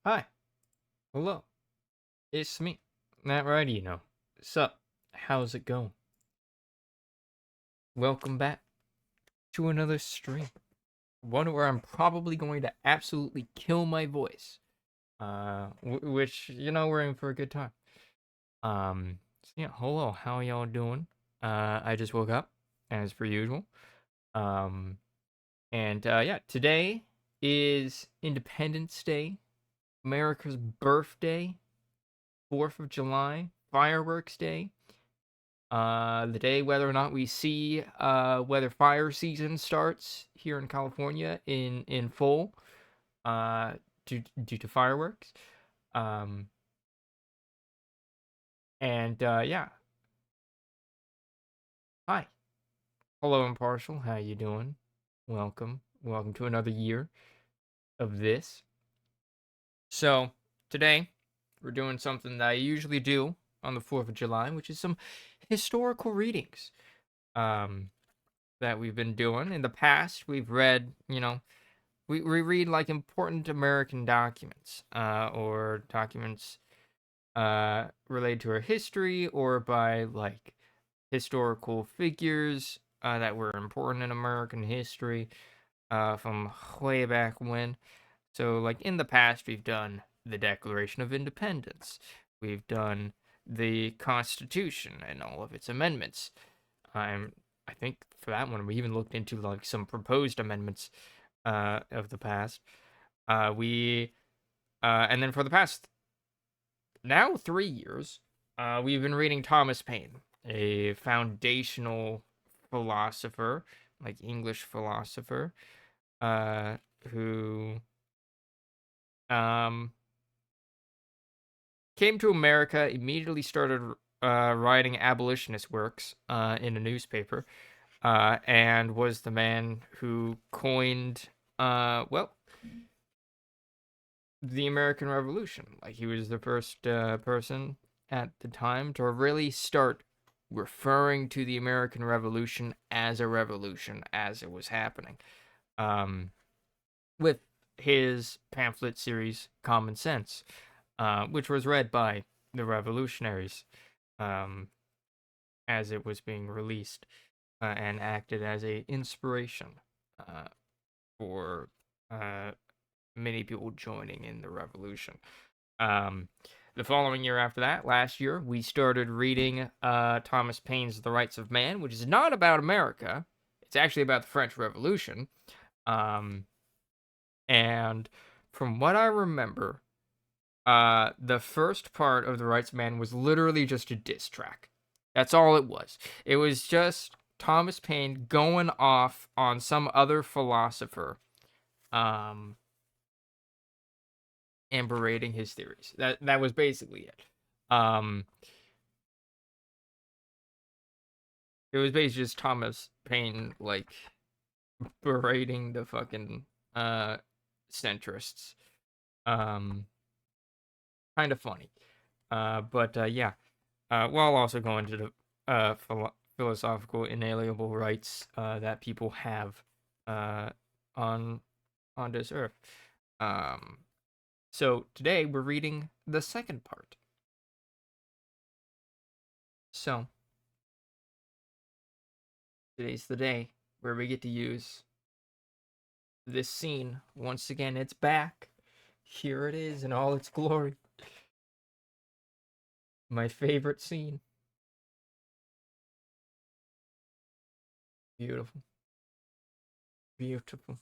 Hi, hello, it's me, ThatWriterUKnow. Sup, how's it going? Welcome back to another stream. One where I'm probably going to absolutely kill my voice. Which, we're in for a good time. So yeah, hello, how y'all doing? I just woke up, as per usual. Um, yeah, today is Independence Day, America's birthday, 4th of July, Fireworks Day. The day whether or not we see whether fire season starts here in California in full uh, due to fireworks. Um, yeah, hi, hello, Impartial. How you doing? Welcome to another year of this. So today we're doing something that I usually do on the 4th of July, which is some historical readings. Um, that we've been doing in the past. We've read, we read like important American documents, or documents related to our history, or by like historical figures that were important in American history from way back when. So, like in the past, we've done the Declaration of Independence, we've done the Constitution and all of its amendments. Um, I think for that one, we even looked into like some proposed amendments of the past. We and then for the past now 3 years, we've been reading Thomas Paine, a foundational philosopher, like English philosopher, who um came to America, immediately started writing abolitionist works in a newspaper, and was the man who coined, well, the American Revolution. Like, he was the first person at the time to really start referring to the American Revolution as a revolution as it was happening. Um, with his pamphlet series, Common Sense, which was read by the revolutionaries um, as it was being released, and acted as a inspiration uh, for many people joining in the revolution. Um, the following year after that, last year, we started reading Thomas Paine's The Rights of Man, which is not about America. It's actually about the French Revolution. Um, and from what I remember, the first part of The Rights of Man was literally just a diss track. That's all it was. It was just Thomas Paine going off on some other philosopher, um, and berating his theories. That was basically it. Um, it was basically just Thomas Paine like berating the fucking uh centrists. Um, Kind of funny. But yeah. While also going to the philosophical inalienable rights that people have uh on this earth. Um, so today we're reading the second part. So today's the day where we get to use this scene once again. It's back. Here it is in all its glory. My favorite scene. Beautiful. Beautiful.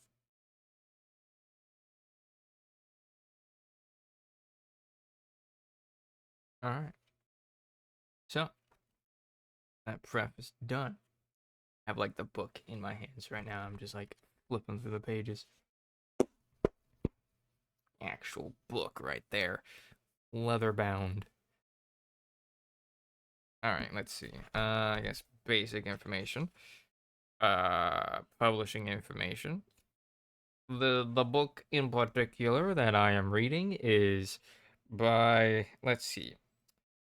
All right. So that prep is done. I have like the book in my hands right now. I'm just like flipping through the pages. Actual book right there. Leather bound. All right, let's see. I guess basic information. Publishing information. The book in particular that I am reading is by, let's see,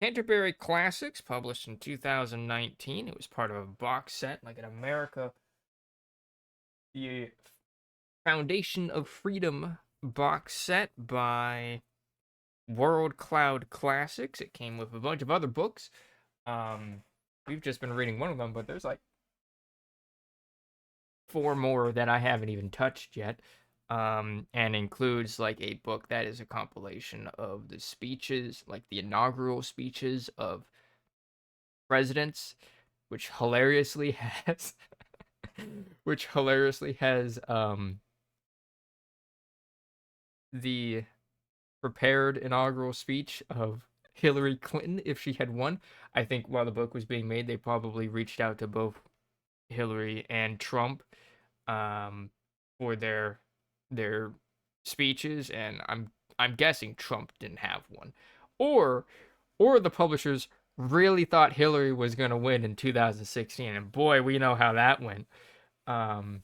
Canterbury Classics, published in 2019. It was part of a box set, like an America, the Foundation of Freedom box set by World Cloud Classics. It came with a bunch of other books. We've just been reading one of them, but there's like 4 more that I haven't even touched yet. And includes like a book that is a compilation of the speeches, like the inaugural speeches of presidents, which hilariously has which hilariously has the prepared inaugural speech of Hillary Clinton if she had won. I think while the book was being made, they probably reached out to both Hillary and Trump for their speeches, and I'm guessing Trump didn't have one, or the publishers really thought Hillary was gonna win in 2016, and boy, we know how that went. Um,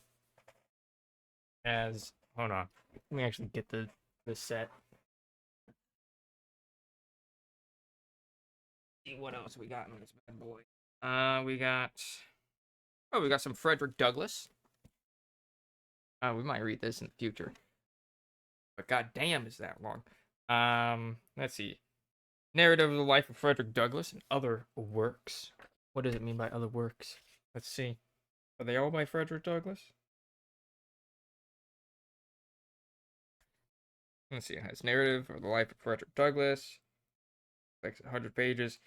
as hold on, let me actually get the set. See what else we got in this bad boy. We got some Frederick Douglass. We might read this in the future, but goddamn, is that long? Let's see. Narrative of the life of Frederick Douglass and other works. What does it mean by other works? Let's see. Are they all by Frederick Douglass? Let's see. It has narrative of the life of Frederick Douglass. Like 100 pages.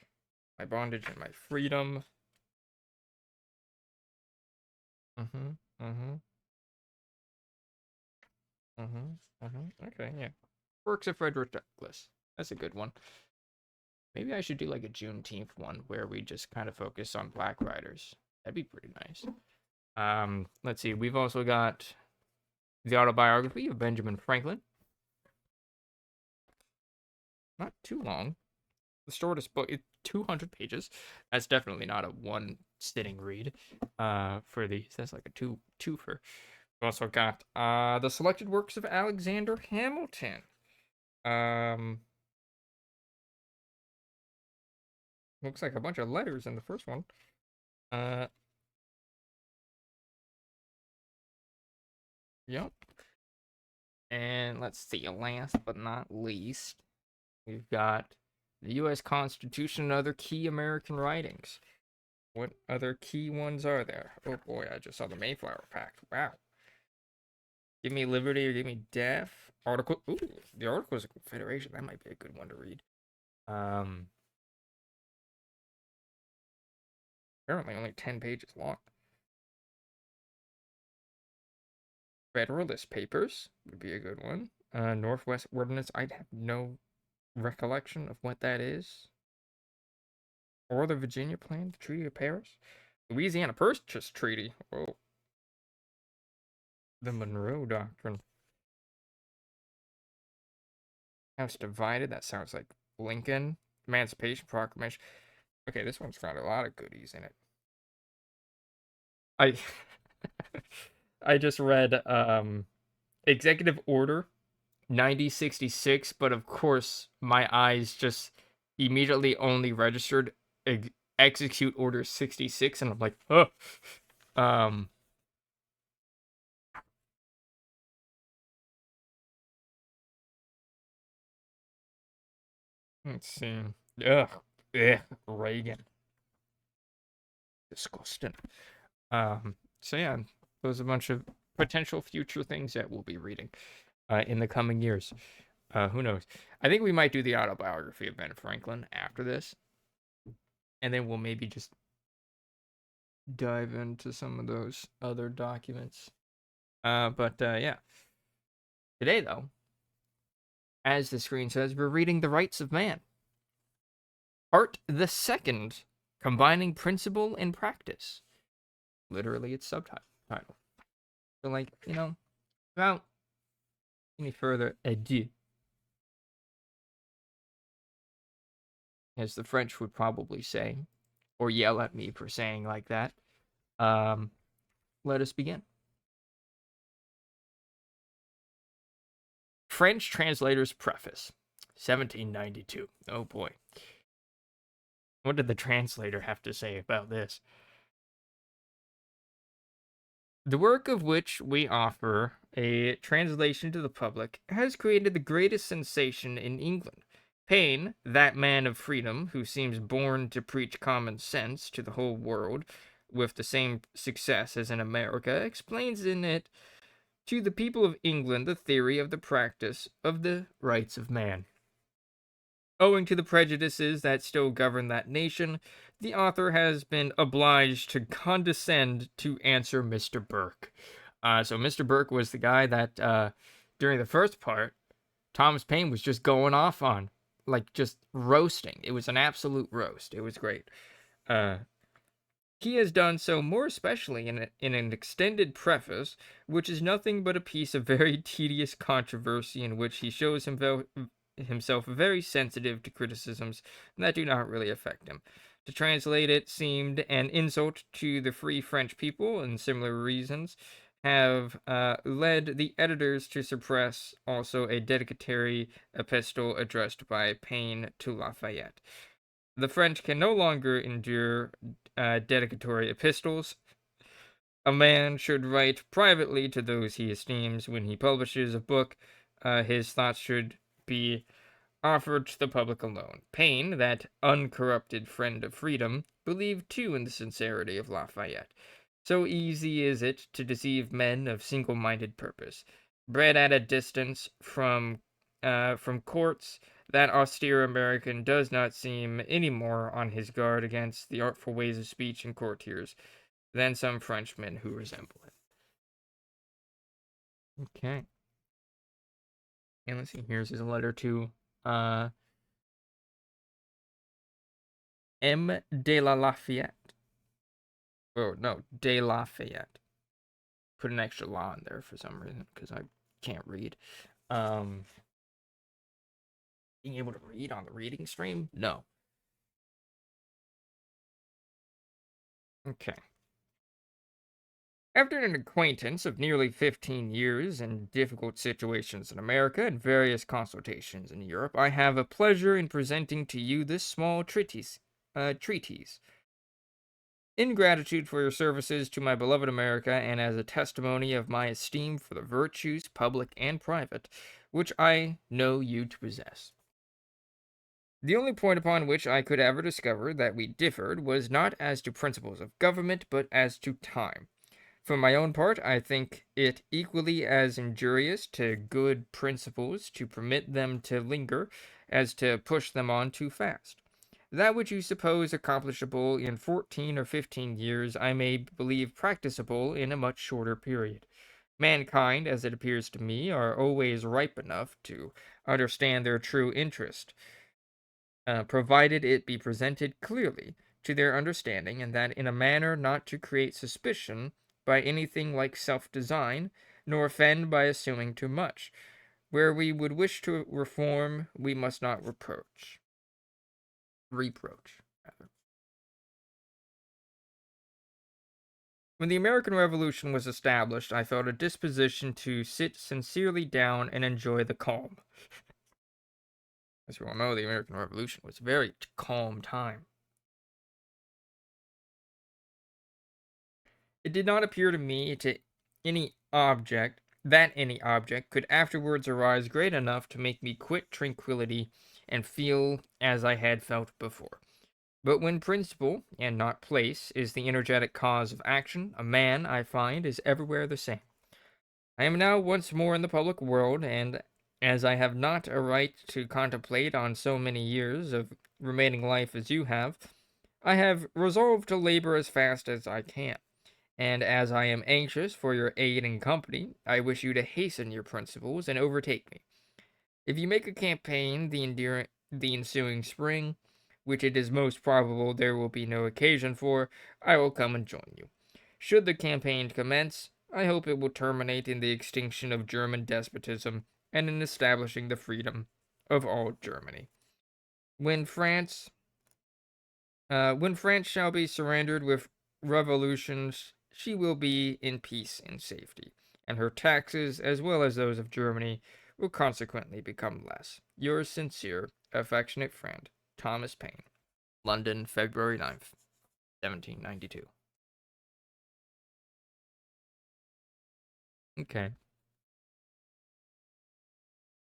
My bondage and my freedom. Mm-hmm. Mm-hmm. Mm-hmm. Mm-hmm. Okay, yeah. Works of Frederick Douglass. That's a good one. Maybe I should do like a Juneteenth one where we just kind of focus on black writers. That'd be pretty nice. Let's see. We've also got the autobiography of Benjamin Franklin. Not too long. The shortest book, 200 pages. That's definitely not a one sitting read. For these, that's like a twofer. We've also got the selected works of Alexander Hamilton. Looks like a bunch of letters in the first one. Yep. And let's see, last but not least, we've got the U.S. Constitution and other key American writings. What other key ones are there? Oh boy, I just saw the Mayflower Pact. Wow. Give me liberty or give me death. Article. Ooh, the Articles of Confederation. That might be a good one to read. Apparently only 10 pages long. Federalist Papers would be a good one. Northwest Ordinance. I have no recollection of what that is. Or the Virginia Plan, the Treaty of Paris. Louisiana Purchase Treaty. Whoa. The Monroe Doctrine. House Divided. That sounds like Lincoln. Emancipation Proclamation. Okay, this one's got a lot of goodies in it. I I just read Executive Order 9066, but of course my eyes just immediately only registered Execute Order 66, and I'm like, oh. Let's see. Ugh. Reagan. Disgusting. So yeah, there's a bunch of potential future things that we'll be reading in the coming years. Who knows? I think we might do the autobiography of Ben Franklin after this, and then we'll maybe just dive into some of those other documents. But yeah. Today, though, as the screen says, we're reading The Rights of Man. Part the second, Combining Principle and Practice. Literally, its subtitle. So, like, without any further ado, as the French would probably say, or yell at me for saying like that, let us begin. French Translator's Preface, 1792. Oh boy. What did the translator have to say about this? The work of which we offer a translation to the public has created the greatest sensation in England, Paine, that man of freedom who seems born to preach common sense to the whole world with the same success as in America, explains in it to the people of England the theory of the practice of the rights of man. Owing to the prejudices that still govern that nation, the author has been obliged to condescend to answer Mr. Burke. So Mr. Burke was the guy that, during the first part, Thomas Paine was just going off on, like just roasting. It was an absolute roast. It was great. Uh, he has done so more especially in an extended preface, which is nothing but a piece of very tedious controversy in which he shows himself very sensitive to criticisms that do not really affect him. To translate it seemed an insult to the free French people, and similar reasons have led the editors to suppress also a dedicatory epistle addressed by Paine to Lafayette. The French can no longer endure dedicatory epistles. A man should write privately to those he esteems. When he publishes a book, his thoughts should be offered to the public alone. Paine, that uncorrupted friend of freedom, believed too in the sincerity of Lafayette. So easy is it to deceive men of single-minded purpose. Bred at a distance from courts, that austere American does not seem any more on his guard against the artful ways of speech and courtiers than some Frenchmen who resemble it. Okay. And let's see, here's his letter to uh, M. de la Lafayette. Oh, no, de Lafayette. Put an extra law in there for some reason, because I can't read. Being able to read on the reading stream? No. Okay. After an acquaintance of nearly 15 years in difficult situations in America and various consultations in Europe, I have a pleasure in presenting to you this small treatise. In gratitude for your services to my beloved America, and as a testimony of my esteem for the virtues, public and private, which I know you to possess. The only point upon which I could ever discover that we differed was not as to principles of government, but as to time. For my own part, I think it equally as injurious to good principles to permit them to linger as to push them on too fast. That which you suppose accomplishable in 14 or 15 years, I may believe practicable in a much shorter period. Mankind, as it appears to me, are always ripe enough to understand their true interest, provided it be presented clearly to their understanding, and that in a manner not to create suspicion by anything like self-design, nor offend by assuming too much. Where we would wish to reform, we must not reproach. When the American Revolution was established, I felt a disposition to sit sincerely down and enjoy the calm. As you all know, the American Revolution was a very calm time. It did not appear to me to any object any object could afterwards arise great enough to make me quit tranquillity and feel as I had felt before. But when principle, and not place, is the energetic cause of action, a man, I find, is everywhere the same. I am now once more in the public world, and as I have not a right to contemplate on so many years of remaining life as you have, I have resolved to labor as fast as I can. And as I am anxious for your aid and company, I wish you to hasten your principles and overtake me. If you make a campaign the ensuing spring, which it is most probable there will be no occasion for, I will come and join you. Should the campaign commence, I hope it will terminate in the extinction of German despotism and in establishing the freedom of all Germany. When France when France shall be surrendered with revolutions, she will be in peace and safety, and her taxes, as well as those of Germany, will consequently become less. Yours sincere, affectionate friend, Thomas Paine. London, February 9th, 1792. Okay.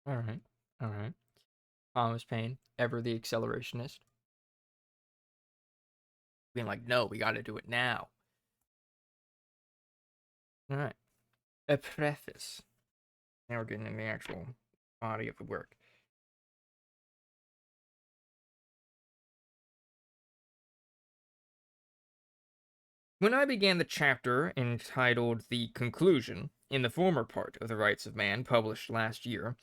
All right. All right. Thomas Paine, ever the accelerationist, being like, no, we gotta do it now. Alright. A preface. Now we're getting in the actual body of the work. When I began the chapter entitled The Conclusion, in the former part of The Rights of Man, published last year,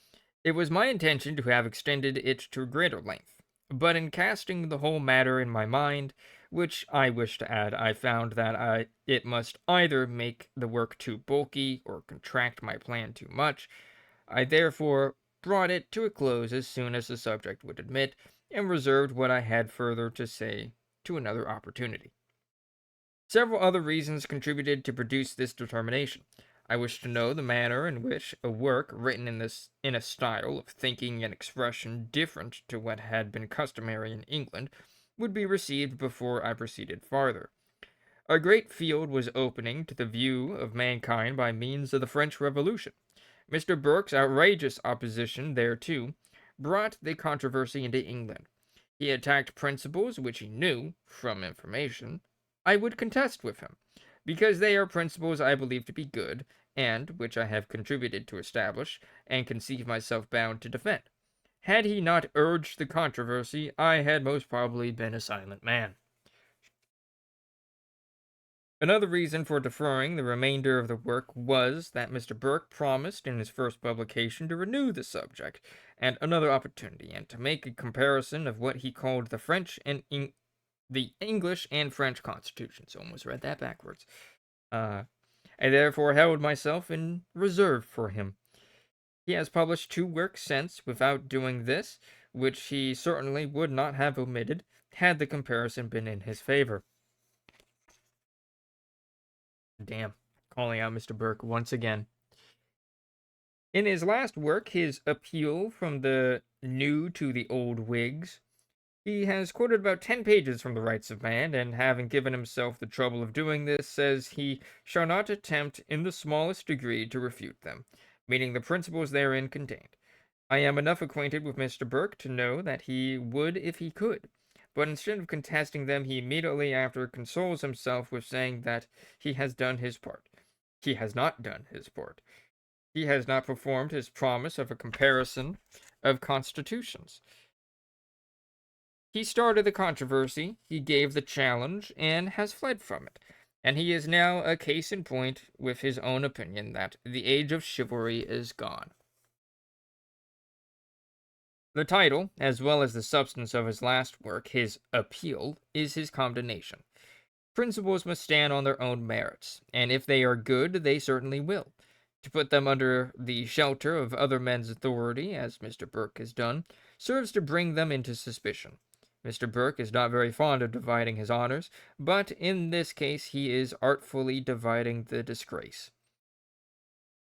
it was my intention to have extended it to greater length. But in casting the whole matter in my mind, which I wish to add, I found that it must either make the work too bulky or contract my plan too much. I therefore brought it to a close as soon as the subject would admit, and reserved what I had further to say to another opportunity. Several other reasons contributed to produce this determination. I wished to know the manner in which a work written in a style of thinking and expression different to what had been customary in England would be received before I proceeded farther. A great field was opening to the view of mankind by means of the French Revolution. Mr. Burke's outrageous opposition thereto brought the controversy into England. He attacked principles which he knew, from information, I would contest with him, because they are principles I believe to be good, and which I have contributed to establish, and conceive myself bound to defend. Had he not urged the controversy, I had most probably been a silent man. Another reason for deferring the remainder of the work was that Mr. Burke promised in his first publication to renew the subject at another opportunity, and to make a comparison of what he called the English and French constitutions. Almost read that backwards. I therefore held myself in reserve for him. He has published 2 works since without doing this, which he certainly would not have omitted had the comparison been in his favor. Damn, calling out Mr. Burke once again. In his last work, his appeal from the new to the old Whigs, he has quoted about 10 pages from the Rights of Man, and having given himself the trouble of doing this, says he shall not attempt in the smallest degree to refute them, meaning the principles therein contained. I am enough acquainted with Mr. Burke to know that he would if he could, but instead of contesting them, he immediately after consoles himself with saying that he has done his part. He has not done his part. He has not performed his promise of a comparison of constitutions. He started the controversy, he gave the challenge, and has fled from it. And he is now a case in point with his own opinion that the age of chivalry is gone. The title, as well as the substance of his last work, his appeal, is his condemnation. Principles must stand on their own merits, and if they are good, they certainly will. To put them under the shelter of other men's authority, as Mr. Burke has done, serves to bring them into suspicion. Mr. Burke is not very fond of dividing his honors, but in this case he is artfully dividing the disgrace.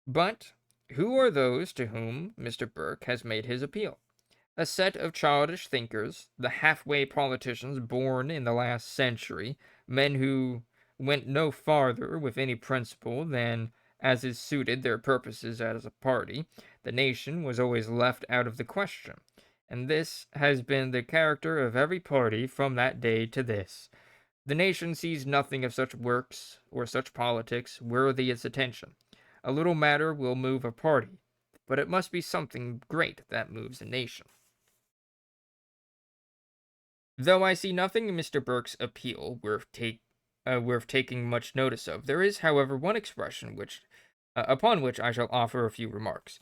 But who are those to whom Mr. Burke has made his appeal? A set of childish thinkers, the halfway politicians born in the last century, men who went no farther with any principle than as is suited their purposes as a party. The nation was always left out of the question, and this has been the character of every party from that day to this. The nation sees nothing of such works or such politics worthy its attention. A little matter will move a party, but it must be something great that moves a nation. Though I see nothing in Mr. Burke's appeal worth taking much notice of, there is, however, one expression upon which I shall offer a few remarks.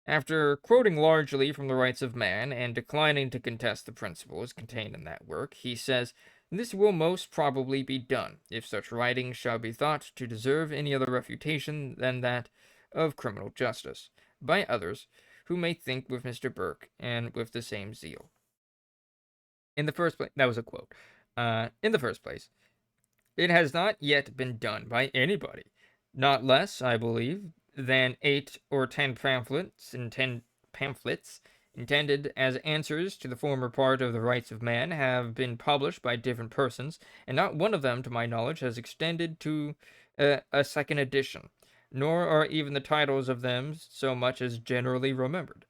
After quoting largely from the Rights of Man, and declining to contest the principles contained in that work, he says, "This will most probably be done, if such writing shall be thought to deserve any other refutation than that of criminal justice, by others, who may think with Mr. Burke, and with the same zeal." In the first place, that was a quote. In the first place, it has not yet been done by anybody. Not less, I believe, than 8 or 10 pamphlets intended as answers to the former part of the Rights of Man have been published by different persons, and not one of them, to my knowledge, has extended to a second edition, nor are even the titles of them so much as generally remembered.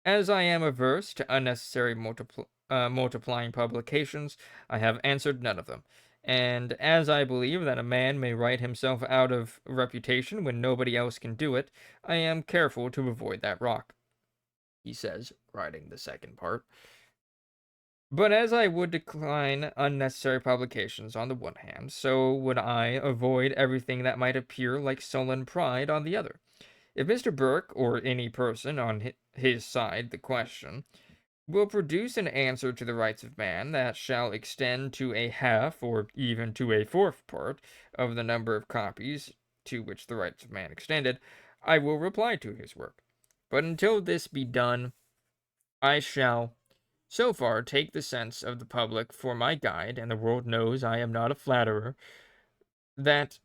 As I am averse to unnecessary multiplying publications, I have answered none of them. And as I believe that a man may write himself out of reputation when nobody else can do it, I am careful to avoid that rock, he says, writing the second part. But as I would decline unnecessary publications on the one hand, so would I avoid everything that might appear like sullen pride on the other. If Mr. Burke, or any person on his side the question, will produce an answer to the rights of man that shall extend to a half or even to a fourth part of the number of copies to which the rights of man extended, I will reply to his work. But until this be done, I shall so far take the sense of the public for my guide, and the world knows I am not a flatterer, that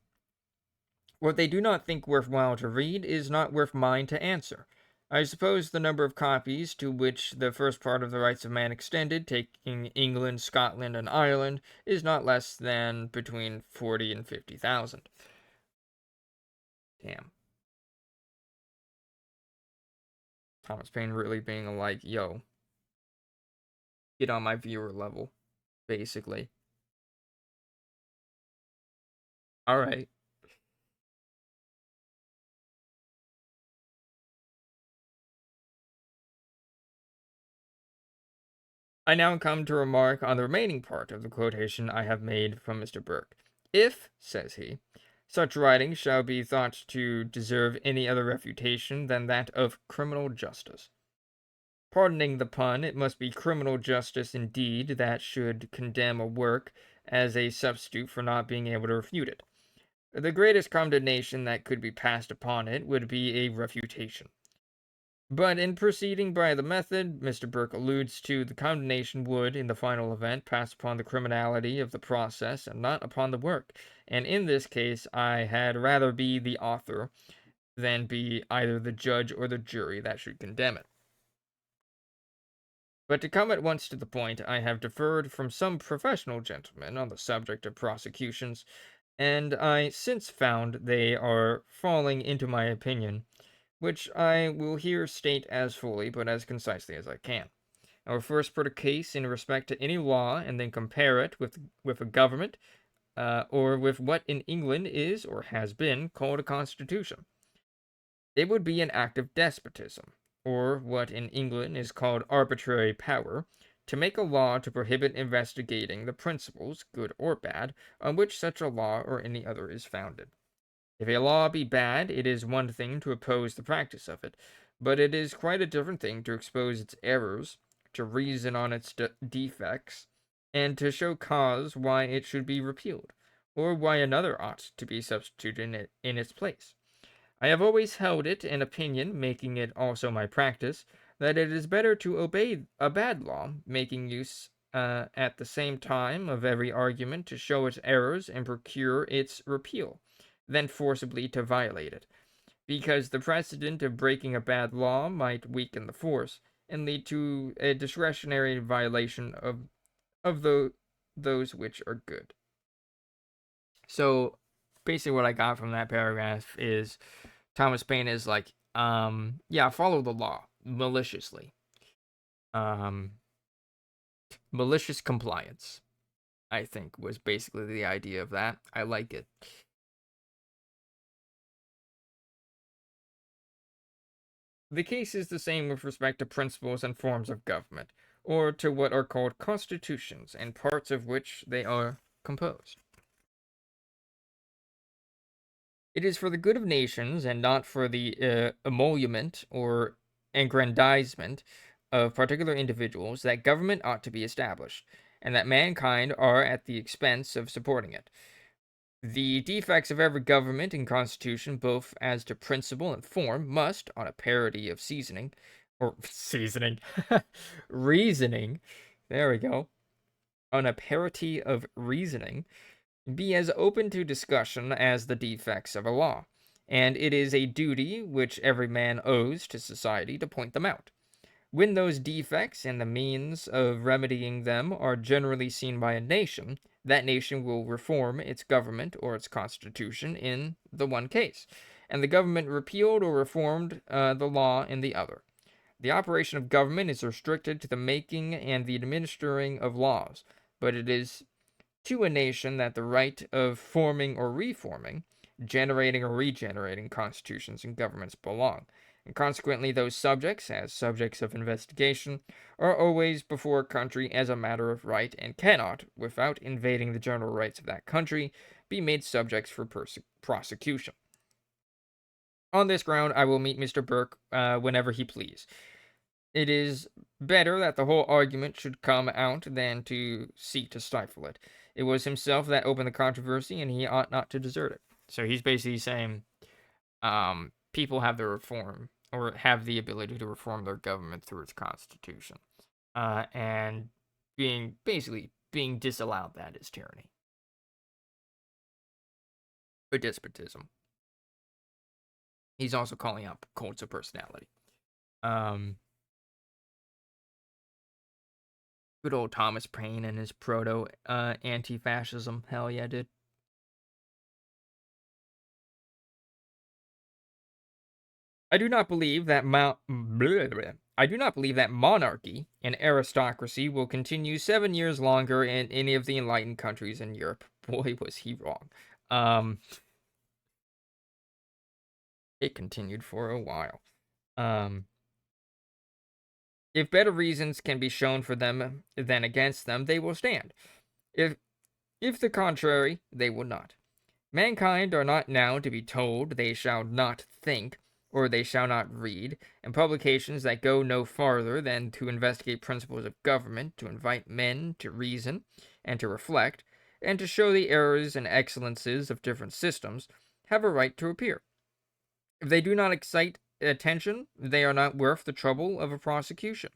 what they do not think worthwhile to read is not worth mine to answer. I suppose the number of copies to which the first part of the rights of man extended, taking England, Scotland, and Ireland, is not less than between 40 and 50,000. Damn. Thomas Paine really being like, yo, get on my viewer level, basically. Alright. I now come to remark on the remaining part of the quotation I have made from Mr. Burke. If, says he, such writing shall be thought to deserve any other refutation than that of criminal justice. Pardoning the pun, it must be criminal justice indeed that should condemn a work as a substitute for not being able to refute it. The greatest condemnation that could be passed upon it would be a refutation. But in proceeding by the method Mr. Burke alludes to, the condemnation would, in the final event, pass upon the criminality of the process and not upon the work. And in this case, I had rather be the author than be either the judge or the jury that should condemn it. But to come at once to the point, I have deferred from some professional gentlemen on the subject of prosecutions, and I since found they are falling into my opinion, which I will here state as fully but as concisely as I can. I will first put a case in respect to any law, and then compare it with a government, or with what in England is or has been called a constitution. It would be an act of despotism, or what in England is called arbitrary power, to make a law to prohibit investigating the principles, good or bad, on which such a law or any other is founded. If a law be bad, it is one thing to oppose the practice of it, but it is quite a different thing to expose its errors, to reason on its defects, and to show cause why it should be repealed, or why another ought to be substituted in its place. I have always held it an opinion, making it also my practice, that it is better to obey a bad law, making use at the same time of every argument to show its errors and procure its repeal, than forcibly to violate it, because the precedent of breaking a bad law might weaken the force and lead to a discretionary violation of those which are good. So basically what I got from that paragraph is Thomas Paine is like, yeah, follow the law maliciously. Malicious compliance, I think, was basically the idea of that. I like it. The case is the same with respect to principles and forms of government, or to what are called constitutions, and parts of which they are composed. It is for the good of nations, and not for the emolument or aggrandizement of particular individuals, that government ought to be established, and that mankind are at the expense of supporting it. The defects of every government and constitution, both as to principle and form, must, on a parity of reasoning, there we go, on a parity of reasoning, be as open to discussion as the defects of a law, and it is a duty which every man owes to society to point them out. When those defects and the means of remedying them are generally seen by a nation, that nation will reform its government or its constitution in the one case, and the government repealed or reformed the law in the other. The operation of government is restricted to the making and the administering of laws, but it is to a nation that the right of forming or reforming, generating or regenerating constitutions and governments belong, and consequently those subjects, as subjects of investigation, are always before a country as a matter of right, and cannot, without invading the general rights of that country, be made subjects for prosecution. On this ground, I will meet Mr. Burke whenever he please. It is better that the whole argument should come out than to seek to stifle it. It was himself that opened the controversy, and he ought not to desert it. So he's basically saying, people have the reform or have the ability to reform their government through its constitution, and being disallowed that is tyranny or despotism. He's also calling out cults of personality. Good old Thomas Paine and his proto anti-fascism. Hell yeah, dude. I do not believe that monarchy and aristocracy will continue 7 years longer in any of the enlightened countries in Europe. Boy, was he wrong. It continued for a while. If better reasons can be shown for them than against them, they will stand. If the contrary, they will not. Mankind are not now to be told they shall not think, or they shall not read, and publications that go no farther than to investigate principles of government, to invite men to reason, and to reflect, and to show the errors and excellences of different systems, have a right to appear. If they do not excite attention, they are not worth the trouble of a prosecution.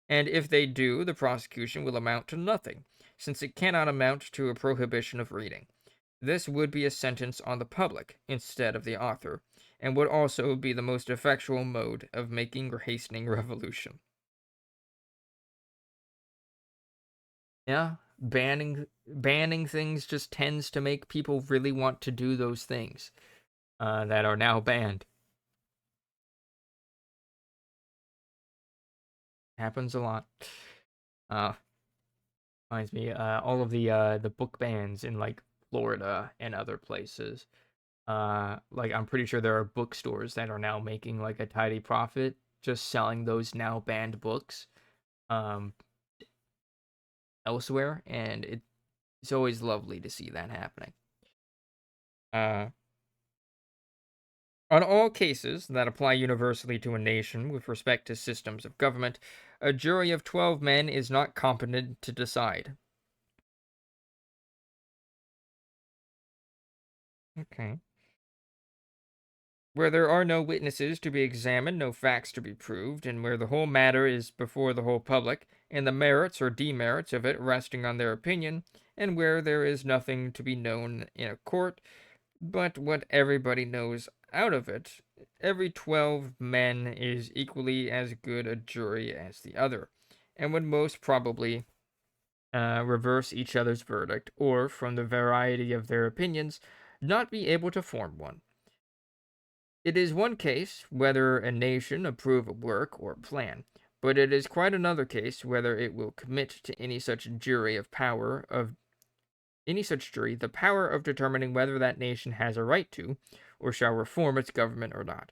And if they do, the prosecution will amount to nothing, since it cannot amount to a prohibition of reading. This would be a sentence on the public instead of the author, and would also be the most effectual mode of making or hastening revolution. Yeah, banning things just tends to make people really want to do those things that are now banned. Happens a lot. Reminds me, all of the book bans in like Florida and other places. Like I'm pretty sure there are bookstores that are now making like a tidy profit just selling those now banned books elsewhere, and it's always lovely to see that happening. On all cases that apply universally to a nation with respect to systems of government, a jury of 12 men is not competent to decide. Okay. Where there are no witnesses to be examined, no facts to be proved, and where the whole matter is before the whole public, and the merits or demerits of it resting on their opinion, and where there is nothing to be known in a court but what everybody knows out of it, every 12 men is equally as good a jury as the other, and would most probably reverse each other's verdict, or, from the variety of their opinions, not be able to form one. It is one case whether a nation approve a work or plan, but it is quite another case whether it will commit to any such jury the power of determining whether that nation has a right to, or shall reform its government or not.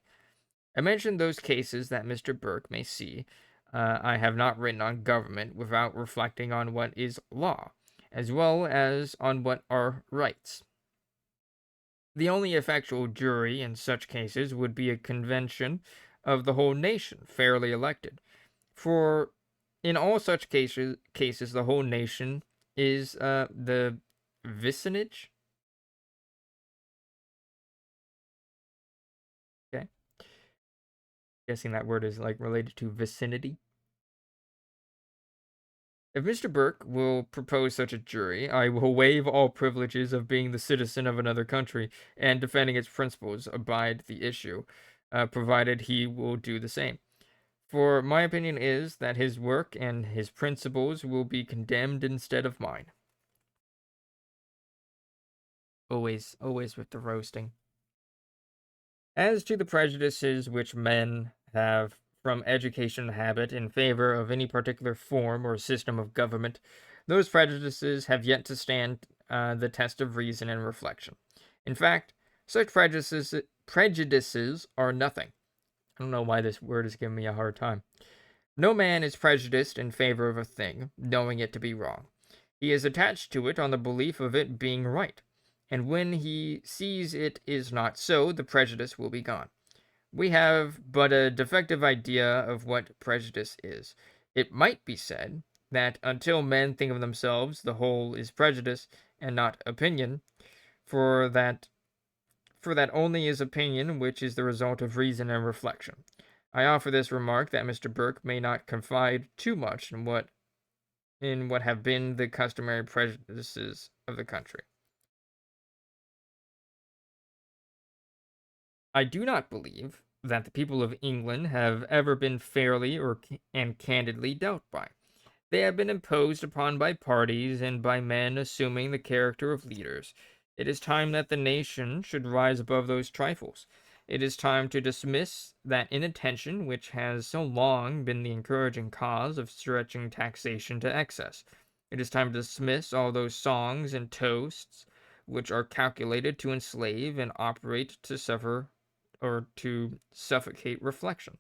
I mention those cases that Mr. Burke may see. I have not written on government without reflecting on what is law, as well as on what are rights. The only effectual jury in such cases would be a convention of the whole nation, fairly elected. For in all such cases the whole nation is the vicinage. Okay, guessing that word is like related to vicinity. If Mr. Burke will propose such a jury, I will waive all privileges of being the citizen of another country and defending its principles, abide the issue, provided he will do the same. For my opinion is that his work and his principles will be condemned instead of mine. Always with the roasting. As to the prejudices which men have from education habit in favor of any particular form or system of government, those prejudices have yet to stand the test of reason and reflection. In fact, such prejudices are nothing. I don't know why this word is giving me a hard time. No man is prejudiced in favor of a thing, knowing it to be wrong. He is attached to it on the belief of it being right, and when he sees it is not so, the prejudice will be gone. We have but a defective idea of what prejudice is. It might be said that until men think of themselves, the whole is prejudice and not opinion, for that only is opinion which is the result of reason and reflection. I offer this remark that Mr. Burke may not confide too much in what have been the customary prejudices of the country. I do not believe that the people of England have ever been fairly and candidly dealt by. They have been imposed upon by parties and by men assuming the character of leaders. It is time that the nation should rise above those trifles. It is time to dismiss that inattention which has so long been the encouraging cause of stretching taxation to excess. It is time to dismiss all those songs and toasts which are calculated to enslave and operate to suffer or to suffocate reflection.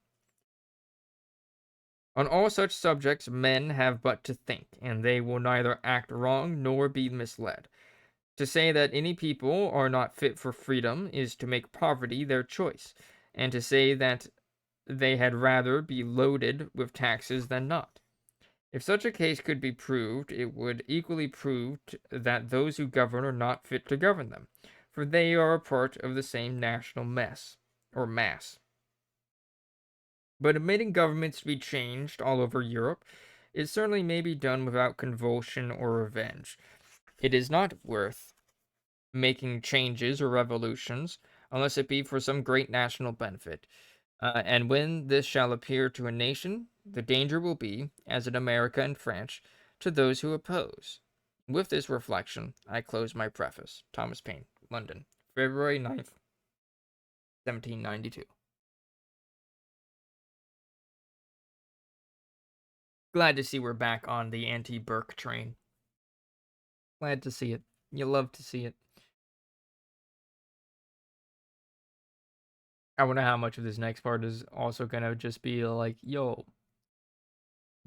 On all such subjects men have but to think, and they will neither act wrong nor be misled. To say that any people are not fit for freedom is to make poverty their choice, and to say that they had rather be loaded with taxes than not. If such a case could be proved, it would equally prove that those who govern are not fit to govern them, for they are a part of the same national mass. But admitting governments to be changed all over Europe, it certainly may be done without convulsion or revenge. It is not worth making changes or revolutions unless it be for some great national benefit. And when this shall appear to a nation, the danger will be, as in America and France, to those who oppose. With this reflection, I close my preface. Thomas Paine, London, February 9th, 1792. Glad to see we're back on the anti-Burke train. Glad to see it. You love to see it. I wonder how much of this next part is also gonna just be like, yo,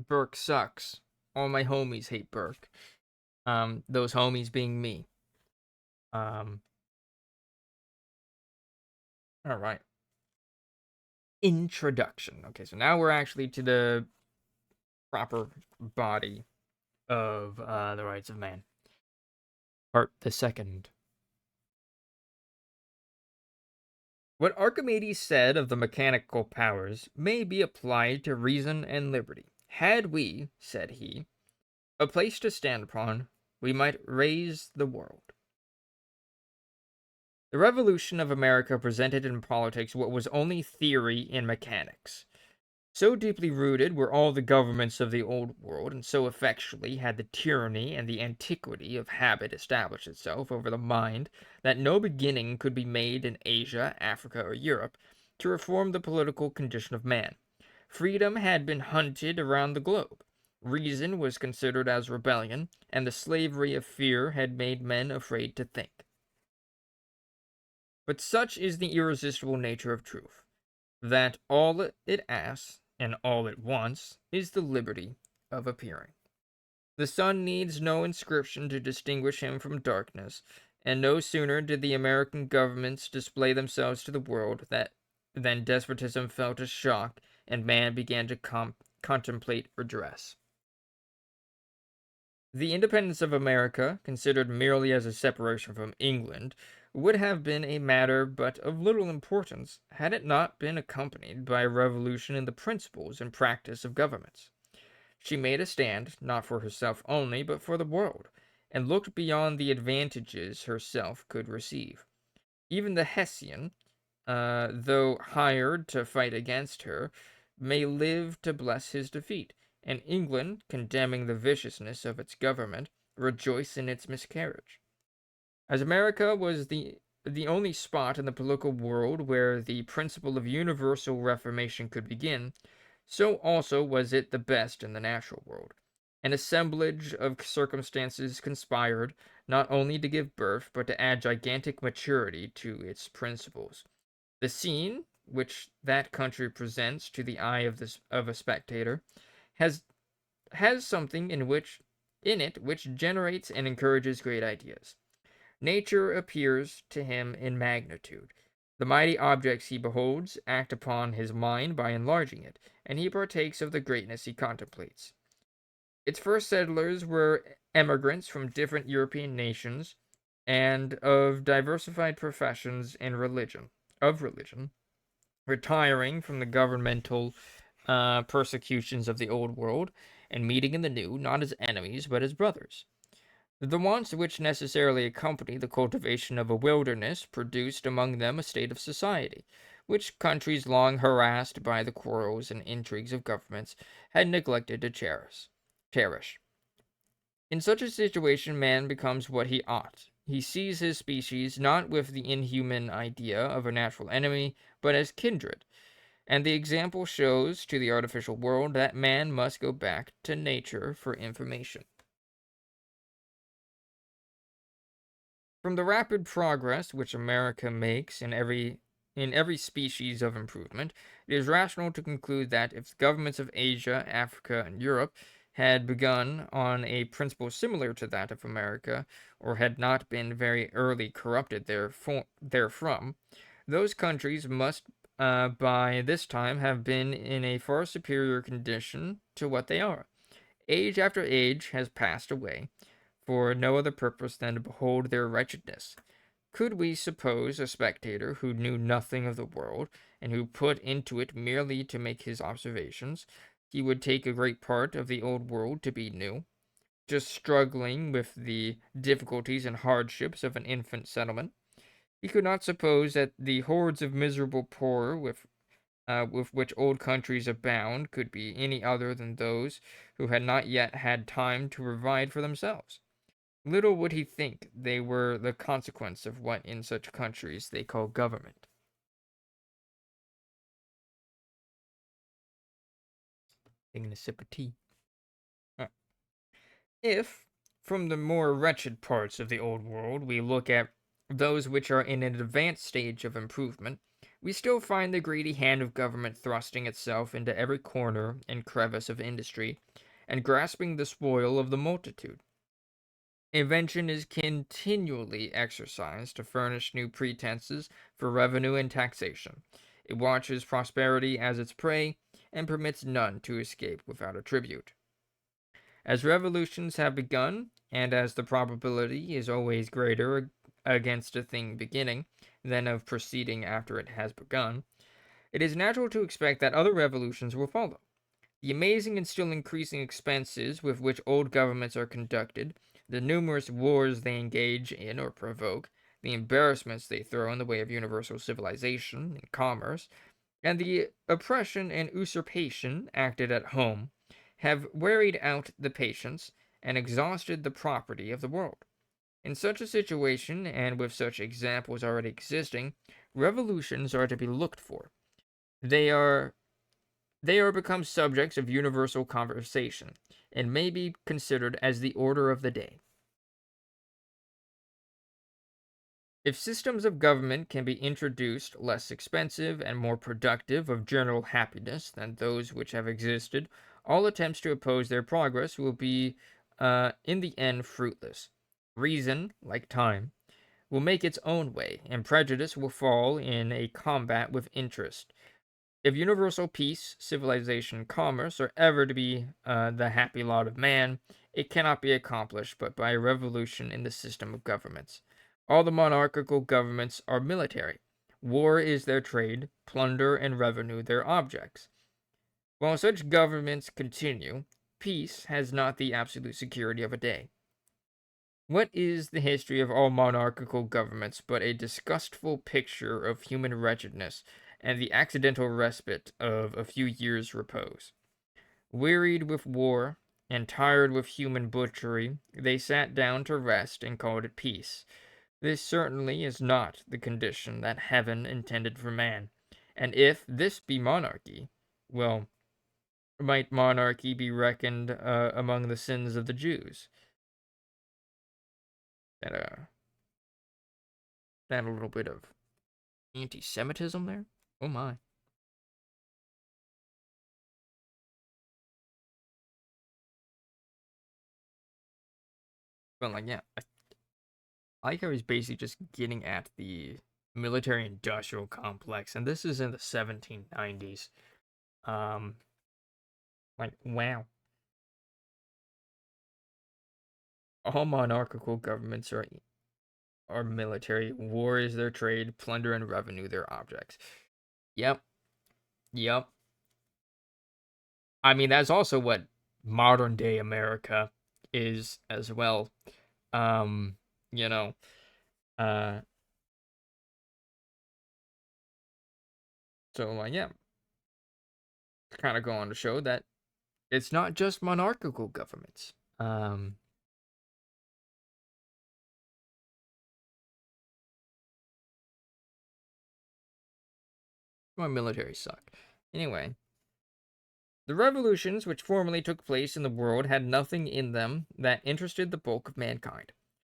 Burke sucks. All my homies hate Burke. Those homies being me. All right. Introduction. Okay, so now we're actually to the proper body of the rights of man. Part the second. What Archimedes said of the mechanical powers may be applied to reason and liberty. Had we, said he, a place to stand upon, we might raise the world. The Revolution of America presented in politics what was only theory in mechanics. So deeply rooted were all the governments of the Old World, and so effectually had the tyranny and the antiquity of habit established itself over the mind, that no beginning could be made in Asia, Africa, or Europe to reform the political condition of man. Freedom had been hunted around the globe. Reason was considered as rebellion, and the slavery of fear had made men afraid to think. But such is the irresistible nature of truth, that all it asks, and all it wants, is the liberty of appearing. The sun needs no inscription to distinguish him from darkness, and no sooner did the American governments display themselves to the world than despotism felt a shock, and man began to contemplate redress. The independence of America, considered merely as a separation from England, would have been a matter but of little importance had it not been accompanied by a revolution in the principles and practice of governments. She made a stand, not for herself only, but for the world, and looked beyond the advantages herself could receive. Even the Hessian, though hired to fight against her, may live to bless his defeat, and England, condemning the viciousness of its government, rejoice in its miscarriage. As America was the only spot in the political world where the principle of universal reformation could begin, so also was it the best in the natural world. An assemblage of circumstances conspired not only to give birth, but to add gigantic maturity to its principles. The scene which that country presents to the eye of a spectator has has something in it which generates and encourages great ideas. Nature appears to him in magnitude. The mighty objects he beholds act upon his mind by enlarging it, and he partakes of the greatness he contemplates. Its first settlers were emigrants from different European nations and of diversified professions and religion, retiring from the governmental persecutions of the old world and meeting in the new, not as enemies, but as brothers. The wants which necessarily accompany the cultivation of a wilderness produced among them a state of society, which countries long harassed by the quarrels and intrigues of governments had neglected to cherish. In such a situation, man becomes what he ought. He sees his species not with the inhuman idea of a natural enemy, but as kindred, and the example shows to the artificial world that man must go back to nature for information. From the rapid progress which America makes in every species of improvement, it is rational to conclude that if the governments of Asia, Africa, and Europe had begun on a principle similar to that of America, or had not been very early corrupted therefrom, those countries must by this time have been in a far superior condition to what they are. Age after age has passed away, for no other purpose than to behold their wretchedness. Could we suppose a spectator who knew nothing of the world, and who put into it merely to make his observations, he would take a great part of the old world to be new, just struggling with the difficulties and hardships of an infant settlement? He could not suppose that the hordes of miserable poor with which old countries abound could be any other than those who had not yet had time to provide for themselves. Little would he think they were the consequence of what in such countries they call government. Taking a sip of tea. Uh, If, from the more wretched parts of the old world, we look at those which are in an advanced stage of improvement, we still find the greedy hand of government thrusting itself into every corner and crevice of industry, and grasping the spoil of the multitude. Invention is continually exercised to furnish new pretenses for revenue and taxation. It watches prosperity as its prey, and permits none to escape without a tribute. As revolutions have begun, and as the probability is always greater against a thing beginning than of proceeding after it has begun, it is natural to expect that other revolutions will follow. The amazing and still increasing expenses with which old governments are conducted, the numerous wars they engage in or provoke, the embarrassments they throw in the way of universal civilization and commerce, and the oppression and usurpation acted at home, have wearied out the patience and exhausted the property of the world. In such a situation, and with such examples already existing, revolutions are to be looked for. They are they are become subjects of universal conversation, and may be considered as the order of the day. If systems of government can be introduced less expensive and more productive of general happiness than those which have existed, all attempts to oppose their progress will be in the end fruitless. Reason, like time, will make its own way, and prejudice will fall in a combat with interest. If universal peace, civilization, commerce are ever to be the happy lot of man, it cannot be accomplished but by a revolution in the system of governments. All the monarchical governments are military. War is their trade, plunder and revenue their objects. While such governments continue, peace has not the absolute security of a day. What is the history of all monarchical governments but a disgustful picture of human wretchedness and the accidental respite of a few years' repose? Wearied with war and tired with human butchery, they sat down to rest and called it peace. This certainly is not the condition that heaven intended for man, and if this be monarchy, well, might monarchy be reckoned among the sins of the Jews? That that a little bit of anti-Semitism there? Oh my. But like, yeah, I like how he's basically just getting at the military-industrial complex, and this is in the 1790s. Um, like, wow. All monarchical governments are military. War is their trade, plunder and revenue their objects. Yep, yep. I mean, that's also what modern day America is as well. Um, you know, uh, so yeah, kind of go on to show that it's not just monarchical governments. My military suck. Anyway, the revolutions which formerly took place in the world had nothing in them that interested the bulk of mankind.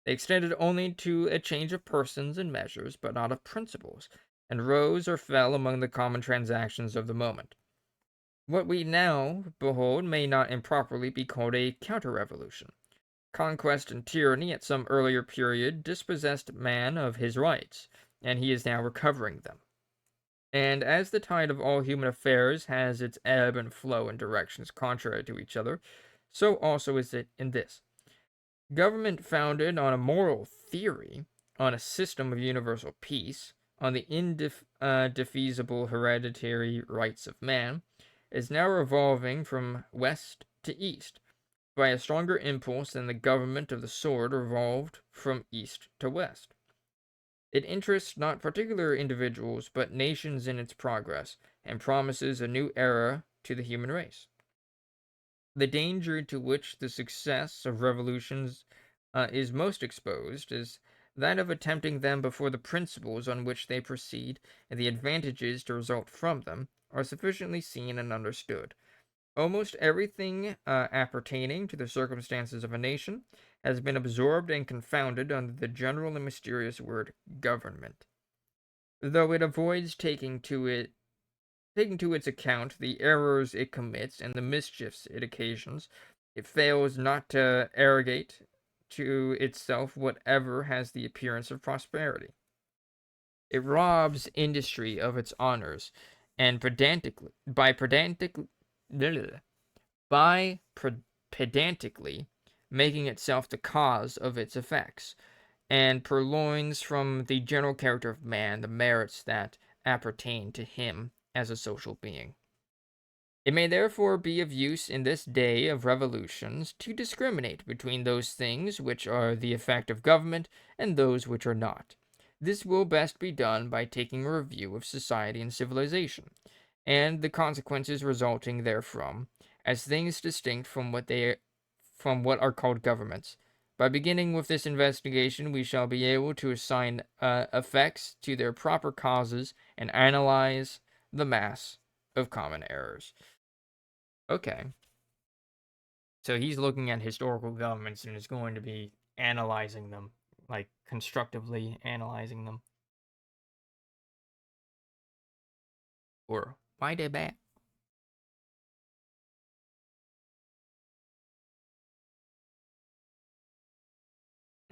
They extended only to a change of persons and measures, but not of principles, and rose or fell among the common transactions of the moment. What we now behold may not improperly be called a counter-revolution. Conquest and tyranny at some earlier period dispossessed man of his rights, and he is now recovering them. And as the tide of all human affairs has its ebb and flow in directions contrary to each other, so also is it in this. Government founded on a moral theory, on a system of universal peace, on the indefeasible hereditary rights of man, is now revolving from west to east by a stronger impulse than the government of the sword revolved from east to west. It interests not particular individuals but nations in its progress, and promises a new era to the human race. The danger to which the success of revolutions is most exposed is that of attempting them before the principles on which they proceed and the advantages to result from them are sufficiently seen and understood. Almost everything appertaining to the circumstances of a nation has been absorbed and confounded under the general and mysterious word government. Though it avoids taking to its account the errors it commits and the mischiefs it occasions, it fails not to arrogate to itself whatever has the appearance of prosperity. It robs industry of its honors, and by pedantically making itself the cause of its effects, and purloins from the general character of man the merits that appertain to him as a social being. It may therefore be of use in this day of revolutions to discriminate between those things which are the effect of government and those which are not. This will best be done by taking a review of society and civilization, and the consequences resulting therefrom, as things distinct from what are called governments. By beginning with this investigation, we shall be able to assign effects to their proper causes and analyze the mass of common errors. Okay. So he's looking at historical governments and is going to be analyzing them, like constructively analyzing them. Or why they bad?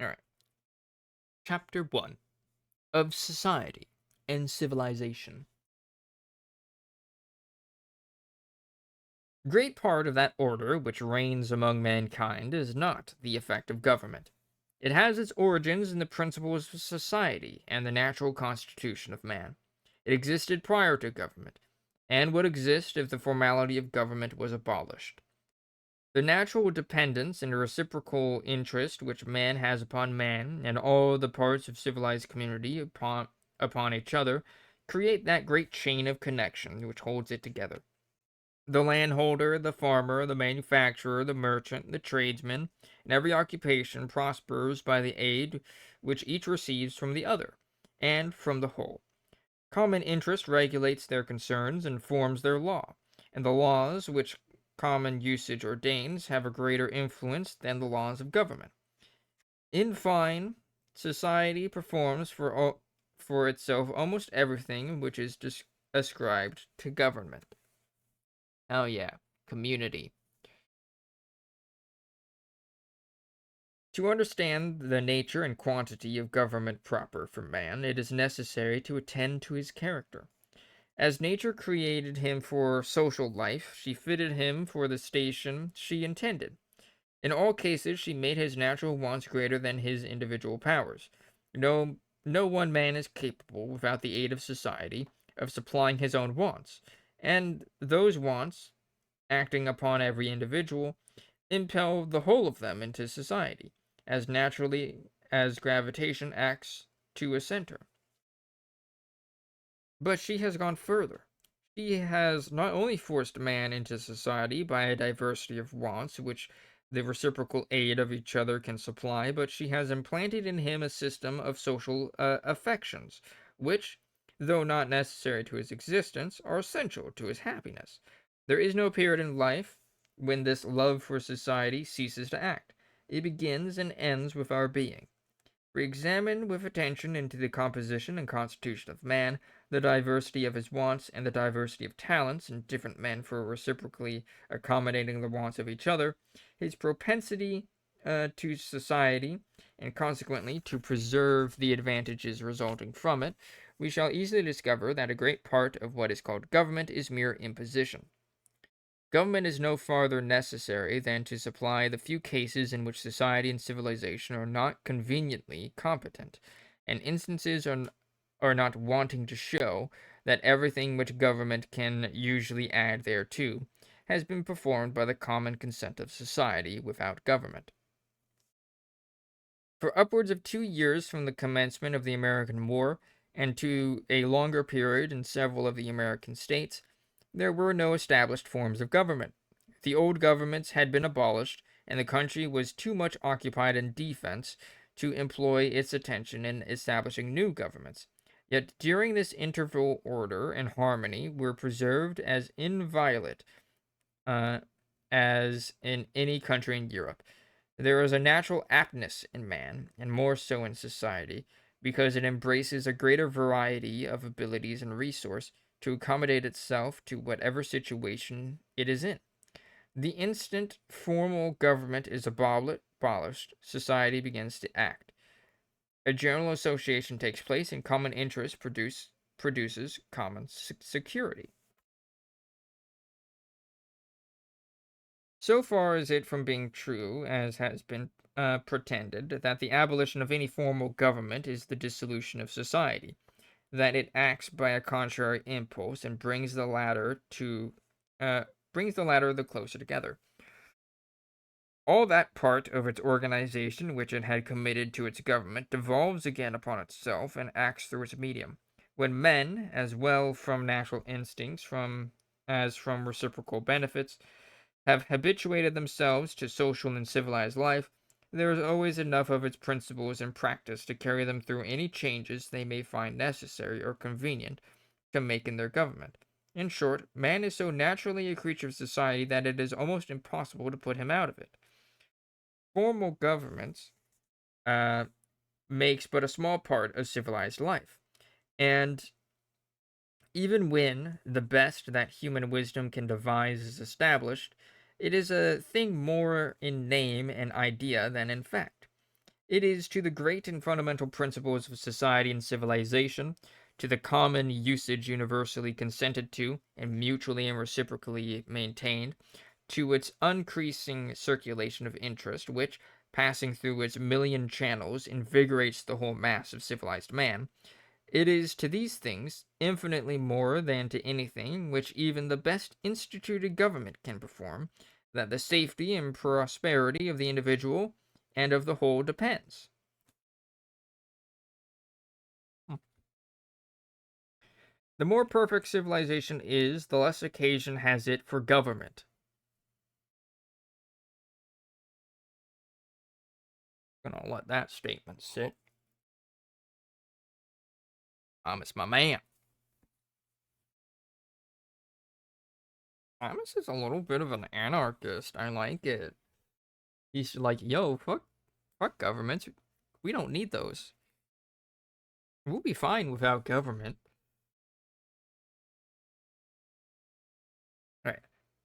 All right. Chapter 1 of Society and Civilization. Great part of that order which reigns among mankind is not the effect of government. It has its origins in the principles of society and the natural constitution of man. It existed prior to government, and would exist if the formality of government was abolished. The natural dependence and reciprocal interest which man has upon man and all the parts of civilized community upon each other create that great chain of connection which holds it together. The landholder, the farmer, the manufacturer, the merchant, the tradesman, and every occupation prospers by the aid which each receives from the other, and from the whole. Common interest regulates their concerns and forms their law, and the laws which common usage ordains have a greater influence than the laws of government. In fine, society performs for itself almost everything which is ascribed to government. Oh yeah, community. To understand the nature and quantity of government proper for man, it is necessary to attend to his character. As nature created him for social life, she fitted him for the station she intended. In all cases, she made his natural wants greater than his individual powers. No one man is capable, without the aid of society, of supplying his own wants, and those wants, acting upon every individual, impel the whole of them into society, as naturally as gravitation acts to a center. But she has gone further. She has not only forced man into society by a diversity of wants which the reciprocal aid of each other can supply, but she has implanted in him a system of social affections, which, though not necessary to his existence, are essential to his happiness. There is no period in life when this love for society ceases to act. It begins and ends with our being. We examine with attention into the composition and constitution of man, the diversity of his wants, and the diversity of talents in different men for reciprocally accommodating the wants of each other, his propensity to society, and consequently to preserve the advantages resulting from it, we shall easily discover that a great part of what is called government is mere imposition. Government is no farther necessary than to supply the few cases in which society and civilization are not conveniently competent, and instances are not wanting to show that everything which government can usually add thereto has been performed by the common consent of society without government. For upwards of 2 years from the commencement of the American War, and to a longer period in several of the American states, there were no established forms of government. The old governments had been abolished, and the country was too much occupied in defense to employ its attention in establishing new governments. Yet during this interval order and harmony were preserved as inviolate uh, as in any country in Europe. There is a natural aptness in man, and more so in society, because it embraces a greater variety of abilities and resource to accommodate itself to whatever situation it is in. The instant formal government is abolished, society begins to act. A general association takes place, and common interest produces common security. So far is it from being true, as has been pretended, that the abolition of any formal government is the dissolution of society, that it acts by a contrary impulse and uh, brings the latter the closer together. All that part of its organization which it had committed to its government devolves again upon itself and acts through its medium. When men, as well from natural instincts as from reciprocal benefits, have habituated themselves to social and civilized life, there is always enough of its principles in practice to carry them through any changes they may find necessary or convenient to make in their government. In short, man is so naturally a creature of society that it is almost impossible to put him out of it. Formal governments uh, makes but a small part of civilized life, and even when the best that human wisdom can devise is established, it is a thing more in name and idea than in fact. It is to the great and fundamental principles of society and civilization, to the common usage universally consented to and mutually and reciprocally maintained, to its increasing circulation of interest, which, passing through its million channels, invigorates the whole mass of civilized man. It is to these things, infinitely more than to anything which even the best instituted government can perform, that the safety and prosperity of the individual and of the whole depends. The more perfect civilization is, the less occasion has it for government. I'm gonna let that statement sit. It's my man. Thomas is a little bit of an anarchist. I like it. He's like, yo, fuck governments. We don't need those. We'll be fine without government. All right.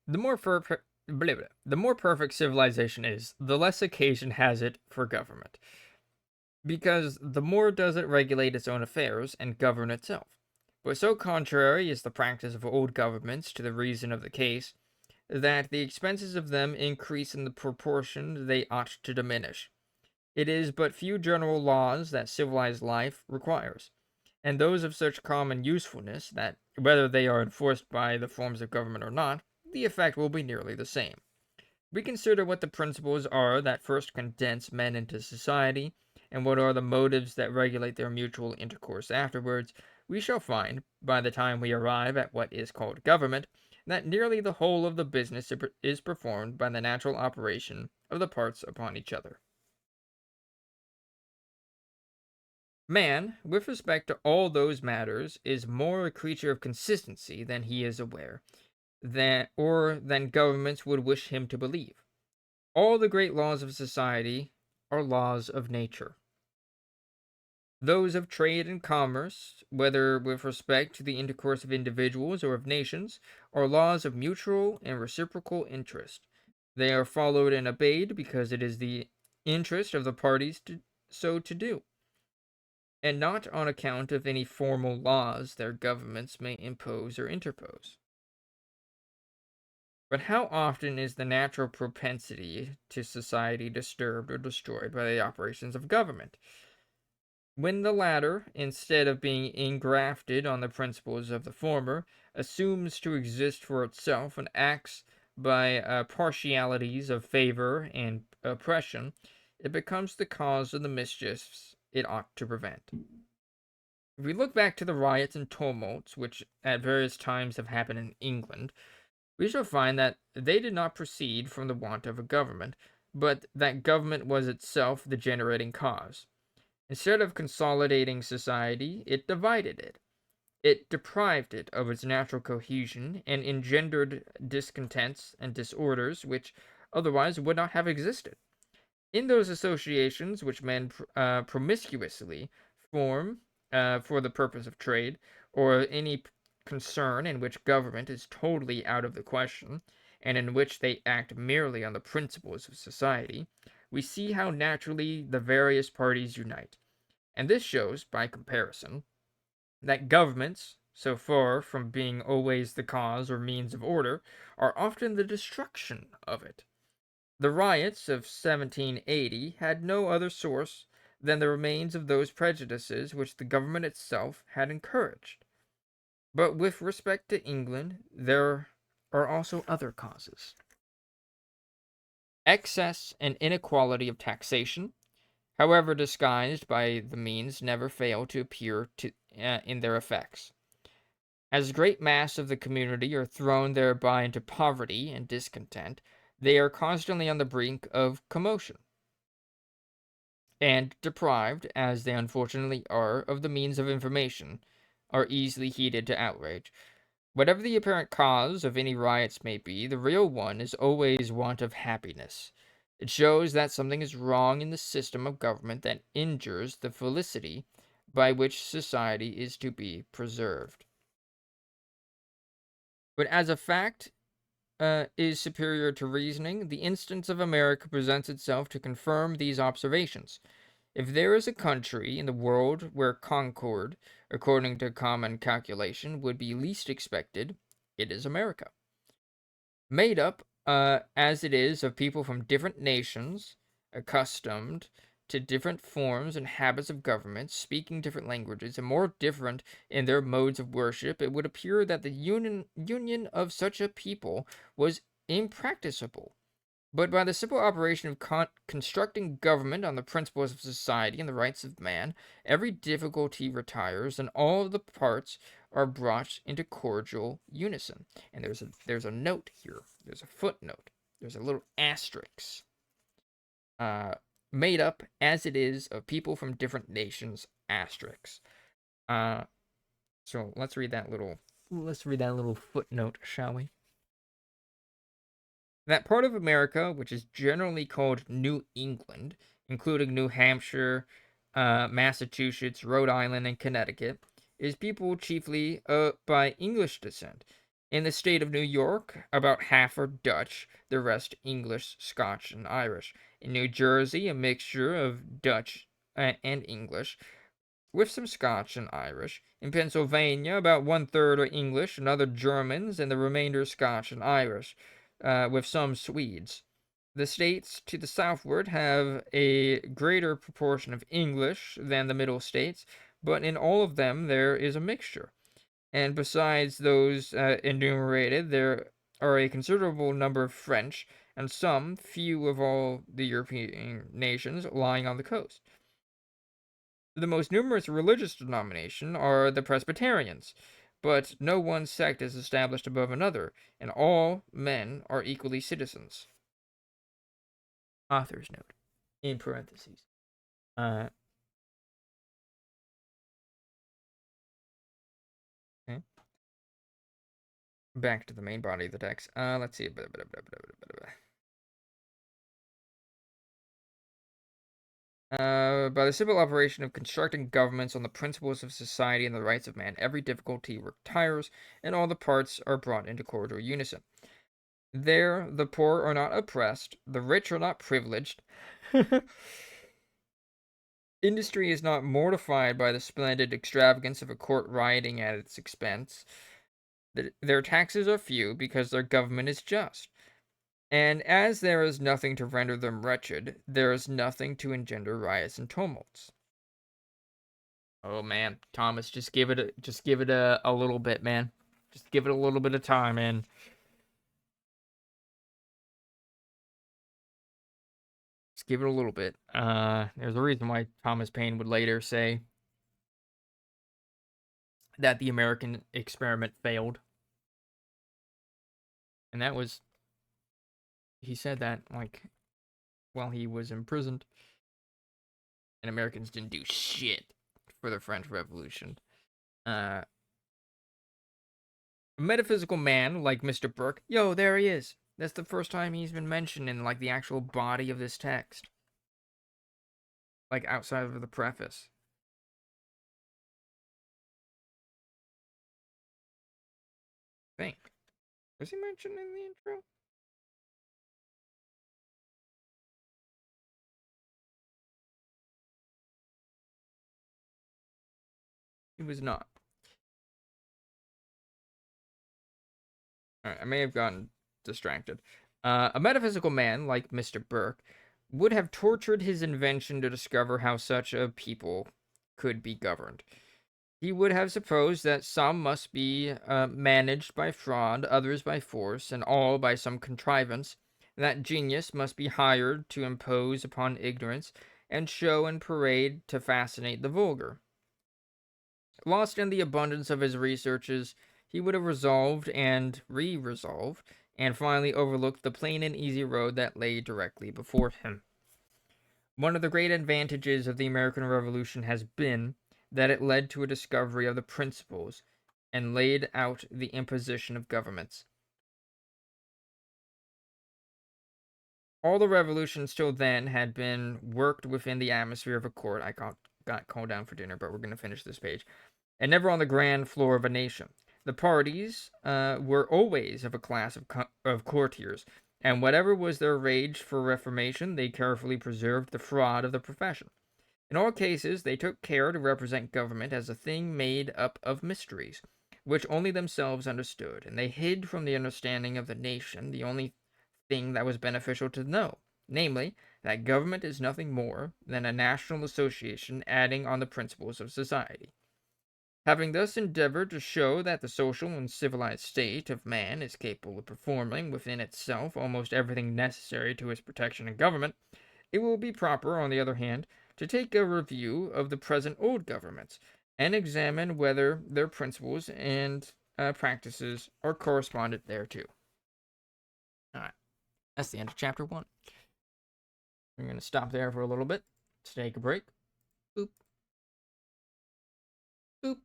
The more perfect civilization is, the less occasion has it for government, because the more does it regulate its own affairs and govern itself. But so contrary is the practice of old governments to the reason of the case, that the expenses of them increase in the proportion they ought to diminish. It is but few general laws that civilized life requires, and those of such common usefulness that, whether they are enforced by the forms of government or not, the effect will be nearly the same. We consider what the principles are that first condense men into society, and what are the motives that regulate their mutual intercourse afterwards. We shall find, by the time we arrive at what is called government, that nearly the whole of the business is performed by the natural operation of the parts upon each other. Man, with respect to all those matters, is more a creature of consistency than he is aware, than governments would wish him to believe. All the great laws of society are laws of nature. Those of trade and commerce, whether with respect to the intercourse of individuals or of nations, are laws of mutual and reciprocal interest. They are followed and obeyed because it is the interest of the parties so to do, and not on account of any formal laws their governments may impose or interpose. But how often is the natural propensity to society disturbed or destroyed by the operations of government? When the latter, instead of being engrafted on the principles of the former, assumes to exist for itself and acts by partialities of favor and oppression, it becomes the cause of the mischiefs it ought to prevent. If we look back to the riots and tumults which at various times have happened in England, we shall find that they did not proceed from the want of a government, but that government was itself the generating cause. Instead of consolidating society, it divided it. It deprived it of its natural cohesion and engendered discontents and disorders which otherwise would not have existed. In those associations which men promiscuously form for the purpose of trade, or any concern in which government is totally out of the question, and in which they act merely on the principles of society, we see how naturally the various parties unite. And this shows, by comparison, that governments, so far from being always the cause or means of order, are often the destruction of it. The riots of 1780 had no other source than the remains of those prejudices which the government itself had encouraged. But with respect to England, there are also other causes. Excess and inequality of taxation, however disguised by the means, never fail to appear in their effects. As a great mass of the community are thrown thereby into poverty and discontent, they are constantly on the brink of commotion, and deprived, as they unfortunately are, of the means of information, are easily heated to outrage. Whatever the apparent cause of any riots may be, the real one is always want of happiness. It shows that something is wrong in the system of government that injures the felicity by which society is to be preserved. But as a fact is superior to reasoning, the instance of America presents itself to confirm these observations. If there is a country in the world where concord, according to common calculation, would be least expected, it is America. Made up, as it is, of people from different nations, accustomed to different forms and habits of government, speaking different languages, and more different in their modes of worship, it would appear that the union of such a people was impracticable. But by the simple operation of constructing government on the principles of society and the rights of man, every difficulty retires, and all the parts are brought into cordial unison. And there's a note here. There's a footnote. There's a little asterisk. Uh, Made up as it is of people from different nations. Asterisks. Uh, so let's read that little footnote, shall we? That part of America, which is generally called New England, including New Hampshire, Massachusetts, Rhode Island, and Connecticut, is peopled chiefly by English descent. In the state of New York, about half are Dutch, the rest English, Scotch, and Irish. In New Jersey, a mixture of Dutch and English, with some Scotch and Irish. In Pennsylvania, about one-third are English, another Germans, and the remainder Scotch and Irish, with some Swedes. The states to the southward have a greater proportion of English than the middle states, but in all of them there is a mixture. And besides those enumerated, there are a considerable number of French, and some few of all the European nations lying on the coast. The most numerous religious denomination are the Presbyterians, but no one sect is established above another, and all men are equally citizens. Author's note, in parentheses. Okay. Back to the main body of the text. Let's see. By the simple operation of constructing governments on the principles of society and the rights of man, every difficulty retires, and all the parts are brought into cordial unison. There, the poor are not oppressed, the rich are not privileged. Industry is not mortified by the splendid extravagance of a court rioting at its expense. Their taxes are few because their government is just. And as there is nothing to render them wretched, there is nothing to engender riots and tumults. Oh man, Thomas, just give it a little bit, man. Just give it a little bit of time, man. Just give it a little bit. There's a reason why Thomas Paine would later say that the American experiment failed. And that was, he said that, like, while he was imprisoned. And Americans didn't do shit for the French Revolution. A metaphysical man like Mr. Burke, yo, there he is. That's the first time he's been mentioned in, like, the actual body of this text. Like, outside of the preface. I think. Was he mentioned in the intro? He was not. Alright, I may have gotten distracted. A metaphysical man, like Mr. Burke, would have tortured his invention to discover how such a people could be governed. He would have supposed that some must be managed by fraud, others by force, and all by some contrivance, that genius must be hired to impose upon ignorance, and show and parade to fascinate the vulgar. Lost in the abundance of his researches, he would have resolved and re-resolved, and finally overlooked the plain and easy road that lay directly before him. One of the great advantages of the American Revolution has been that it led to a discovery of the principles and laid out the imposition of governments. All the revolutions till then had been worked within the atmosphere of a court. I got called down for dinner, but we're going to finish this page. And never on the grand floor of a nation. The parties were always of a class of courtiers, and whatever was their rage for reformation, they carefully preserved the fraud of the profession. In all cases, they took care to represent government as a thing made up of mysteries, which only themselves understood, and they hid from the understanding of the nation the only thing that was beneficial to know, namely, that government is nothing more than a national association adding on the principles of society. Having thus endeavored to show that the social and civilized state of man is capable of performing within itself almost everything necessary to its protection and government, it will be proper, on the other hand, to take a review of the present old governments, and examine whether their principles and practices are correspondent thereto. Alright, that's the end of chapter 1. We're going to stop there for a little bit to take a break. Boop. Boop.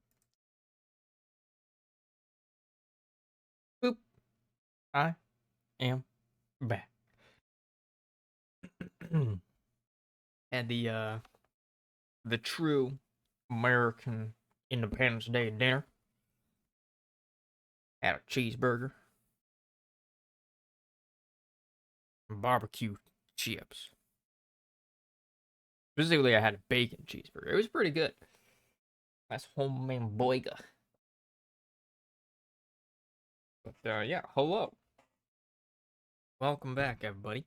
Boop. I am back. And the true American Independence Day dinner. Had a cheeseburger, and barbecue chips. Specifically, I had a bacon cheeseburger. It was pretty good. That's homemade boyga. But yeah, hello. Welcome back, everybody.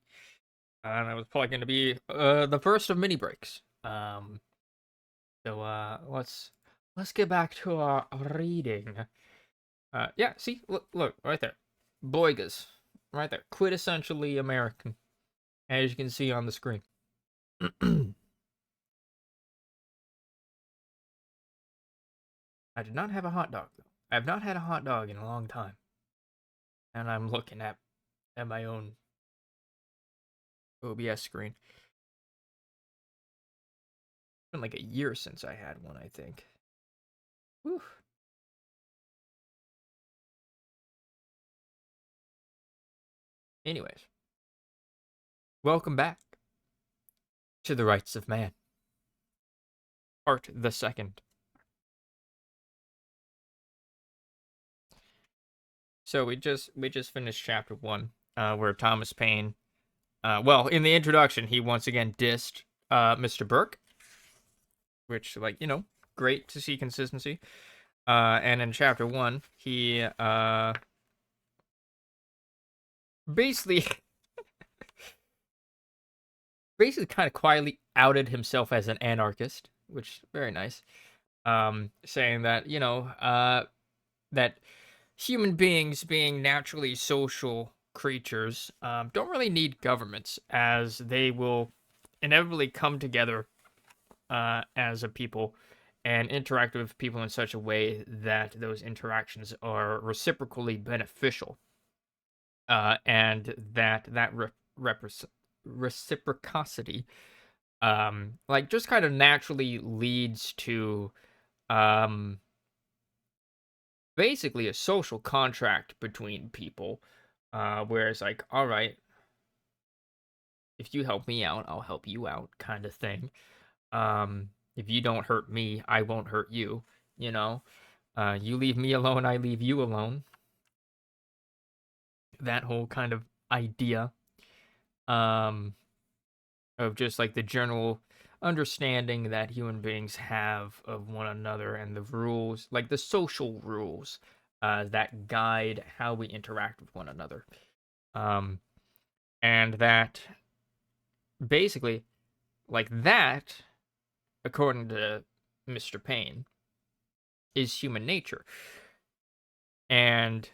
And that was probably going to be the first of mini breaks. So let's get back to our reading. Yeah, see, look right there, boygas, right there, quintessentially American, as you can see on the screen. I did not have a hot dog though. I have not had a hot dog in a long time, and I'm looking at my own OBS screen. It's been like a year since I had one, I think. Whew. Anyways, welcome back to the Rights of Man, part the second. So we just finished chapter 1, where Thomas Paine, well, in the introduction, he once again dissed Mr. Burke, which, like, great to see consistency. And in chapter 1, he basically kind of quietly outed himself as an anarchist, which is very nice. Saying that, that human beings, being naturally social creatures, don't really need governments, as they will inevitably come together as a people and interact with people in such a way that those interactions are reciprocally beneficial, and that reciprocity, like, just kind of naturally leads to basically a social contract between people, where it's like, all right, if you help me out, I'll help you out, kind of thing. If you don't hurt me, I won't hurt you. You leave me alone, I leave you alone. That whole kind of idea, of just like the general understanding that human beings have of one another, and the rules, like the social rules, that guide how we interact with one another. And that basically, like, that, according to Mr. Paine, is human nature. And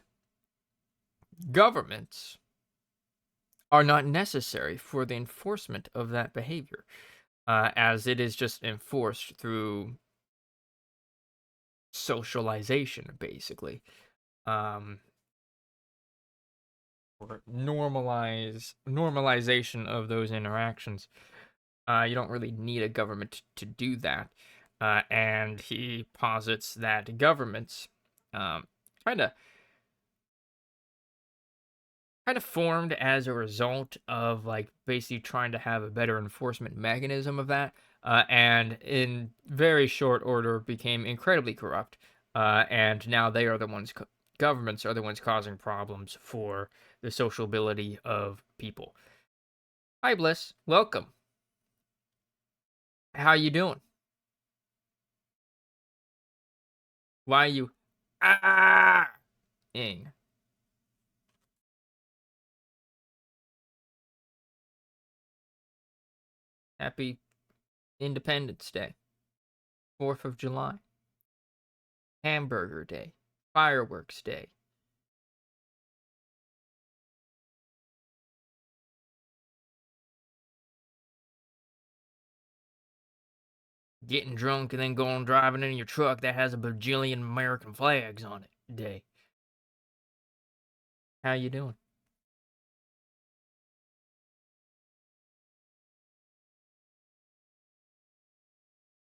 governments are not necessary for the enforcement of that behavior, as it is just enforced through socialization, basically. Or normalization of those interactions. You don't really need a government to do that. And he posits that governments, kind of formed as a result of, like, basically trying to have a better enforcement mechanism of that, and in very short order became incredibly corrupt, and now they are the ones, governments are the ones causing problems for the sociability of people. Hi, Bliss. Welcome. How you doing? Why are you ing? Happy Independence Day, 4th of July, Hamburger Day, Fireworks Day. Getting drunk and then going driving in your truck that has a bajillion American flags on it day. How you doing?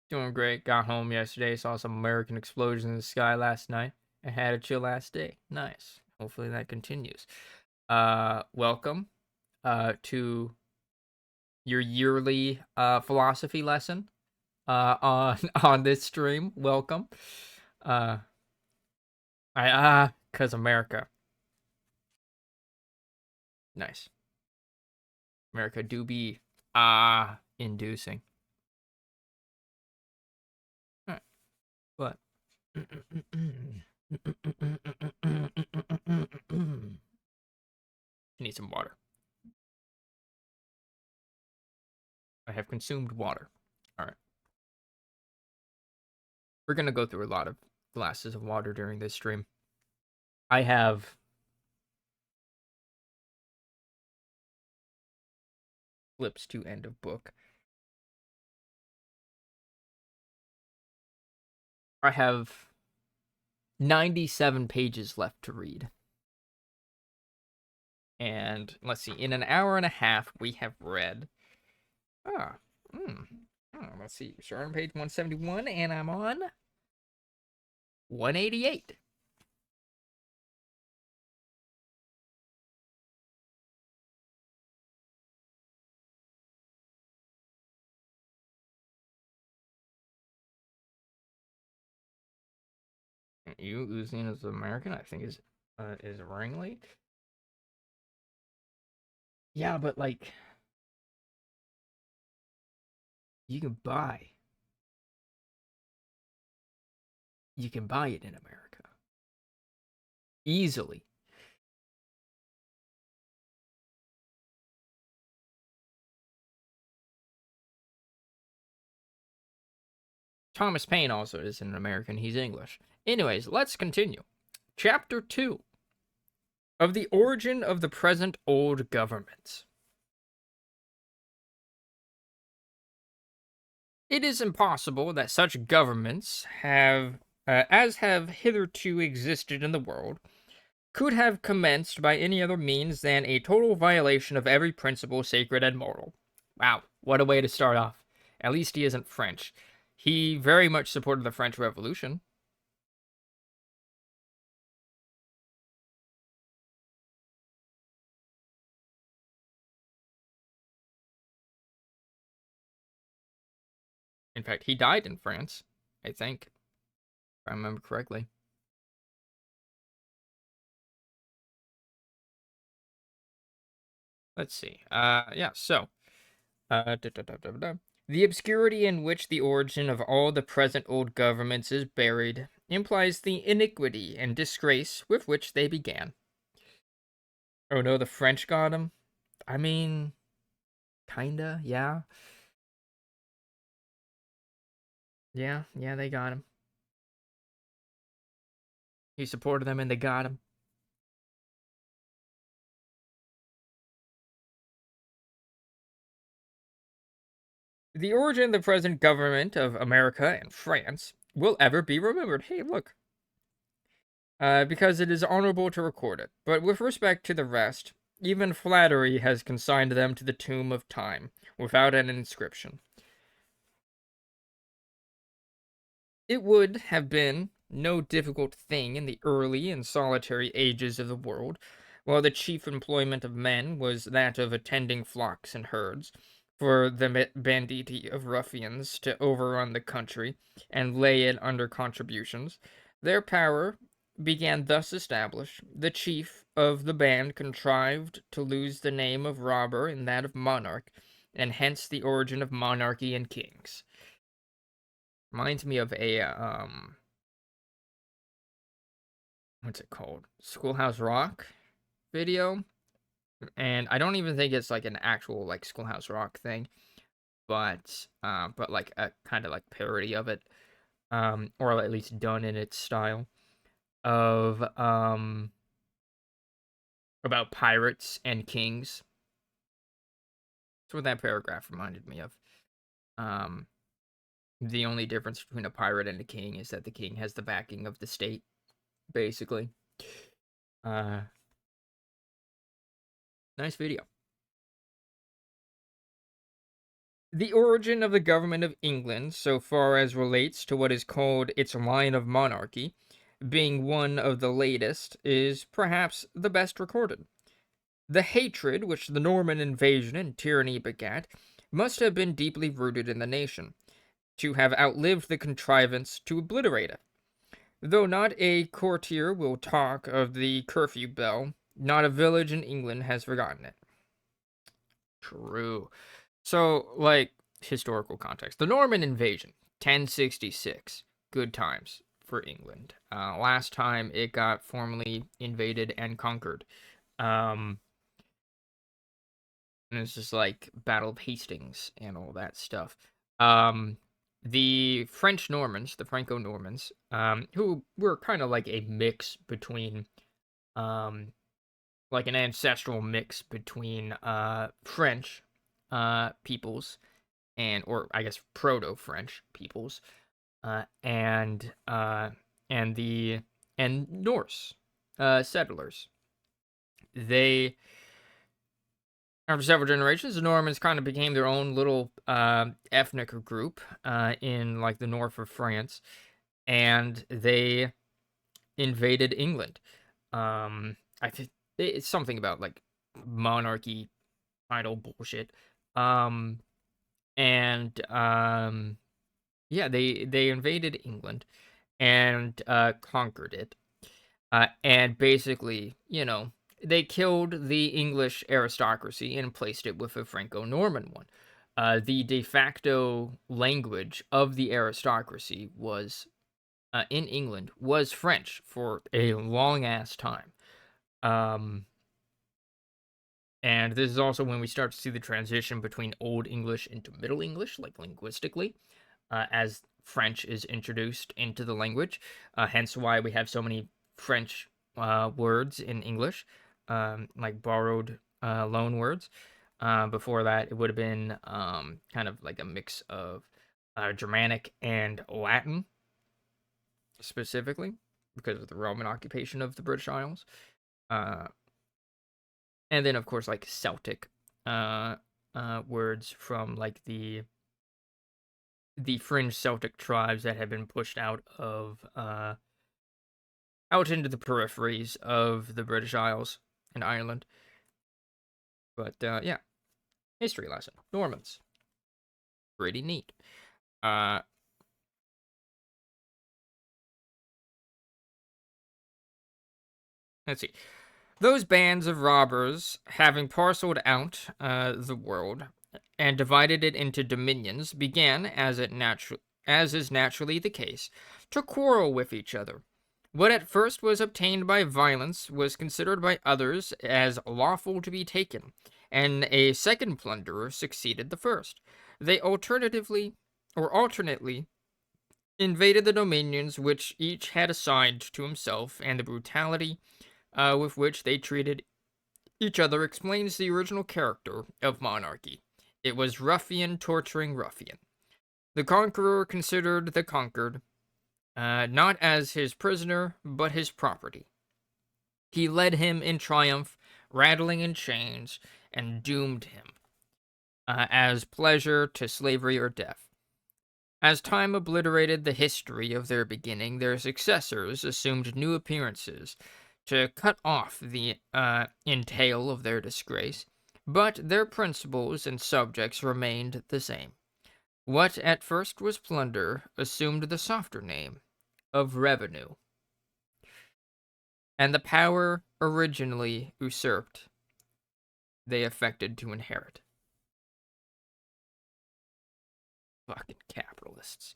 Doing great. Got home yesterday, saw some American explosions in the sky last night, and had a chill ass day. Nice. Hopefully that continues. Welcome. to your yearly philosophy lesson on on this stream. Welcome. Uh, cause America, nice. America do be inducing. All right, but need some water. I have consumed water. All right. We're going to go through a lot of glasses of water during this stream. I have flips to end of book. I have 97 pages left to read. And let's see, in an hour and a half, we have read. Let's see. Starting on page 171, and I'm on 188. You oozing as American, I think is Ringley. Yeah, but like, you can buy it in America easily. Thomas Paine also isn't an American, he's English. Anyways, let's continue. Chapter 2 of the origin of the present old governments. It is impossible that such governments as have hitherto existed in the world, could have commenced by any other means than a total violation of every principle sacred and moral. Wow, what a way to start off. At least he isn't French. He very much supported the French Revolution. In fact, he died in France, I think, if I remember correctly. Let's see. The obscurity in which the origin of all the present old governments is buried implies the iniquity and disgrace with which they began. Oh no, the French got him? I mean, kinda, yeah. Yeah, they got him. He supported them and they got him. The origin of the present government of America and France will ever be remembered. Hey, look. Because it is honorable to record it. But with respect to the rest, even flattery has consigned them to the tomb of time, without an inscription. It would have been no difficult thing in the early and solitary ages of the world, while the chief employment of men was that of attending flocks and herds, for the banditti of ruffians to overrun the country and lay it under contributions. Their power began thus established. The chief of the band contrived to lose the name of robber and that of monarch, and hence the origin of monarchy and kings. Reminds me of a what's it called? Schoolhouse Rock video. And I don't even think it's like an actual like Schoolhouse Rock thing, but like a kind of like parody of it, or at least done in its style of about pirates and kings. That's what that paragraph reminded me of. The only difference between a pirate and a king is that the king has the backing of the state, basically. Nice video. The origin of the government of England, so far as relates to what is called its line of monarchy, being one of the latest, is perhaps the best recorded. The hatred which the Norman invasion and tyranny begat must have been deeply rooted in the nation, to have outlived the contrivance to obliterate it. Though not a courtier will talk of the curfew bell, not a village in England has forgotten it. True. So, like, historical context. The Norman invasion, 1066. Good times for England. Last time it got formally invaded and conquered. And it's just like Battle of Hastings and all that stuff. The French Normans, the Franco-Normans, who were kind of like a mix between, like an ancestral mix between French peoples or I guess proto-French peoples, and the and Norse settlers. They After several generations, the Normans kind of became their own little ethnic group in like the north of France, and they invaded England. I think it's something about like monarchy title bullshit. Um, and yeah, they invaded England and conquered it. And basically, they killed the English aristocracy and placed it with a Franco-Norman one. The de facto language of the aristocracy was in England was French for a long ass time. And this is also when we start to see the transition between Old English into Middle English, like linguistically, as French is introduced into the language. Hence why we have so many French words in English, like borrowed loan words. Before that, it would have been kind of like a mix of Germanic and Latin, specifically, because of the Roman occupation of the British Isles. And then, of course, like Celtic words from like the fringe Celtic tribes that had been pushed out into the peripheries of the British Isles and Ireland. But yeah, history lesson. Normans, pretty neat. Let's see. Those bands of robbers, having parceled out the world and divided it into dominions, began, as is naturally the case, to quarrel with each other. What at first was obtained by violence was considered by others as lawful to be taken, and a second plunderer succeeded the first. They alternately invaded the dominions which each had assigned to himself, and the brutality with which they treated each other explains the original character of monarchy. It was ruffian torturing ruffian. The conqueror considered the conquered not as his prisoner, but his property. He led him in triumph, rattling in chains, and doomed him as pleasure to slavery or death. As time obliterated the history of their beginning, their successors assumed new appearances to cut off the entail of their disgrace, but their principles and subjects remained the same. What at first was plunder assumed the softer name of revenue, and the power originally usurped they affected to inherit. Fucking capitalists.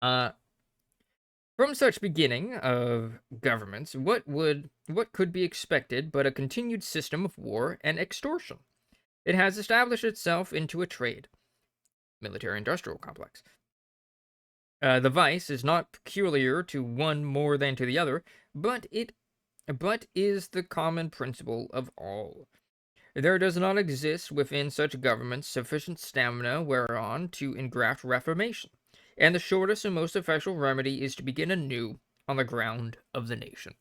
From such beginning of governments, what could be expected but a continued system of war and extortion? It has established itself into a trade, military-industrial complex. The vice is not peculiar to one more than to the other, but is the common principle of all. There does not exist within such governments sufficient stamina whereon to engraft reformation, and the shortest and most effectual remedy is to begin anew on the ground of the nation.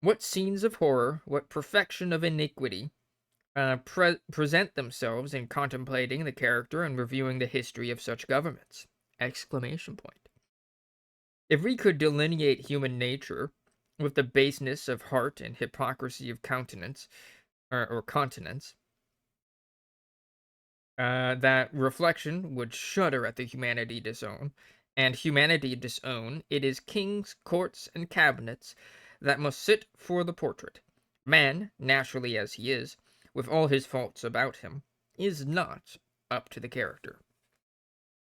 What scenes of horror, what perfection of iniquity present themselves in contemplating the character and reviewing the history of such governments! Exclamation point. If we could delineate human nature with the baseness of heart and hypocrisy of countenance, or continents, that reflection would shudder at the humanity disown, and humanity disown, it is kings, courts, and cabinets that must sit for the portrait. Man, naturally as he is, with all his faults about him, is not up to the character.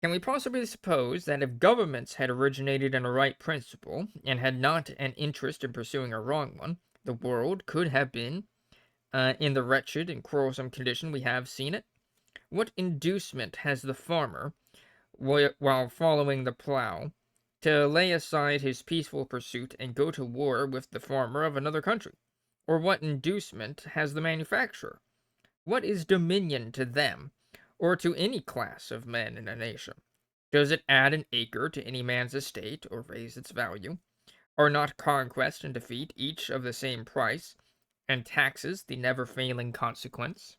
Can we possibly suppose that if governments had originated in a right principle, and had not an interest in pursuing a wrong one, the world could have been in the wretched and quarrelsome condition we have seen it? What inducement has the farmer, while following the plough, to lay aside his peaceful pursuit and go to war with the farmer of another country? Or what inducement has the manufacturer? What is dominion to them, or to any class of men in a nation? Does it add an acre to any man's estate, or raise its value? Are not conquest and defeat each of the same price, and taxes the never-failing consequence?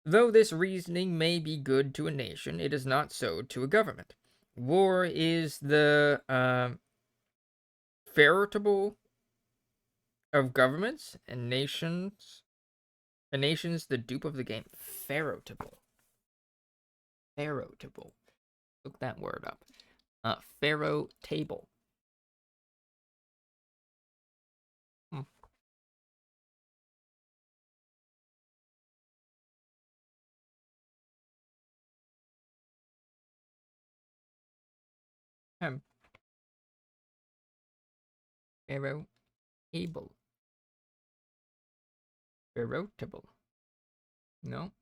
Though this reasoning may be good to a nation, it is not so to a government. War is the veritable of governments, and nations the dupe of the game. Veritable. Veritable. Look that word up. Pharaoh table. Pharaoh table. Veritable. No,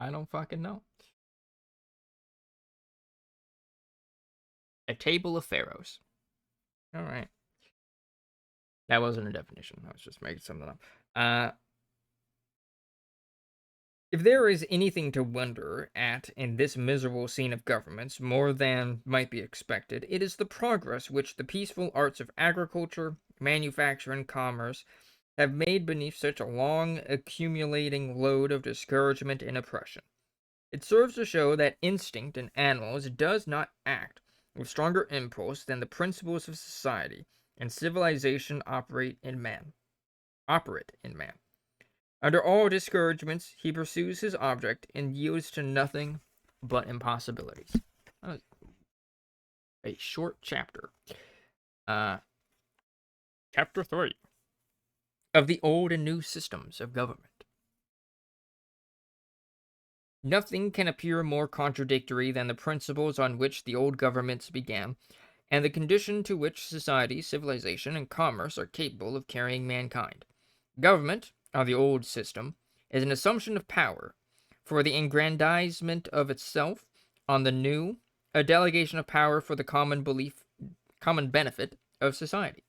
I don't fucking know. A table of pharaohs. All right. That wasn't a definition. I was just making something up. If there is anything to wonder at in this miserable scene of governments, more than might be expected, it is the progress which the peaceful arts of agriculture, manufacture, and commerce have made beneath such a long accumulating load of discouragement and oppression. It serves to show that instinct in animals does not act with stronger impulse than the principles of society and civilization operate in man. Under all discouragements, he pursues his object and yields to nothing but impossibilities. That was a short chapter. Chapter 3 of the Old and New Systems of Government. Nothing can appear more contradictory than the principles on which the old governments began, and the condition to which society, civilization, and commerce are capable of carrying mankind. Government, of the old system, is an assumption of power for the aggrandizement of itself; on the new, a delegation of power for the common benefit of society.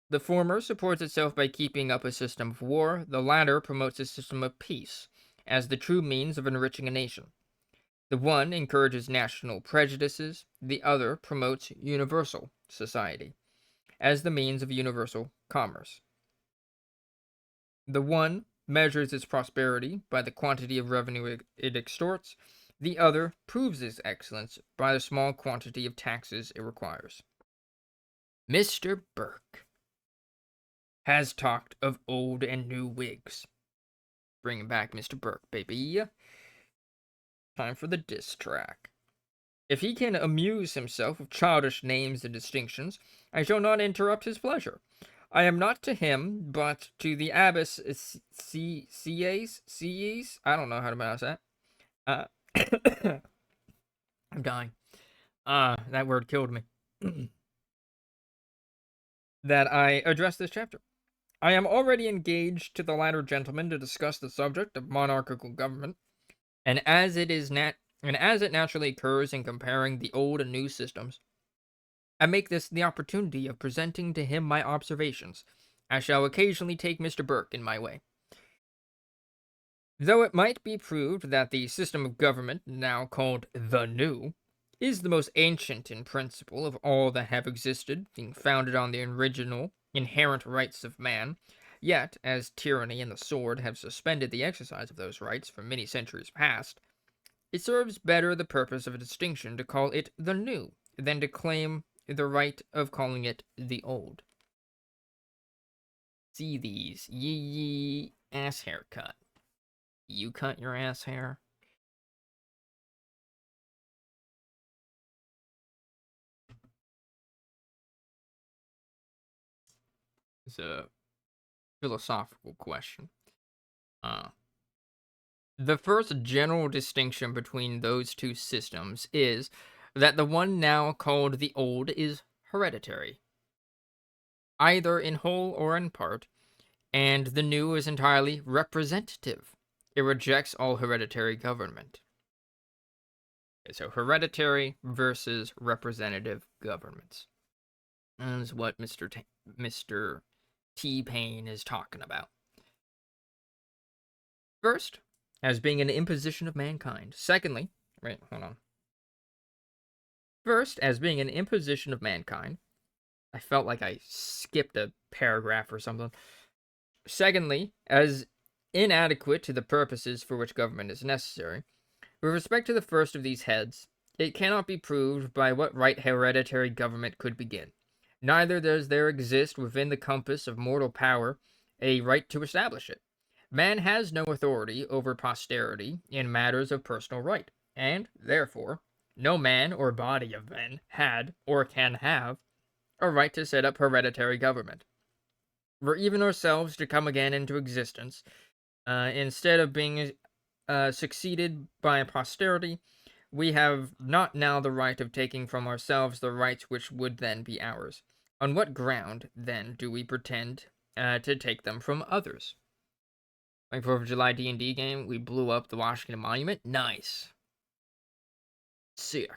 The former supports itself by keeping up a system of war; the latter promotes a system of peace as the true means of enriching a nation. The one encourages national prejudices; the other promotes universal society as the means of universal commerce. The one measures its prosperity by the quantity of revenue it extorts; the other proves its excellence by the small quantity of taxes it requires. Mr. Burke has talked of old and new wigs. Bringing back Mr. Burke, baby. Time for the diss track. If he can amuse himself with childish names and distinctions, I shall not interrupt his pleasure. I am not to him, but to the abbess Cies. I don't know how to pronounce that. I'm dying. That word killed me. That I address this chapter. I am already engaged to the latter gentleman to discuss the subject of monarchical government, and as it naturally occurs in comparing the old and new systems, I make this the opportunity of presenting to him my observations. I shall occasionally take Mr. Burke in my way. Though it might be proved that the system of government, now called the New, is the most ancient in principle of all that have existed, being founded on the original, inherent rights of man, yet, as tyranny and the sword have suspended the exercise of those rights for many centuries past, it serves better the purpose of a distinction to call it the New than to claim the right of calling it the Old. see these. Yee ass haircut. You cut your ass hair? It's a philosophical question. Uh, the first general distinction between those two systems is that the one now called the old is hereditary, either in whole or in part, and the new is entirely representative. It rejects all hereditary government. Okay, so hereditary versus representative governments. That is what Mr. T. Paine is talking about. First, as being an imposition of mankind. Secondly, wait, hold on. First, as being an imposition of mankind. I felt like I skipped a paragraph or something. Secondly, as inadequate to the purposes for which government is necessary. With respect to the first of these heads, it cannot be proved by what right hereditary government could begin. Neither does there exist within the compass of mortal power a right to establish it. Man has no authority over posterity in matters of personal right, and, therefore, no man or body of men had, or can have, a right to set up hereditary government. For even ourselves to come again into existence, instead of being succeeded by posterity, we have not now the right of taking from ourselves the rights which would then be ours. On what ground, then, do we pretend to take them from others? Like 4th of July D&D game, we blew up the Washington Monument. Nice. Sick.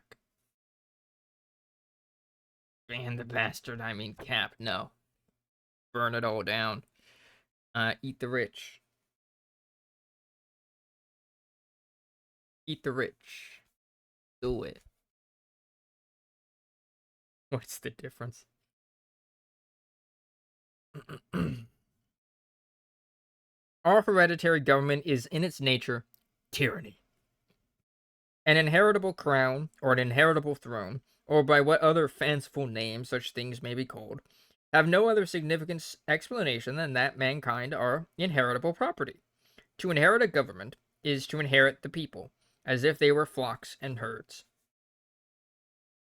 And the bastard, I mean Cap, no. Burn it all down. Eat the rich. Eat the rich. Do it. What's the difference? Our hereditary government is in its nature tyranny. An inheritable crown, or an inheritable throne, or by what other fanciful name such things may be called, have no other significant explanation than that mankind are inheritable property. To inherit a government is to inherit the people, as if they were flocks and herds.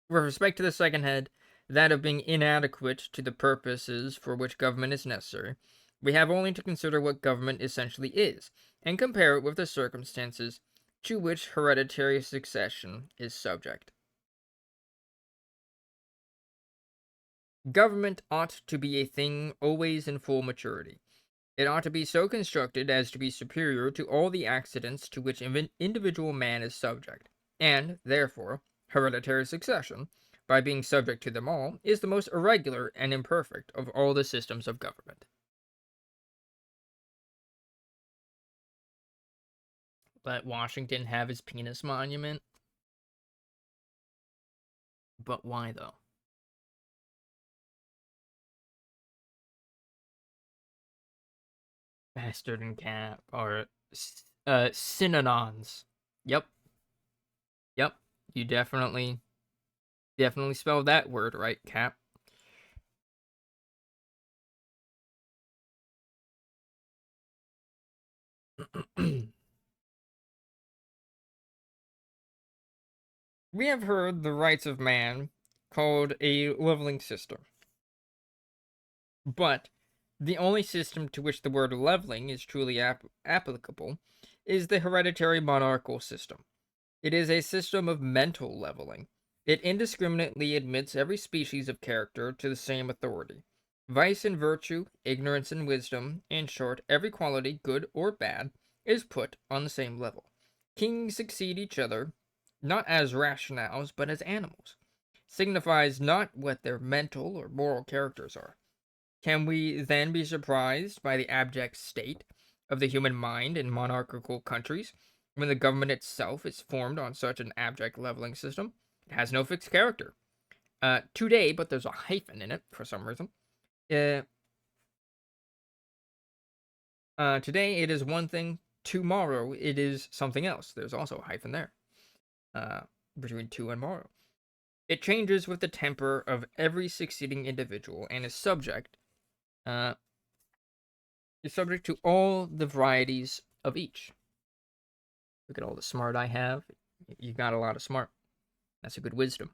With respect to the second head, that of being inadequate to the purposes for which government is necessary, we have only to consider what government essentially is, and compare it with the circumstances to which hereditary succession is subject. Government ought to be a thing always in full maturity. It ought to be so constructed as to be superior to all the accidents to which individual man is subject, and, therefore, hereditary succession, by being subject to them all, is the most irregular and imperfect of all the systems of government. Let Washington have his penis monument. But why, though? Bastard and Cap are synonyms. Yep. Yep. You definitely spelled that word right, Cap. We have heard the rights of man called a leveling system. But the only system to which the word leveling is truly applicable is the hereditary monarchical system. It is a system of mental leveling. It indiscriminately admits every species of character to the same authority. Vice and virtue, ignorance and wisdom, in short, every quality, good or bad, is put on the same level. Kings succeed each other, not as rationales, but as animals. Signifies not what their mental or moral characters are. Can we then be surprised by the abject state of the human mind in monarchical countries when the government itself is formed on such an abject leveling system? It has no fixed character. Today, but there's a hyphen in it for some reason. Today it is one thing. Tomorrow it is something else. There's also a hyphen there. Between to and morrow. It changes with the temper of every succeeding individual and is subject is subject to all the varieties of each. Look at all the smart I have. You got a lot of smart. That's a good wisdom.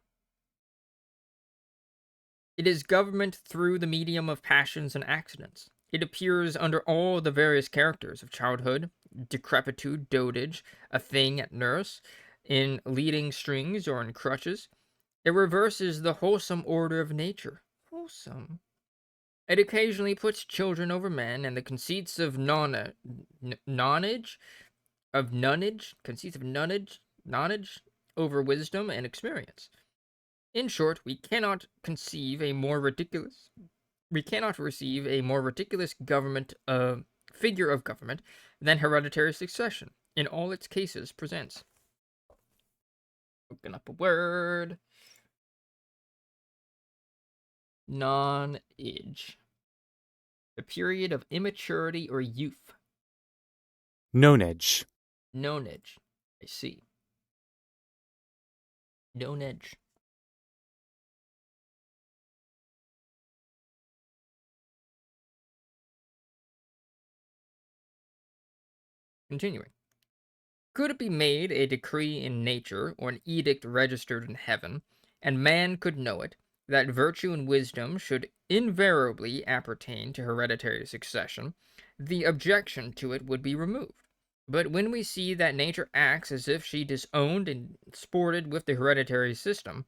It is government through the medium of passions and accidents. It appears under all the various characters of childhood, decrepitude, dotage, a thing at nurse, in leading strings or in crutches. It reverses the wholesome order of nature. Wholesome. It occasionally puts children over men, and the conceits of nonage over wisdom and experience. In short, we cannot receive a more ridiculous figure of government than hereditary succession in all its cases presents. Looking up a word. Nonage. The period of immaturity or youth. Nonage. Nonage. I see. Nonage. Continuing. Could it be made a decree in nature, or an edict registered in heaven, and man could know it, that virtue and wisdom should invariably appertain to hereditary succession, the objection to it would be removed. But when we see that nature acts as if she disowned and sported with the hereditary system,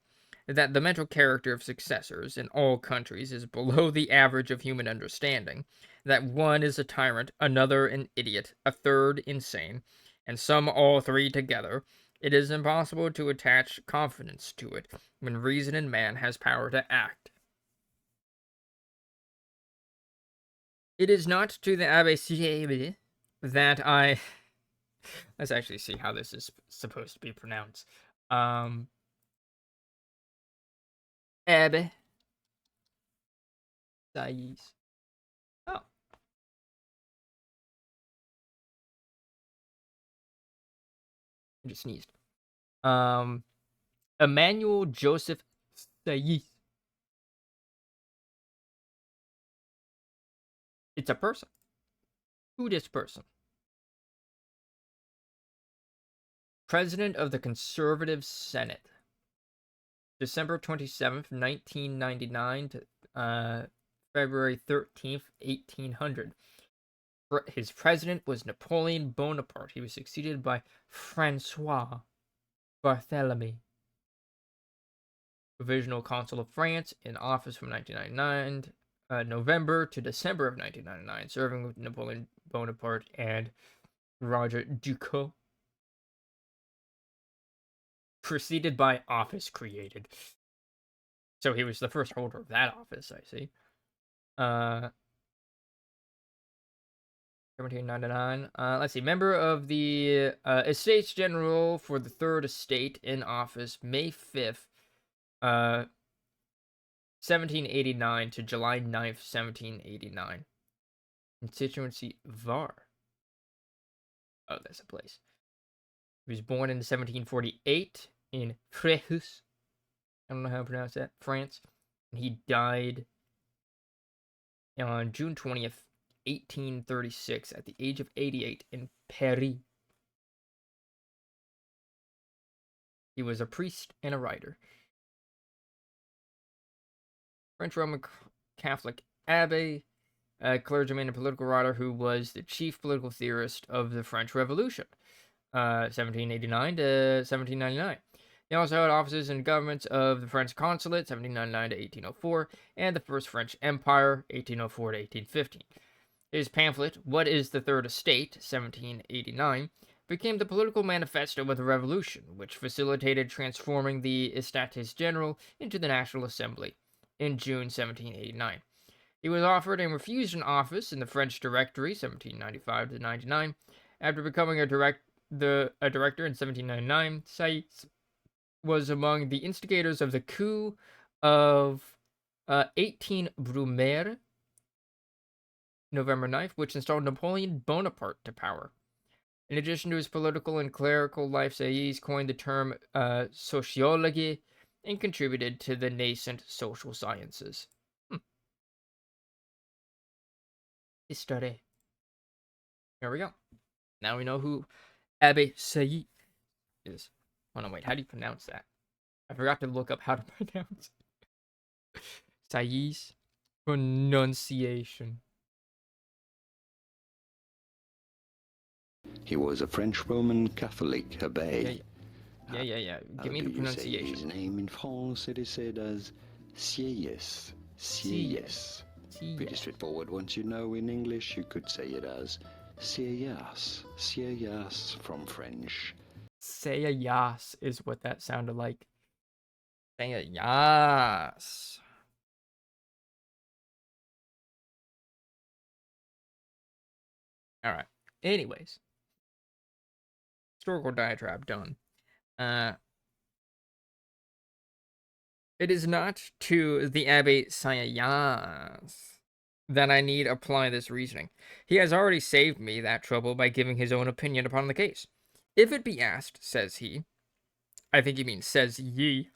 that the mental character of successors in all countries is below the average of human understanding, that one is a tyrant, another an idiot, a third insane, and some all three together, it is impossible to attach confidence to it when reason in man has power to act. It is not to the Abbé that I... Let's actually see how this is supposed to be pronounced. Abbe. Thais. Oh. I just sneezed. Emmanuel Joseph Thais. It's a person. Who this person? President of the Conservative Senate. December 27th, 1999 to February 13th, 1800. His president was Napoleon Bonaparte. He was succeeded by Francois Barthélemy. Provisional Consul of France, in office from 1999, November to December of 1999, serving with Napoleon Bonaparte and Roger Ducos. Preceded by office created. So he was the first holder of that office, I see. 1799. Let's see. Member of the Estates General for the Third Estate, in office May 5th, 1789 to July 9th, 1789. Constituency Var. Oh, that's a place. He was born in 1748 in Fréjus. I don't know how to pronounce that. France. And he died on June 20th, 1836, at the age of 88 in Paris. He was a priest and a writer. French Roman Catholic Abbé, a clergyman and political writer who was the chief political theorist of the French Revolution, 1789 to 1799. He also held offices in governments of the French Consulate, 1799 to 1804, and the First French Empire, 1804 to 1815. His pamphlet, What is the Third Estate, 1789, became the political manifesto of the Revolution, which facilitated transforming the Estates General into the National Assembly in June 1789. He was offered and refused an office in the French Directory, 1795 to 99. After becoming a director in 1799, Saïs was among the instigators of the coup of 18 Brumaire, November 9th, which installed Napoleon Bonaparte to power. In addition to his political and clerical life, Saïs coined the term sociology and contributed to the nascent social sciences. History. There we go. Now we know who Abbe Sayi is. Oh no, wait, how do you pronounce that? I forgot to look up how to pronounce Sayi's pronunciation. He was a French Roman Catholic abbé. Yeah. Give me How the do you say pronunciation. his name in France? It is said as Sieyes. Sieyes. Pretty straightforward. Once you know in English, you could say it as Sieyes. Sieyes from French. Sayayas is what that sounded like. Sayayas. Alright. Anyways. Historical diatribe done. It is not to the Abbe Sayayas that I need apply this reasoning. He has already saved me that trouble by giving his own opinion upon the case. If it be asked, says he, I think he means says ye,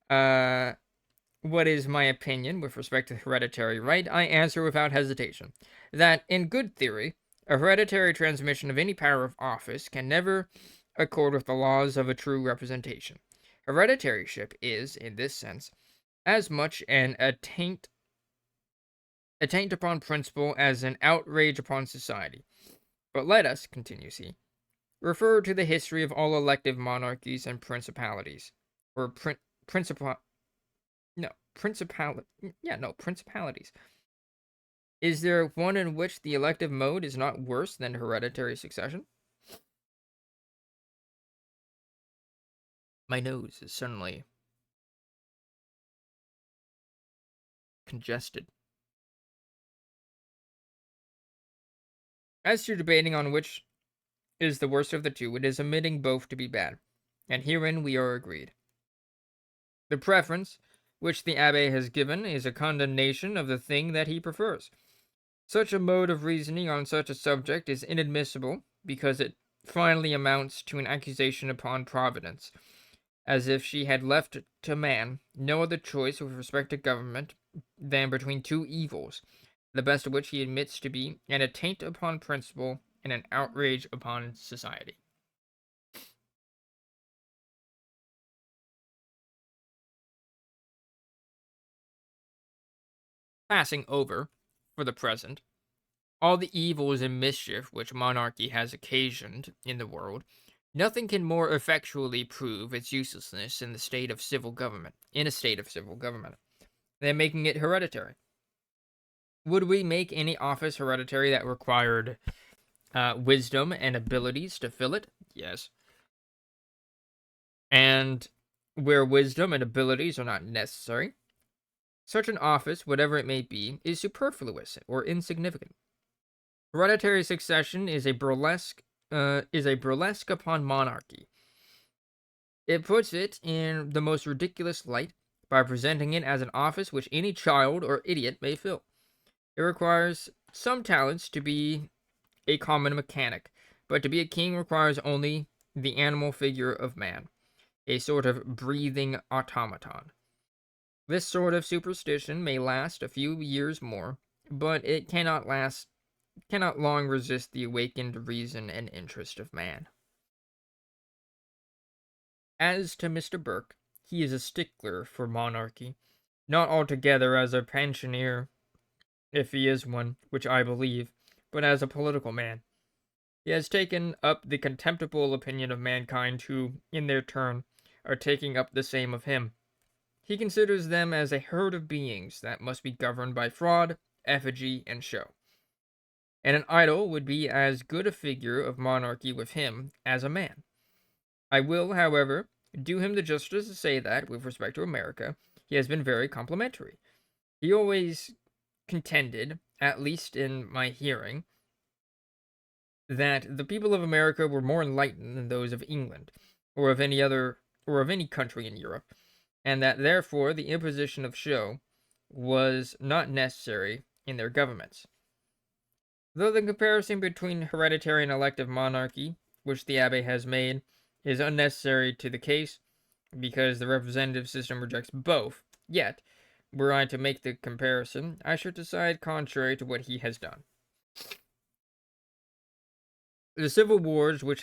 what is my opinion with respect to hereditary right, I answer without hesitation, that in good theory, a hereditary transmission of any power of office can never accord with the laws of a true representation. Hereditaryship is, in this sense, as much an attaint upon principle as an outrage upon society. But let us, continues he, refer to the history of all elective monarchies and principalities, or principalities. Is there one in which the elective mode is not worse than hereditary succession? My nose is suddenly congested. As to debating on which is the worst of the two, it is admitting both to be bad, and herein we are agreed. The preference which the Abbé has given is a condemnation of the thing that he prefers. Such a mode of reasoning on such a subject is inadmissible, because it finally amounts to an accusation upon Providence, as if she had left to man no other choice with respect to government than between two evils, the best of which he admits to be an attaint upon principle and an outrage upon society. Passing over, for the present, all the evils and mischief which monarchy has occasioned in the world, nothing can more effectually prove its uselessness in a state of civil government, than making it hereditary. Would we make any office hereditary that required wisdom and abilities to fill it? Yes. And where wisdom and abilities are not necessary, such an office, whatever it may be, is superfluous or insignificant. Hereditary succession is a burlesque upon monarchy. It puts it in the most ridiculous light by presenting it as an office which any child or idiot may fill. It requires some talents to be a common mechanic, but to be a king requires only the animal figure of man, a sort of breathing automaton. This sort of superstition may last a few years more, but it cannot long resist the awakened reason and interest of man. As to Mr. Burke, he is a stickler for monarchy, not altogether as a pensioner, if he is one, which I believe, but as a political man. He has taken up the contemptible opinion of mankind who, in their turn, are taking up the same of him. He considers them as a herd of beings that must be governed by fraud, effigy, and show. And an idol would be as good a figure of monarchy with him as a man. I will, however, do him the justice to say that, with respect to America, he has been very complimentary. He always contended, at least in my hearing, that the people of America were more enlightened than those of England, or of any country in Europe, and that therefore the imposition of show was not necessary in their governments. Though the comparison between hereditary and elective monarchy, which the Abbé has made, is unnecessary to the case, because the representative system rejects both, yet, were I to make the comparison, I should decide contrary to what he has done. The civil wars which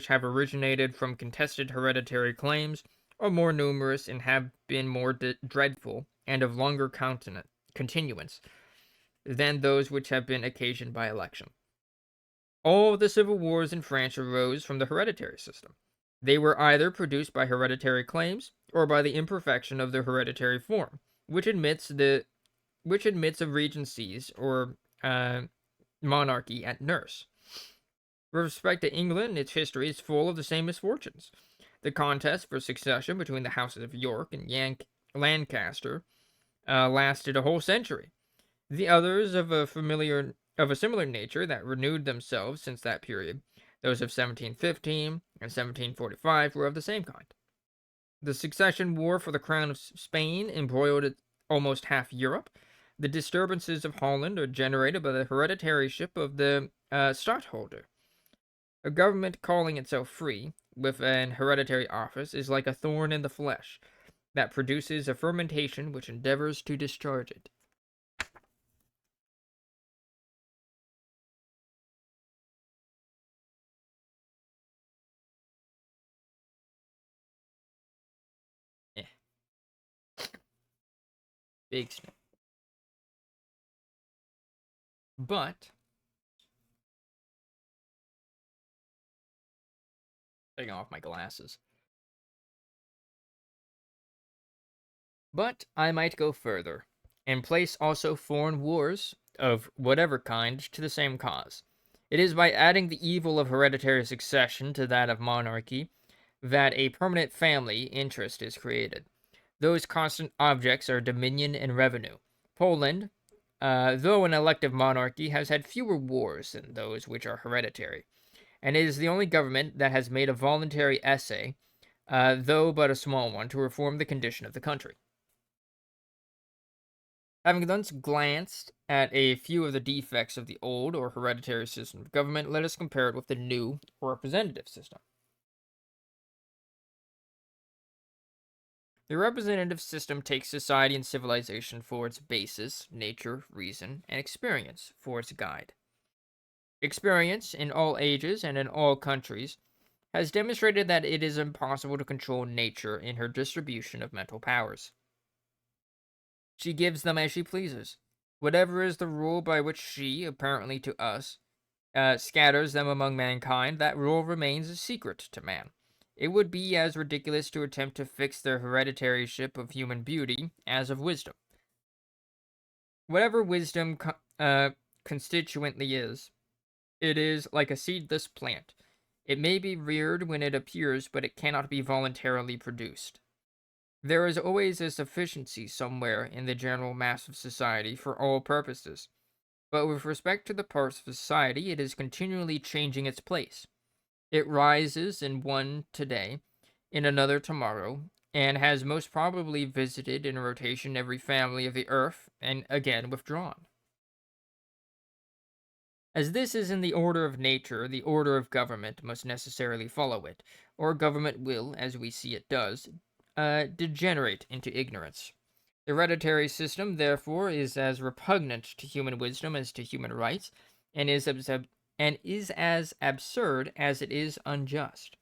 have originated from contested hereditary claims are more numerous and have been more dreadful and of longer continuance than those which have been occasioned by election. All the civil wars in France arose from the hereditary system. They were either produced by hereditary claims or by the imperfection of the hereditary form, which admits of regencies or monarchy at nurse. With respect to England, its history is full of the same misfortunes. The contest for succession between the houses of York and Lancaster lasted a whole century. The others of a similar nature that renewed themselves since that period, those of 1715 and 1745, were of the same kind. The succession war for the crown of Spain embroiled almost half Europe. The disturbances of Holland are generated by the hereditaryship of the stadtholder. A government calling itself free, with an hereditary office, is like a thorn in the flesh, that produces a fermentation which endeavors to discharge it. Eh, big snip. But, taking off my glasses. But I might go further, and place also foreign wars, of whatever kind, to the same cause. It is by adding the evil of hereditary succession to that of monarchy that a permanent family interest is created. Those constant objects are dominion and revenue. Poland, though an elective monarchy, has had fewer wars than those which are hereditary, and it is the only government that has made a voluntary essay, though but a small one, to reform the condition of the country. Having thus glanced at a few of the defects of the old or hereditary system of government, let us compare it with the new or representative system. The representative system takes society and civilization for its basis, nature, reason, and experience for its guide. Experience, in all ages and in all countries, has demonstrated that it is impossible to control nature in her distribution of mental powers. She gives them as she pleases. Whatever is the rule by which she, apparently to us, scatters them among mankind, that rule remains a secret to man. It would be as ridiculous to attempt to fix the hereditaryship of human beauty as of wisdom. Whatever wisdom constituently is, it is like a seedless plant. It may be reared when it appears, but it cannot be voluntarily produced. There is always a sufficiency somewhere in the general mass of society for all purposes, but with respect to the parts of society, it is continually changing its place. It rises in one today, in another tomorrow, and has most probably visited in rotation every family of the earth, and again withdrawn. As this is in the order of nature, the order of government must necessarily follow it, or government will, as we see it does, degenerate into ignorance. The hereditary system, therefore, is as repugnant to human wisdom as to human rights, and is as absurd as it is unjust.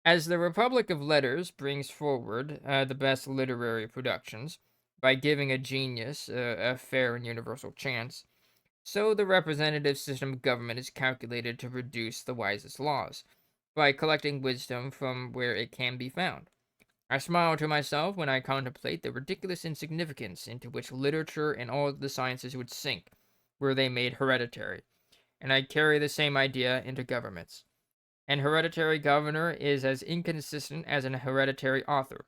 As the Republic of Letters brings forward the best literary productions by giving a genius a fair and universal chance, so the representative system of government is calculated to produce the wisest laws, by collecting wisdom from where it can be found. I smile to myself when I contemplate the ridiculous insignificance into which literature and all the sciences would sink were they made hereditary, and I carry the same idea into governments. An hereditary governor is as inconsistent as an hereditary author.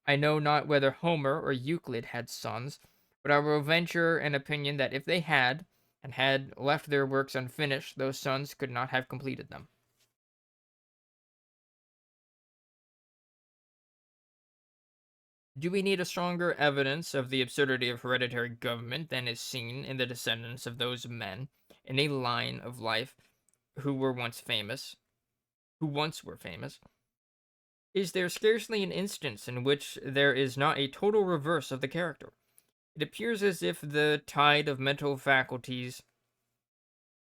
I know not whether Homer or Euclid had sons, but I will venture an opinion that if they had, and had left their works unfinished, those sons could not have completed them. Do we need a stronger evidence of the absurdity of hereditary government than is seen in the descendants of those men in a line of life who once were famous? Is there scarcely an instance in which there is not a total reverse of the character? It appears as if the tide of mental faculties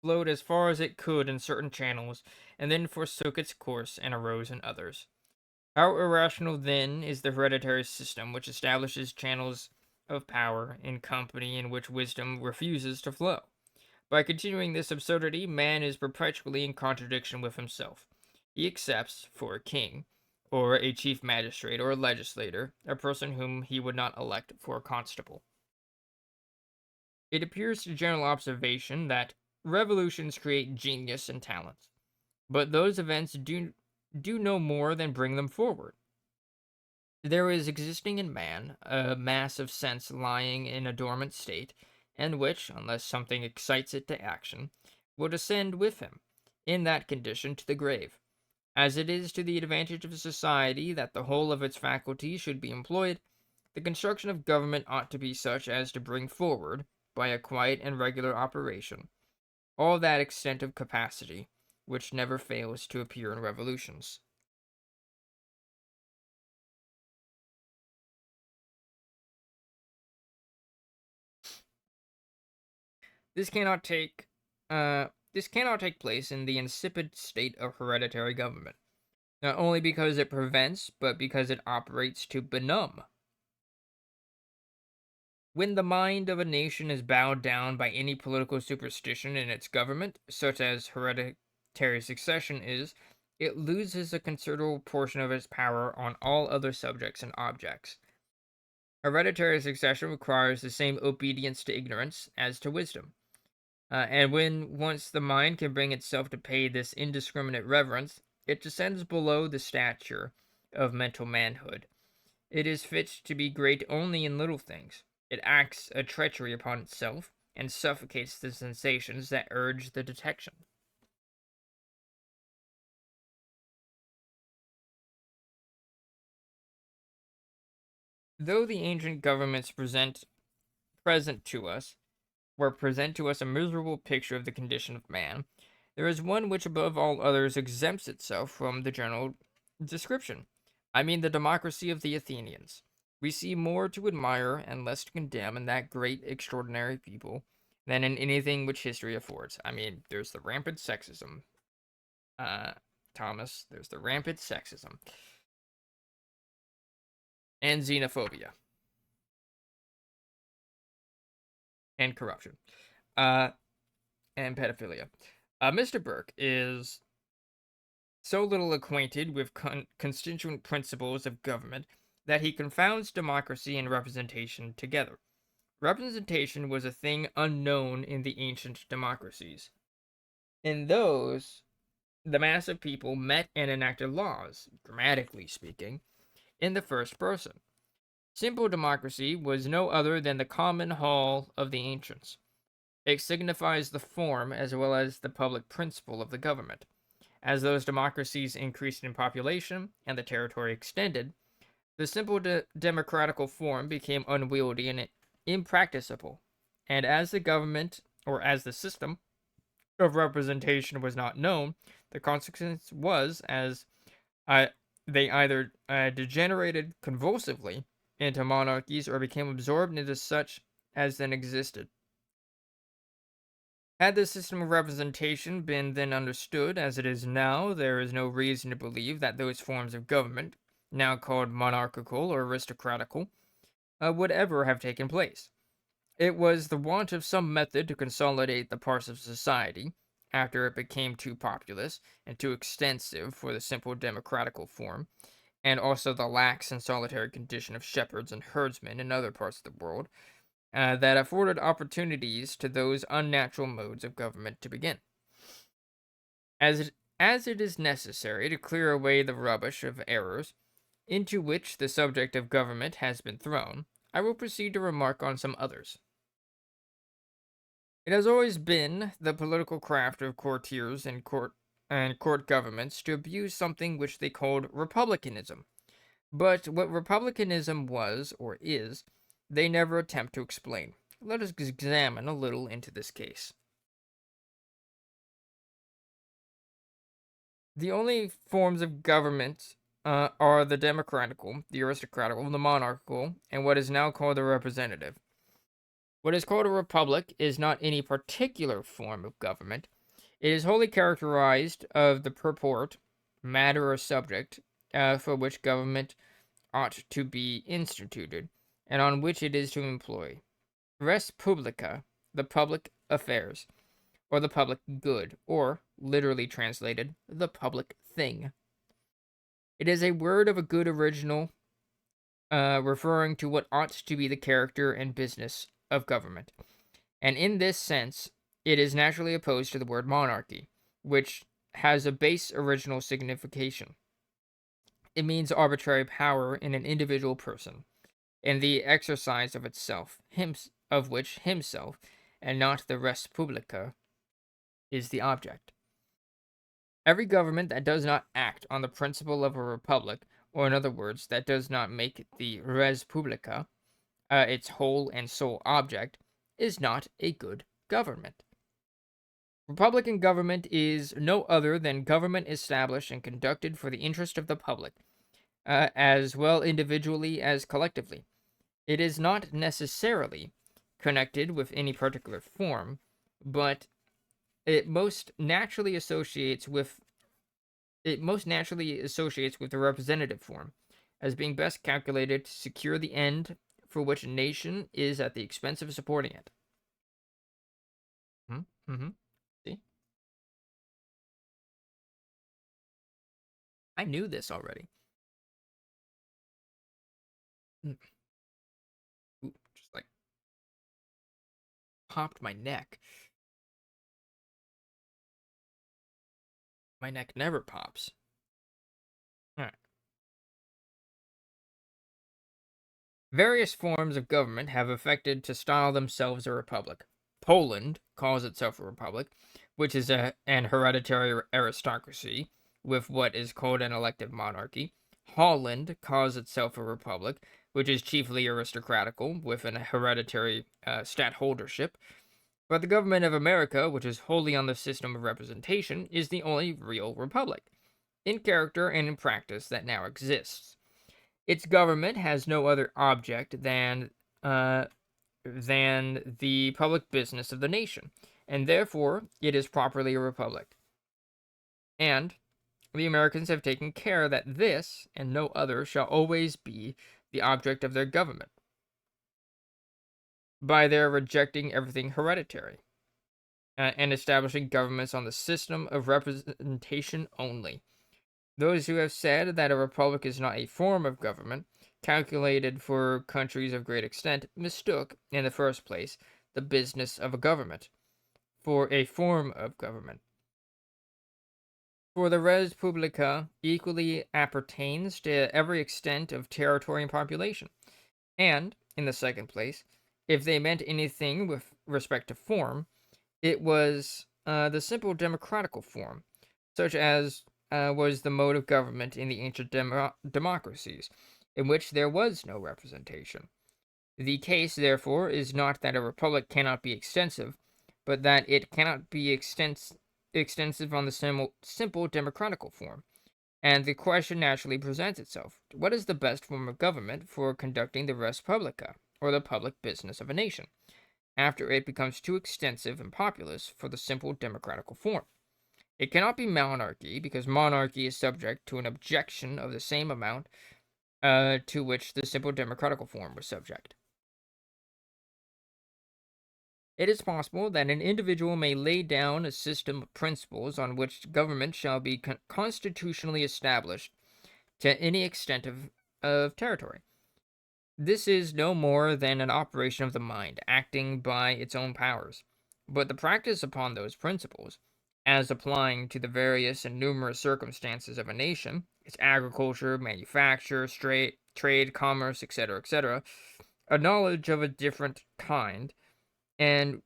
flowed as far as it could in certain channels, and then forsook its course and arose in others. How irrational, then, is the hereditary system which establishes channels of power in company in which wisdom refuses to flow? By continuing this absurdity, man is perpetually in contradiction with himself. He accepts, for a king, or a chief magistrate, or a legislator, a person whom he would not elect for a constable. It appears to general observation that revolutions create genius and talents, but those events do no more than bring them forward. There is existing in man a mass of sense lying in a dormant state, and which, unless something excites it to action, will descend with him, in that condition, to the grave. As it is to the advantage of society that the whole of its faculties should be employed, the construction of government ought to be such as to bring forward, by a quiet and regular operation, all that extent of capacity which never fails to appear in revolutions. This cannot take this cannot take place in the insipid state of hereditary government, not only because it prevents, but because it operates to benumb. When the mind of a nation is bowed down by any political superstition in its government, such as hereditary succession is, it loses a considerable portion of its power on all other subjects and objects. Hereditary succession requires the same obedience to ignorance as to wisdom. And when once the mind can bring itself to pay this indiscriminate reverence, it descends below the stature of mental manhood. It is fit to be great only in little things. It acts a treachery upon itself, and suffocates the sensations that urge the detection. Though the ancient governments present to us present to us a miserable picture of the condition of man, there is one which above all others exempts itself from the general description. I mean the democracy of the Athenians. We see more to admire and less to condemn in that great, extraordinary people than in anything which history affords. I mean, there's the rampant sexism, uh, Thomas. There's the rampant sexism and xenophobia and corruption, uh, and pedophilia. Mr. Burke is so little acquainted with constituent principles of government that he confounds democracy and representation together. Representation was a thing unknown in the ancient democracies. In those, the mass of people met and enacted laws, grammatically speaking, in the first person. Simple democracy was no other than the common hall of the ancients. It signifies the form as well as the public principle of the government. As those democracies increased in population and the territory extended, the simple democratical form became unwieldy and impracticable. And as the government, or as the system of representation was not known, the consequence was as they either degenerated convulsively into monarchies or became absorbed into such as then existed. Had the system of representation been then understood as it is now, there is no reason to believe that those forms of government, now called monarchical or aristocratical, would ever have taken place. It was the want of some method to consolidate the parts of society, after it became too populous and too extensive for the simple democratical form, and also the lax and solitary condition of shepherds and herdsmen in other parts of the world, that afforded opportunities to those unnatural modes of government to begin. As it is necessary to clear away the rubbish of errors into which the subject of government has been thrown, I will proceed to remark on some others. It has always been the political craft of courtiers and court governments to abuse something which they called republicanism. But what republicanism was, or is, they never attempt to explain. Let us examine a little into this case. The only forms of government are the democratical, the aristocratical, the monarchical, and what is now called the representative. What is called a republic is not any particular form of government, It is wholly characterized of the purport, matter, or subject for which government ought to be instituted, and on which it is to employ. Res publica, the public affairs, or the public good, or, literally translated, the public thing. It is a word of a good original, referring to what ought to be the character and business of government. And in this sense, it is naturally opposed to the word monarchy, which has a base original signification. It means arbitrary power in an individual person, and the exercise of itself, of which himself, and not the res publica, is the object. Every government that does not act on the principle of a republic, or in other words, that does not make the res publica its whole and sole object, is not a good government. Republican government is no other than government established and conducted for the interest of the public, as well individually as collectively. It is not necessarily connected with any particular form, but it most naturally associates with the representative form, as being best calculated to secure the end for which a nation is at the expense of supporting it. Mm-hmm. See, I knew this already. Ooh, just like popped my neck. My neck never pops. All right. Various forms of government have affected to style themselves a republic. Poland calls itself a republic, which is an hereditary aristocracy with what is called an elective monarchy. Holland calls itself a republic, which is chiefly aristocratical with an hereditary stadtholdership. But the government of America, which is wholly on the system of representation, is the only real republic, in character and in practice, that now exists. Its government has no other object than the public business of the nation, and therefore it is properly a republic. And the Americans have taken care that this, and no other, shall always be the object of their government, by their rejecting everything hereditary, and establishing governments on the system of representation only. Those who have said that a republic is not a form of government, calculated for countries of great extent, mistook, in the first place, the business of a government for a form of government. For the res publica equally appertains to every extent of territory and population. And, in the second place, if they meant anything with respect to form, it was the simple democratical form, such as was the mode of government in the ancient democracies, in which there was no representation. The case, therefore, is not that a republic cannot be extensive, but that it cannot be extensive on the simple democratical form. And the question naturally presents itself: what is the best form of government for conducting the res publica, or the public business of a nation, after it becomes too extensive and populous for the simple democratical form? It cannot be monarchy, because monarchy is subject to an objection of the same amount to which the simple democratical form was subject. It is possible that an individual may lay down a system of principles on which government shall be constitutionally established to any extent of territory. This is no more than an operation of the mind, acting by its own powers. But the practice upon those principles, as applying to the various and numerous circumstances of a nation, its agriculture, manufacture, trade, commerce, etc., a knowledge of a different kind, and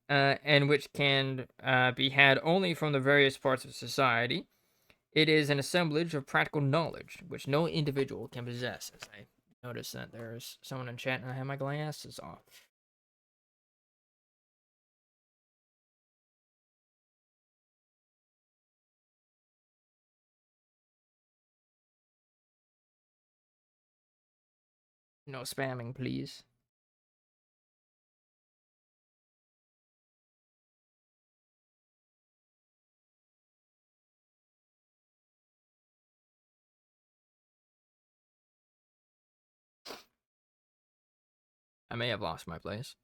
which can be had only from the various parts of society. It is an assemblage of practical knowledge which no individual can possess. As I notice that there's someone in chat and I have my glasses off. No spamming, please. may have lost my place.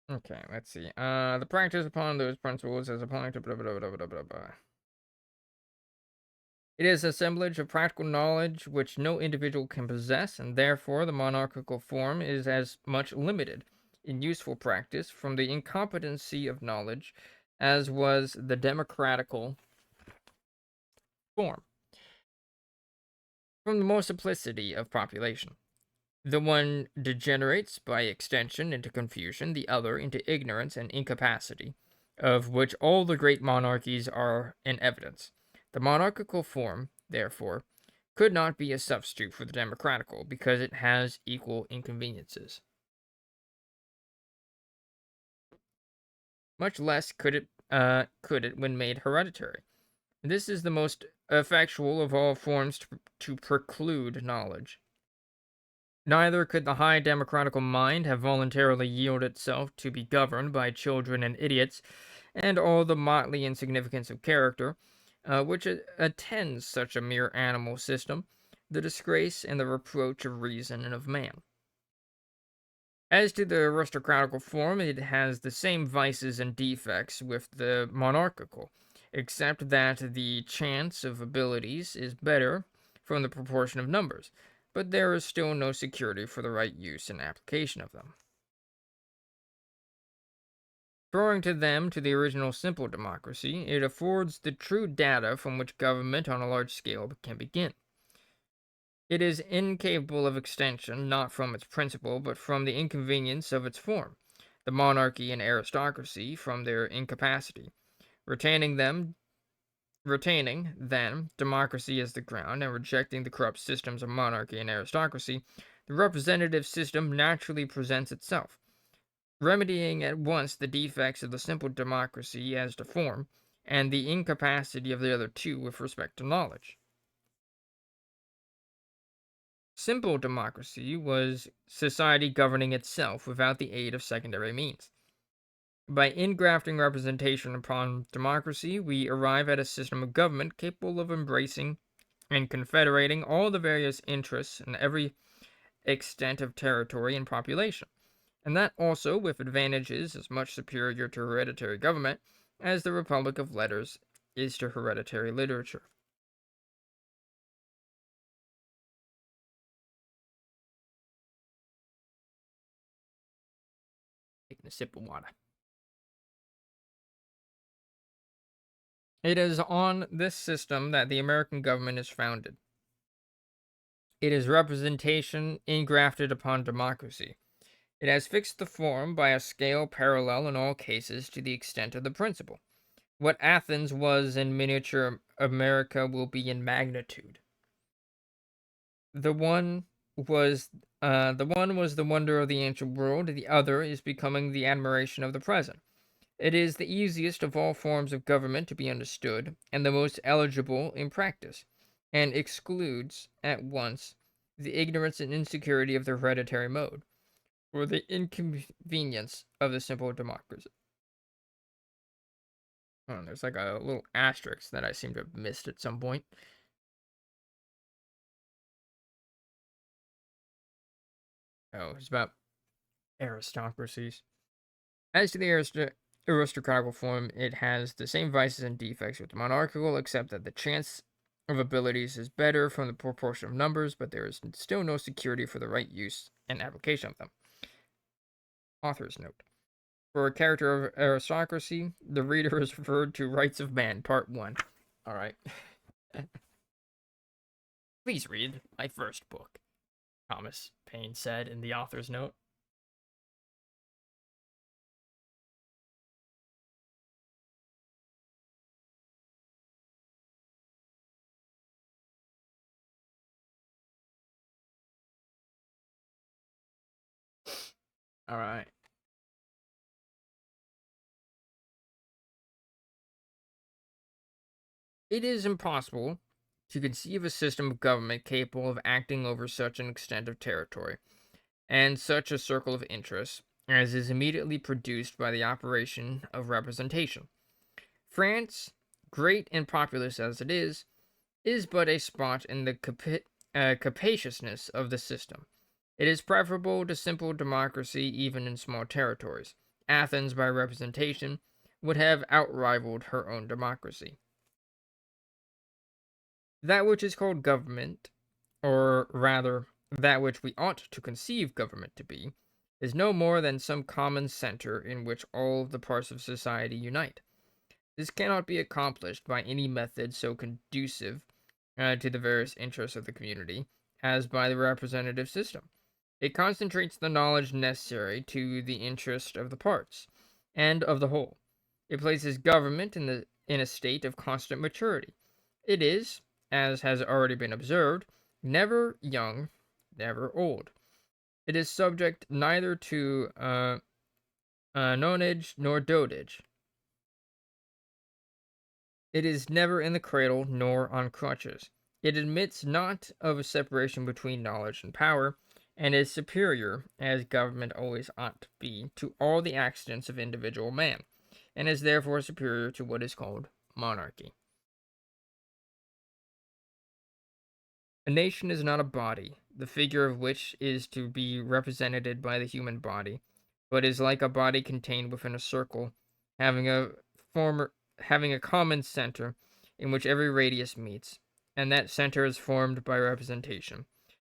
Okay, let's see. The practice upon those principles as applying to blah blah blah blah blah blah. It is assemblage of practical knowledge which no individual can possess, and therefore the monarchical form is as much limited in useful practice from the incompetency of knowledge as was the democratical form from the multiplicity of population. The one degenerates by extension into confusion, the other into ignorance and incapacity, of which all the great monarchies are an evidence. The monarchical form, therefore, could not be a substitute for the democratical, because it has equal inconveniences. Much less could it when made hereditary. This is the most effectual of all forms to preclude knowledge. Neither could the high democratical mind have voluntarily yielded itself to be governed by children and idiots, and all the motley insignificance of character, which attends such a mere animal system, the disgrace and the reproach of reason and of man. As to the aristocratical form, it has the same vices and defects with the monarchical, except that the chance of abilities is better from the proportion of numbers, but there is still no security for the right use and application of them. Referring to them to the original simple democracy, it affords the true data from which government on a large scale can begin. It is incapable of extension, not from its principle, but from the inconvenience of its form. The monarchy and aristocracy from their incapacity. Retaining, then, democracy as the ground, and rejecting the corrupt systems of monarchy and aristocracy, the representative system naturally presents itself, remedying at once the defects of the simple democracy as to form, and the incapacity of the other two with respect to knowledge. Simple democracy was society governing itself without the aid of secondary means. By ingrafting representation upon democracy, we arrive at a system of government capable of embracing and confederating all the various interests in every extent of territory and population, and that also with advantages as much superior to hereditary government as the Republic of Letters is to hereditary literature. Taking a sip of water. It is on this system that the American government is founded. It is representation engrafted upon democracy. It has fixed the form by a scale parallel in all cases to the extent of the principle. What Athens was in miniature America will be in magnitude. The one was the wonder of the ancient world, the other is becoming the admiration of the present. It is the easiest of all forms of government to be understood, and the most eligible in practice, and excludes at once the ignorance and insecurity of the hereditary mode, or the inconvenience of the simple democracy. Oh, there's like a little asterisk that I seem to have missed at some point. Oh, it's about aristocracies. As to the aristocratical form, it has the same vices and defects with the monarchical, except that the chance of abilities is better from the proportion of numbers, but there is still no security for the right use and application of them. Author's note. For a character of aristocracy, the reader is referred to Rights of Man, Part 1. Alright. Please read my first book, Thomas Paine said in the author's note. Alright. It is impossible to conceive a system of government capable of acting over such an extent of territory, and such a circle of interests, as is immediately produced by the operation of representation. France, great and populous as it is but a spot in the capaciousness of the system. It is preferable to simple democracy even in small territories. Athens, by representation, would have outrivaled her own democracy. That which is called government, or rather, that which we ought to conceive government to be, is no more than some common center in which all the parts of society unite. This cannot be accomplished by any method so conducive to the various interests of the community as by the representative system. It concentrates the knowledge necessary to the interest of the parts and of the whole. It places government in a state of constant maturity. It is, as has already been observed, never young, never old. It is subject neither to nonage nor dotage. It is never in the cradle nor on crutches. It admits not of a separation between knowledge and power, and is superior, as government always ought to be, to all the accidents of individual man, and is therefore superior to what is called monarchy. A nation is not a body, the figure of which is to be represented by the human body, but is like a body contained within a circle, having a having a common center in which every radius meets, and that center is formed by representation.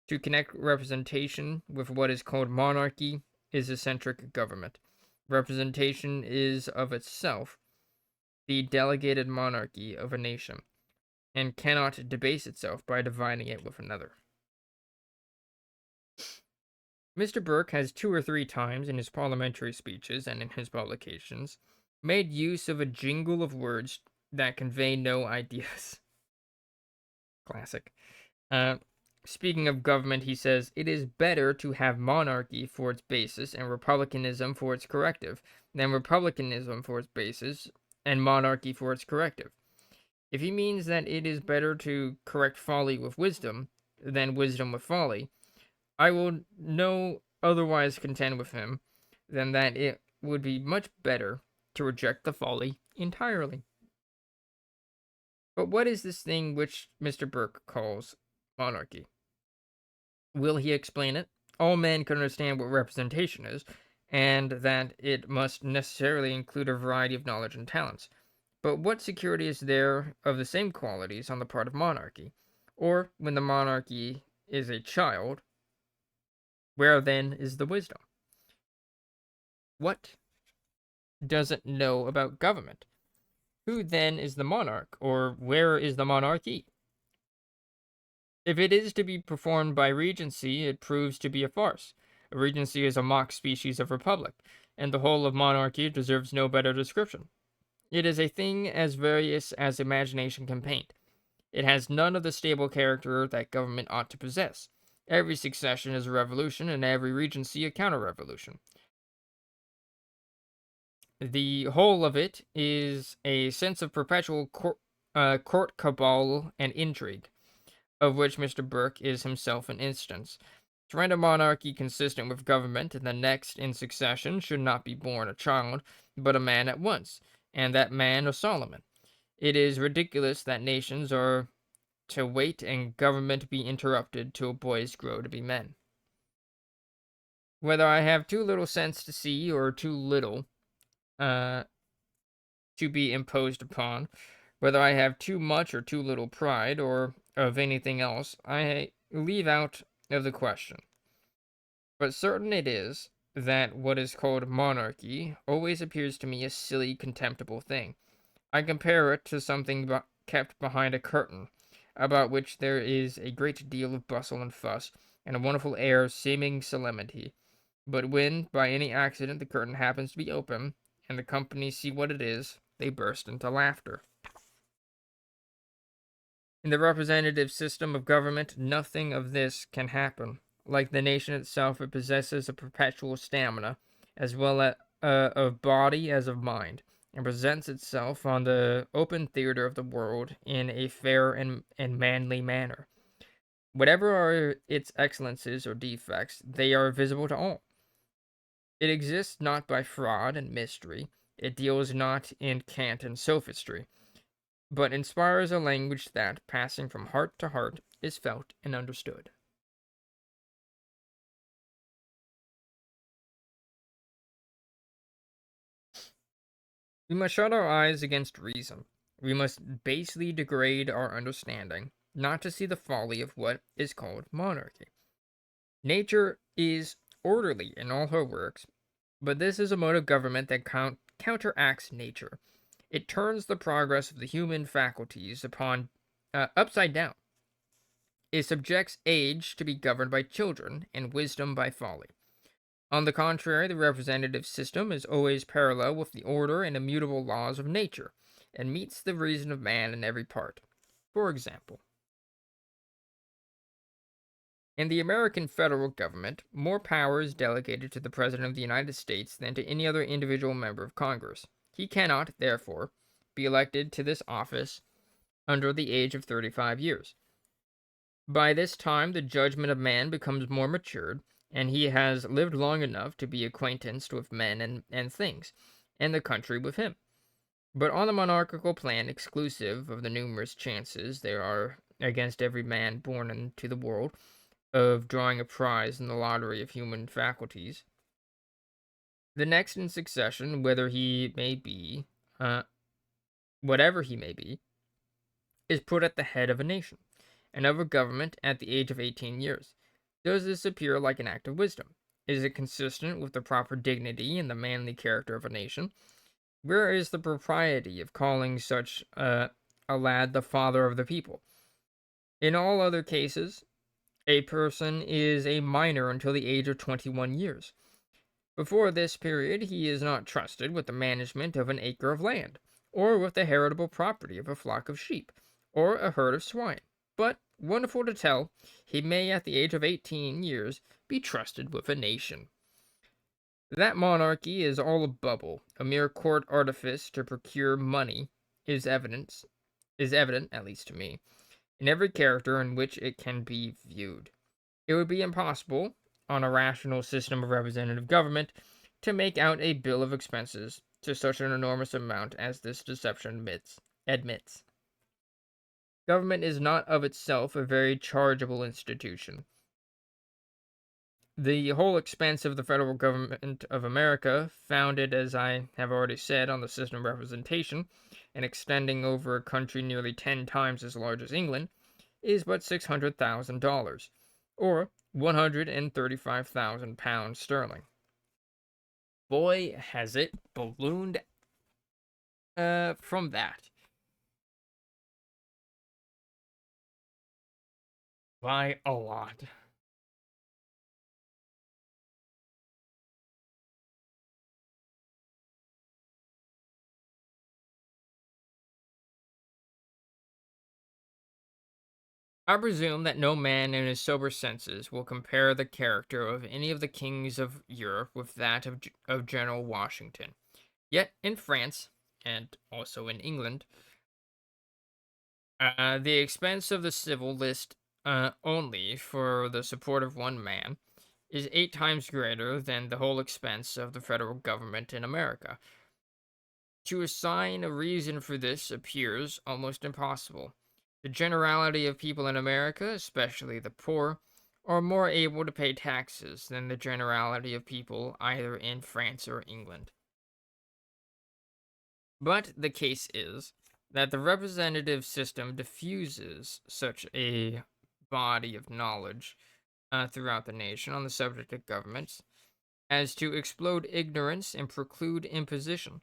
To connect representation with what is called monarchy is eccentric government. Representation is of itself the delegated monarchy of a nation, and cannot debase itself by dividing it with another. Mr. Burke has 2 or 3 times in his parliamentary speeches and in his publications made use of a jingle of words that convey no ideas. Classic. Uh, Speaking of government, he says, "It is better to have monarchy for its basis and republicanism for its corrective than republicanism for its basis and monarchy for its corrective." If he means that it is better to correct folly with wisdom than wisdom with folly, I will no otherwise contend with him than that it would be much better to reject the folly entirely. But what is this thing which Mr. Burke calls monarchy? Will he explain it? All men can understand what representation is, and that it must necessarily include a variety of knowledge and talents. But what security is there of the same qualities on the part of monarchy? Or, when the monarchy is a child, where then is the wisdom? What does it know about government? Who then is the monarch, or where is the monarchy? If it is to be performed by regency, it proves to be a farce. A regency is a mock species of republic, and the whole of monarchy deserves no better description. It is a thing as various as imagination can paint. It has none of the stable character that government ought to possess. Every succession is a revolution, and every regency a counter-revolution. The whole of it is a sense of perpetual court cabal and intrigue, of which Mr. Burke is himself an instance. To render monarchy consistent with government, the next in succession should not be born a child, but a man at once, and that man a Solomon. It is ridiculous that nations are to wait and government be interrupted till boys grow to be men. Whether I have too little sense to see, or too little to be imposed upon, whether I have too much or too little pride, or of anything else, I leave out of the question. But certain it is that what is called monarchy always appears to me a silly, contemptible thing. I compare it to something kept behind a curtain, about which there is a great deal of bustle and fuss, and a wonderful air of seeming solemnity. But when, by any accident, the curtain happens to be open, and the company see what it is, they burst into laughter. In the representative system of government, nothing of this can happen. Like the nation itself, it possesses a perpetual stamina, as well of body as of mind, and presents itself on the open theater of the world in a fair and manly manner. Whatever are its excellences or defects, they are visible to all. It exists not by fraud and mystery, it deals not in cant and sophistry, but inspires a language that, passing from heart to heart, is felt and understood. We must shut our eyes against reason. We must basely degrade our understanding, not to see the folly of what is called monarchy. Nature is orderly in all her works, but this is a mode of government that counteracts nature. It turns the progress of the human faculties upside down. It subjects age to be governed by children and wisdom by folly. On the contrary, the representative system is always parallel with the order and immutable laws of nature, and meets the reason of man in every part. For example, in the American federal government, more power is delegated to the President of the United States than to any other individual member of Congress. He cannot, therefore, be elected to this office under the age of 35 years. By this time, the judgment of man becomes more matured, and he has lived long enough to be acquainted with men and things, and the country with him. But on the monarchical plan, exclusive of the numerous chances there are against every man born into the world of drawing a prize in the lottery of human faculties, the next in succession, whatever he may be, is put at the head of a nation and of a government at the age of 18 years. Does this appear like an act of wisdom? Is it consistent with the proper dignity and the manly character of a nation? Where is the propriety of calling such a lad the father of the people? In all other cases, a person is a minor until the age of 21 years. Before this period, he is not trusted with the management of an acre of land, or with the heritable property of a flock of sheep, or a herd of swine. But, wonderful to tell, he may at the age of 18 years be trusted with a nation. That monarchy is all a bubble, a mere court artifice to procure money, is evident, at least to me, in every character in which it can be viewed. It would be impossible, on a rational system of representative government, to make out a bill of expenses to such an enormous amount as this deception admits. Government is not of itself a very chargeable institution. The whole expense of the federal government of America, founded, as I have already said, on the system of representation, and extending over a country nearly 10 times as large as England, is but $600,000, or £135,000 sterling. Boy, has it ballooned from that. By a lot. I presume that no man in his sober senses will compare the character of any of the kings of Europe with that of General Washington. Yet in France, and also in England, the expense of the civil list only for the support of one man is 8 times greater than the whole expense of the federal government in America. To assign a reason for this appears almost impossible. The generality of people in America, especially the poor, are more able to pay taxes than the generality of people either in France or England. But the case is that the representative system diffuses such a body of knowledge throughout the nation on the subject of governments as to explode ignorance and preclude imposition.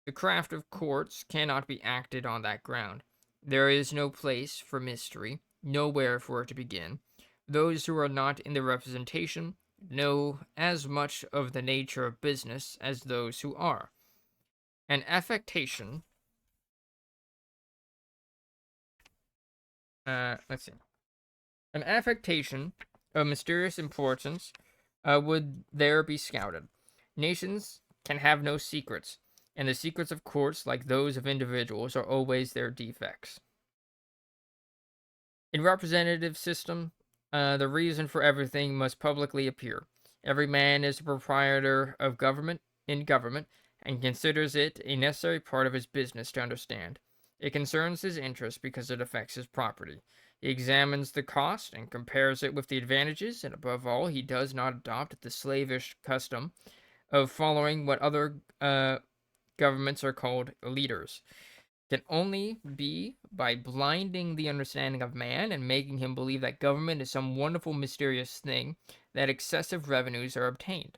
The craft of courts cannot be acted on that ground. There is no place for mystery, nowhere for it to begin. Those who are not in the representation know as much of the nature of business as those who are. An affectation, let's see, an affectation of mysterious importance would there be scouted. Nations can have no secrets. and the secrets of courts, like those of individuals, are always their defects. In representative system, the reason for everything must publicly appear. Every man is a proprietor of government in government and considers it a necessary part of his business to understand. It concerns his interest because it affects his property. He examines the cost and compares it with the advantages, and above all, he does not adopt the slavish custom of following what other governments are called leaders. Can only be by blinding the understanding of man and making him believe that government is some wonderful mysterious thing that excessive revenues are obtained.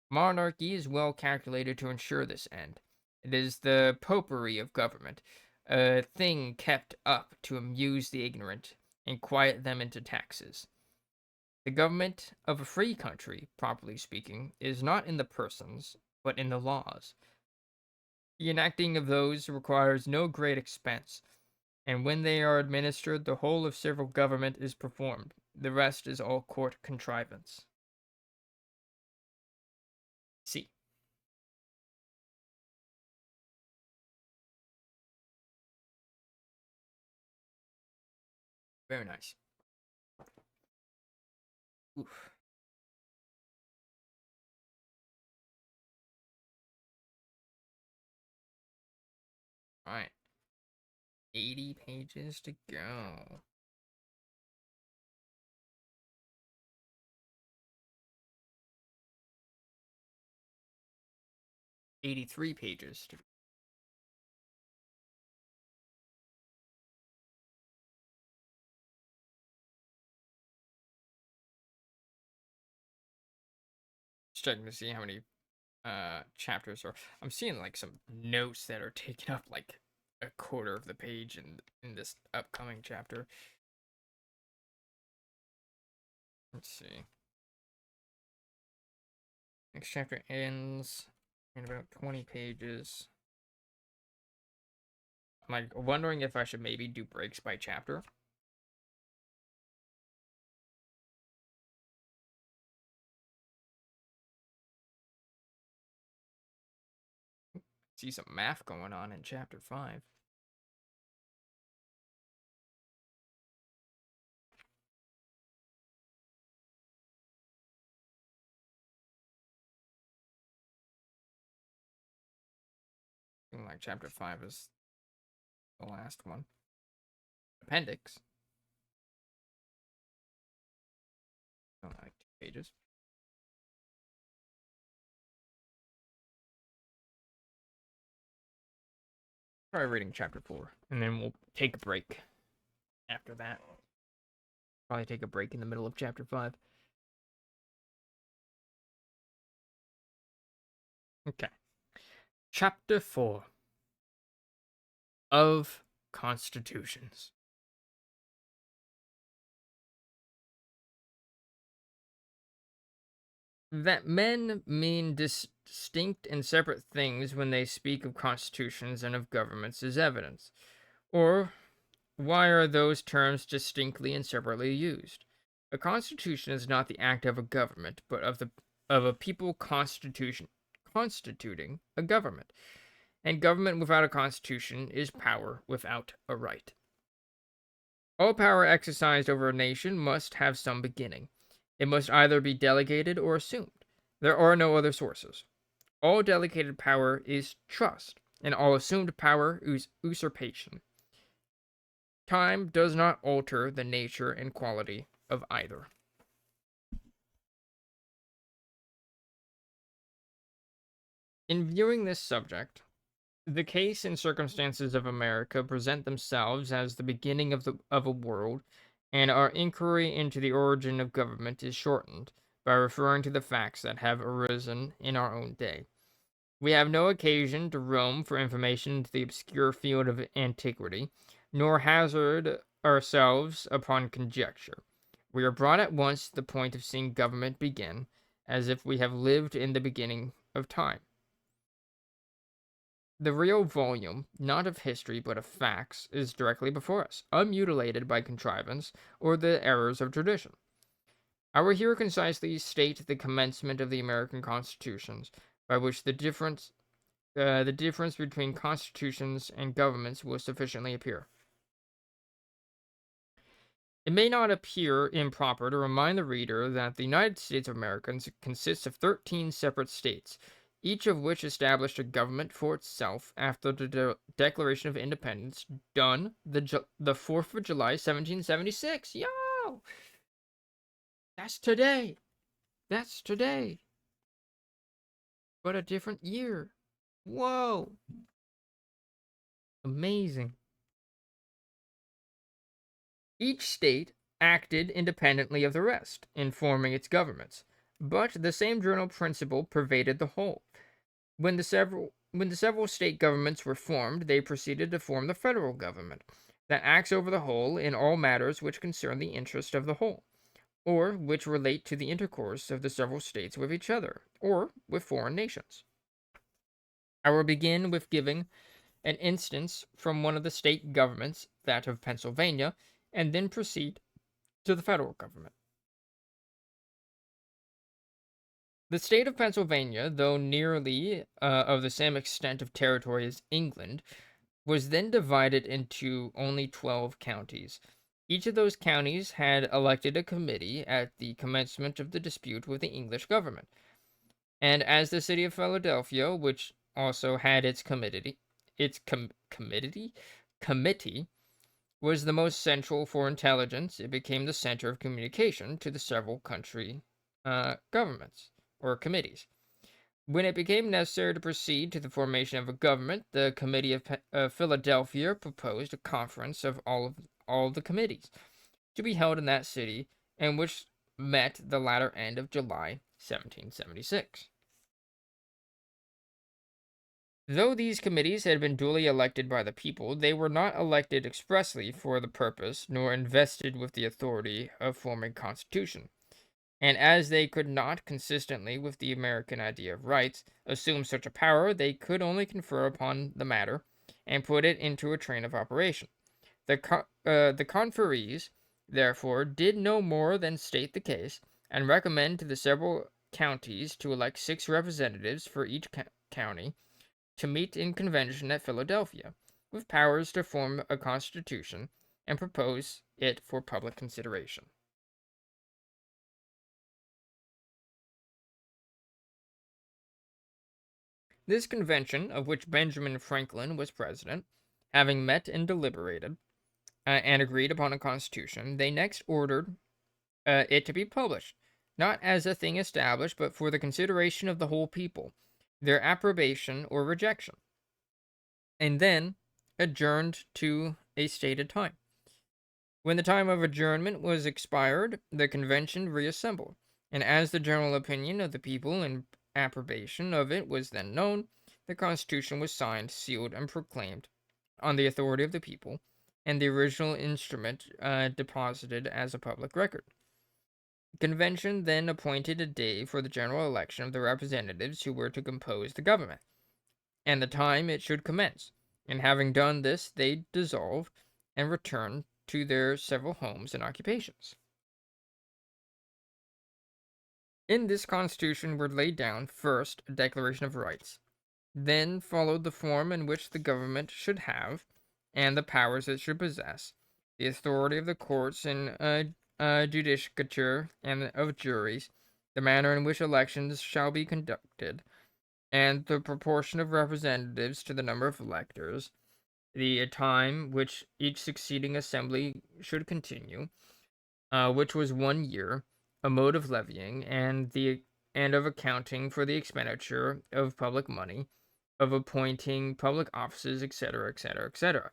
Monarchy is well calculated to ensure this end. It is the popery of government, a thing kept up to amuse the ignorant and quiet them into taxes. The government of a free country, properly speaking, is not in the persons, but in the laws. The enacting of those requires no great expense, and when they are administered, the whole of civil government is performed. The rest is all court contrivance. See. Very nice. Oof. All right. 80 pages to go. $83 pages to just checking to see how many chapters are. I'm seeing like some notes that are taking up like a quarter of the page in this upcoming chapter. Let's see. Next chapter ends in about 20 pages. I'm like wondering if I should maybe do breaks by chapter. See some math going on in chapter 5. Like chapter 5 is the last one. Appendix. Oh, like 2 pages. Try reading chapter 4, and then we'll take a break after that. Probably take a break in the middle of chapter 5. Okay. Chapter 4 of Constitutions. That men mean distinct and separate things when they speak of constitutions and of governments is evidence. Or, why are those terms distinctly and separately used? A constitution is not the act of a government, but of a people constituting a government. And government without a constitution is power without a right. All power exercised over a nation must have some beginning. It must either be delegated or assumed. There are no other sources. All delegated power is trust, and all assumed power is usurpation. Time does not alter the nature and quality of either. In viewing this subject, the case and circumstances of America present themselves as the beginning of a world, and our inquiry into the origin of government is shortened by referring to the facts that have arisen in our own day. We have no occasion to roam for information into the obscure field of antiquity, nor hazard ourselves upon conjecture. We are brought at once to the point of seeing government begin, as if we have lived in the beginning of time. The real volume, not of history but of facts, is directly before us, unmutilated by contrivance or the errors of tradition. I will here concisely state the commencement of the American constitutions, by which the different the difference between constitutions and governments will sufficiently appear. It may not appear improper to remind the reader that the United States of America consists of 13 separate states, each of which established a government for itself after the Declaration of Independence, done the 4th of July, 1776. Yo! That's today. That's today. But a different year. Whoa! Amazing. Each state acted independently of the rest in forming its governments, but the same general principle pervaded the whole. When the several state governments were formed, they proceeded to form the federal government that acts over the whole in all matters which concern the interest of the whole, or which relate to the intercourse of the several states with each other, or with foreign nations. I will begin with giving an instance from one of the state governments, that of Pennsylvania, and then proceed to the federal government. The state of Pennsylvania, though nearly of the same extent of territory as England, was then divided into only 12 counties. Each of those counties had elected a committee at the commencement of the dispute with the English government. And as the city of Philadelphia, which also had its committee, committee was the most central for intelligence, it became the center of communication to the several country governments or committees. When it became necessary to proceed to the formation of a government, the Committee of Philadelphia proposed a conference of all the committees to be held in that city, and which met the latter end of July 1776. Though these committees had been duly elected by the people, they were not elected expressly for the purpose, nor invested with the authority of forming constitution. And as they could not, consistently with the American idea of rights, assume such a power, they could only confer upon the matter and put it into a train of operation. The conferees, therefore, did no more than state the case, and recommend to the several counties to elect 6 representatives for each county, to meet in convention at Philadelphia, with powers to form a constitution and propose it for public consideration. This convention, of which Benjamin Franklin was president, having met and deliberated, and agreed upon a constitution, they next ordered it to be published, not as a thing established, but for the consideration of the whole people, their approbation or rejection, and then adjourned to a stated time. When the time of adjournment was expired, the convention reassembled, and as the general opinion of the people and approbation of it was then known, the Constitution was signed, sealed, and proclaimed on the authority of the people, and the original instrument deposited as a public record. The convention then appointed a day for the general election of the representatives who were to compose the government, and the time it should commence, and having done this, they dissolved and returned to their several homes and occupations. In this Constitution were laid down, first, a Declaration of Rights. Then followed the form in which the government should have, and the powers it should possess, the authority of the courts and judicature and of juries, the manner in which elections shall be conducted, and the proportion of representatives to the number of electors, the time which each succeeding assembly should continue, which was 1 year, a mode of levying, and of accounting for the expenditure of public money, of appointing public offices, etc., etc., etc.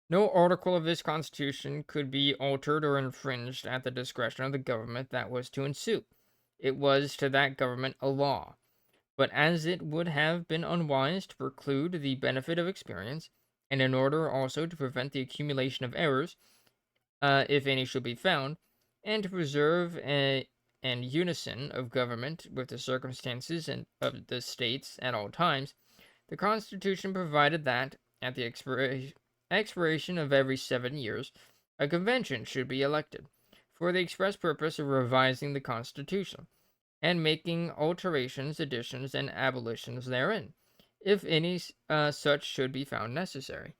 No article of this Constitution could be altered or infringed at the discretion of the government that was to ensue. It was to that government a law. But as it would have been unwise to preclude the benefit of experience, and in order also to prevent the accumulation of errors, if any should be found, and to preserve an unison of government with the circumstances of the states at all times, the Constitution provided that, at the expiration of every 7 years, a convention should be elected, for the express purpose of revising the Constitution, and making alterations, additions, and abolitions therein, if any such should be found necessary.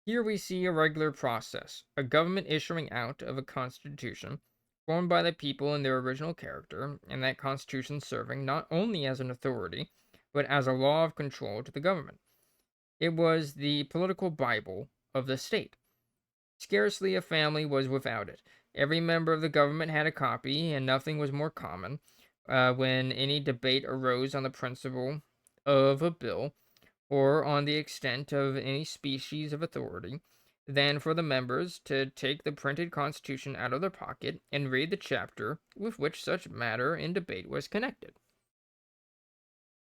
Here we see a regular process, a government issuing out of a constitution formed by the people in their original character, and that constitution serving not only as an authority, but as a law of control to the government. It was the political Bible of the state. Scarcely a family was without it. Every member of the government had a copy, and nothing was more common, when any debate arose on the principle of a bill or on the extent of any species of authority, than for the members to take the printed constitution out of their pocket and read the chapter with which such matter in debate was connected.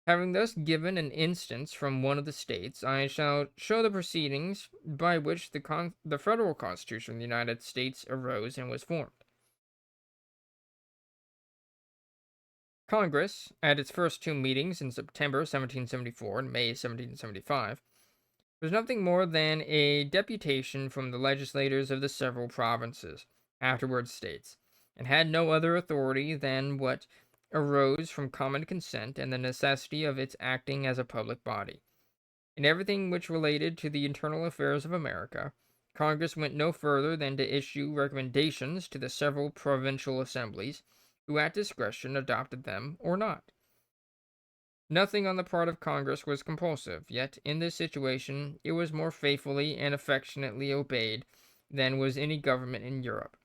Having thus given an instance from one of the states, I shall show the proceedings by which the federal Constitution of the United States arose and was formed. Congress, at its first two meetings in September 1774 and May 1775, was nothing more than a deputation from the legislators of the several provinces, afterwards states, and had no other authority than what arose from common consent and the necessity of its acting as a public body. In everything which related to the internal affairs of America, Congress went no further than to issue recommendations to the several provincial assemblies, who at discretion adopted them or not. Nothing on the part of Congress was compulsive, yet in this situation it was more faithfully and affectionately obeyed than was any government in Europe.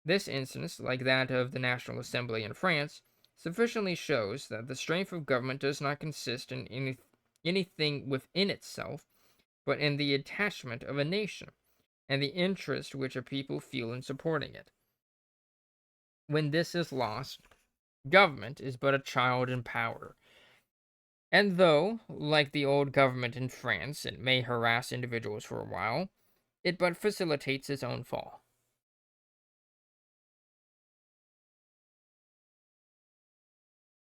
This instance, like that of the National Assembly in France, sufficiently shows that the strength of government does not consist in anything within itself, but in the attachment of a nation, and the interest which a people feel in supporting it. When this is lost, government is but a child in power. And though, like the old government in France, it may harass individuals for a while, it but facilitates its own fall.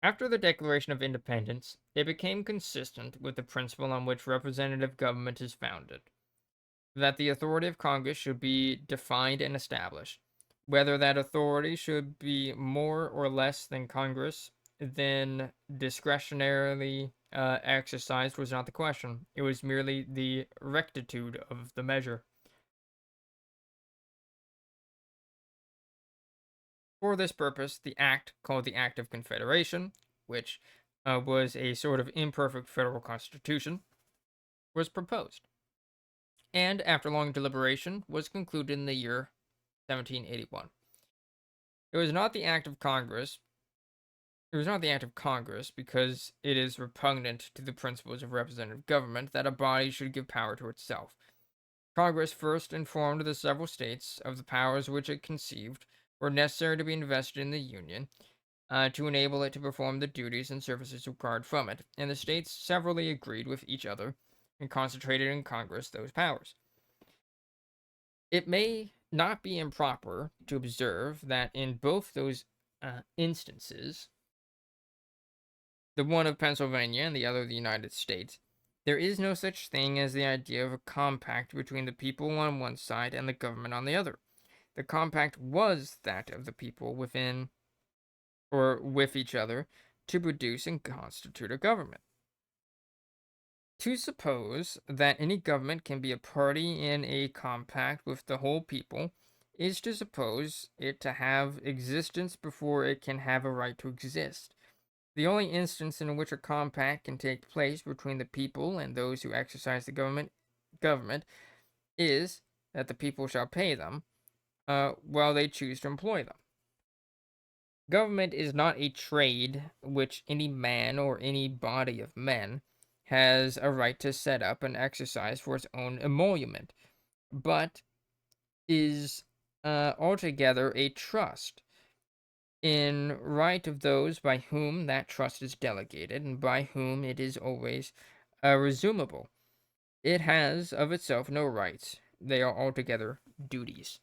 After the Declaration of Independence, it became consistent with the principle on which representative government is founded, that the authority of Congress should be defined and established. Whether that authority should be more or less than Congress, then discretionarily exercised was not the question. It was merely the rectitude of the measure. For this purpose, the act called the Act of Confederation, which was a sort of imperfect federal constitution, was proposed, and after long deliberation was concluded in the year 1781. It was not the act of Congress. It was not the act of Congress because it is repugnant to the principles of representative government that a body should give power to itself. Congress first informed the several states of the powers which it conceived were necessary to be invested in the Union, to enable it to perform the duties and services required from it, and the states severally agreed with each other and concentrated in Congress those powers. It may not be improper to observe that in both those instances, the one of Pennsylvania and the other of the United States, there is no such thing as the idea of a compact between the people on one side and the government on the other. The compact was that of the people within or with each other to produce and constitute a government. To suppose that any government can be a party in a compact with the whole people is to suppose it to have existence before it can have a right to exist. The only instance in which a compact can take place between the people and those who exercise the government is that the people shall pay them, while they choose to employ them. Government is not a trade which any man or any body of men has a right to set up and exercise for its own emolument, but is altogether a trust in right of those by whom that trust is delegated and by whom it is always resumable. It has of itself no rights, they are altogether duties.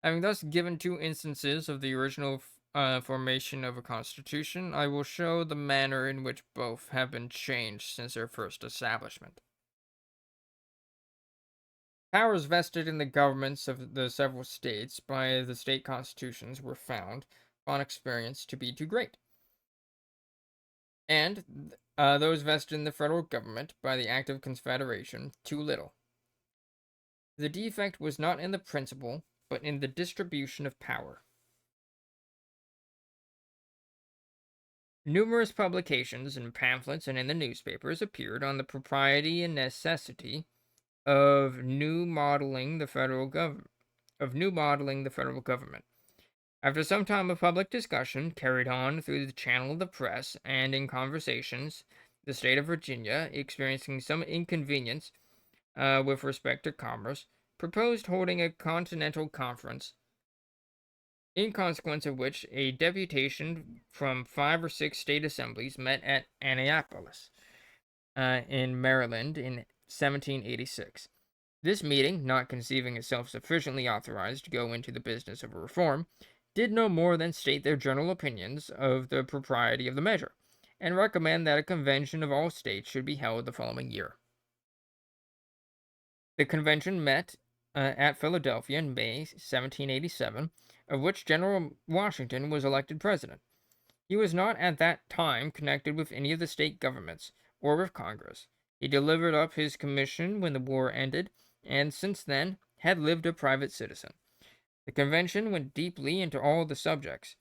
Having thus given two instances of the original formation of a constitution, I will show the manner in which both have been changed since their first establishment. Powers vested in the governments of the several states by the state constitutions were found, on experience, to be too great, and those vested in the federal government by the Act of Confederation too little. The defect was not in the principle, but in the distribution of power. Numerous publications and pamphlets and in the newspapers appeared on the propriety and necessity of new modeling the federal government. After some time of public discussion, carried on through the channel of the press and in conversations, the state of Virginia, experiencing some inconvenience with respect to commerce, proposed holding a continental conference, in consequence of which a deputation from 5 or 6 state assemblies met at Annapolis, in Maryland, in 1786. This meeting, not conceiving itself sufficiently authorized to go into the business of a reform, did no more than state their general opinions of the propriety of the measure, and recommend that a convention of all states should be held the following year. The convention met at Philadelphia in May 1787, of which General Washington was elected president. He was not at that time connected with any of the state governments or with Congress. He delivered up his commission when the war ended, and since then had lived a private citizen. The convention went deeply into all the subjects,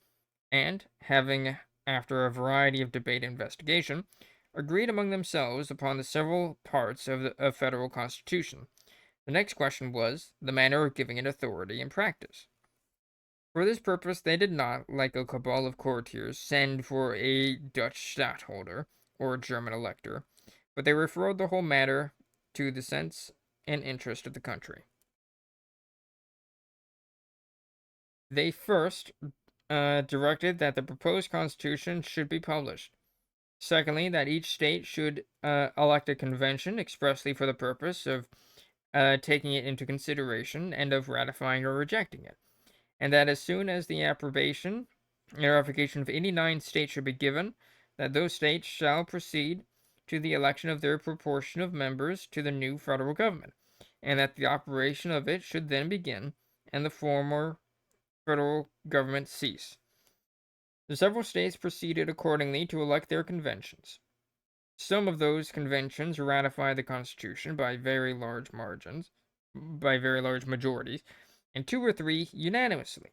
and, having, after a variety of debate and investigation, agreed among themselves upon the several parts of the federal constitution. The next question was the manner of giving it authority in practice. For this purpose they did not, like a cabal of courtiers, send for a Dutch stadtholder or a German elector, but they referred the whole matter to the sense and interest of the country. They first directed that the proposed constitution should be published. Secondly, that each state should elect a convention expressly for the purpose of taking it into consideration and of ratifying or rejecting it, and that as soon as the approbation and ratification of any 9 states should be given, that those states shall proceed to the election of their proportion of members to the new federal government, and that the operation of it should then begin, and the former federal government cease. The several states proceeded accordingly to elect their conventions. Some of those conventions ratified the Constitution by very large majorities, and 2 or 3 unanimously.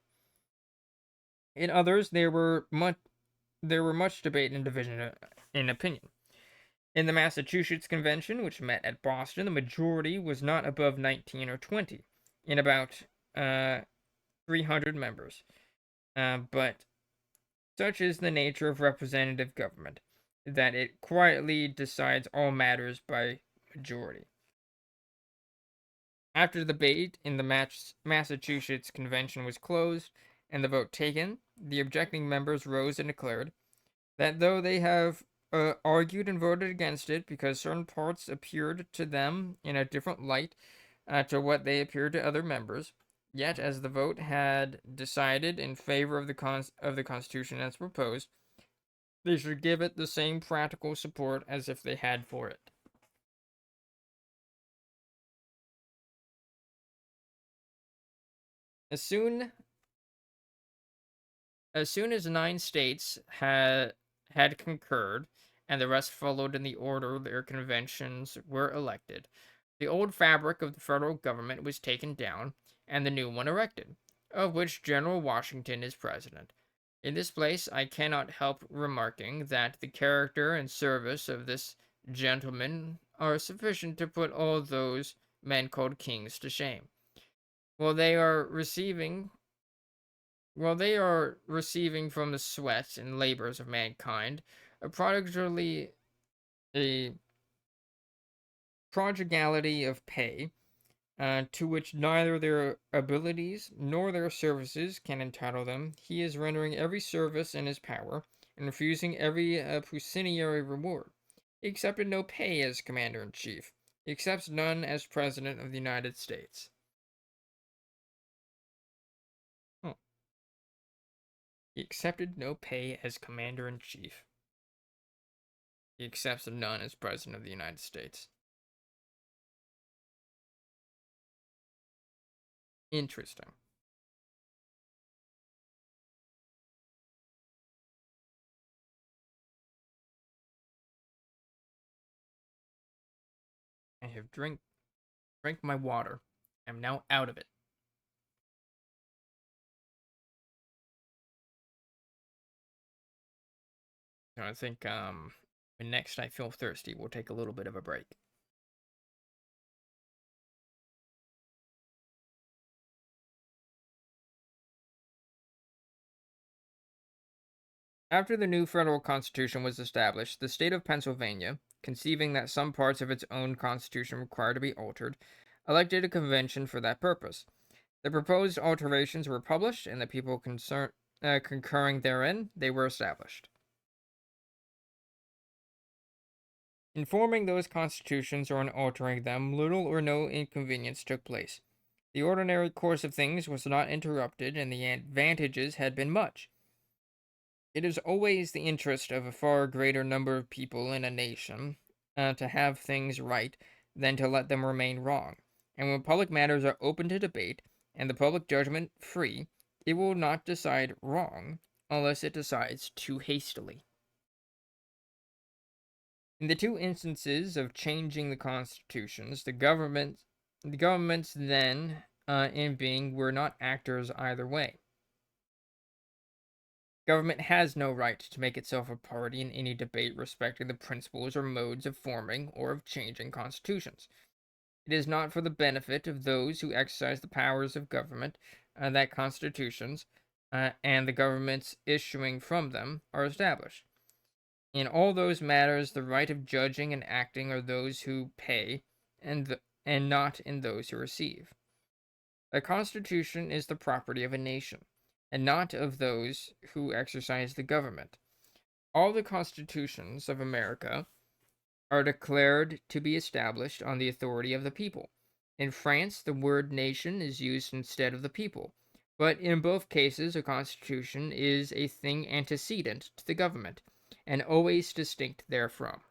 In others, there were much debate and division in opinion. In the Massachusetts Convention, which met at Boston, the majority was not above 19 or 20, in about 300 members. But such is the nature of representative government, that it quietly decides all matters by majority. After the debate in the Massachusetts Convention was closed and the vote taken, the objecting members rose and declared that though they have argued and voted against it because certain parts appeared to them in a different light to what they appeared to other members, yet as the vote had decided in favor of the Constitution as proposed, they should give it the same practical support as if they had for it. As soon as 9 states had concurred, and the rest followed in the order their conventions were elected, the old fabric of the federal government was taken down, and the new one erected, of which General Washington is president. In this place I cannot help remarking that the character and service of this gentleman are sufficient to put all those men called kings to shame. While they are receiving from the sweat and labors of mankind a prodigality of pay, to which neither their abilities nor their services can entitle them, he is rendering every service in his power, and refusing every pecuniary reward. He accepted no pay as commander-in-chief. He accepts none as president of the United States. Oh. He accepted no pay as commander-in-chief. He accepts none as president of the United States. Interesting. I have drank my water. I'm now out of it. So I think when next I feel thirsty, we'll take a little bit of a break. After the new federal constitution was established, the state of Pennsylvania, conceiving that some parts of its own constitution required to be altered, elected a convention for that purpose. The proposed alterations were published, and the people concurring therein, they were established. In forming those constitutions or in altering them, little or no inconvenience took place. The ordinary course of things was not interrupted, and the advantages had been much. It is always the interest of a far greater number of people in a nation to have things right than to let them remain wrong. And when public matters are open to debate and the public judgment free, it will not decide wrong unless it decides too hastily. In the two instances of changing the constitutions, the governments then in being were not actors either way. Government has no right to make itself a party in any debate respecting the principles or modes of forming or of changing constitutions. It is not for the benefit of those who exercise the powers of government that constitutions and the governments issuing from them are established. In all those matters, the right of judging and acting are those who pay, and not in those who receive. A constitution is the property of a nation, and not of those who exercise the government. All the constitutions of America are declared to be established on the authority of the people. In France, the word nation is used instead of the people, but in both cases, a constitution is a thing antecedent to the government, and always distinct therefrom.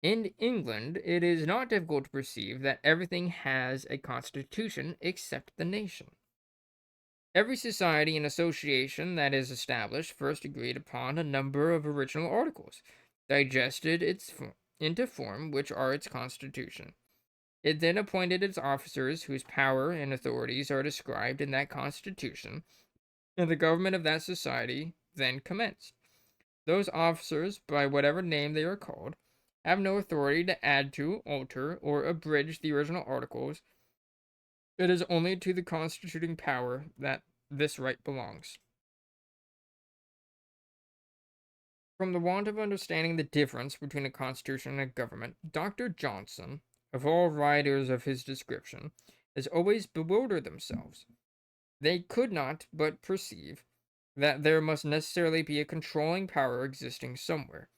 In England, it is not difficult to perceive that everything has a constitution except the nation. Every society and association that is established first agreed upon a number of original articles, digested into form, which are its constitution. It then appointed its officers, whose power and authorities are described in that constitution, and the government of that society then commenced. Those officers, by whatever name they are called, have no authority to add to, alter, or abridge the original articles. It is only to the constituting power that this right belongs. From the want of understanding the difference between a constitution and a government, Dr. Johnson, of all writers of his description, has always bewildered themselves. They could not but perceive that there must necessarily be a controlling power existing somewhere,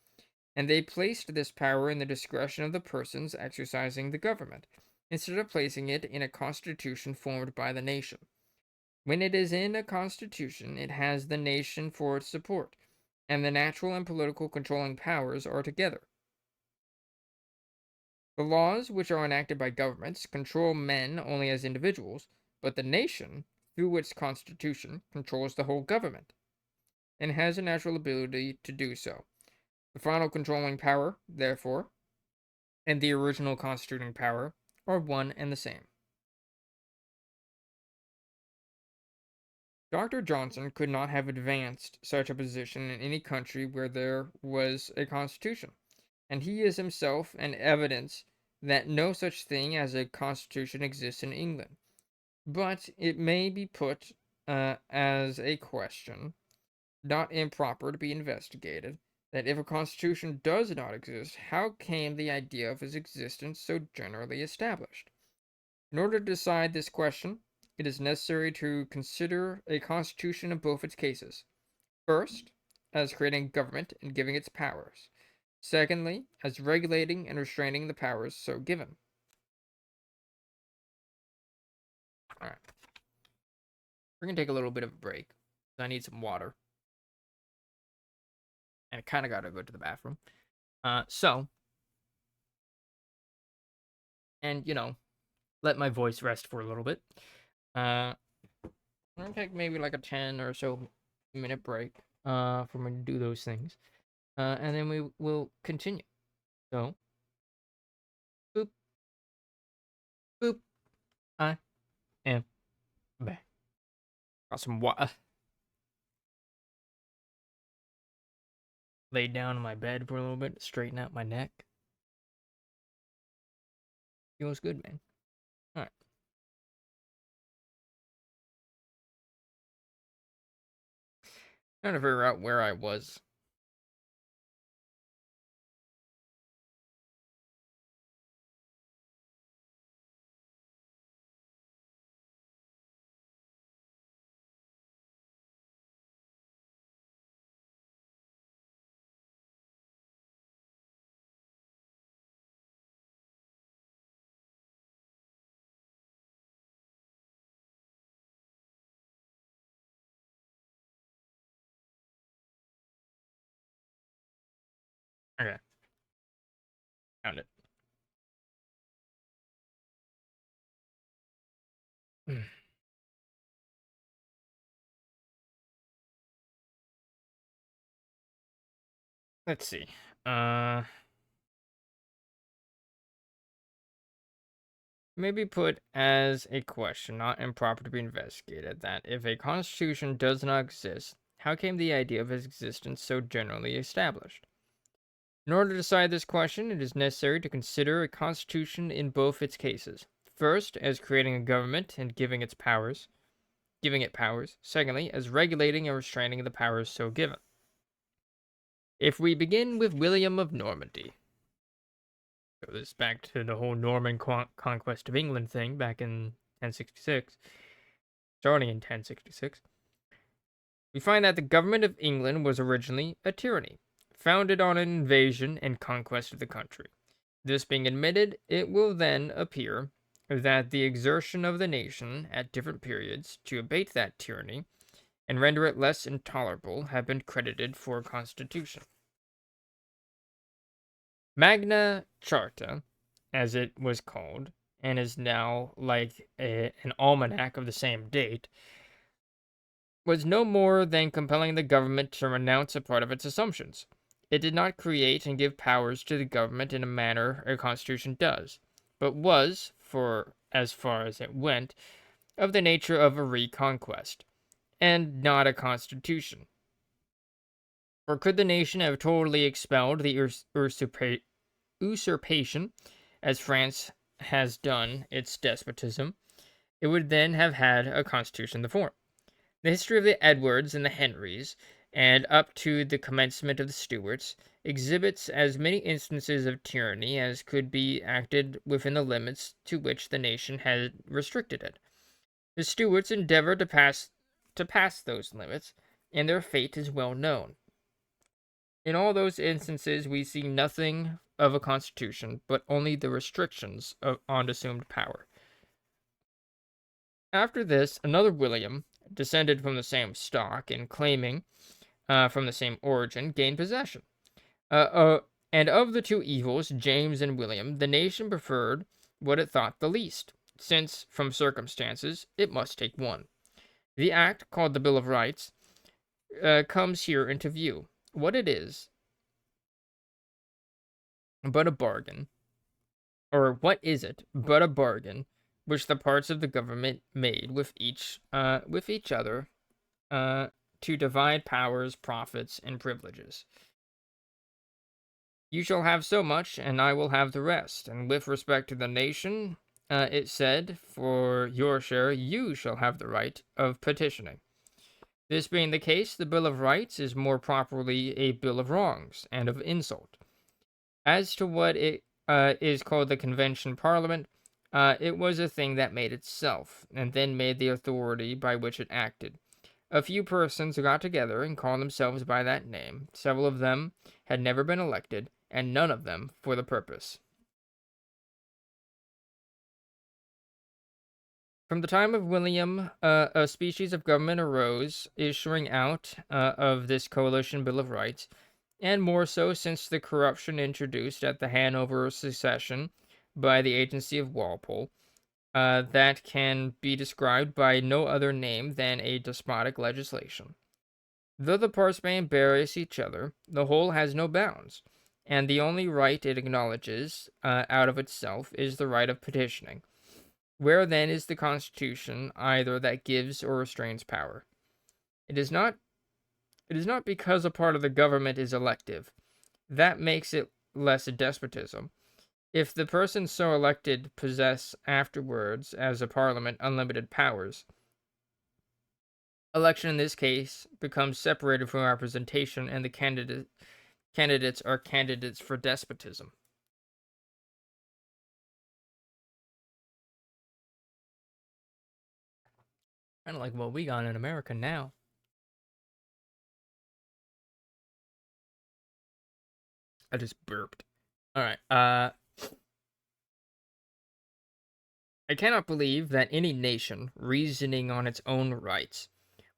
and they placed this power in the discretion of the persons exercising the government, instead of placing it in a constitution formed by the nation. When it is in a constitution, it has the nation for its support, and the natural and political controlling powers are together. The laws which are enacted by governments control men only as individuals, but the nation, through its constitution, controls the whole government, and has a natural ability to do so. The final controlling power, therefore, and the original constituting power are one and the same. Dr. Johnson could not have advanced such a position in any country where there was a constitution, and he is himself an evidence that no such thing as a constitution exists in England. But it may be put as a question, not improper to be investigated, that if a constitution does not exist, how came the idea of its existence so generally established? In order to decide this question, it is necessary to consider a constitution in both its cases. First, as creating government and giving its powers. Secondly, as regulating and restraining the powers so given. All right, we're gonna take a little bit of a break. I need some water, and I kind of gotta go to the bathroom. So and, let my voice rest for a little bit. I'm gonna take maybe like a 10 or so minute break for me to do those things. And then we will continue. So, boop, boop, I am back. Got some water. Laid down on my bed for a little bit, straighten out my neck. Feels good, man. Alright. Trying to figure out where I was. Okay. Found it. Let's see. Maybe put as a question, not improper to be investigated, that if a constitution does not exist, how came the idea of its existence so generally established? In order to decide this question, it is necessary to consider a constitution in both its cases. First, as creating a government and giving it powers. Secondly, as regulating and restraining the powers so given. If we begin with William of Normandy, go this back to the whole Norman conquest of England thing back in 1066, starting in 1066, we find that the government of England was originally a tyranny, founded on an invasion and conquest of the country. This being admitted, it will then appear that the exertion of the nation at different periods to abate that tyranny and render it less intolerable have been credited for a constitution. Magna Charta, as it was called, and is now like an almanac of the same date, was no more than compelling the government to renounce a part of its assumptions. It did not create and give powers to the government in a manner a constitution does, but was, for as far as it went, of the nature of a reconquest, and not a constitution. For could the nation have totally expelled the usurpation, as France has done its despotism, it would then have had a constitution to form. The history of the Edwards and the Henrys, and up to the commencement of the Stuarts, exhibits as many instances of tyranny as could be acted within the limits to which the nation had restricted it. The Stuarts endeavored to pass those limits, and their fate is well known. In all those instances, we see nothing of a constitution, but only the restrictions on assumed power. After this, another William, descended from the same stock and claiming from the same origin, gained possession. And of the two evils, James and William, the nation preferred what it thought the least, since, from circumstances, it must take one. The act, called the Bill of Rights, comes here into view. What it is but a bargain, or what is it but a bargain, which the parts of the government made with each other, to divide powers, profits, and privileges. You shall have so much, and I will have the rest. And with respect to the nation, it said, for your share, you shall have the right of petitioning. This being the case, the Bill of Rights is more properly a Bill of Wrongs and of Insult. As to what it is called the Convention Parliament, it was a thing that made itself, and then made the authority by which it acted. A few persons got together and called themselves by that name. Several of them had never been elected, and none of them for the purpose. From the time of William, a species of government arose, issuing out of this coalition Bill of Rights, and more so since the corruption introduced at the Hanover secession by the agency of Walpole, that can be described by no other name than a despotic legislation. Though the parts may embarrass each other, the whole has no bounds, and the only right it acknowledges out of itself is the right of petitioning. Where then is the Constitution either that gives or restrains power? It is not. It is not because a part of the government is elective. That makes it less a despotism. If the persons so elected possess afterwards, as a parliament, unlimited powers, election in this case becomes separated from representation, and the candidates are candidates for despotism. Kind of like what we got in America now. I just burped. All right. I cannot believe that any nation, reasoning on its own rights,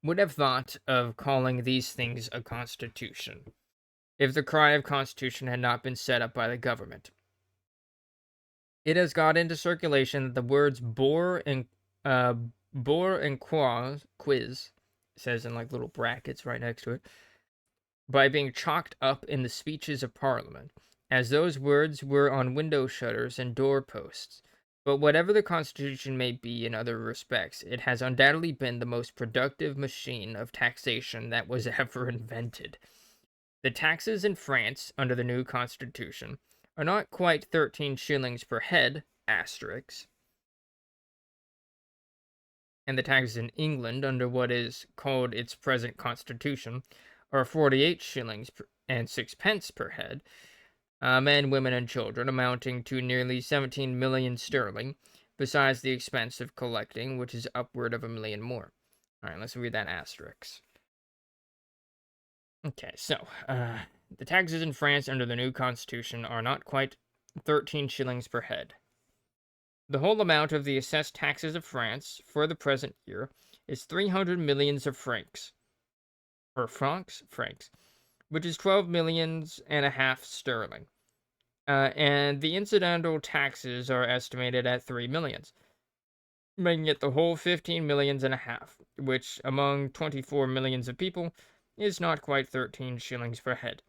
would have thought of calling these things a constitution, if the cry of constitution had not been set up by the government. It has got into circulation that the words bore and quiz, it says in like little brackets right next to it, by being chalked up in the speeches of Parliament, as those words were on window shutters and door posts. But whatever the Constitution may be in other respects, it has undoubtedly been the most productive machine of taxation that was ever invented. The taxes in France under the new Constitution are not quite 13 shillings per head, asterisk, and the taxes in England under what is called its present Constitution are 48 shillings and sixpence per head, men, women, and children, amounting to nearly 17 million sterling, besides the expense of collecting, which is upward of 1 million more. All right, let's read that asterisk. Okay, so the taxes in France under the new constitution are not quite 13 shillings per head. The whole amount of the assessed taxes of France for the present year is 300 millions of francs, or francs, which is 12 millions and a half sterling. And the incidental taxes are estimated at 3 millions, making it the whole 15 millions and a half, which among 24 millions of people is not quite 13 shillings per head.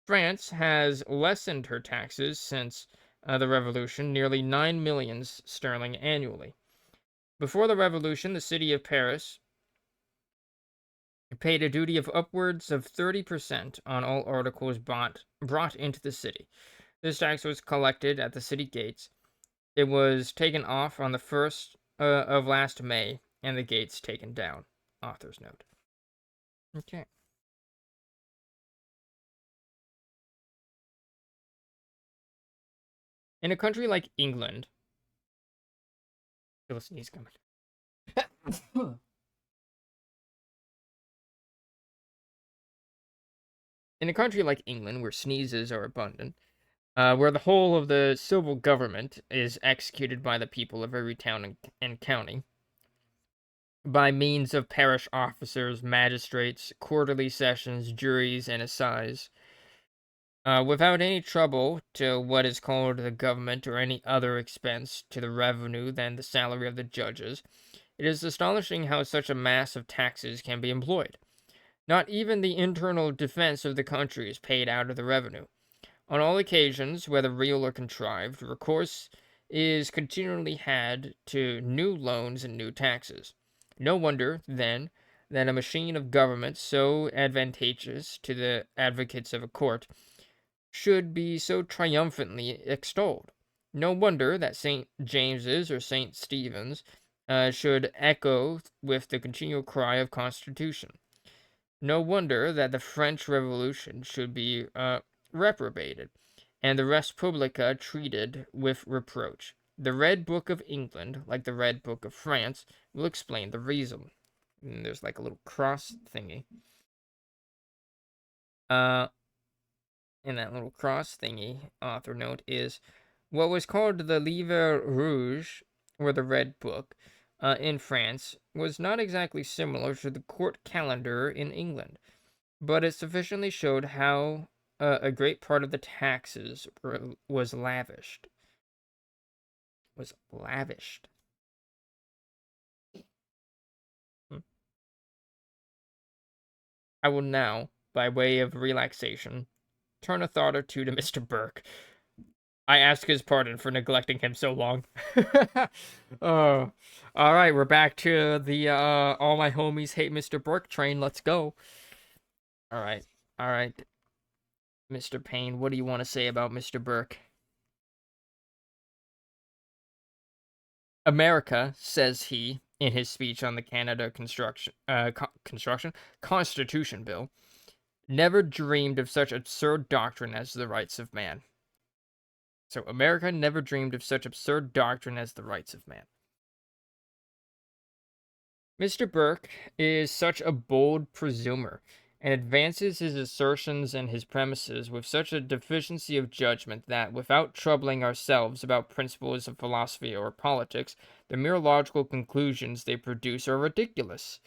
France has lessened her taxes since the Revolution, nearly 9 millions sterling annually. Before the Revolution, the city of Paris paid a duty of upwards of 30% on all articles brought into the city. This tax was collected at the city gates. It was taken off on the 1st of last May, and the gates taken down. Author's note. Okay. In a country like England, feel a sneeze coming. In a country like England, where sneezes are abundant, where the whole of the civil government is executed by the people of every town and county, by means of parish officers, magistrates, quarterly sessions, juries, and assize, without any trouble to what is called the government or any other expense to the revenue than the salary of the judges, it is astonishing how such a mass of taxes can be employed. Not even the internal defense of the country is paid out of the revenue. On all occasions, whether real or contrived, recourse is continually had to new loans and new taxes. No wonder, then, that a machine of government so advantageous to the advocates of a court should be so triumphantly extolled. No wonder that St. James's or St. Stephen's should echo with the continual cry of Constitution. No wonder that the French Revolution should be reprobated, and the Respublica treated with reproach. The Red Book of England, like the Red Book of France, will explain the reason. And there's like a little cross thingy. In that little cross thingy, author note is what was called the Livre Rouge, or the Red Book, in France, was not exactly similar to the court calendar in England, but it sufficiently showed how a great part of the taxes was lavished. was lavished. I will now, by way of relaxation, turn a thought or two to Mr. Burke. I ask his pardon for neglecting him so long. Oh, all right, we're back to the all my homies hate Mr. Burke train. Let's go. All right, all right, Mr. Paine, what do you want to say about Mr. Burke? America, says he, in his speech on the Canada Constitution Bill, never dreamed of such absurd doctrine as the rights of man. So America never dreamed of such absurd doctrine as the rights of man. Mr. Burke is such a bold presumer, and advances his assertions and his premises with such a deficiency of judgment that, without troubling ourselves about principles of philosophy or politics, the mere logical conclusions they produce are ridiculous.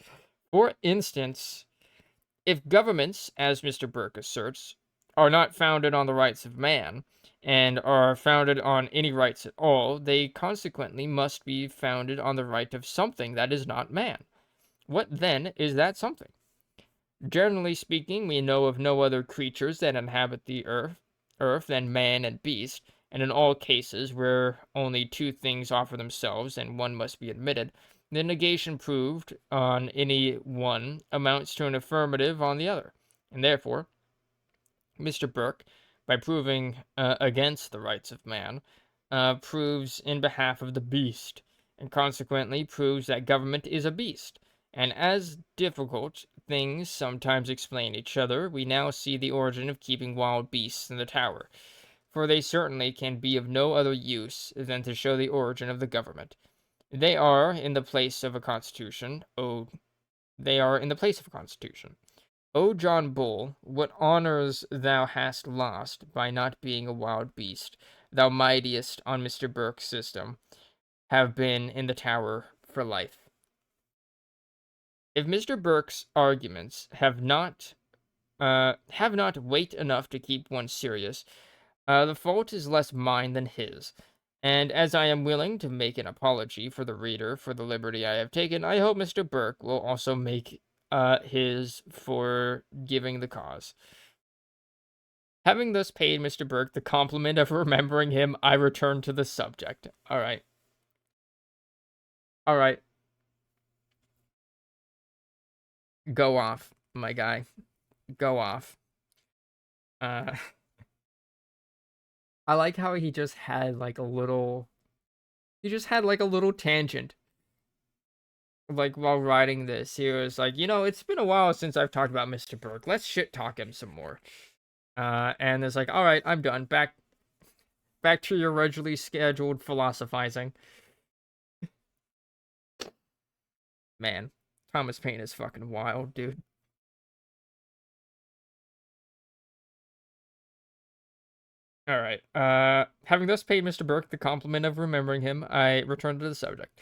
For instance, if governments, as Mr. Burke asserts, are not founded on the rights of man, and are founded on any rights at all, they consequently must be founded on the right of something that is not man. What, then, is that something? Generally speaking, we know of no other creatures that inhabit the earth than man and beast, and in all cases where only two things offer themselves and one must be admitted, the negation proved on any one amounts to an affirmative on the other, and therefore Mr. Burke, by proving against the rights of man, proves in behalf of the beast, and consequently proves that government is a beast. And as difficult things sometimes explain each other, we now see the origin of keeping wild beasts in the Tower, for they certainly can be of no other use than to show the origin of the government. They are in the place of a constitution. They are in the place of a constitution. O John Bull, what honours thou hast lost by not being a wild beast, thou mightiest on Mr. Burke's system, have been in the Tower for life. If Mr. Burke's arguments have not weight enough to keep one serious, the fault is less mine than his. And as I am willing to make an apology for the reader for the liberty I have taken, I hope Mr. Burke will also make his for giving the cause. Having thus paid Mr. Burke the compliment of remembering him, I return to the subject. All right. All right. Go off, my guy. Go off. Uh, I like how he just had like a little. He just had like a little tangent. Like while writing this, he was like, it's been a while since I've talked about Mr. Burke. Let's shit talk him some more. And it's like, all right, I'm done. Back to your regularly scheduled philosophizing. Man, Thomas Paine is fucking wild, dude. All right. Having thus paid Mr. Burke the compliment of remembering him, I return to the subject.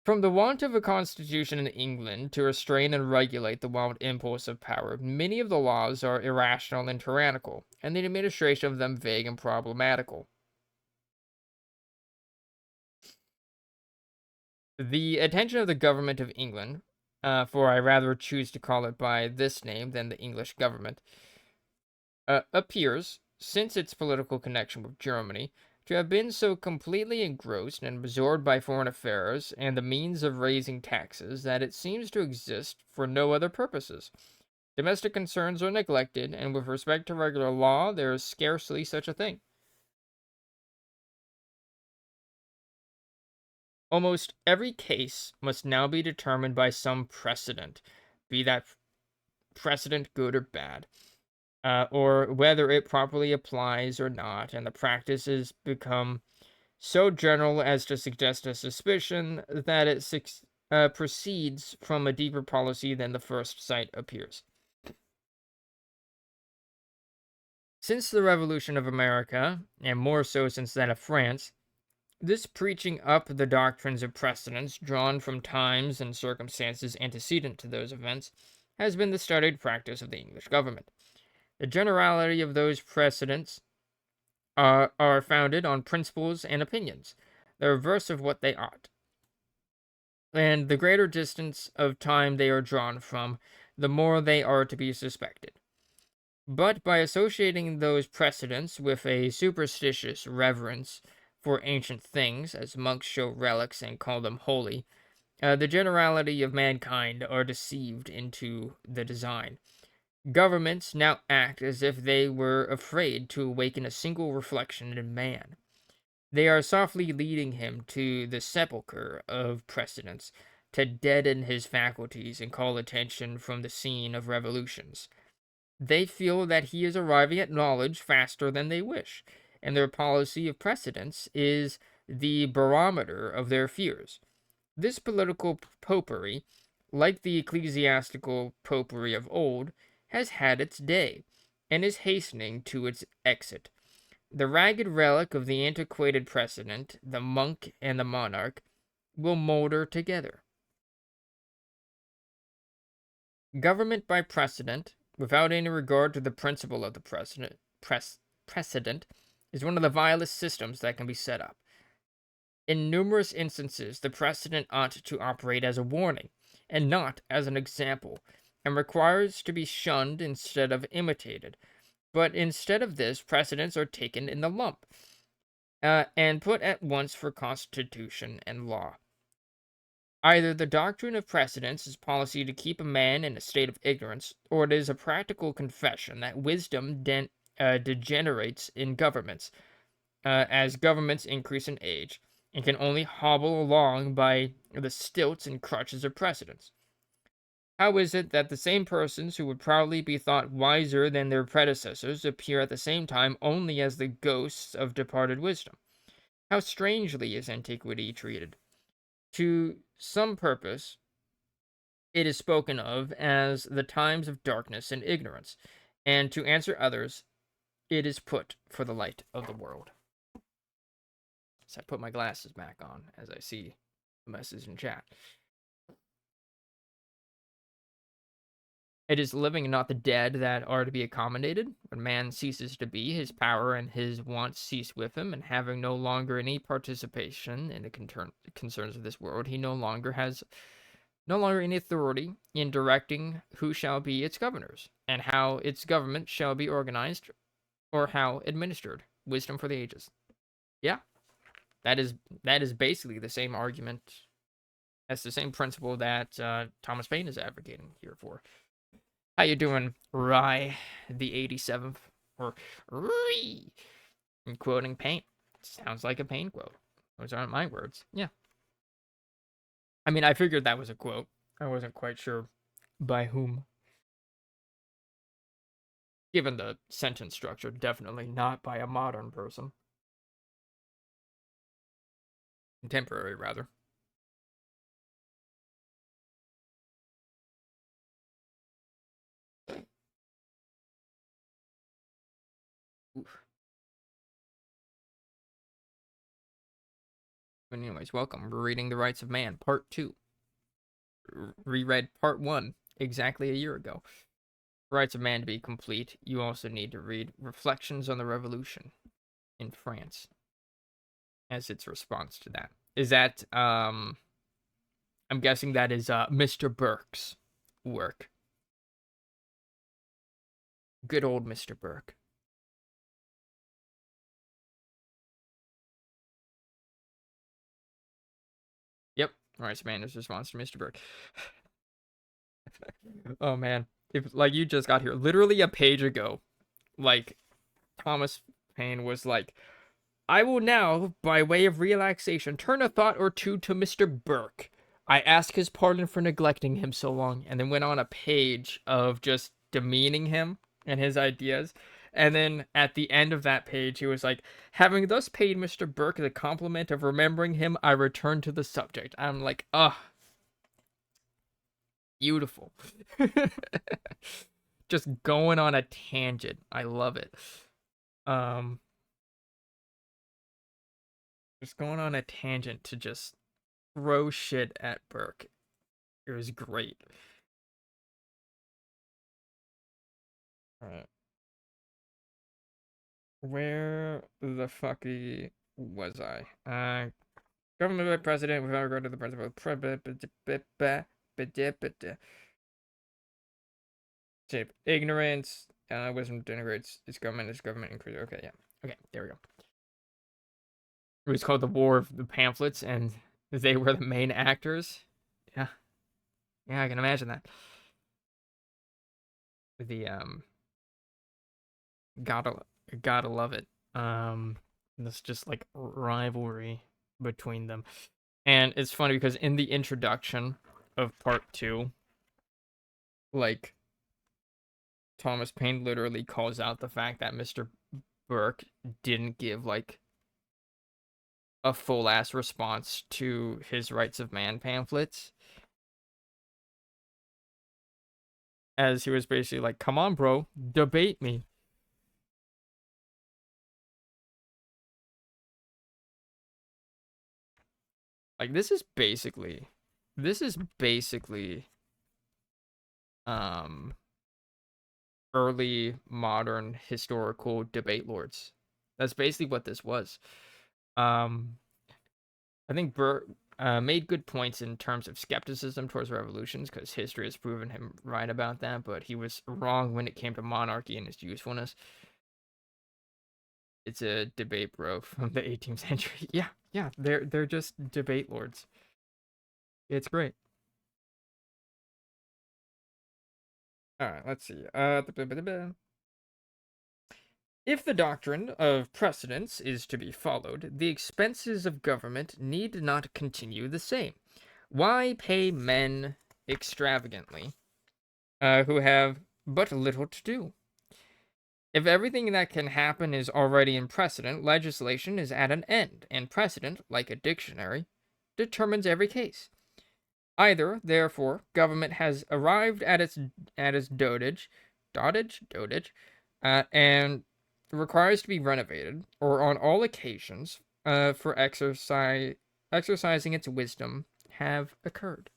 From the want of a constitution in England to restrain and regulate the wild impulse of power, many of the laws are irrational and tyrannical, and the administration of them vague and problematical. The attention of the government of England, for I rather choose to call it by this name than the English government, appears, since its political connection with Germany, to have been so completely engrossed and absorbed by foreign affairs and the means of raising taxes that it seems to exist for no other purposes. Domestic concerns are neglected, and with respect to regular law, there is scarcely such a thing. Almost every case must now be determined by some precedent, be that precedent good or bad, or whether it properly applies or not, and the practice has become so general as to suggest a suspicion that it proceeds from a deeper policy than the first sight appears. Since the Revolution of America, and more so since that of France, this preaching up the doctrines of precedents drawn from times and circumstances antecedent to those events has been the studied practice of the English government. The generality of those precedents are founded on principles and opinions. the reverse of what they ought. And the greater distance of time they are drawn from, the more they are to be suspected. But by associating those precedents with a superstitious reverence for ancient things, as monks show relics and call them holy, the generality of mankind are deceived into the design. Governments now act as if they were afraid to awaken a single reflection in man. They are softly leading him to the sepulchre of precedents, to deaden his faculties and call attention from the scene of revolutions. They feel that he is arriving at knowledge faster than they wish, and their policy of precedence is the barometer of their fears. This political popery, like the ecclesiastical popery of old, has had its day, and is hastening to its exit. The ragged relic of the antiquated precedent, the monk and the monarch, will molder together. Government by precedent, without any regard to the principle of the precedent, is one of the vilest systems that can be set up. In numerous instances, the precedent ought to operate as a warning, and not as an example, and requires to be shunned instead of imitated. But instead of this, precedents are taken in the lump, and put at once for constitution and law. Either the doctrine of precedents is policy to keep a man in a state of ignorance, or it is a practical confession that wisdom degenerates in governments, as governments increase in age, and can only hobble along by the stilts and crutches of precedents. How is it that the same persons who would proudly be thought wiser than their predecessors appear at the same time only as the ghosts of departed wisdom? How strangely is antiquity treated! To some purpose, it is spoken of as the times of darkness and ignorance, and to answer others, it is put for the light of the world. So I put my glasses back on as I see the message in chat. It is the living and not the dead that are to be accommodated. When man ceases to be, his power and his wants cease with him, and having no longer any participation in the concerns of this world, he no longer any authority in directing who shall be its governors, and how its government shall be organized, or how administered. Wisdom for the ages. Yeah, that is basically the same argument. That's the same principle that Thomas Paine is advocating here for. How you doing, Rye, the 87th? Or Ree? I'm quoting Paine. Sounds like a Paine quote. Those aren't my words. Yeah. I mean, I figured that was a quote. I wasn't quite sure by whom. Given the sentence structure, definitely not by a modern person. Contemporary, rather. Oof. But anyways, welcome. We're reading The Rights of Man, Part 2. Reread Part 1 exactly a year ago. Rights of Man to be complete, you also need to read Reflections on the Revolution in France as its response to that. Is that, I'm guessing that is Mr. Burke's work. Good old Mr. Burke. Yep, Rights of Man is response to Mr. Burke. Oh man, if like you just got here, literally a page ago, like Thomas Paine was like, I will now, by way of relaxation, turn a thought or two to Mr. Burke. I ask his pardon for neglecting him so long, and then went on a page of just demeaning him and his ideas. And then at the end of that page, he was like, having thus paid Mr. Burke the compliment of remembering him, I return to the subject. I'm like, beautiful. Just going on a tangent. I love it. Um, just going on a tangent to just throw shit at Burke. It was great. Alright. Where the fucky was I? Government by president without regard to the principle. Shape. Ignorance. Wisdom denigrates its government. Its government increases. Okay, yeah. Okay, there we go. It was called the War of the Pamphlets, and they were the main actors. Yeah. Yeah, I can imagine that. The gotta gotta love it. This just like rivalry between them. And it's funny because in the introduction of part 2, like Thomas Paine literally calls out the fact that Mr. Burke didn't give like a full ass response to his Rights of Man pamphlets. As he was basically like, come on, bro, debate me. Like this is basically um early modern historical debate lords. That's basically what this was. Um I think Burke made good points in terms of skepticism towards revolutions because history has proven him right about that, but he was wrong when it came to monarchy and its usefulness. It's a debate bro from the 18th century. Yeah, yeah, they're just debate lords. It's great. All right, let's see. If the doctrine of precedence is to be followed, the expenses of government need not continue the same. Why pay men extravagantly, who have but little to do? If everything that can happen is already in precedent, legislation is at an end, and precedent, like a dictionary, determines every case. Either, therefore, government has arrived at its dotage, and requires to be renovated, or on all occasions, for exercising its wisdom, have occurred.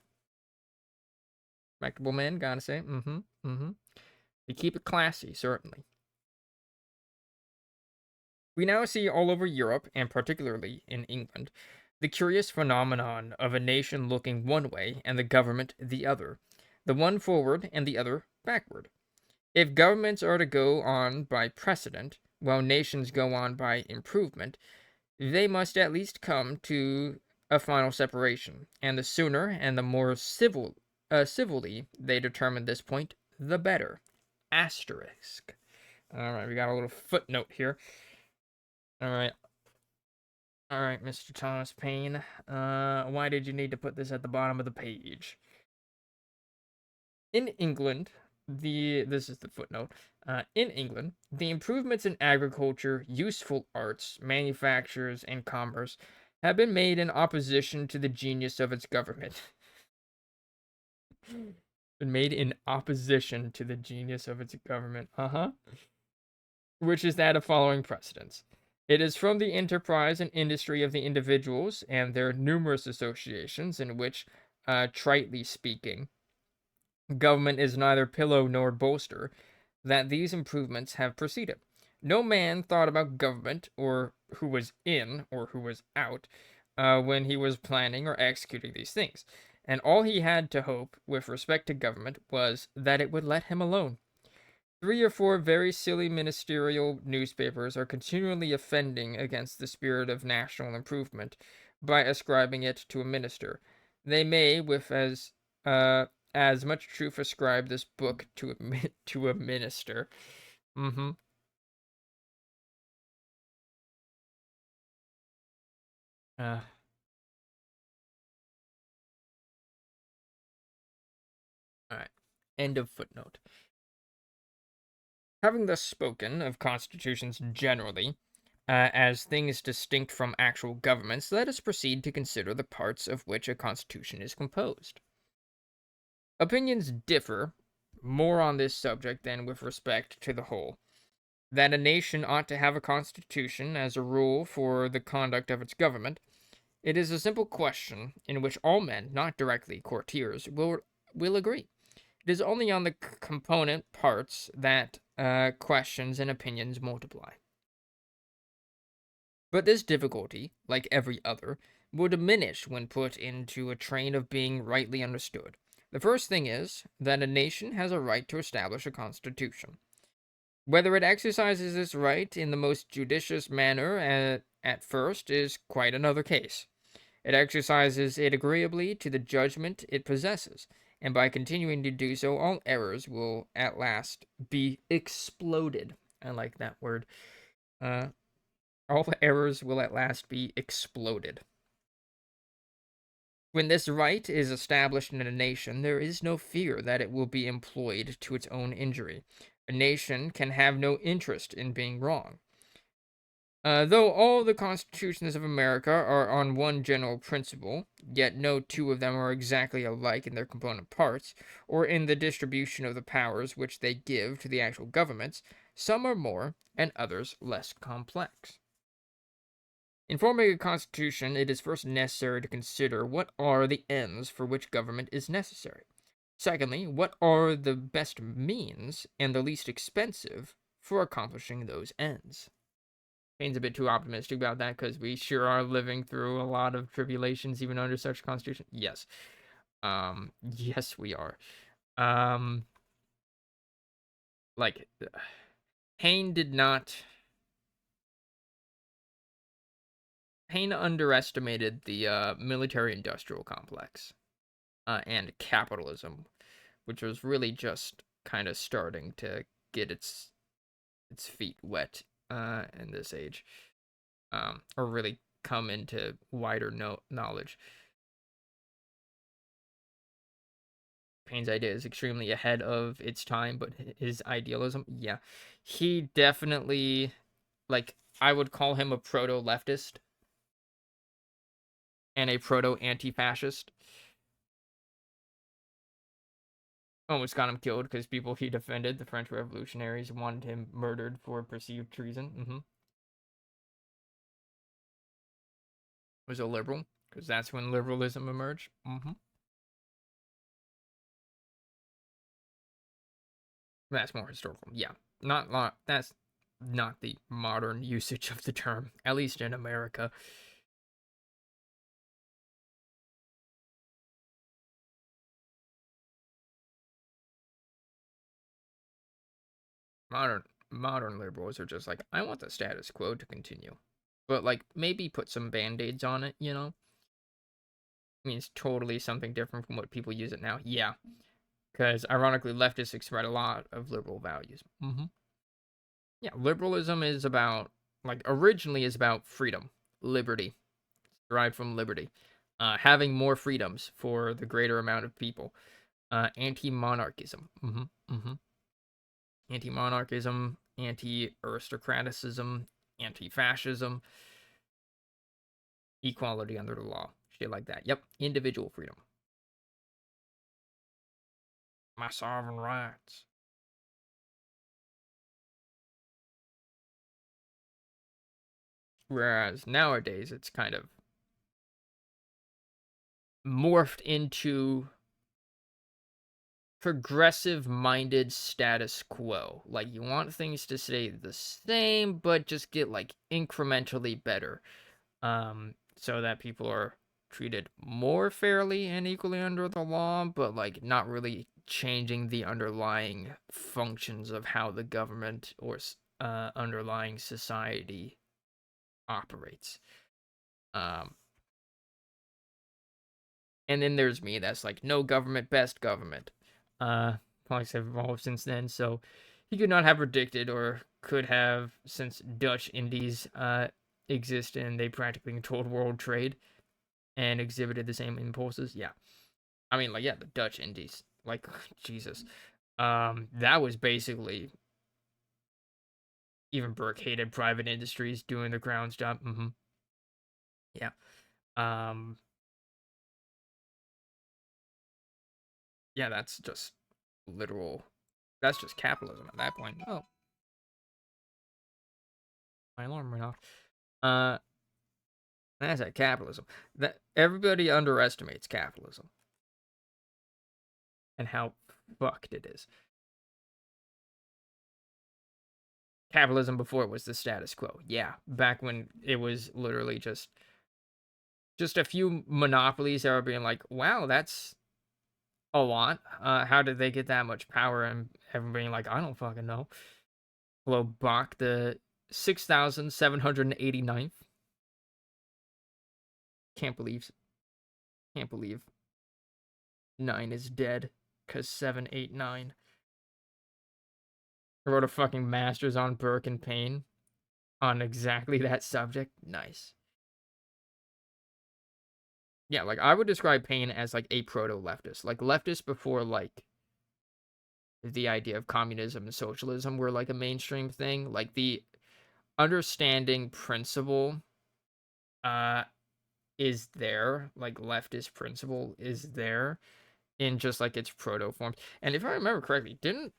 Respectable men, gotta say, They keep it classy, certainly. We now see all over Europe, and particularly in England, the curious phenomenon of a nation looking one way and the government the other, the one forward and the other backward. If governments are to go on by precedent, while nations go on by improvement, they must at least come to a final separation, and the sooner and the more civilly they determine this point, the better. Asterisk. All right, we got a little footnote here. All right. All right, Mr. Thomas Paine. Why did you need to put this at the bottom of the page? In England, this is the footnote. In England, the improvements in agriculture, useful arts, manufactures, and commerce have been made in opposition to the genius of its government. Been made in opposition to the genius of its government. Which is that of following precedents. It is from the enterprise and industry of the individuals and their numerous associations in which, tritely speaking, government is neither pillow nor bolster, that these improvements have proceeded. No man thought about government, or who was in or who was out, when he was planning or executing these things, and all he had to hope with respect to government was that it would let him alone. 3 or 4 very silly ministerial newspapers are continually offending against the spirit of national improvement by ascribing it to a minister. They may, with as much truth, ascribe this book to to a minister. Mm-hmm. Uh, all right. End of footnote. Having thus spoken of constitutions generally, as things distinct from actual governments, let us proceed to consider the parts of which a constitution is composed. Opinions differ more on this subject than with respect to the whole. That a nation ought to have a constitution as a rule for the conduct of its government, it is a simple question in which all men, not directly courtiers, will agree. It is only on the component parts that questions and opinions multiply. But this difficulty, like every other, will diminish when put into a train of being rightly understood. The first thing is that a nation has a right to establish a constitution. Whether it exercises this right in the most judicious manner at first is quite another case. It exercises it agreeably to the judgment it possesses, and by continuing to do so, all errors will at last be exploded. I like that word. Uh, all errors will at last be exploded. When this right is established in a nation, there is no fear that it will be employed to its own injury. A nation can have no interest in being wrong. Though all the constitutions of America are on one general principle, yet no two of them are exactly alike in their component parts, or in the distribution of the powers which they give to the actual governments. Some are more, and others less complex. In forming a constitution, it is first necessary to consider what are the ends for which government is necessary. Secondly, what are the best means and the least expensive for accomplishing those ends. Paine's a bit too optimistic about that because we sure are living through a lot of tribulations even under such a constitution. Yes. Yes, we are. Um, like, Paine did not. Paine underestimated the military-industrial complex and capitalism, which was really just kind of starting to get its feet wet in this age, or really come into wider knowledge. Paine's idea is extremely ahead of its time, but his idealism, yeah, he definitely, like, I would call him a proto-leftist and a proto-anti-fascist. Almost got him killed because people he defended, the French revolutionaries, wanted him murdered for perceived treason. Was a liberal because that's when liberalism emerged. That's more historical. Yeah, not that's not the modern usage of the term, at least in America. Modern liberals are just like, I want the status quo to continue, but like maybe put some band-aids on it. Means totally something different from what people use it now. Yeah, because ironically, leftists express a lot of liberal values. Yeah, liberalism is about, like, originally is about freedom, liberty, derived from liberty, having more freedoms for the greater amount of people. Anti-monarchism. Anti-monarchism, anti-aristocraticism, anti-fascism, equality under the law, shit like that. Yep, individual freedom. My sovereign rights. Whereas nowadays it's kind of morphed into progressive minded status quo. Like, you want things to stay the same, but just get like incrementally better. So that people are treated more fairly and equally under the law, but like not really changing the underlying functions of how the government or underlying society operates. Um, and then there's me that's like, no government, best government. Politics have evolved since then, so he could not have predicted or could have, since Dutch Indies exist and they practically controlled world trade and exhibited the same impulses. Yeah, I mean, like, yeah, the Dutch Indies, like, Jesus, that was basically, even Burke hated private industries doing the crown's job. Yeah. Um, yeah, that's just literal. That's just capitalism at that point. Oh, my alarm went off. Uh, that's that capitalism. That everybody underestimates capitalism and how fucked it is. Capitalism before it was the status quo. Yeah, back when it was literally just just a few monopolies that are being like, wow, that's a lot. How did they get that much power? And everybody like, I don't fucking know. Hello, Bach, the 6,789th. Can't believe, can't believe 9 is dead. Because 789. I wrote a fucking master's on Burke and Paine on exactly that subject. Nice. Yeah, like I would describe Paine as like a proto leftist. Like leftist before like the idea of communism and socialism were like a mainstream thing. Like the understanding principle uh is there, like leftist principle is there in just like its proto forms. And if I remember correctly, didn't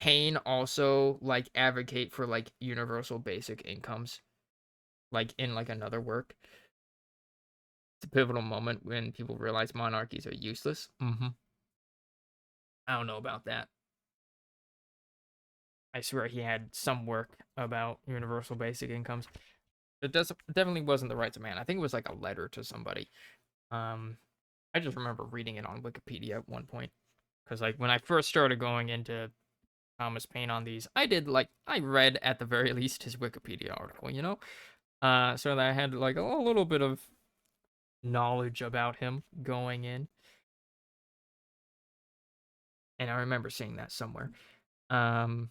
Paine also like advocate for like universal basic incomes, like in like another work? It's a pivotal moment when people realize monarchies are useless. I don't know about that. I swear he had some work about universal basic incomes. It definitely wasn't the rights of man. I think it was like a letter to somebody. Um, I just remember reading it on Wikipedia at one point because like when I first started going into Thomas Paine on these, I read at the very least his Wikipedia article, so that I had like a little bit of knowledge about him going in, and I remember seeing that somewhere. Um,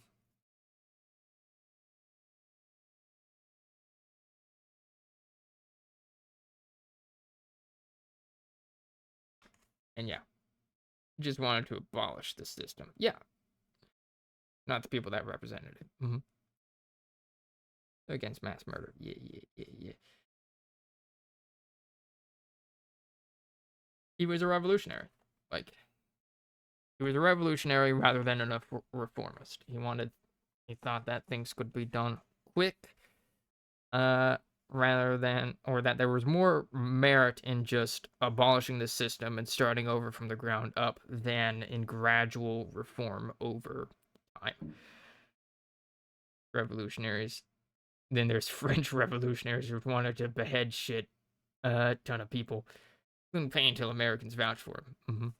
and yeah, just wanted to abolish the system. Yeah, not the people that represented it. Against mass murder. Yeah, yeah, yeah, yeah. He was a revolutionary. Like he was a revolutionary rather than a reformist. He thought that things could be done quick, uh, rather than, or that there was more merit in just abolishing the system and starting over from the ground up than in gradual reform over time. Revolutionaries. Then there's French revolutionaries who wanted to behead shit a ton of people. Couldn't pay until Americans vouched for him.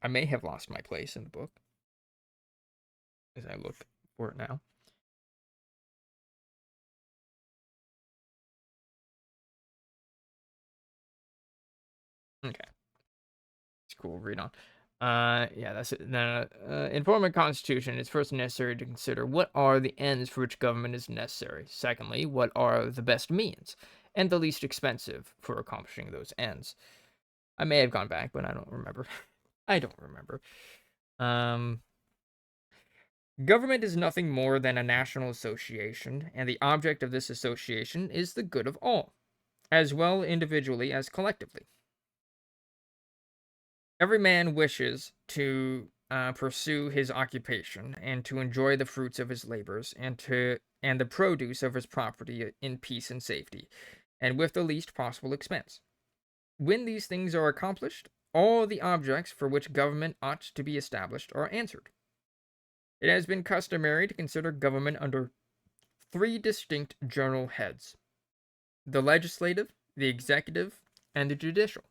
I may have lost my place in the book as I look for it now. Okay, it's cool. Read on. Yeah, that's it. Then, in forming a constitution, it's first necessary to consider what are the ends for which government is necessary. Secondly, what are the best means and the least expensive for accomplishing those ends. I may have gone back, but I don't remember. I don't remember. Um, Government is nothing more than a national association, and the object of this association is the good of all, as well individually as collectively. Every man wishes to pursue his occupation and to enjoy the fruits of his labors and the produce of his property in peace and safety, and with the least possible expense. When these things are accomplished, all the objects for which government ought to be established are answered. It has been customary to consider government under three distinct general heads: the legislative, the executive, and the judicial.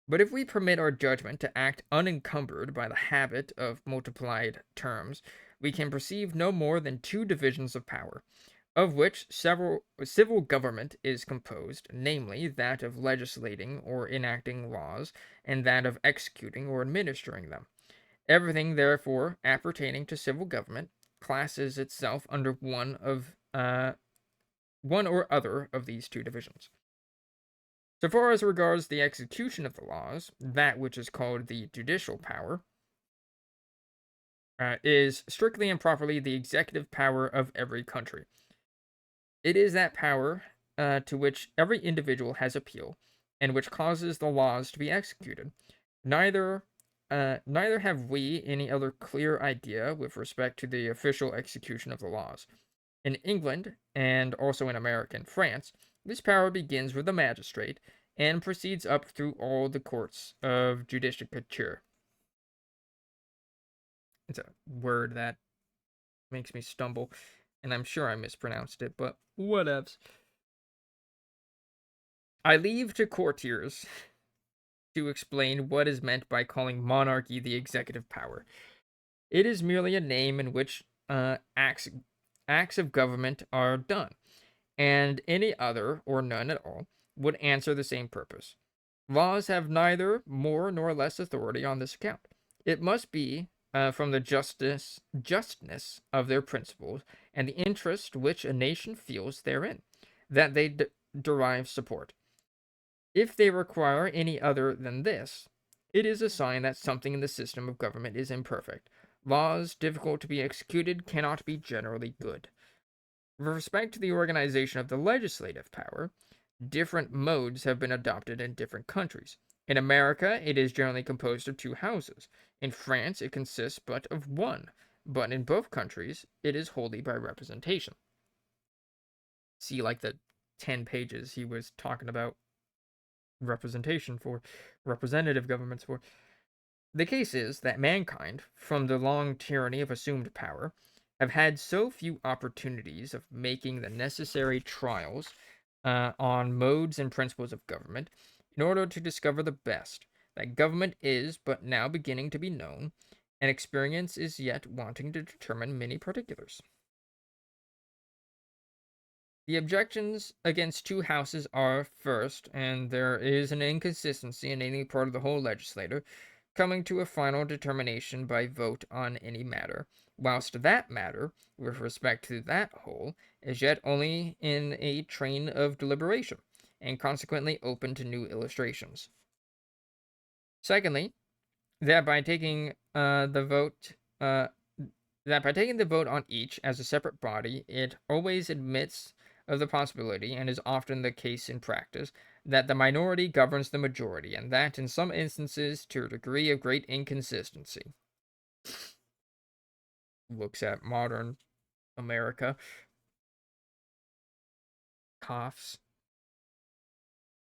But if we permit our judgment to act unencumbered by the habit of multiplied terms, we can perceive no more than two divisions of power, of which civil government is composed, namely that of legislating or enacting laws, and that of executing or administering them. Everything, therefore, appertaining to civil government classes itself under one or other of these two divisions. So far as regards the execution of the laws, that which is called the judicial power is strictly and properly the executive power of every country. It is that power to which every individual has appeal, and which causes the laws to be executed. Neither neither have we any other clear idea with respect to the official execution of the laws. In England, and also in America and France, this power begins with the magistrate and proceeds up through all the courts of judicature. It's a word that makes me stumble, and I'm sure I mispronounced it, but whatevs. I leave to courtiers to explain what is meant by calling monarchy the executive power. It is merely a name in which acts of government are done, and any other, or none at all, would answer the same purpose. Laws have neither more nor less authority on this account. It must be from the justness of their principles and the interest which a nation feels therein, that they derive support. If they require any other than this, it is a sign that something in the system of government is imperfect. Laws difficult to be executed cannot be generally good. With respect to the organization of the legislative power, different modes have been adopted in different countries. In America, it is generally composed of two houses. In France, it consists but of one, but in both countries, it is wholly by representation. See, like the 10 pages he was talking about representation for, representative governments for. The case is that mankind, from the long tyranny of assumed power, have had so few opportunities of making the necessary trials on modes and principles of government in order to discover the best, that government is but now beginning to be known, and experience is yet wanting to determine many particulars. The objections against two houses are, first, and there is an inconsistency in any part of the whole legislature coming to a final determination by vote on any matter, whilst that matter, with respect to that whole, is yet only in a train of deliberation, and consequently open to new illustrations. Secondly, that by taking the vote that by taking the vote on each as a separate body, it always admits of the possibility, and is often the case in practice, that the minority governs the majority, and that in some instances to a degree of great inconsistency. Looks at modern America, coughs.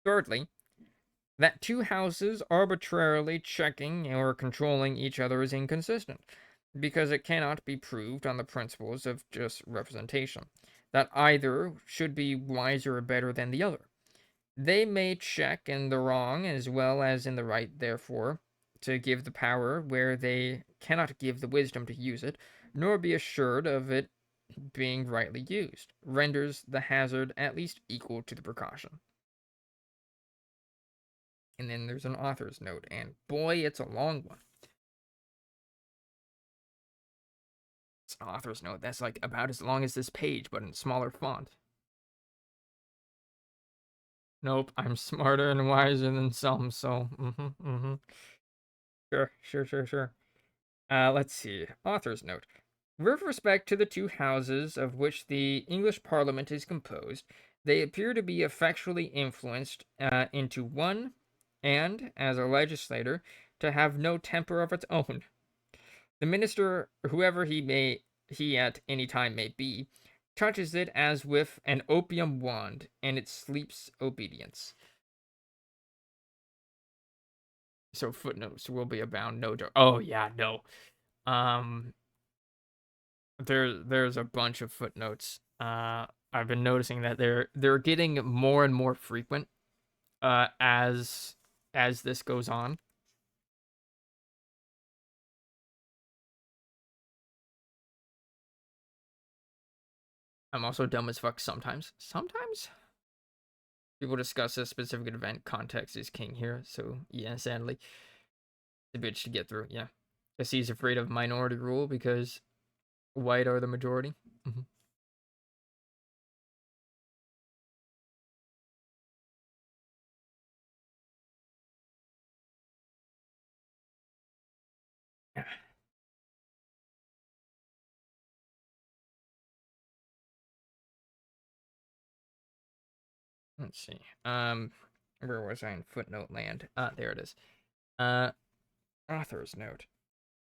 Thirdly, that two houses arbitrarily checking or controlling each other is inconsistent, because it cannot be proved on the principles of just representation that either should be wiser or better than the other. They may check in the wrong as well as in the right, therefore, to give the power where they cannot give the wisdom to use it, nor be assured of it being rightly used, renders the hazard at least equal to the precaution. And then there's an author's note, and boy, it's a long one. It's an author's note that's like about as long as this page, but in smaller font. Nope, I'm smarter and wiser than some, so, Sure. Let's see. Author's note. With respect to the two houses of which the English Parliament is composed, they appear to be effectually influenced into one, and, as a legislator, to have no temper of its own. The minister, whoever he at any time may be, touches it as with an opium wand, and it sleeps obedience. So footnotes will be abound, no doubt. Oh yeah, no. Um, there's a bunch of footnotes. I've been noticing that they're getting more and more frequent as this goes on. I'm also dumb as fuck sometimes. Sometimes people discuss a specific event. Context is king here. So yeah, sadly, it's a bitch to get through. Yeah, because he's afraid of minority rule because white are the majority. Mm-hmm. Let's see. Where was I in footnote land? There it is. Uh, author's note.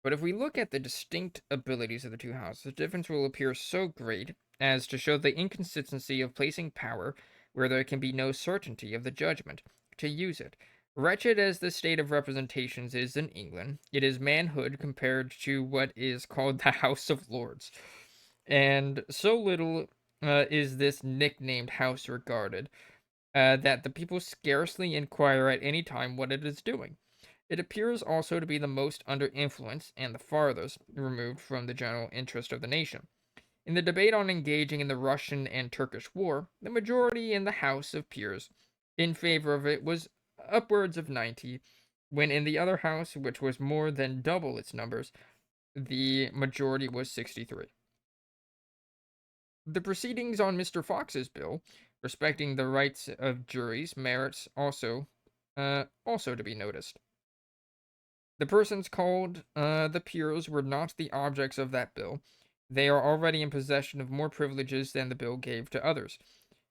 But if we look at the distinct abilities of the two houses, the difference will appear so great as to show the inconsistency of placing power where there can be no certainty of the judgment to use it, Wretched as the state of representations is in England, it is manhood compared to what is called the House of Lords. And so little is this nicknamed house regarded, that the people scarcely inquire at any time what it is doing. It appears also to be the most under influence and the farthest removed from the general interest of the nation. In the debate on engaging in the Russian and Turkish war, the majority in the House of Peers in favor of it was upwards of 90, when in the other House, which was more than double its numbers, the majority was 63. The proceedings on Mr. Fox's bill, respecting the rights of juries, merits also to be noticed. The persons called the peers were not the objects of that bill. They are already in possession of more privileges than the bill gave to others.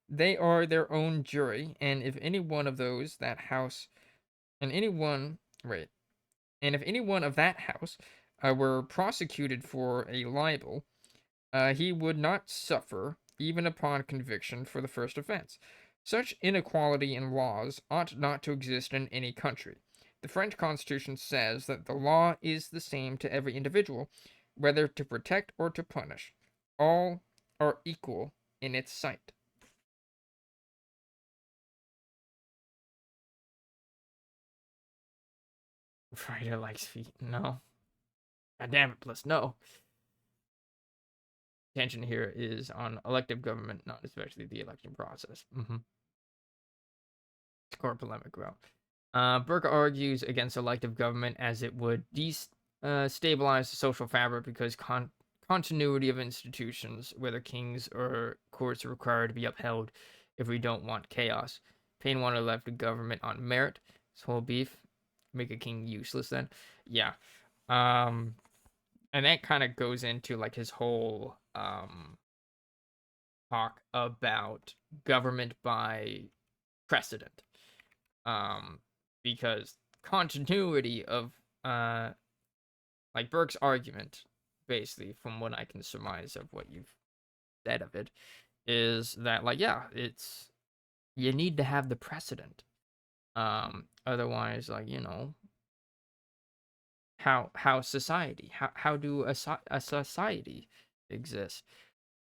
They are their own jury, and if any one of those that house, and any one, right, and if any one of that house were prosecuted for a libel, he would not suffer, even upon conviction for the first offense. Such inequality in laws ought not to exist in any country. The French Constitution says that the law is the same to every individual, whether to protect or to punish. All are equal in its sight. Writer likes feet. No. God damn it, plus no. Attention here is on elective government, not especially the election process. Core polemic route. Burke argues against elective government as it would destabilize the social fabric because continuity of institutions, whether kings or courts, are required to be upheld if we don't want chaos. Paine wanted elective government on merit. His whole beef, make a king useless then. Yeah. Um, and that kind of goes into like his whole talk about government by precedent. um because continuity of like Burke's argument, basically from what I can surmise of what you've said of it, is that like yeah, it's you need to have the precedent. Otherwise, like, how society, how do a society exist?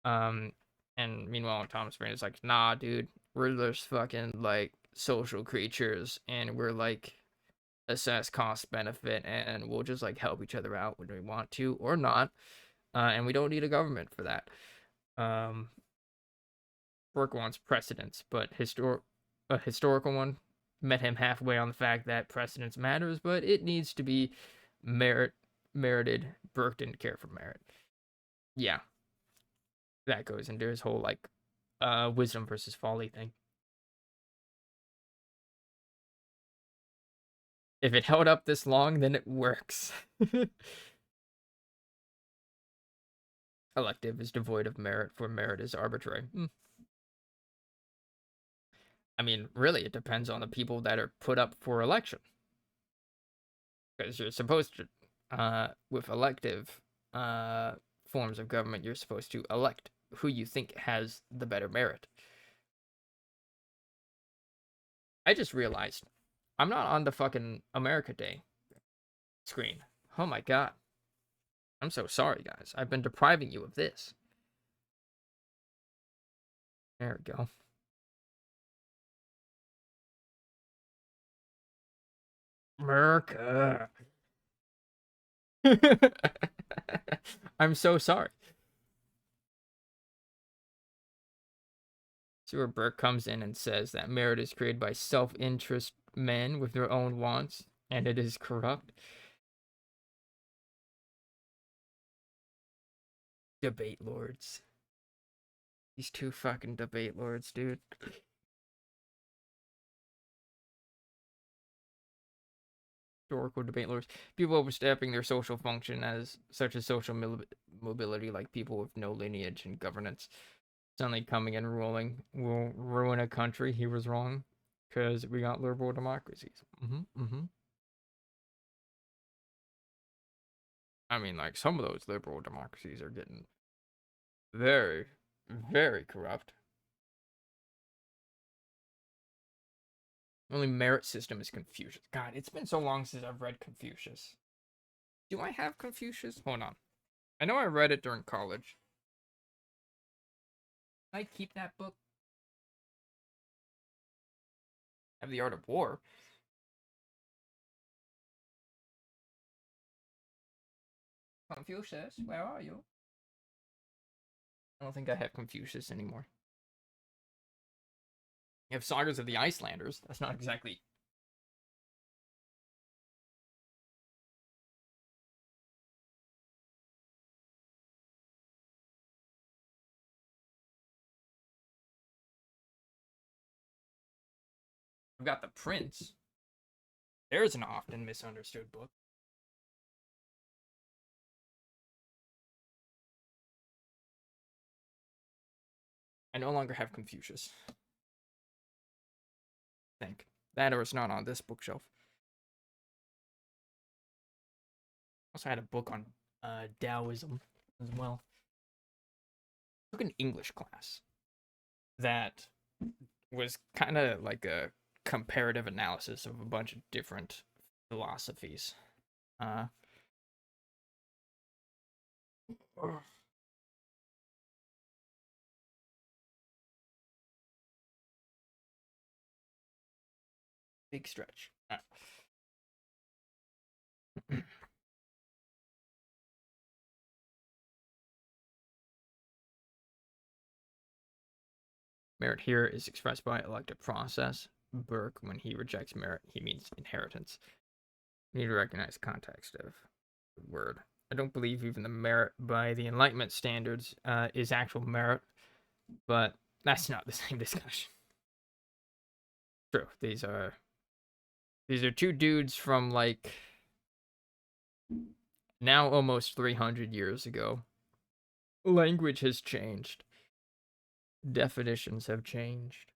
um and meanwhile Thomas Paine is like, nah dude, we're just fucking like social creatures, and we're like assess cost benefit, and we'll just like help each other out when we want to or not, and we don't need a government for that. um Burke wants precedence, but a historical one met him halfway on the fact that precedence matters, but it needs to be merited. Burke didn't care for merit. Yeah, that goes into his whole like wisdom versus folly thing. If it held up this long, then it works. Elective is devoid of merit, for merit is arbitrary. I mean, really, it depends on the people that are put up for election. Because you're supposed to, with elective forms of government, you're supposed to elect who you think has the better merit. I just realized I'm not on the fucking America Day screen. Oh my god. I'm so sorry, guys. I've been depriving you of this. There we go. America. I'm so sorry. See where Burke comes in and says that merit is created by self-interest men with their own wants, and it is corrupt. Debate lords. These two fucking debate lords, dude. Historical debate lords. People overstepping their social function as such as social mobility, like people with no lineage and governance. Suddenly coming and ruling will ruin a country. He was wrong, because we got liberal democracies. I mean, like, some of those liberal democracies are getting very, very corrupt. Only merit system is Confucius. God, it's been so long since I've read Confucius. Do I have Confucius? Hold on. I know I read it during college. Can I keep that book? I have The Art of War. Confucius, where are you? I don't think I have Confucius anymore. You have Sagas of the Icelanders. That's not exactly. I've got The Prince. There's an often misunderstood book. I no longer have Confucius. I think. That or it's not on this bookshelf. Also had a book on Taoism as well. I took an English class that was kind of like a comparative analysis of a bunch of different philosophies. Uh, big stretch. Merit here is expressed by elective process. Burke, when he rejects merit, he means inheritance. You need to recognize the context of the word. I don't believe even the merit by the Enlightenment standards is actual merit, but that's not the same discussion. True. These are two dudes from like now almost 300 years ago. Language has changed. Definitions have changed.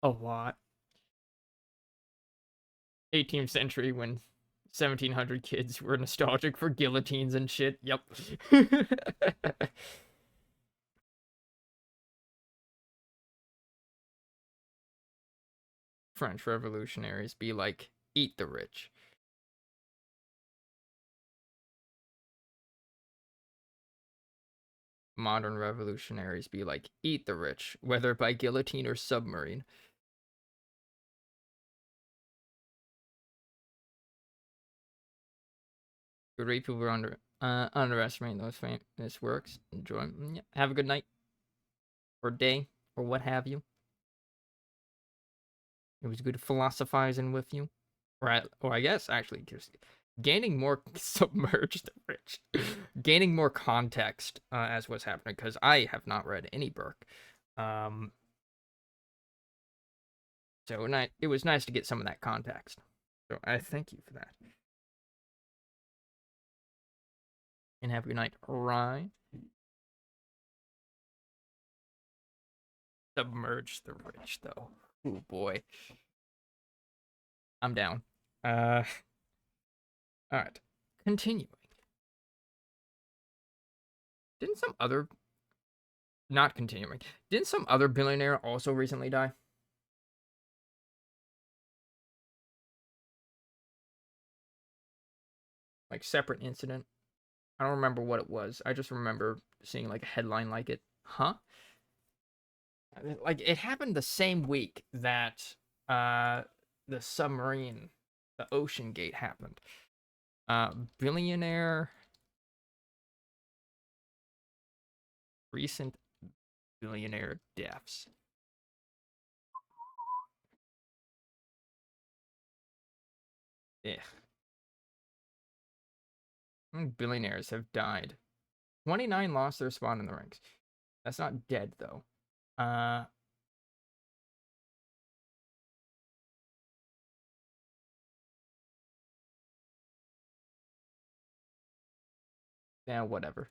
A lot. 18th century when 1700 kids were nostalgic for guillotines and shit. Yep. French revolutionaries be like, eat the rich. Modern revolutionaries be like, eat the rich, whether by guillotine or submarine. Great people were underestimating those famous works. Enjoy. Yeah. Have a good night or day or what have you. It was good philosophizing with you. Or I guess actually just gaining more submerged rich, gaining more context as what's happening because I have not read any Burke. So it was nice to get some of that context. So I thank you for that. And have a good night, Ryan. Submerge the rich, though. Oh boy. I'm down. All right. Continuing. Didn't some other not continuing. Didn't some other billionaire also recently die? Like separate incident. I don't remember what it was. I just remember seeing like a headline like it. Huh? Like it happened the same week that the submarine, the Ocean Gate happened. Billionaire recent billionaire deaths. Ugh. Billionaires have died. 29 lost their spot in the ranks. That's not dead though. Yeah, whatever.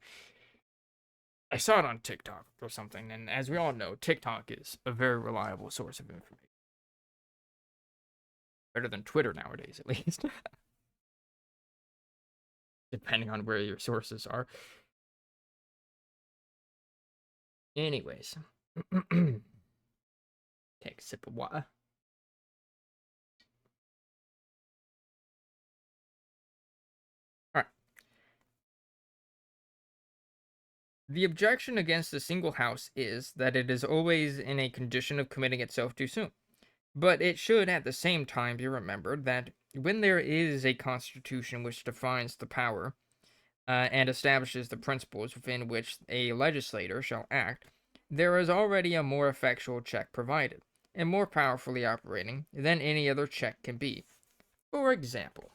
I saw it on TikTok or something, and as we all know, TikTok is a very reliable source of information. Better than Twitter nowadays, at least. Depending on where your sources are. Anyways. Okay. Take a sip of water. All right. The objection against a single house is that it is always in a condition of committing itself too soon. But it should at the same time be remembered that when there is a constitution which defines the power and establishes the principles within which a legislator shall act, there is already a more effectual check provided, and more powerfully operating than any other check can be. For example,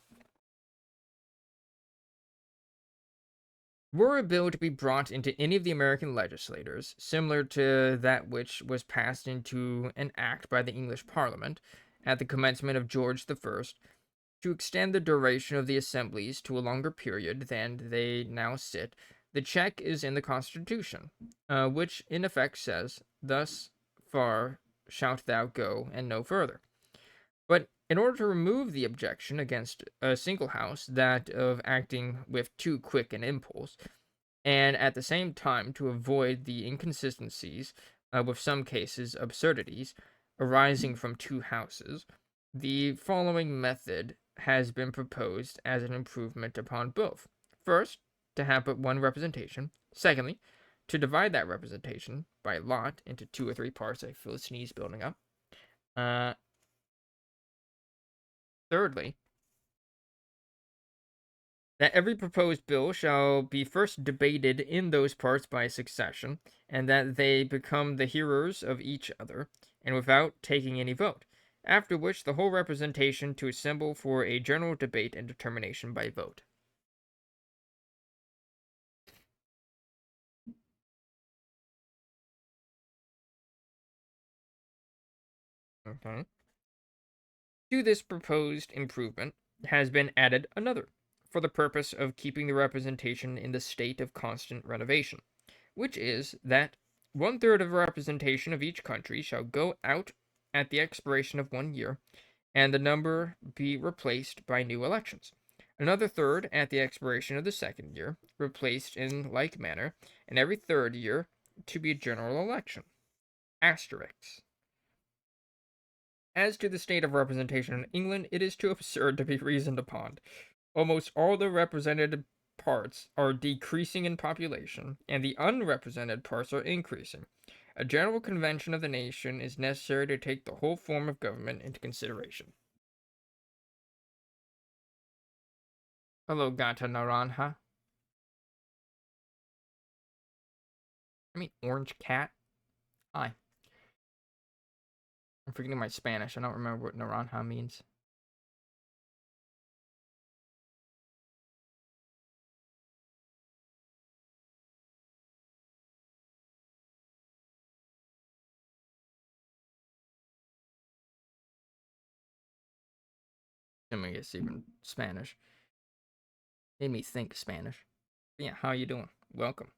were a bill to be brought into any of the American legislators, similar to that which was passed into an act by the English Parliament at the commencement of George I, to extend the duration of the assemblies to a longer period than they now sit, the check is in the Constitution, which in effect says, "Thus far shalt thou go, and no further." But in order to remove the objection against a single house, that of acting with too quick an impulse, and at the same time to avoid the inconsistencies, with some cases absurdities, arising from two houses, the following method has been proposed as an improvement upon both. First, to have but one representation. Secondly, to divide that representation by lot into 2 or 3 parts. I feel a sneeze building up. Thirdly, that every proposed bill shall be first debated in those parts by succession, and that they become the hearers of each other, and without taking any vote, after which the whole representation to assemble for a general debate and determination by vote. Okay. To this proposed improvement has been added another, for the purpose of keeping the representation in the state of constant renovation, which is that 1/3 of the representation of each country shall go out at the expiration of 1 year, and the number be replaced by new elections. Another third at the expiration of the 2nd year, replaced in like manner, and every 3rd year to be a general election. Asterisks. As to the state of representation in England, it is too absurd to be reasoned upon. Almost all the represented parts are decreasing in population, and the unrepresented parts are increasing. A general convention of the nation is necessary to take the whole form of government into consideration. Hello, Gata Naranja. I mean, Orange Cat. Hi. I'm forgetting my Spanish. I don't remember what naranja means. Let me guess even Spanish. Made me think Spanish. Yeah, how you doing? Welcome.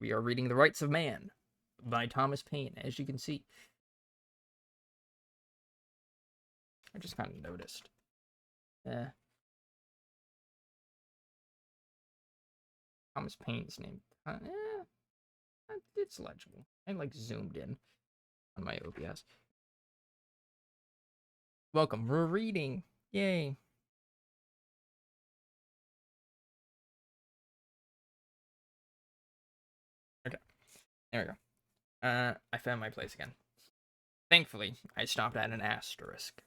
We are reading The Rights of Man by Thomas Paine, as you can see. I just kind of noticed. Thomas Paine's name. It's legible. I like zoomed in on my OBS. Welcome. We're reading. Yay. Okay. There we go. I found my place again. Thankfully, I stopped at an asterisk.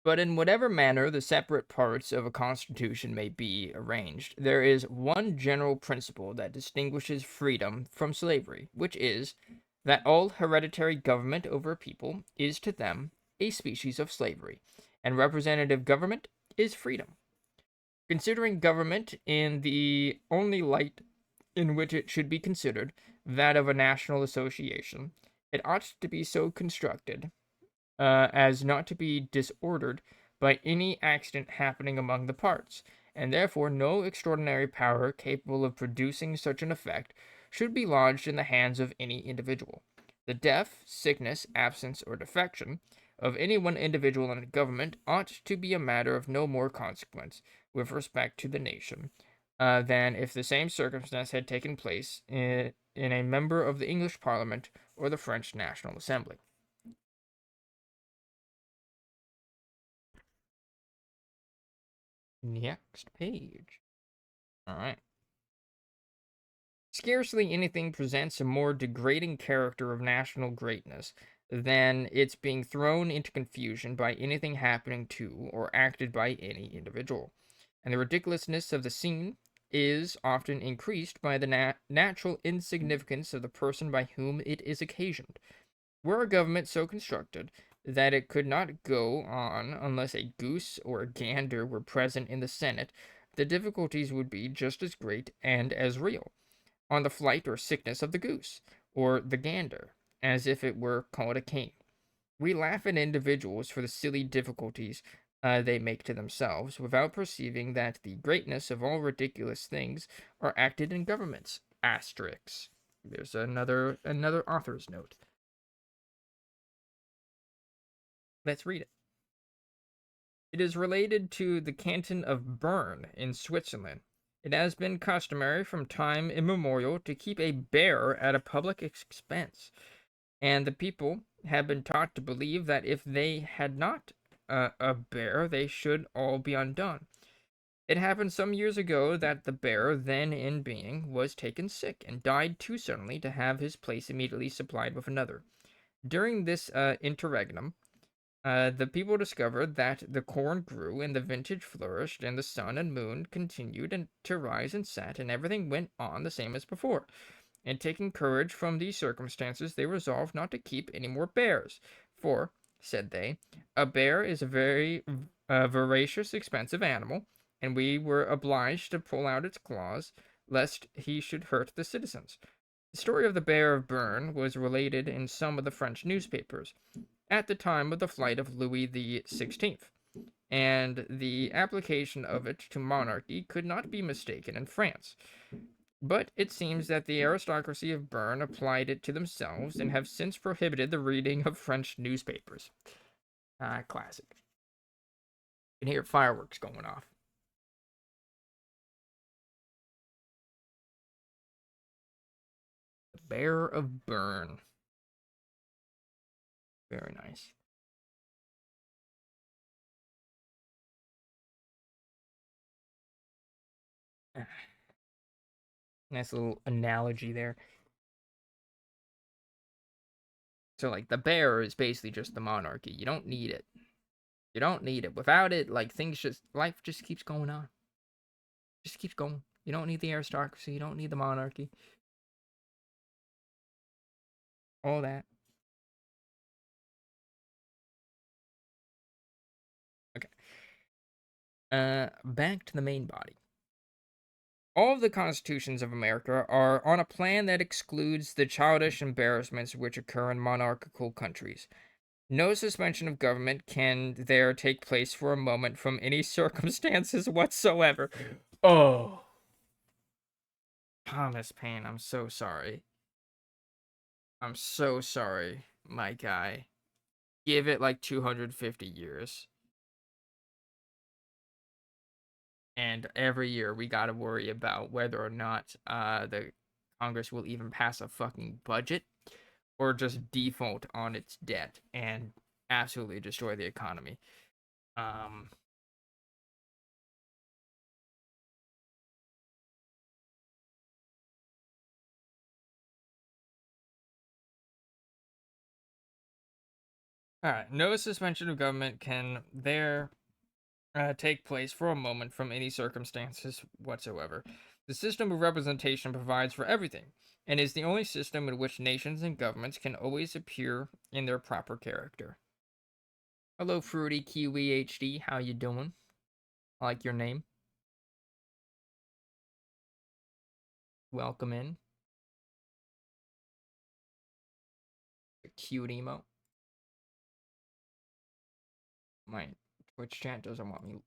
But in whatever manner the separate parts of a constitution may be arranged, there is one general principle that distinguishes freedom from slavery, which is that all hereditary government over a people is to them a species of slavery, and representative government is freedom. Considering government in the only light in which it should be considered, that of a national association, it ought to be so constructed as not to be disordered by any accident happening among the parts, and therefore no extraordinary power capable of producing such an effect should be lodged in the hands of any individual. The death, sickness, absence, or defection of any one individual in a government ought to be a matter of no more consequence with respect to the nation than if the same circumstance had taken place in a member of the English Parliament or the French National Assembly. Next page. All right. Scarcely anything presents a more degrading character of national greatness than its being thrown into confusion by anything happening to or acted by any individual. And the ridiculousness of the scene is often increased by the natural insignificance of the person by whom it is occasioned. Were a government so constructed that it could not go on unless a goose or a gander were present in the Senate, the difficulties would be just as great and as real on the flight or sickness of the goose, or the gander, as if it were called a king. We laugh at individuals for the silly difficulties they make to themselves, without perceiving that the greatness of all ridiculous things are acted in governments. Asterisks. There's another author's note. Let's read it. It is related to the canton of Bern in Switzerland. It has been customary from time immemorial to keep a bear at a public expense, and the people have been taught to believe that if they had not a bear, they should all be undone. It happened some years ago that the bear, then in being, was taken sick and died too suddenly to have his place immediately supplied with another. During this interregnum, the people discovered that the corn grew and the vintage flourished and the sun and moon continued to rise and set and everything went on the same as before. And taking courage from these circumstances, they resolved not to keep any more bears. For, said they, a bear is a very voracious, expensive animal, and we were obliged to pull out its claws, lest he should hurt the citizens. The story of the bear of Bern was related in some of the French newspapers at the time of the flight of Louis XVI, and the application of it to monarchy could not be mistaken in France. But it seems that the aristocracy of Bern applied it to themselves and have since prohibited the reading of French newspapers. Classic. You can hear fireworks going off. The Bear of Bern. Very nice. Nice little analogy there. So, like, the bear is basically just the monarchy. You don't need it. You don't need it. Without it, like, life just keeps going on. Just keeps going. You don't need the aristocracy. You don't need the monarchy. All that. Okay. Back to the main body. All of the constitutions of America are on a plan that excludes the childish embarrassments which occur in monarchical countries. No suspension of government can there take place for a moment from any circumstances whatsoever. Oh, Thomas Paine, I'm so sorry. I'm so sorry, my guy. Give it like 250 years. And every year we gotta worry about whether or not the Congress will even pass a fucking budget or just default on its debt and absolutely destroy the economy. Um, all right, no suspension of government can there take place for a moment from any circumstances whatsoever. The system of representation provides for everything, and is the only system in which nations and governments can always appear in their proper character. Hello, Fruity Kiwi HD. How you doing? I like your name. Welcome in. A cute emo. My Twitch chat doesn't want me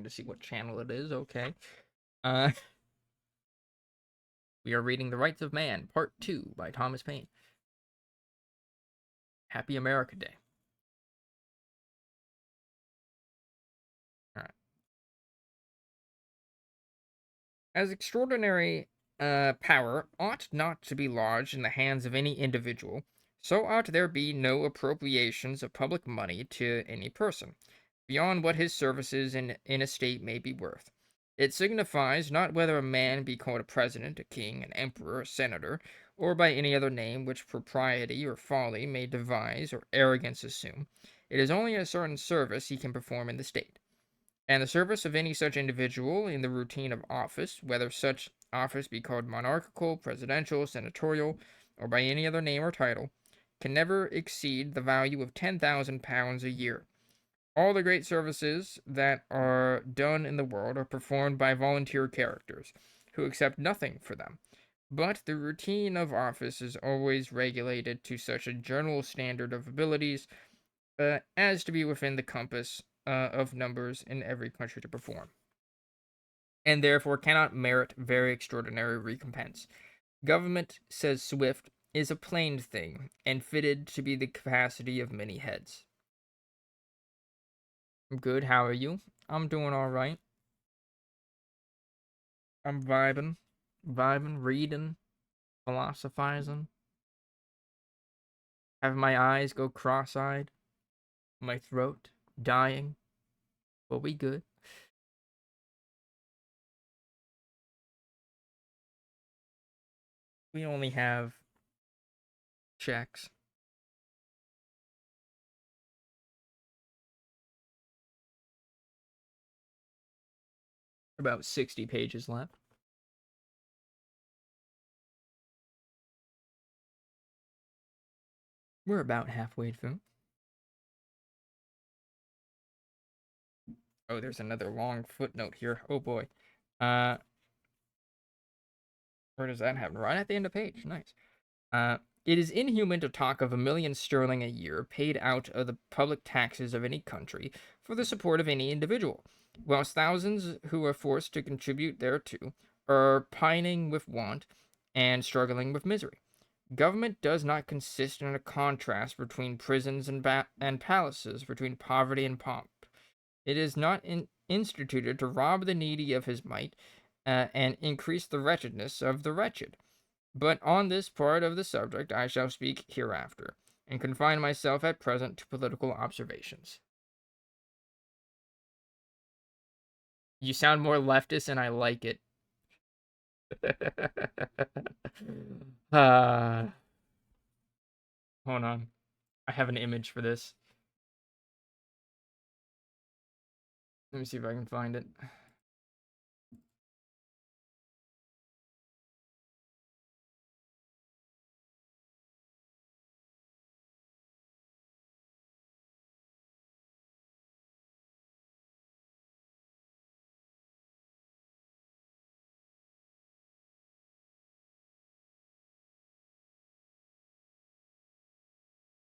to see what channel it is. Okay. Uh, we are reading The Rights of Man, Part 2 by Thomas Paine. Happy America Day. All right. As extraordinary power ought not to be lodged in the hands of any individual, so ought there be no appropriations of public money to any person, beyond what his services in a state may be worth. It signifies not whether a man be called a president, a king, an emperor, a senator, or by any other name which propriety or folly may devise or arrogance assume. It is only a certain service he can perform in the state. And the service of any such individual in the routine of office, whether such office be called monarchical, presidential, senatorial, or by any other name or title, can never exceed the value of £10,000 a year. All the great services that are done in the world are performed by volunteer characters, who accept nothing for them. But the routine of office is always regulated to such a general standard of abilities as to be within the compass of numbers in every country to perform, and therefore cannot merit very extraordinary recompense. Government, says Swift, is a plain thing, and fitted to be the capacity of many heads. I'm good, how are you? I'm doing alright. I'm vibing, reading, philosophizing, having my eyes go cross-eyed, my throat dying, but we good. We only have checks. About 60 pages left. We're about halfway through. Oh, there's another long footnote here. Oh boy. Uh, where does that happen? Right at the end of the page. Nice. It is inhuman to talk of £1,000,000 a year paid out of the public taxes of any country for the support of any individual, whilst thousands who are forced to contribute thereto are pining with want and struggling with misery. Government does not consist in a contrast between prisons and palaces, between poverty and pomp. It is not instituted to rob the needy of his mite and increase the wretchedness of the wretched. But on this part of the subject I shall speak hereafter, and confine myself at present to political observations. You sound more leftist, and I like it. uh, hold on. I have an image for this. Let me see if I can find it.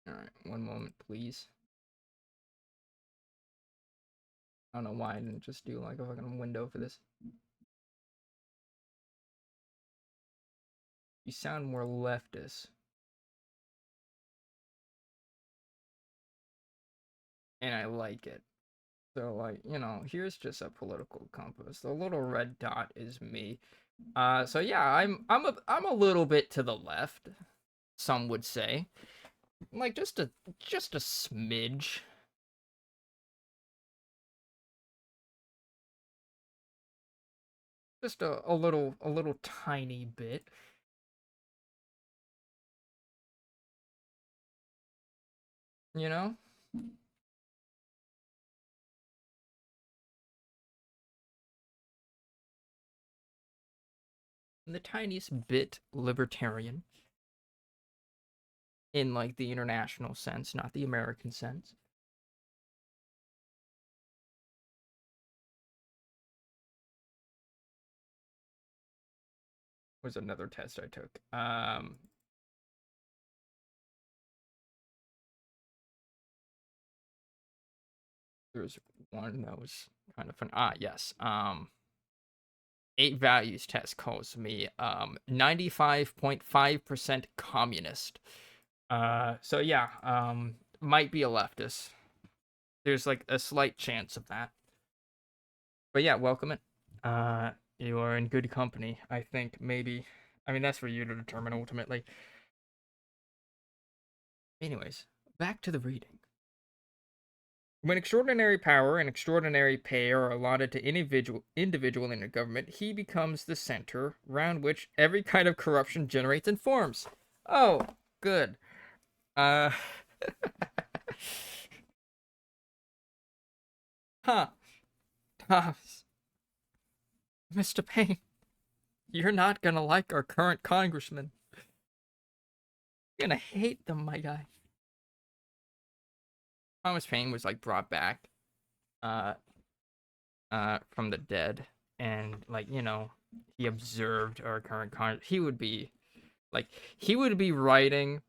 Alright, one moment, please. I don't know why I didn't just do like a fucking window for this. You sound more leftist. And I like it. So, like, here's just a political compass. The little red dot is me. So yeah, I'm a little bit to the left, some would say. Like just a smidge. Just a little tiny bit. You know? The tiniest bit libertarian in like the international sense, not the American sense. Was another test I took. There's one that was kind of fun. Yes. 8 values test calls me 95.5% communist. So yeah, might be a leftist. There's like a slight chance of that. But yeah, welcome it. You are in good company, I think, maybe. I mean, that's for you to determine ultimately. Anyways, back to the reading. When extraordinary power and extraordinary pay are allotted to any individual in a government, he becomes the center round which every kind of corruption generates and forms. Oh, good. Uh, huh. Thomas, Mr. Paine, you're not gonna like our current congressman. You're gonna hate them, my guy. Thomas Paine was like brought back, uh, from the dead, and like he observed our current he would be like he would be writing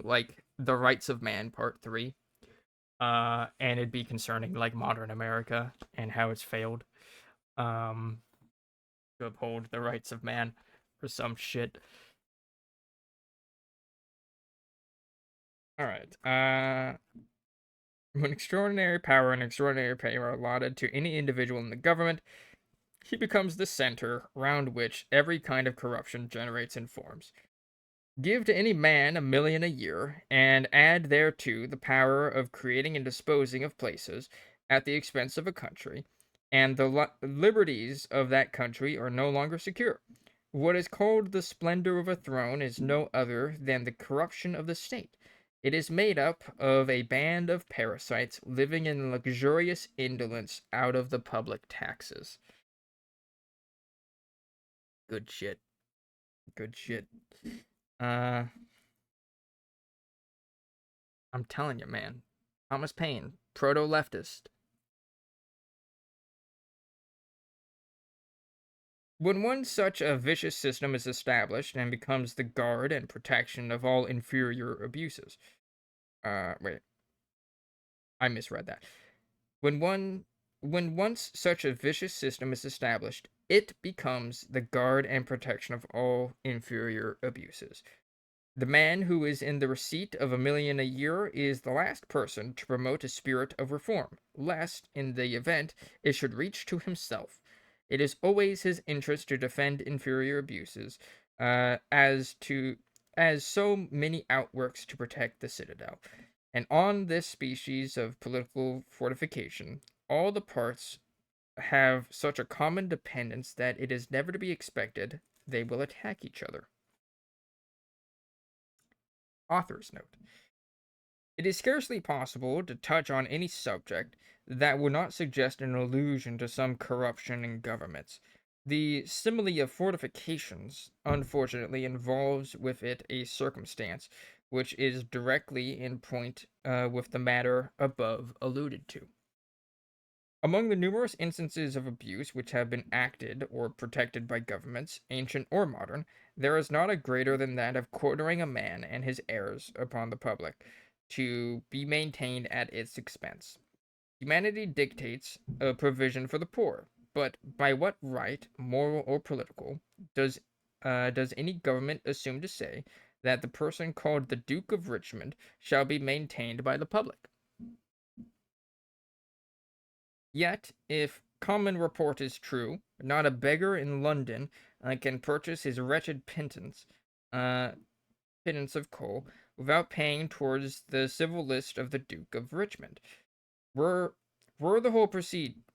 like the Rights of Man Part 3, and it'd be concerning like modern America and how it's failed um to uphold the rights of man or some shit. All right. When extraordinary power and extraordinary pay are allotted to any individual in the government, he becomes the center round which every kind of corruption generates and forms. Give to any man 1,000,000 a year, and add thereto the power of creating and disposing of places at the expense of a country, and the liberties of that country are no longer secure. What is called the splendor of a throne is no other than the corruption of the state. It is made up of a band of parasites living in luxurious indolence out of the public taxes. Good shit. Good shit. Uh, I'm telling you, man. Thomas Paine, proto leftist. When one such a vicious system is established and becomes the guard and protection of all inferior abuses. Wait, I misread that. When one when once such a vicious system is established, it becomes the guard and protection of all inferior abuses. The man who is in the receipt of 1,000,000 a year is the last person to promote a spirit of reform, lest, in the event, it should reach to himself. It is always his interest to defend inferior abuses, as so many outworks to protect the citadel. And on this species of political fortification, all the parts have such a common dependence that it is never to be expected they will attack each other. Author's note. It is scarcely possible to touch on any subject that would not suggest an allusion to some corruption in governments. The simile of fortifications, unfortunately, involves with it a circumstance which is directly in point with the matter above alluded to. Among the numerous instances of abuse which have been acted or protected by governments, ancient or modern, there is not a greater than that of quartering a man and his heirs upon the public, to be maintained at its expense. Humanity dictates a provision for the poor, but by what right, moral or political, does any government assume to say that the person called the Duke of Richmond shall be maintained by the public? Yet, if common report is true, not a beggar in London can purchase his wretched uh, pittance of coal without paying towards the civil list of the Duke of Richmond. Were were the whole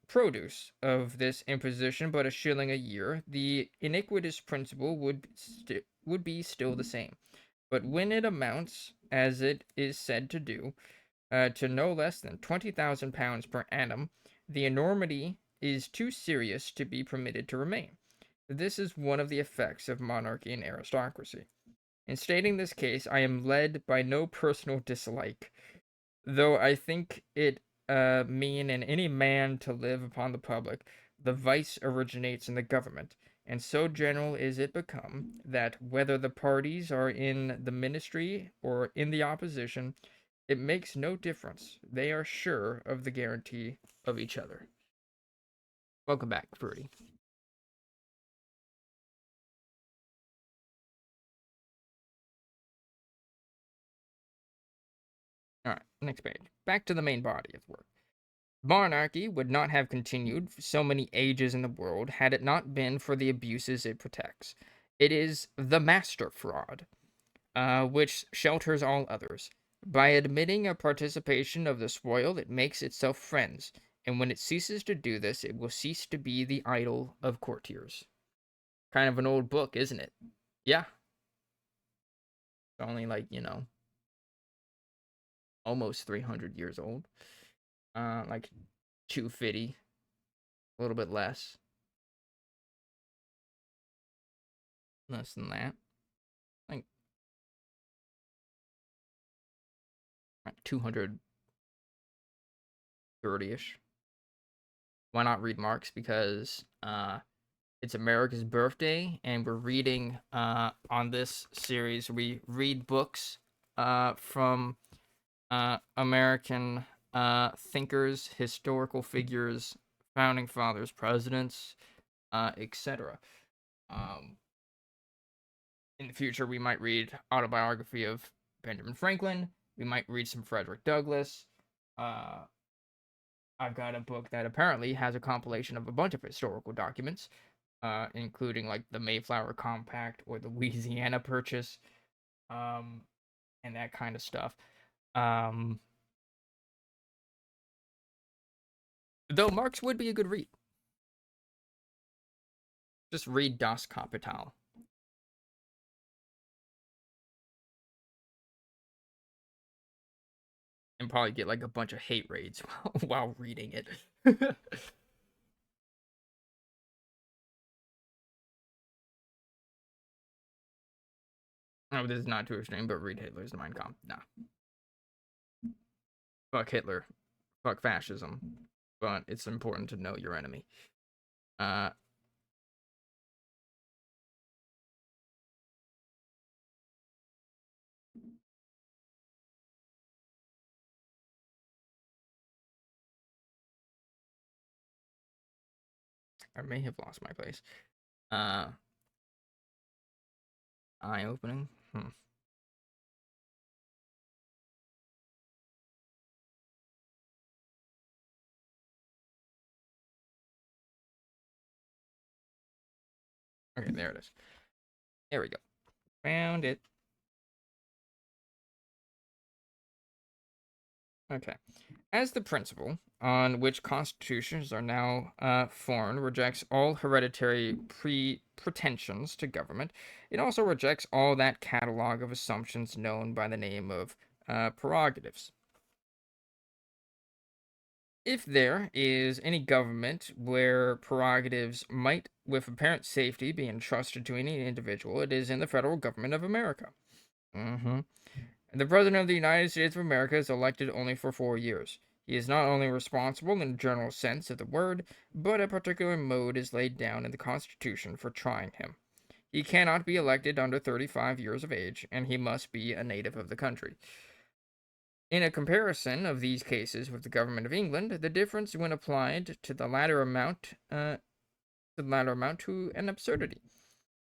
produce of this imposition but a shilling a year, the iniquitous principle would be still the same. But when it amounts, as it is said to do, to no less than £20,000 per annum, the enormity is too serious to be permitted to remain. This is one of the effects of monarchy and aristocracy. In stating this case, I am led by no personal dislike, though I think it mean in any man to live upon the public. The vice originates in the government, and so general is it become, that whether the parties are in the ministry or in the opposition, it makes no difference. They are sure of the guarantee of each other. Welcome back, Fruity. All right, next page. Back to the main body of work. Monarchy would not have continued for so many ages in the world had it not been for the abuses it protects. It is the master fraud, which shelters all others. By admitting a participation of the spoil, it makes itself friends, and when it ceases to do this, it will cease to be the idol of courtiers. Kind of an old book, isn't it? Yeah, only like, almost 300 years old. Like 250, a little bit less than that. Like 230-ish. Why not read Marx? Because it's America's birthday, and we're reading on this series. We read books from American thinkers, historical figures, founding fathers, presidents, etc. Um, in the future, we might read autobiography of Benjamin Franklin. We might read some Frederick Douglass. Uh, I've got a book that apparently has a compilation of a bunch of historical documents, including like the Mayflower Compact or the Louisiana Purchase, um, and that kind of stuff. Um, though Marx would be a good read. Just read Das Kapital. And probably get like a bunch of hate raids while reading it. Oh, this is not too extreme, but read Hitler's Mein Kampf. Nah. Fuck Hitler. Fuck fascism. But it's important to know your enemy. Uh, I may have lost my place. Uh, eye opening. Okay, there it is. There we go. Found it. Okay. As the principle on which constitutions are now formed rejects all hereditary pretensions to government, it also rejects all that catalog of assumptions known by the name of prerogatives. If there is any government where prerogatives might, with apparent safety, be entrusted to any individual, it is in the federal government of America. Mm-hmm. The President of the United States of America is elected only for 4 years. He is not only responsible in the general sense of the word, but a particular mode is laid down in the Constitution for trying him. He cannot be elected under 35 years of age, and he must be a native of the country. In a comparison of these cases with the government of England, the difference when applied to the latter amount to an absurdity.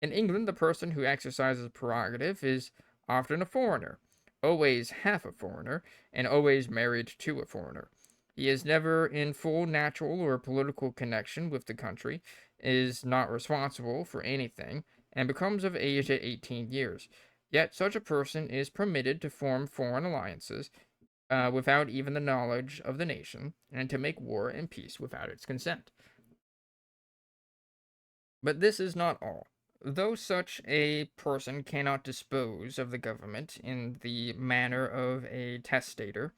In England, the person who exercises a prerogative is often a foreigner, always half a foreigner, and always married to a foreigner. He is never in full natural or political connection with the country, is not responsible for anything, and becomes of age at 18 years. Yet such a person is permitted to form foreign alliances without even the knowledge of the nation, and to make war and peace without its consent. But this is not all. Though such a person cannot dispose of the government in the manner of a testator,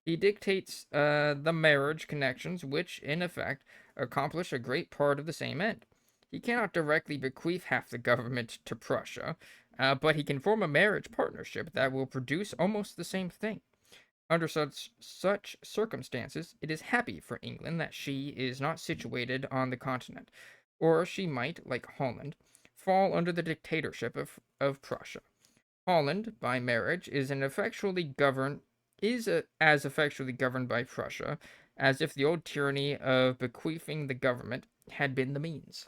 he dictates the marriage connections which, in effect, accomplish a great part of the same end. He cannot directly bequeath half the government to Prussia, but he can form a marriage partnership that will produce almost the same thing. Under such circumstances, it is happy for England that she is not situated on the continent, or she might, like Holland, fall under the dictatorship of Prussia. Holland, by marriage, is as effectually governed by Prussia as if the old tyranny of bequeathing the government had been the means.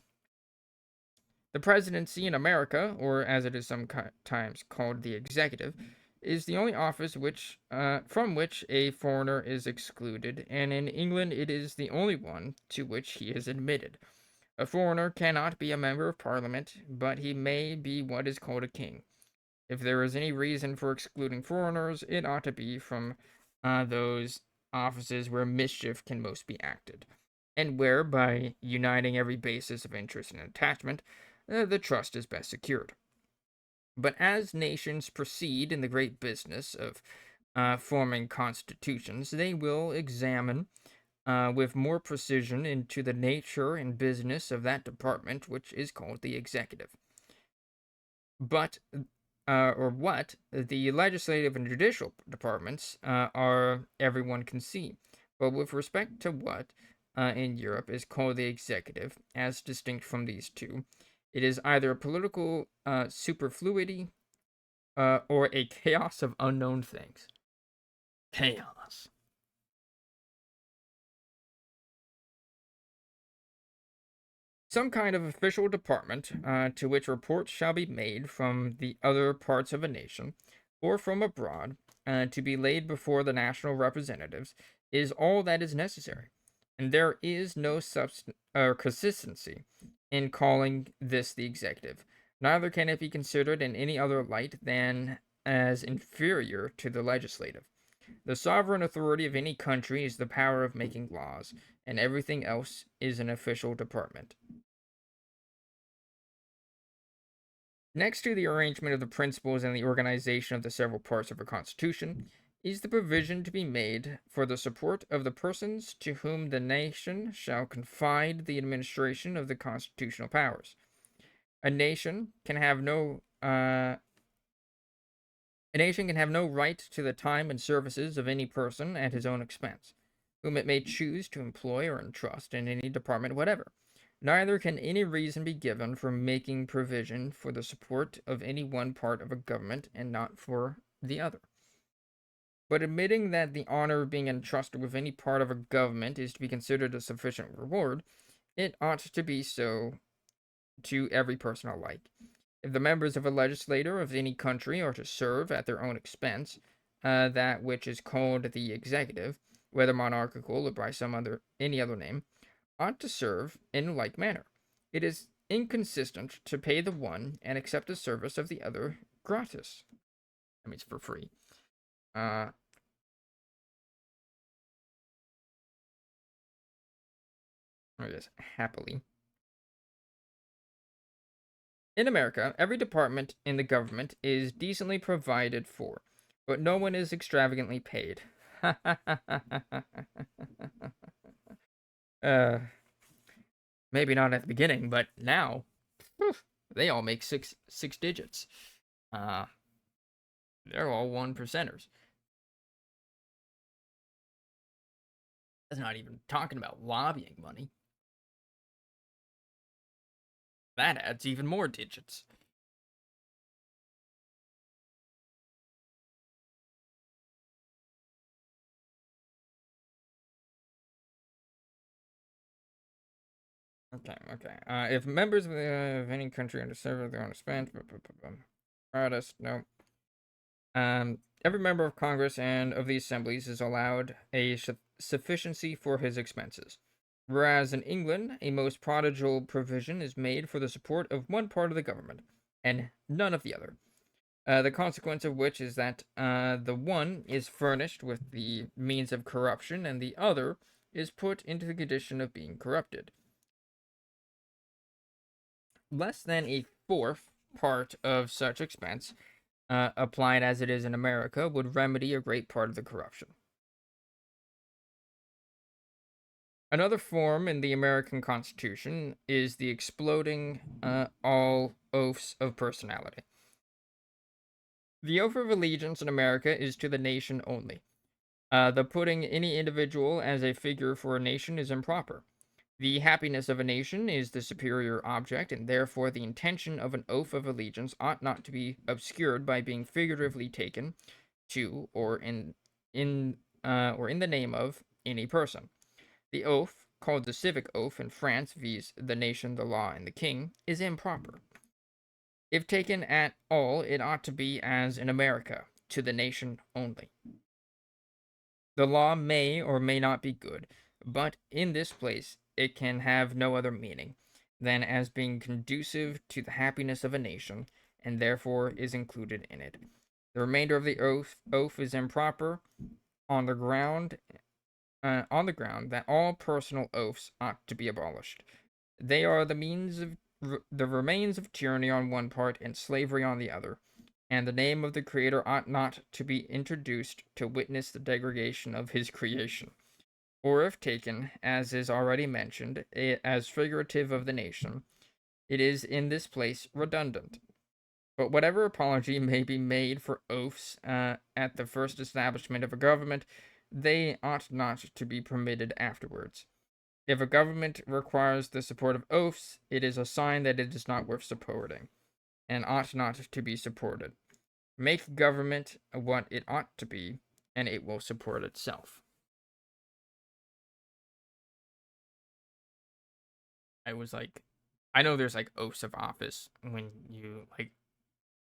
The presidency in America, or as it is sometimes called the executive, is the only office from which a foreigner is excluded, and in England it is the only one to which he is admitted. A foreigner cannot be a member of Parliament, but he may be what is called a king. If there is any reason for excluding foreigners, it ought to be from those offices where mischief can most be acted, and where, by uniting every basis of interest and attachment, the trust is best secured. But as nations proceed in the great business of forming constitutions, they will examine with more precision into the nature and business of that department which is called the executive. But or what the legislative and judicial departments are, everyone can see. But with respect to what in Europe is called the executive, as distinct from these two, it is either a political superfluity or a chaos of unknown things. Chaos. Some kind of official department to which reports shall be made from the other parts of a nation or from abroad to be laid before the national representatives is all that is necessary, and there is no consistency in calling this the executive. Neither can it be considered in any other light than as inferior to the legislative. The sovereign authority of any country is the power of making laws, and everything else is an official department. Next to the arrangement of the principles and the organization of the several parts of a constitution, is the provision to be made for the support of the persons to whom the nation shall confide the administration of the constitutional powers. A nation can have no right to the time and services of any person at his own expense, whom it may choose to employ or entrust in any department whatever. Neither can any reason be given for making provision for the support of any one part of a government and not for the other. But admitting that the honor of being entrusted with any part of a government is to be considered a sufficient reward, it ought to be so to every person alike. If the members of a legislature of any country are to serve at their own expense, that which is called the executive, whether monarchical or by any other name, ought to serve in like manner. It is inconsistent to pay the one and accept the service of the other gratis. That means for free. Or just happily. In America, every department in the government is decently provided for, but no one is extravagantly paid. uh, maybe not at the beginning, but now, they all make six digits. They're all 1%ers. That's not even talking about lobbying money. That adds even more digits. Okay. If members of any country under server they want to spend, artist, no. Every member of Congress and of the assemblies is allowed a sufficiency for his expenses. Whereas in England, a most prodigal provision is made for the support of one part of the government, and none of the other. The consequence of which is that the one is furnished with the means of corruption, and the other is put into the condition of being corrupted. Less than a fourth part of such expense, applied as it is in America, would remedy a great part of the corruption. Another form in the American Constitution is the exploding all oaths of personality. The oath of allegiance in America is to the nation only. The putting any individual as a figure for a nation is improper. The happiness of a nation is the superior object, and therefore the intention of an oath of allegiance ought not to be obscured by being figuratively taken to or in the name of any person. The oath, called the civic oath in France, viz., the nation, the law, and the king, is improper. If taken at all, it ought to be as in America, to the nation only. The law may or may not be good, but in this place it can have no other meaning than as being conducive to the happiness of a nation, and therefore is included in it. The remainder of the oath is improper on the ground that all personal oaths ought to be abolished. They are the means of the remains of tyranny on one part and slavery on the other, and the name of the Creator ought not to be introduced to witness the degradation of his creation. Or if taken, as is already mentioned, as figurative of the nation, it is in this place redundant. But whatever apology may be made for oaths at the first establishment of a government, they ought not to be permitted afterwards. If a government requires the support of oaths, it is a sign that it is not worth supporting, and ought not to be supported. Make government what it ought to be, and it will support itself. I was like, I know there's like oaths of office when you like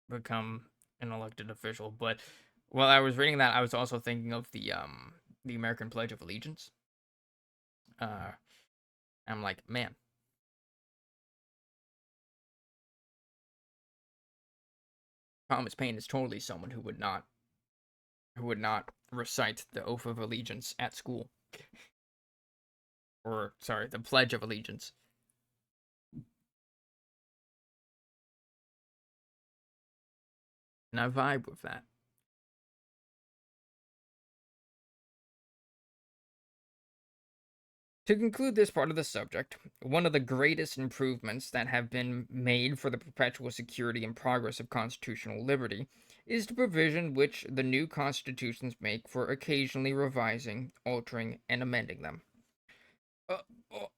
become an elected official, but while I was reading that, I was also thinking of the American Pledge of Allegiance. Uh, I'm like, man, Thomas Paine is totally someone who would not recite the oath of allegiance at school, or sorry, the Pledge of Allegiance. And I vibe with that. To conclude this part of the subject, one of the greatest improvements that have been made for the perpetual security and progress of constitutional liberty is the provision which the new constitutions make for occasionally revising, altering, and amending them. Uh, oh,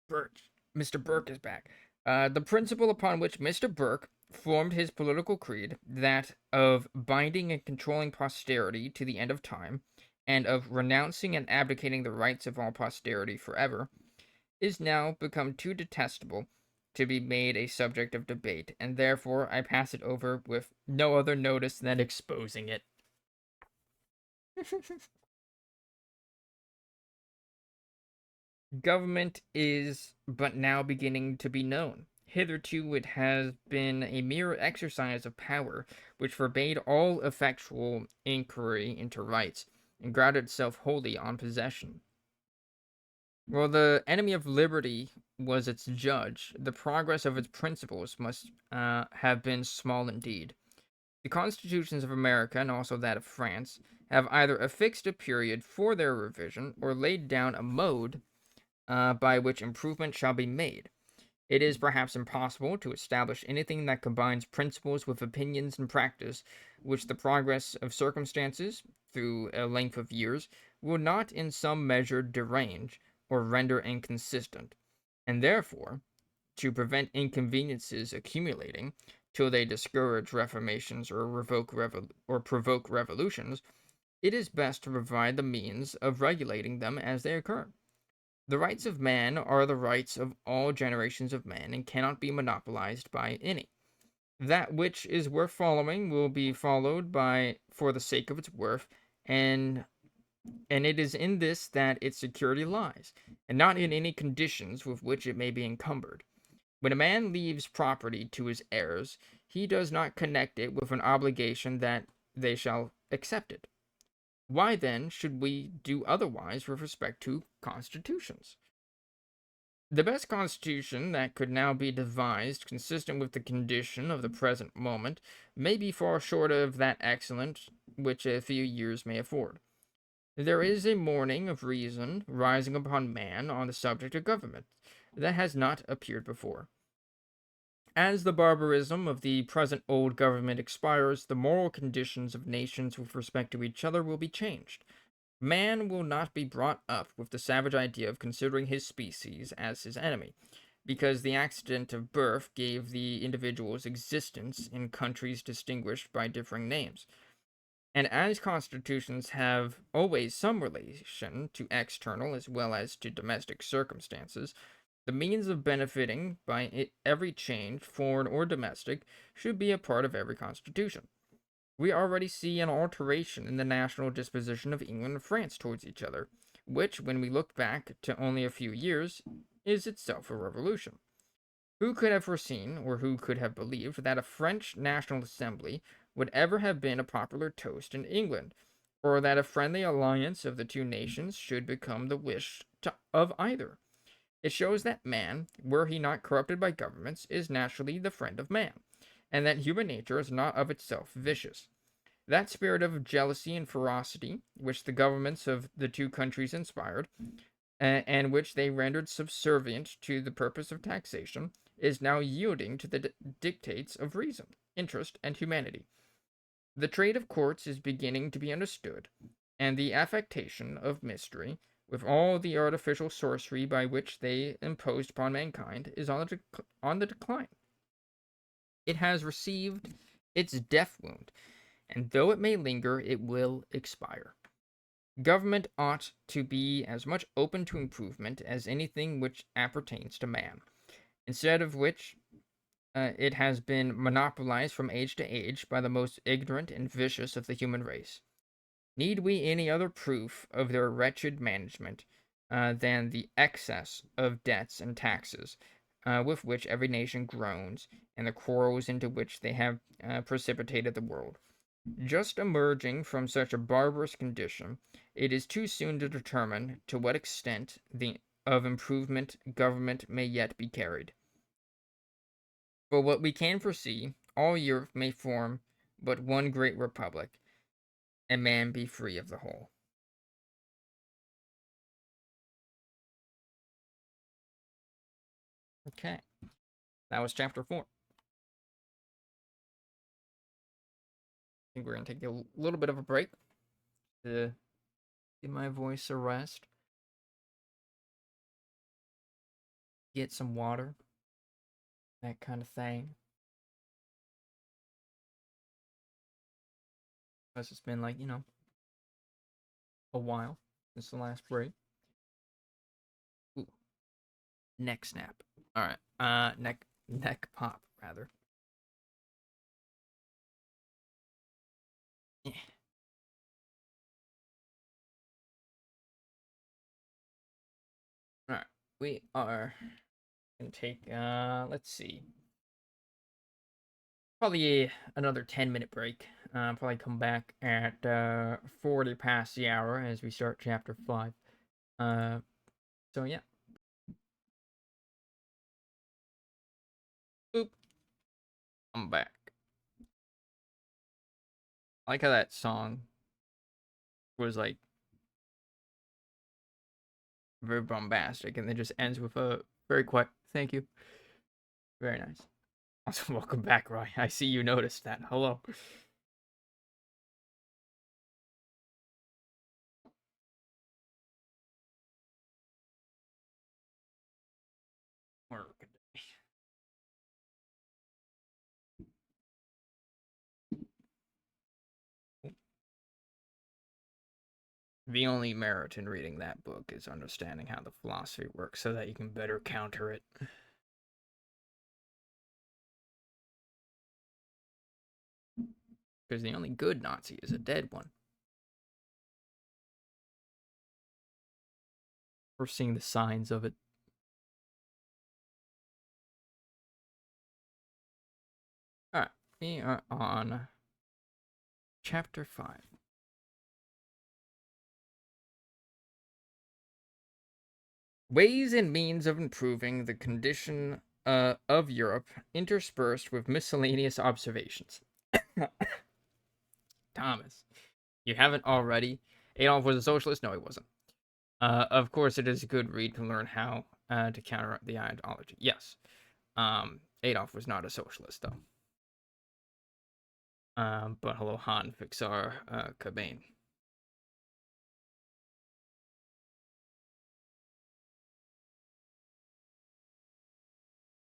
Burke. Mr. Burke is back. The principle upon which Mr. Burke formed his political creed, that of binding and controlling posterity to the end of time, and of renouncing and abdicating the rights of all posterity forever, is now become too detestable to be made a subject of debate, and therefore I pass it over with no other notice than exposing it. Government is but now beginning to be known. Hitherto it has been a mere exercise of power, which forbade all effectual inquiry into rights, and grounded itself wholly on possession. While the enemy of liberty was its judge, the progress of its principles must have been small indeed. The constitutions of America, and also that of France, have either affixed a period for their revision, or laid down a mode by which improvement shall be made. It is perhaps impossible to establish anything that combines principles with opinions and practice, which the progress of circumstances, through a length of years, will not in some measure derange or render inconsistent, and therefore, to prevent inconveniences accumulating till they discourage reformations or provoke revolutions, it is best to provide the means of regulating them as they occur. The rights of man are the rights of all generations of men, and cannot be monopolized by any. That which is worth following will be followed by for the sake of its worth, and it is in this that its security lies, and not in any conditions with which it may be encumbered. When a man leaves property to his heirs, he does not connect it with an obligation that they shall accept it. Why then should we do otherwise with respect to constitutions? The best constitution that could now be devised, consistent with the condition of the present moment, may be far short of that excellent which a few years may afford. There is a morning of reason rising upon man on the subject of government that has not appeared before. As the barbarism of the present old government expires, the moral conditions of nations with respect to each other will be changed. Man will not be brought up with the savage idea of considering his species as his enemy, because the accident of birth gave the individual's existence in countries distinguished by differing names. And as constitutions have always some relation to external as well as to domestic circumstances, the means of benefiting by every change, foreign or domestic, should be a part of every constitution. we already see an alteration in the national disposition of England and France towards each other, which, when we look back to only a few years, is itself a revolution. Who could have foreseen, or who could have believed, that a French National Assembly would ever have been a popular toast in England, or that a friendly alliance of the two nations should become the wish of either? It shows that man, were he not corrupted by governments, is naturally the friend of man, and that human nature is not of itself vicious. That spirit of jealousy and ferocity, which the governments of the two countries inspired, and which they rendered subservient to the purpose of taxation, is now yielding to the dictates of reason, interest, and humanity. The trade of courts is beginning to be understood, and the affectation of mystery, with all the artificial sorcery by which they imposed upon mankind, is on the decline. It has received its death wound, and though it may linger, it will expire. Government ought to be as much open to improvement as anything which appertains to man, instead of which it has been monopolized from age to age by the most ignorant and vicious of the human race. Need we any other proof of their wretched management than the excess of debts and taxes with which every nation groans, and the quarrels into which they have precipitated the world? Just emerging from such a barbarous condition, it is too soon to determine to what extent of improvement government may yet be carried. For what we can foresee, all Europe may form but one great republic, and man be free of the whole. Okay, that was chapter 4. I think we're going to take a little bit of a break to give my voice a rest, get some water, that kind of thing. Because it's been like, a while since the last break. Ooh, neck snap. All right. Neck pop rather. Yeah. All right. We are gonna take let's see. Probably another 10-minute break. Probably come back at 40 past the hour as we start chapter 5. So yeah. Boop. I'm back. I like how that song was like very bombastic and then just ends with a very quiet thank you. Very nice. Also, welcome back, Roy. I see you noticed that. Hello. Work. The only merit in reading that book is understanding how the philosophy works so that you can better counter it. Because the only good Nazi is a dead one. We're seeing the signs of it. Alright, we are on chapter 5. Ways and means of improving the condition of Europe, interspersed with miscellaneous observations. Thomas, you haven't already? Adolf was a socialist? No, he wasn't. Of course, it is a good read to learn how to counter the ideology. Yes. Adolf was not a socialist, though. But hello, Han, Fixar, Cobain.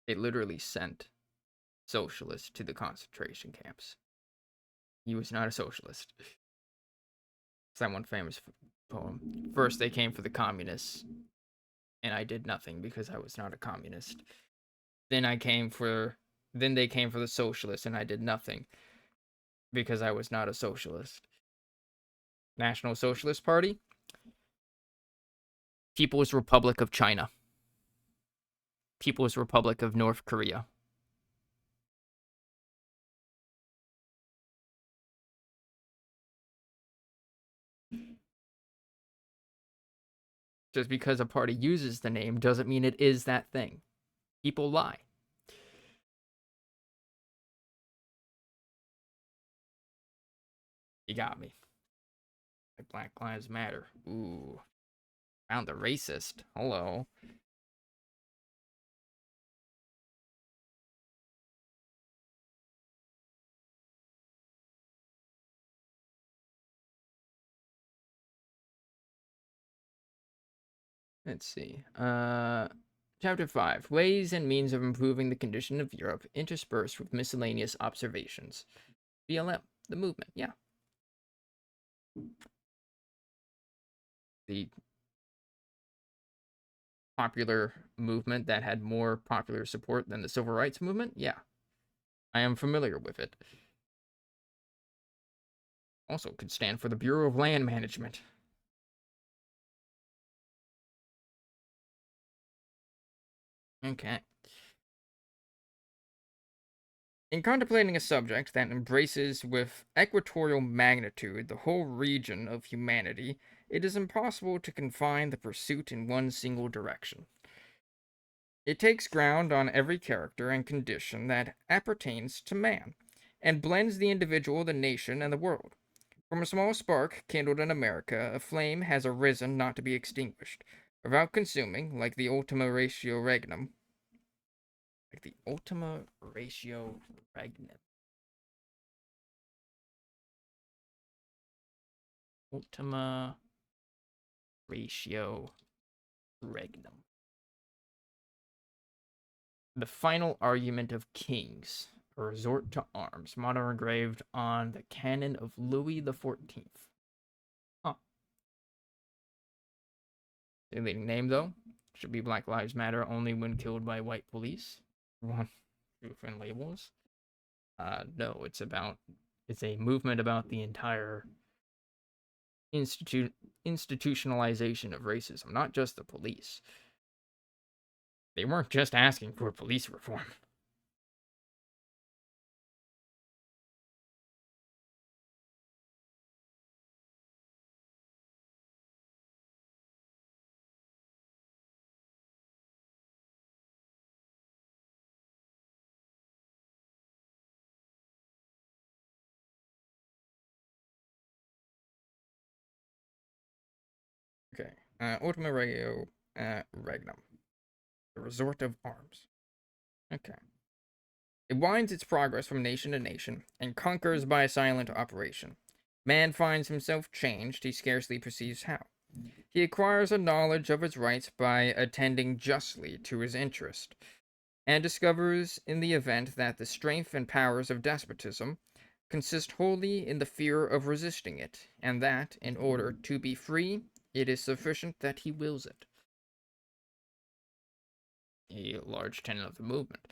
They literally sent socialists to the concentration camps. He was not a socialist. It's that one famous poem. First, they came for the communists, and I did nothing because I was not a communist. Then they came for the socialists, and I did nothing because I was not a socialist. National Socialist Party, People's Republic of China, People's Republic of North Korea. Just because a party uses the name doesn't mean it is that thing. People lie. You got me. Like Black Lives Matter. Ooh. Found the racist. Hello. Let's see. Chapter 5. Ways and means of improving the condition of Europe, interspersed with miscellaneous observations. BLM. The movement. Yeah. The popular movement that had more popular support than the civil rights movement? Yeah. I am familiar with it. Also could stand for the Bureau of Land Management. Okay. In contemplating a subject that embraces with equatorial magnitude the whole region of humanity, it is impossible to confine the pursuit in one single direction. It takes ground on every character and condition that appertains to man, and blends the individual, the nation, and the world. From a small spark kindled in America, a flame has arisen not to be extinguished, without consuming, like the ultima ratio regnum. Like the ultima ratio regnum. Ultima ratio regnum. The final argument of kings, a resort to arms, motto engraved on the cannon of Louis XIV. Huh. The leading name, though, should be Black Lives Matter only when killed by white police. One, different labels. No, it's a movement about the entire institutionalization of racism, not just the police. They weren't just asking for police reform. Okay. Ultima Ratio Regnum. The resort of arms. Okay. It winds its progress from nation to nation, and conquers by a silent operation. Man finds himself changed, he scarcely perceives how. He acquires a knowledge of his rights by attending justly to his interest, and discovers in the event that the strength and powers of despotism consist wholly in the fear of resisting it, and that, in order to be free, it is sufficient that he wills it. A large tenet of the movement.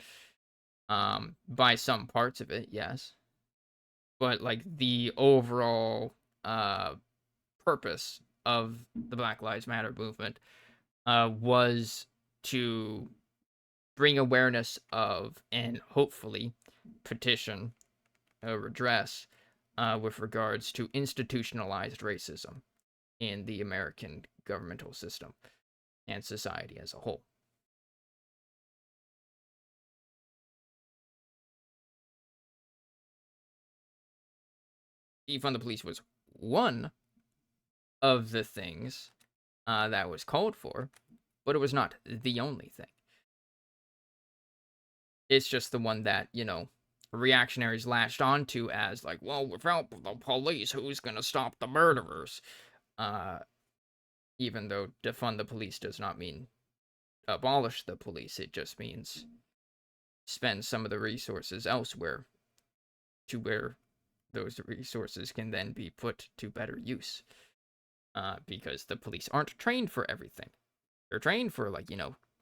By some parts of it, yes. But like the overall purpose of the Black Lives Matter movement was to bring awareness of and hopefully petition a redress with regards to institutionalized racism in the American governmental system and society as a whole. Defund the police was one of the things that was called for, but it was not the only thing. It's just the one that, reactionaries latched onto as like, well, without the police, who's going to stop the murderers? Even though defund the police does not mean abolish the police, it just means spend some of the resources elsewhere to where those resources can then be put to better use. Because the police aren't trained for everything. They're trained for, like,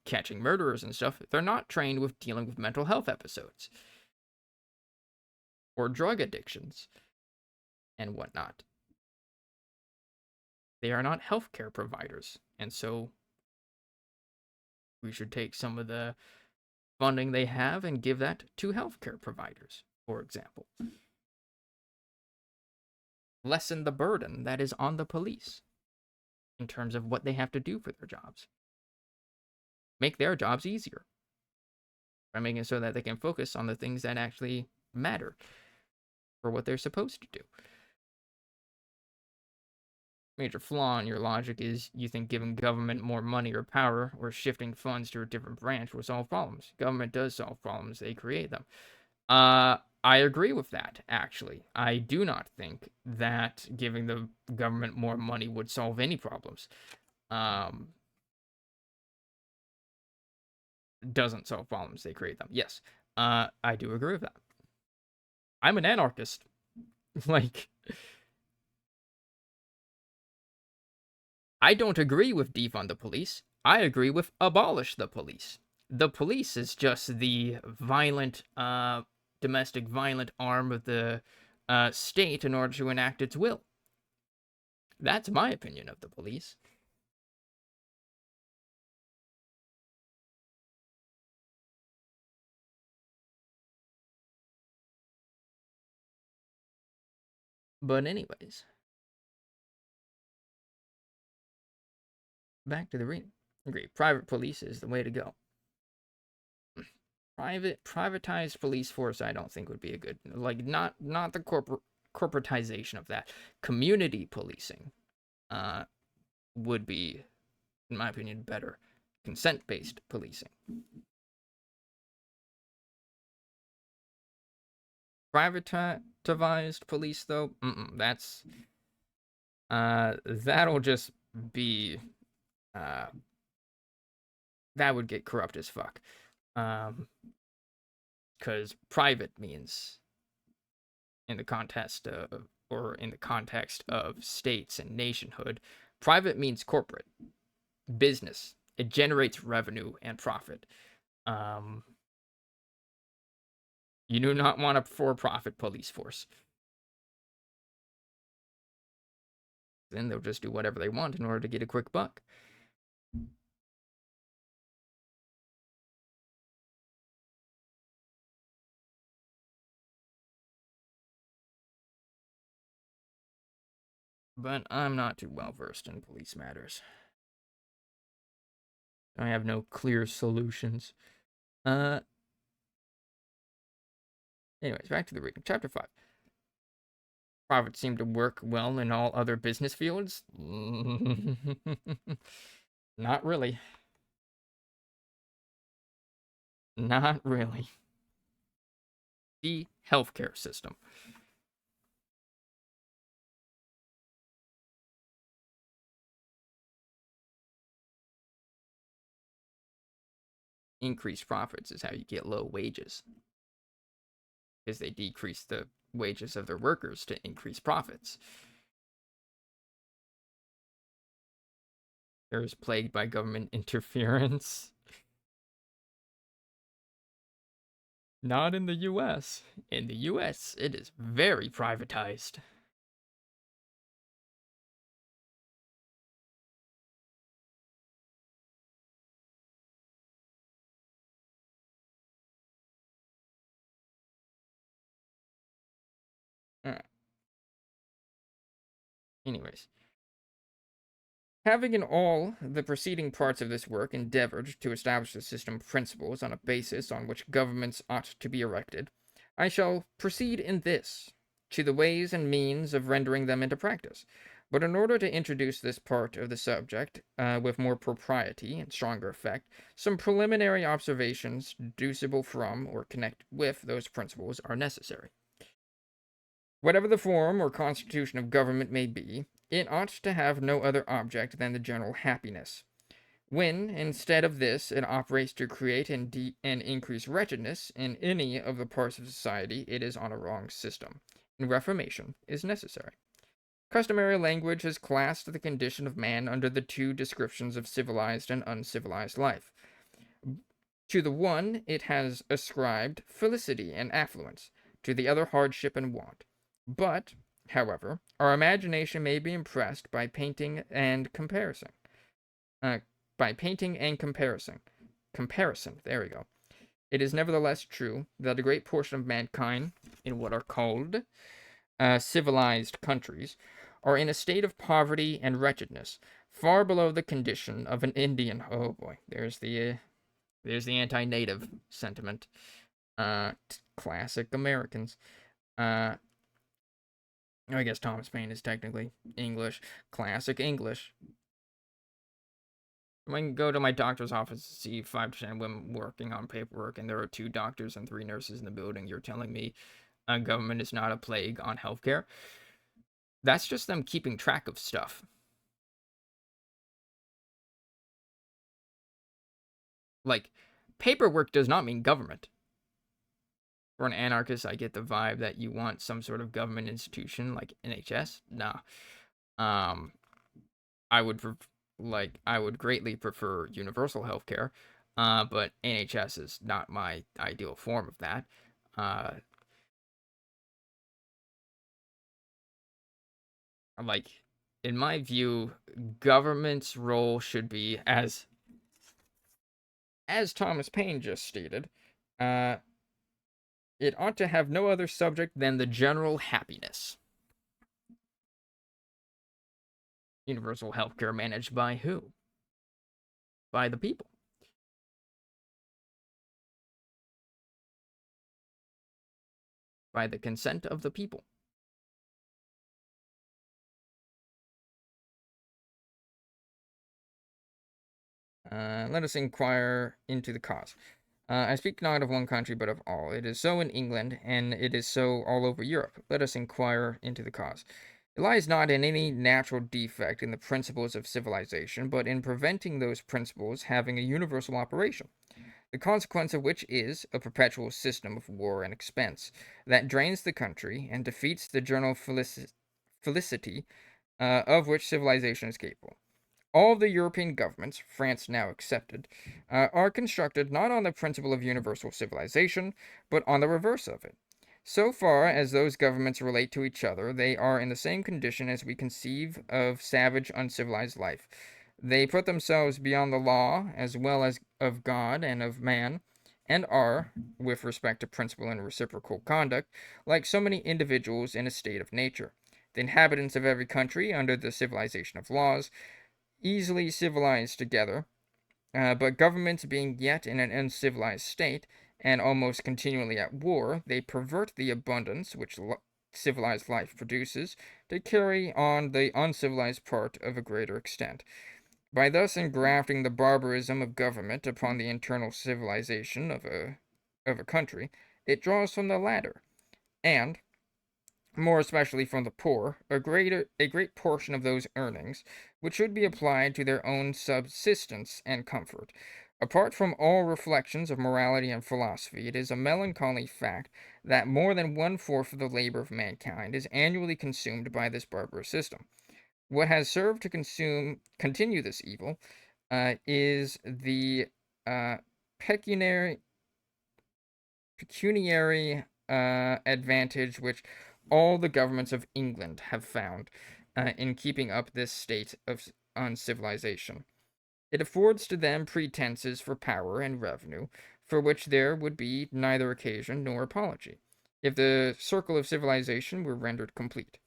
catching murderers and stuff. They're not trained with dealing with mental health episodes or drug addictions. and whatnot. They are not healthcare providers, and so we should take some of the funding they have and give that to healthcare providers, for example. Lessen the burden that is on the police in terms of what they have to do for their jobs. Make their jobs easier by making it so that they can focus on the things that actually matter for what they're supposed to do. Major flaw in your logic is you think giving government more money or power or shifting funds to a different branch will solve problems. Government does solve problems, they create them. I agree with that, actually. I do not think that giving the government more money would solve any problems. Doesn't solve problems, they create them. Yes, I do agree with that. I'm an anarchist. Like, I don't agree with defund the police. I agree with abolish the police. The police is just the violent, domestic violent arm of the state in order to enact its will. That's my opinion of the police. But anyways, back to the reading. Agree. Private police is the way to go. Privatized police force, I don't think would be a good, like, not the corporatization of that. Community policing would be, in my opinion, better. Consent-based policing. Privatized police, though, that's that'll just be that would get corrupt as fuck. Because private means, in the context of states and nationhood, private means corporate business. It generates revenue and profit. You do not want a for-profit police force. Then they'll just do whatever they want in order to get a quick buck. But I'm not too well versed in police matters. I have no clear solutions. Anyways, back to the reading. Chapter 5. Profits seem to work well in all other business fields. Not really. Not really. The healthcare system. Increased profits is how you get low wages, because they decrease the wages of their workers to increase profits. They're plagued by government interference. Not in the US. In the US, it is very privatized. Alright. Anyways. Having in all the preceding parts of this work endeavored to establish the system principles on a basis on which governments ought to be erected, I shall proceed in this, to the ways and means of rendering them into practice. But in order to introduce this part of the subject with more propriety and stronger effect, some preliminary observations deducible from or connected with those principles are necessary. Whatever the form or constitution of government may be, it ought to have no other object than the general happiness. When, instead of this, it operates to create and increase wretchedness in any of the parts of society, it is on a wrong system, and reformation is necessary. Customary language has classed the condition of man under the two descriptions of civilized and uncivilized life. To the one it has ascribed felicity and affluence, to the other hardship and want. But However, our imagination may be impressed by painting and comparison. Uh, by painting and comparison. Comparison, there we go. It is nevertheless true that a great portion of mankind, in what are called civilized countries, are in a state of poverty and wretchedness, far below the condition of an Indian. Oh boy, there's the anti-native sentiment. Classic Americans. I guess Thomas Paine is technically English. Classic English. I can go to my doctor's office to see 5 to 10 women working on paperwork, and there are 2 doctors and 3 nurses in the building. You're telling me government is not a plague on healthcare? That's just them keeping track of stuff. Like, paperwork does not mean government. For an anarchist, I get the vibe that you want some sort of government institution like NHS. Nah. I would I would greatly prefer universal healthcare, but NHS is not my ideal form of that. Like, in my view, government's role should be as Thomas Paine just stated, uh, it ought to have no other subject than the general happiness. Universal healthcare managed by who? By the people. By the consent of the people. Let us inquire into the cause. I speak not of one country, but of all. It is so in England, and it is so all over Europe. Let us inquire into the cause. It lies not in any natural defect in the principles of civilization, but in preventing those principles having a universal operation, the consequence of which is a perpetual system of war and expense, that drains the country and defeats the general felicity of which civilization is capable. All the European governments, France now excepted, are constructed not on the principle of universal civilization, but on the reverse of it. So far as those governments relate to each other, they are in the same condition as we conceive of savage, uncivilized life. They put themselves beyond the law as well as of God and of man, and are, with respect to principle and reciprocal conduct, like so many individuals in a state of nature. The inhabitants of every country, under the civilization of laws, easily civilized together, but governments being yet in an uncivilized state, and almost continually at war, they pervert the abundance which civilized life produces to carry on the uncivilized part of a greater extent. By thus engrafting the barbarism of government upon the internal civilization of a country, it draws from the latter, and, more especially from the poor, a great portion of those earnings, which should be applied to their own subsistence and comfort. Apart from all reflections of morality and philosophy, it is a melancholy fact that more than 1/4 of the labor of mankind is annually consumed by this barbarous system. What has served to continue this evil is the uh, pecuniary advantage which all the governments of England have found in keeping up this state of uncivilization. It affords to them pretenses for power and revenue, for which there would be neither occasion nor apology, if the circle of civilization were rendered complete.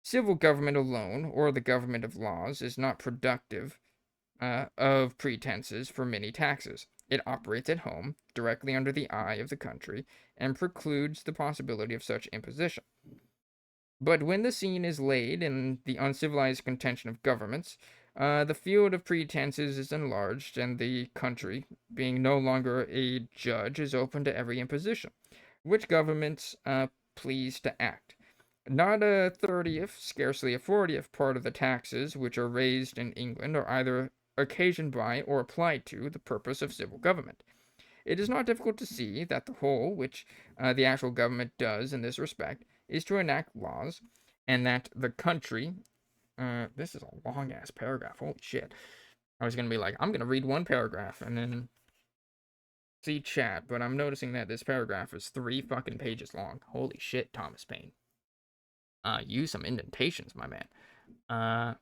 Civil government alone, or the government of laws, is not productive of pretenses for many taxes. It operates at home, directly under the eye of the country, and precludes the possibility of such imposition. But when the scene is laid in the uncivilized contention of governments, the field of pretenses is enlarged, and the country, being no longer a judge, is open to every imposition, which governments please to act. Not a 30th, scarcely a 40th part of the taxes which are raised in England are either occasioned by or applied to the purpose of civil government. It is not difficult to see that the whole which the actual government does in this respect is to enact laws, and that the country. This is a long ass paragraph. Holy shit! I was gonna be like, I'm gonna read one paragraph and then see chat, but I'm noticing that this paragraph is 3 fucking pages long. Holy shit, Thomas Paine. Use some indentations, my man.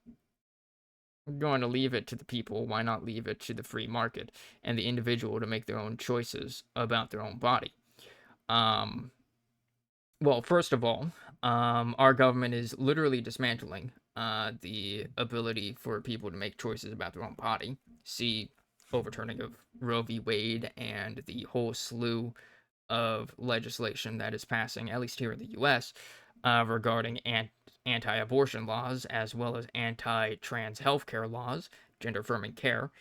We're going to leave it to the people. Why not leave it to the free market and the individual to make their own choices about their own body? Well, first of all, our government is literally dismantling the ability for people to make choices about their own body. See overturning of Roe v. Wade and the whole slew of legislation that is passing, at least here in the U.S., regarding anti-abortion laws as well as anti-trans healthcare laws, gender-affirming care,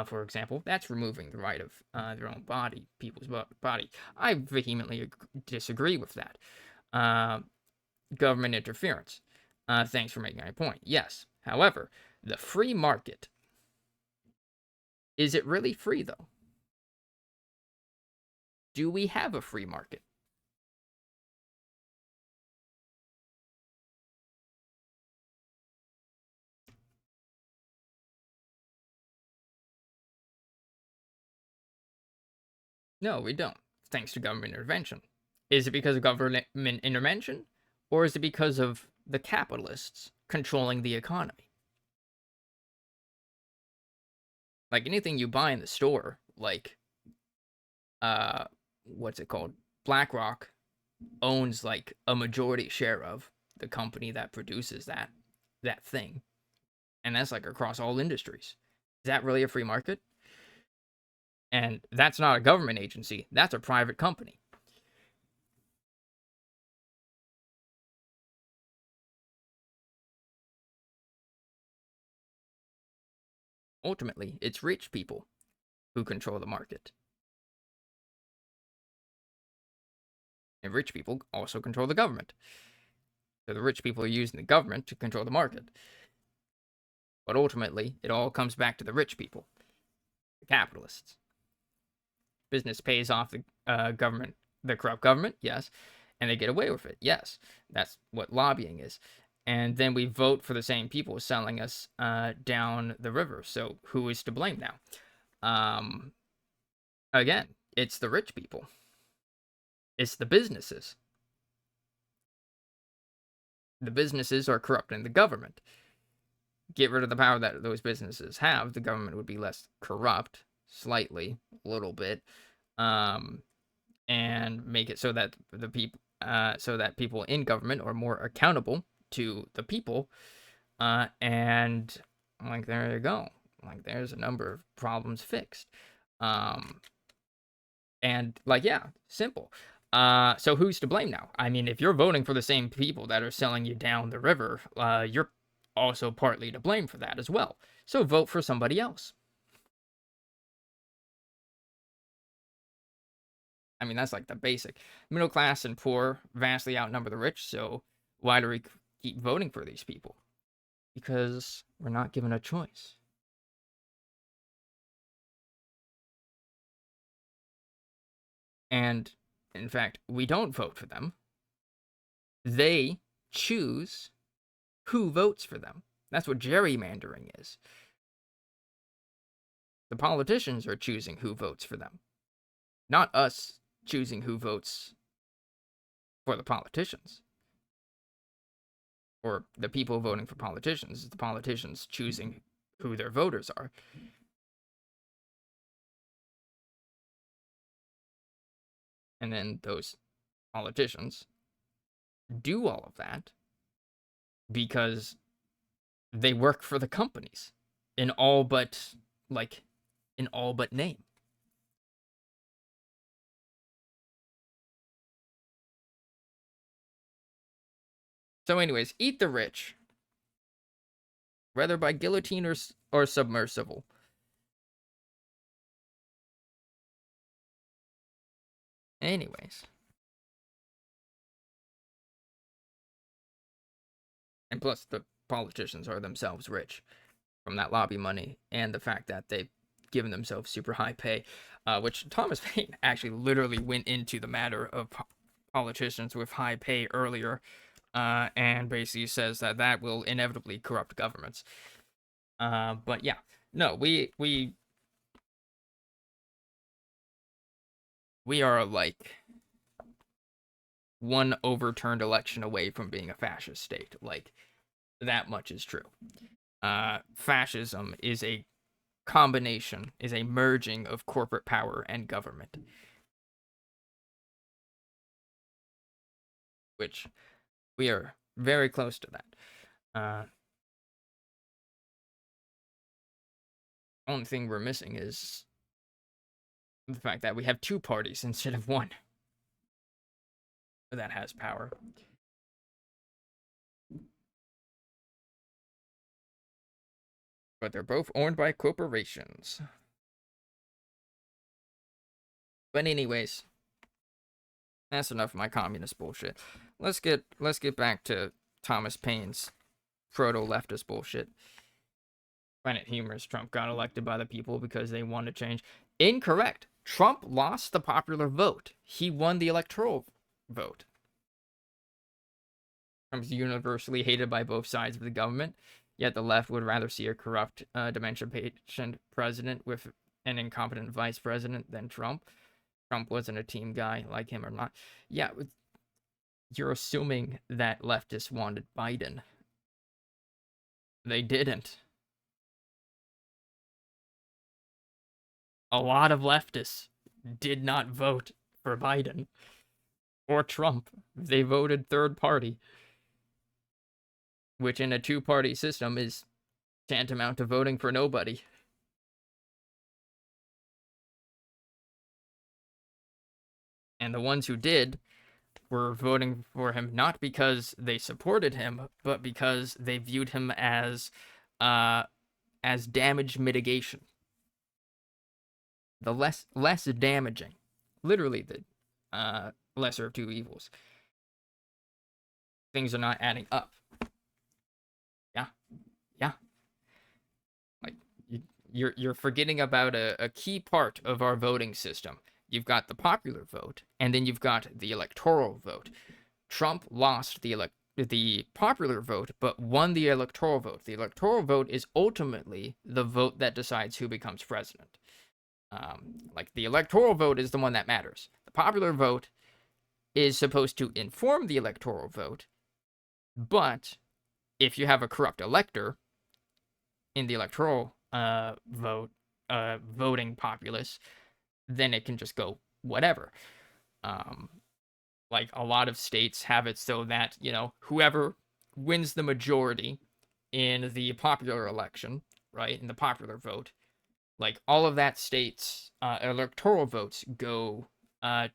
for example. That's removing the right of their own body, people's body. I vehemently disagree with that. Government interference. Thanks for making my point. Yes. However, the free market, is it really free though? Do we have a free market? No, we don't, thanks to government intervention. Is it because of government intervention? Or is it because of the capitalists controlling the economy? Like anything you buy in the store, like, what's it called? BlackRock owns like a majority share of the company that produces that thing. And that's like across all industries. Is that really a free market? And that's not a government agency, that's a private company. Ultimately, it's rich people who control the market. And rich people also control the government. So the rich people are using the government to control the market. But ultimately, it all comes back to the rich people, the capitalists. Business pays off the government, the corrupt government, yes, and they get away with it, yes. That's what lobbying is. And then we vote for the same people selling us down the river. So who is to blame now? Again, it's the rich people. It's the businesses. The businesses are corrupting the government. Get rid of the power that those businesses have, the government would be less corrupt, slightly, a little bit, and make it so that people in government are more accountable to the people, and like there you go, like there's a number of problems fixed, and like yeah, simple. So who's to blame now? I mean, if you're voting for the same people that are selling you down the river, you're also partly to blame for that as well. So vote for somebody else. I mean, that's like the basic. Middle class and poor vastly outnumber the rich, so why do we keep voting for these people? Because we're not given a choice. And in fact, we don't vote for them. They choose who votes for them. That's what gerrymandering is. The politicians are choosing who votes for them, not us choosing who votes for the politicians. Or the people voting for politicians, the politicians choosing who their voters are. And then those politicians do all of that because they work for the companies in all but name. So anyways, eat the rich, whether by guillotine or submersible. Anyways. And plus the politicians are themselves rich from that lobby money and the fact that they've given themselves super high pay, which Thomas Paine actually literally went into the matter of politicians with high pay earlier, and basically says that that will inevitably corrupt governments. But yeah, no, we are like one overturned election away from being a fascist state. Like, that much is true. Fascism is a combination, is a merging of corporate power and government, which we are very close to that. Only thing we're missing is the fact that we have two parties instead of one that has power. But they're both owned by corporations. But anyways, that's enough of my communist bullshit. Let's get back to Thomas Paine's proto-leftist bullshit. I find it humorous Trump got elected by the people because they wanted change. Incorrect. Trump lost the popular vote. He won the electoral vote. Trump's universally hated by both sides of the government, yet the left would rather see a corrupt, dementia-patient president with an incompetent vice president than Trump. Trump wasn't a team guy, like him or not. Yeah, you're assuming that leftists wanted Biden. They didn't. A lot of leftists did not vote for Biden or Trump. They voted third party, which in a two-party system is tantamount to voting for nobody. And the ones who did were voting for him not because they supported him, but because they viewed him as damage mitigation. The less damaging, literally the lesser of two evils. Things are not adding up. Yeah. Like you're forgetting about a key part of our voting system. You've got the popular vote, and then you've got the electoral vote. Trump lost the popular vote, but won the electoral vote. The electoral vote is ultimately the vote that decides who becomes president. Like, the electoral vote is the one that matters. The popular vote is supposed to inform the electoral vote, but if you have a corrupt elector in the electoral voting populace, then it can just go whatever. Like, a lot of states have it so that, whoever wins the majority in the popular election, right, in the popular vote, like, all of that state's electoral votes go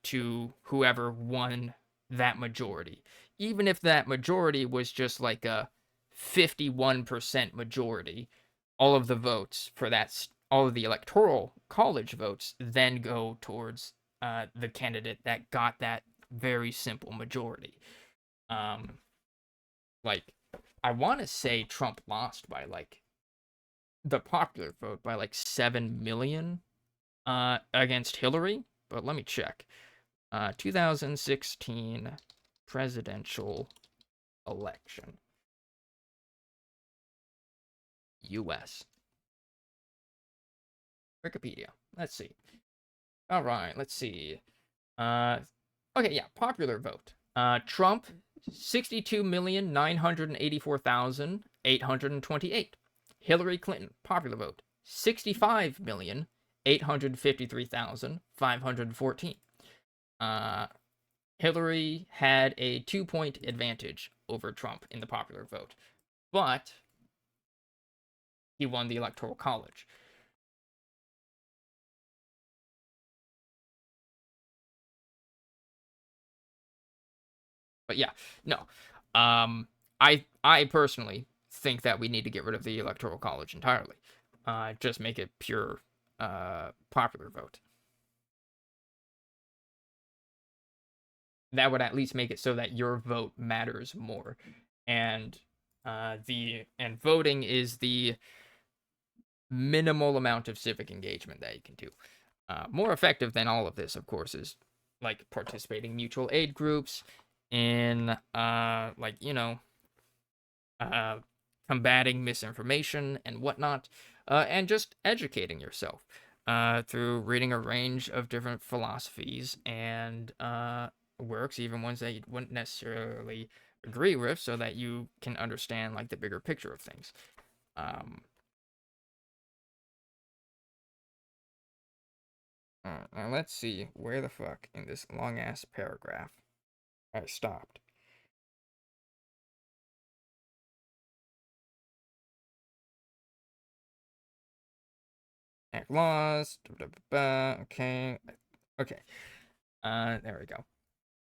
to whoever won that majority. Even if that majority was just like a 51% majority, all of the votes for that, all of the electoral college votes then go towards the candidate that got that very simple majority. Like, I want to say Trump lost by the popular vote by 7 million against Hillary, but let me check. 2016 presidential election. US. Wikipedia. Let's see. All right, let's see. Okay, yeah, popular vote. Trump, 62,984,828. Hillary Clinton, popular vote, 65,853,514. Hillary had a 2-point advantage over Trump in the popular vote, but he won the Electoral College. But yeah, no. I personally think that we need to get rid of the Electoral College entirely. Just make it pure popular vote. That would at least make it so that your vote matters more, and voting is the minimal amount of civic engagement that you can do. More effective than all of this, of course, is like participating mutual aid groups in combating misinformation and whatnot, and just educating yourself through reading a range of different philosophies and works, even ones that you wouldn't necessarily agree with, so that you can understand like the bigger picture of things. Um, now let's see where the fuck in this long ass paragraph I stopped. Act laws. Okay. Okay. There we go.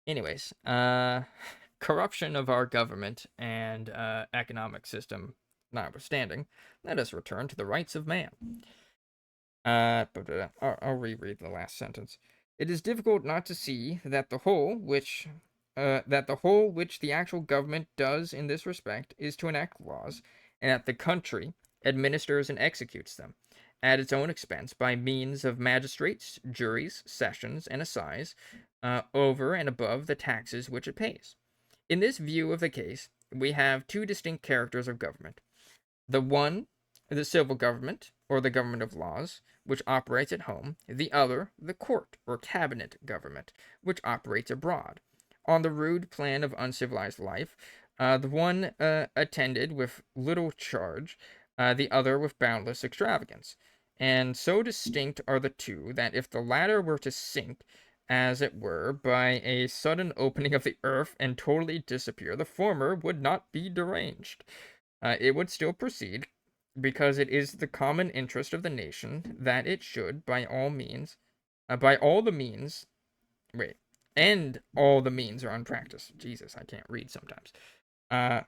Anyways, corruption of our government and economic system notwithstanding, let us return to the rights of man. I'll reread the last sentence. It is difficult not to see that the whole which the actual government does in this respect is to enact laws, and that the country administers and executes them at its own expense by means of magistrates, juries, sessions, and assize, over and above the taxes which it pays. In this view of the case, we have two distinct characters of government. The one, the civil government, or the government of laws, which operates at home; the other, the court, or cabinet government, which operates abroad, on the rude plan of uncivilized life, the one attended with little charge, the other with boundless extravagance. And so distinct are the two, that if the latter were to sink, as it were, by a sudden opening of the earth and totally disappear, the former would not be deranged. It would still proceed, because it is the common interest of the nation that it should, by all the means, wait, and all the means are unpracticed. Jesus, I can't read sometimes. Uh,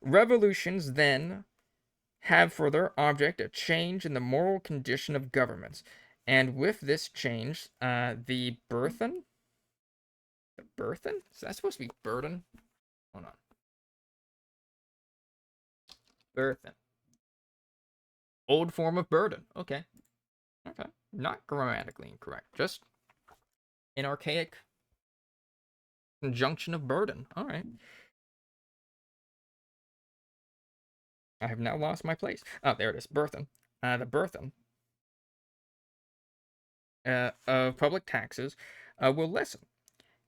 Revolutions then have for their object a change in the moral condition of governments, and with this change, the burthen? Is that supposed to be burden? Hold on. Burthen. Old form of burden. Okay. Okay. Not grammatically incorrect. Just an archaic conjunction of burden. All right. I have now lost my place. Oh, there it is. Burthen. The burthen of public taxes will lessen,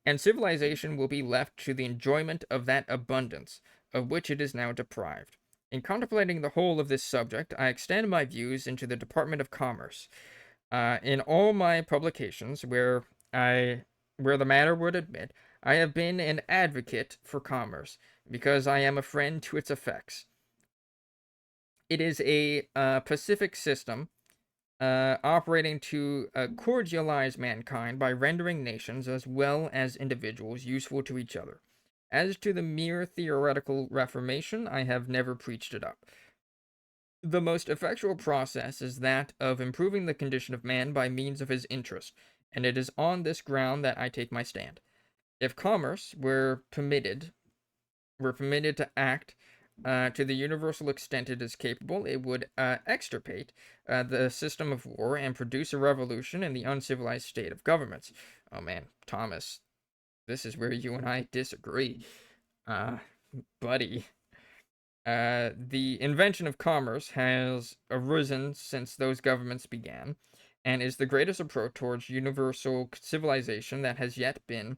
and civilization will be left to the enjoyment of that abundance of which it is now deprived. In contemplating the whole of this subject, I extend my views into the Department of Commerce. In all my publications, where the matter would admit, I have been an advocate for commerce, because I am a friend to its effects. It is a pacific system, operating to cordialize mankind by rendering nations as well as individuals useful to each other. As to the mere theoretical reformation, I have never preached it up. The most effectual process is that of improving the condition of man by means of his interest, and it is on this ground that I take my stand. If commerce were permitted to act to the universal extent it is capable, it would extirpate the system of war and produce a revolution in the uncivilized state of governments. Oh man, Thomas, this is where you and I disagree, uh, buddy. The invention of commerce has arisen since those governments began, and is the greatest approach towards universal civilization that has yet been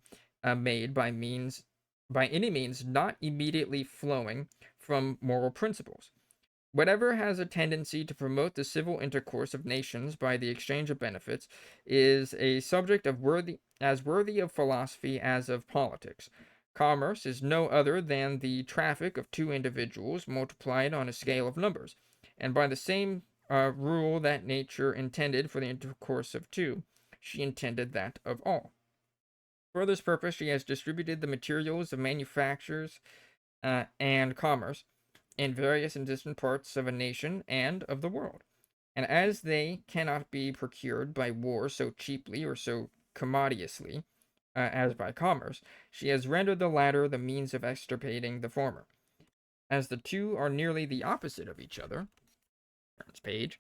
made by any means not immediately flowing from moral principles. Whatever has a tendency to promote the civil intercourse of nations by the exchange of benefits is a subject worthy of philosophy as of politics. Commerce is no other than the traffic of two individuals multiplied on a scale of numbers, and by the same rule that nature intended for the intercourse of two, she intended that of all. For this purpose, she has distributed the materials of manufactures and commerce in various and distant parts of a nation and of the world. And as they cannot be procured by war so cheaply or so commodiously as by commerce, she has rendered the latter the means of extirpating the former. As the two are nearly the opposite of each other, turns page,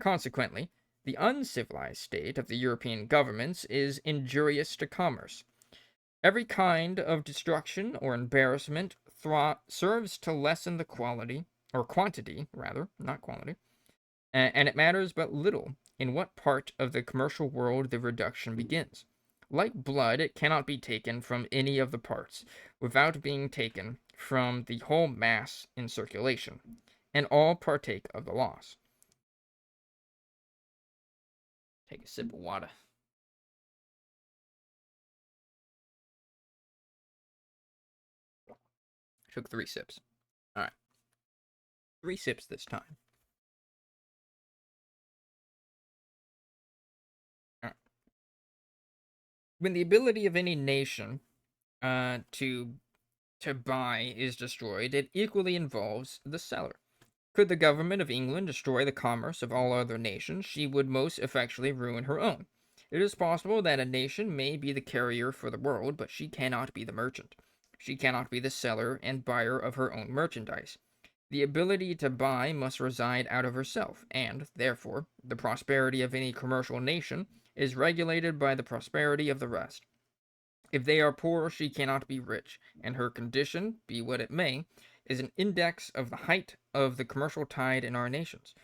consequently, the uncivilized state of the European governments is injurious to commerce. Every kind of destruction or embarrassment serves to lessen the quality, or quantity, rather, not quality, and it matters but little in what part of the commercial world the reduction begins. Like blood, it cannot be taken from any of the parts without being taken from the whole mass in circulation, and all partake of the loss. Take a sip of water. Took 3 sips. All right. 3 sips this time. All right. When the ability of any nation to buy is destroyed, it equally involves the seller. Could the government of England destroy the commerce of all other nations, she would most effectually ruin her own. It is possible that a nation may be the carrier for the world, but she cannot be the merchant. She cannot be the seller and buyer of her own merchandise. The ability to buy must reside out of herself, and, therefore, the prosperity of any commercial nation is regulated by the prosperity of the rest. If they are poor, she cannot be rich, and her condition, be what it may, is an index of the height of the commercial tide in our nations.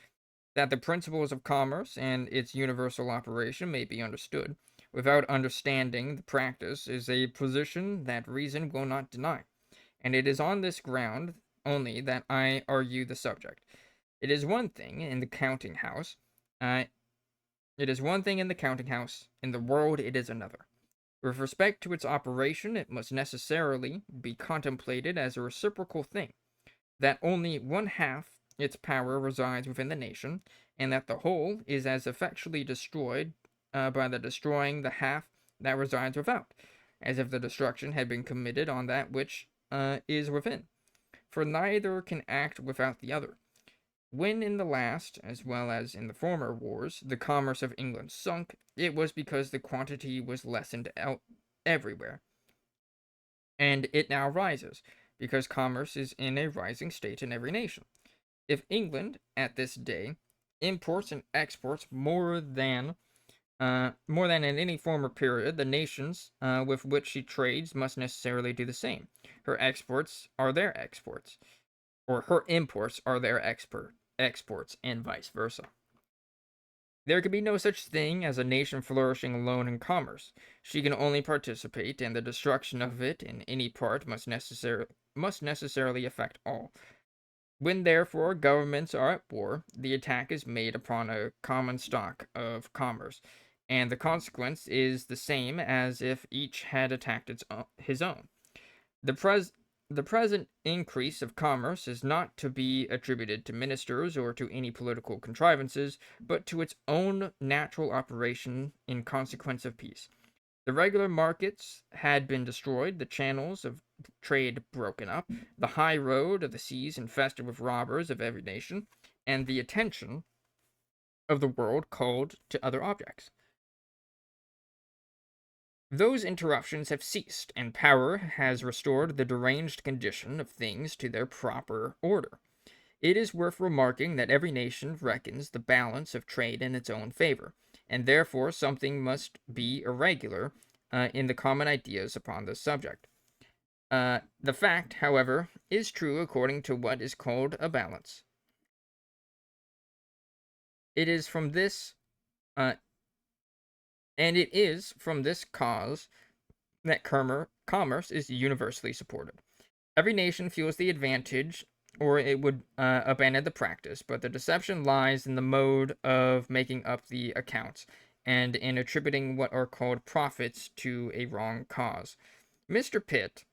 That the principles of commerce and its universal operation may be understood, without understanding the practice, is a position that reason will not deny, and it is on this ground only that I argue the subject. It is one thing in the counting house, uh, in the world it is another. With respect to its operation, it must necessarily be contemplated as a reciprocal thing, that only one half its power resides within the nation, and that the whole is as effectually destroyed by the destroying the half that resides without, as if the destruction had been committed on that which is within. For neither can act without the other. When in the last, as well as in the former wars, the commerce of England sunk, it was because the quantity was lessened out everywhere. And it now rises, because commerce is in a rising state in every nation. If England, at this day, imports and exports more than in any former period, the nations with which she trades must necessarily do the same. Her exports are their exports, or her imports are their exports, and vice versa. There can be no such thing as a nation flourishing alone in commerce. She can only participate, and the destruction of it in any part must necessarily affect all. When, therefore, governments are at war, the attack is made upon a common stock of commerce, and the consequence is the same as if each had attacked his own. The, pres- the present increase of commerce is not to be attributed to ministers or to any political contrivances, but to its own natural operation in consequence of peace. The regular markets had been destroyed, the channels of trade broken up, the high road of the seas infested with robbers of every nation, and the attention of the world called to other objects. Those interruptions have ceased, and power has restored the deranged condition of things to their proper order. It is worth remarking that every nation reckons the balance of trade in its own favor, and therefore something must be irregular in the common ideas upon this subject. The fact, however, is true according to what is called a balance. It is from this, uh, and it is from this cause that commerce is universally supported. Every nation feels the advantage, or it would abandon the practice, but the deception lies in the mode of making up the accounts, and in attributing what are called profits to a wrong cause. Mr. Pitt,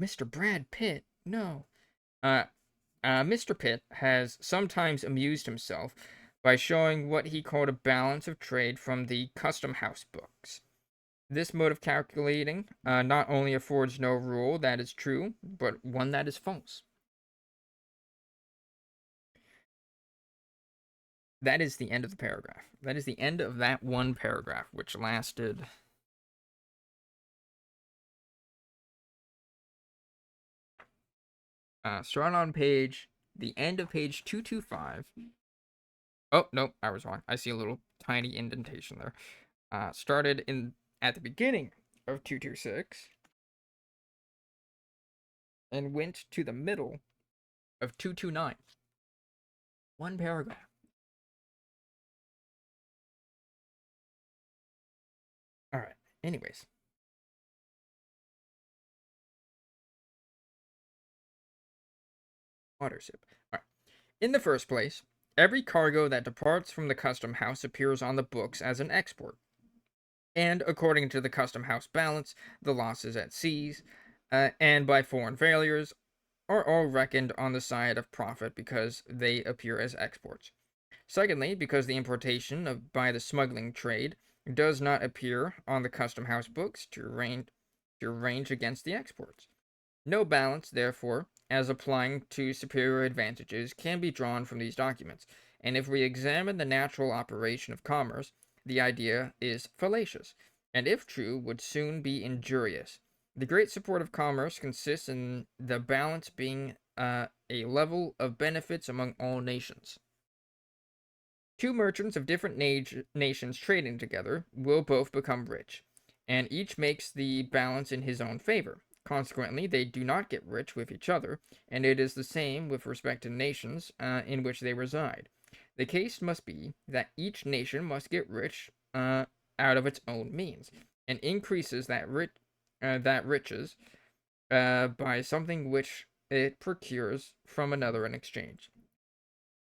Mr. Brad Pitt, no. Uh, Mr. Pitt has sometimes amused himself by showing what he called a balance of trade from the custom house books. This mode of calculating not only affords no rule that is true, but one that is false. That is the end of the paragraph. That is the end of that one paragraph, which lasted. Start on the end of page 225. Oh, no, I was wrong. I see a little tiny indentation there. Started at the beginning of 226 and went to the middle of 229. One paragraph. All right. Anyways. Water sip. All right. In the first place, every cargo that departs from the custom house appears on the books as an export. And according to the custom house balance, the losses at seas and by foreign failures are all reckoned on the side of profit because they appear as exports. Secondly, because the importation by the smuggling trade does not appear on the custom house books to range against the exports. No balance, therefore, as applying to superior advantages can be drawn from these documents, and if we examine the natural operation of commerce, the idea is fallacious, and if true, would soon be injurious. The great support of commerce consists in the balance being a level of benefits among all nations. Two merchants of different nations trading together will both become rich, and each makes the balance in his own favor. Consequently, they do not get rich with each other, and it is the same with respect to nations in which they reside. The case must be that each nation must get rich out of its own means, and increases that riches by something which it procures from another in exchange.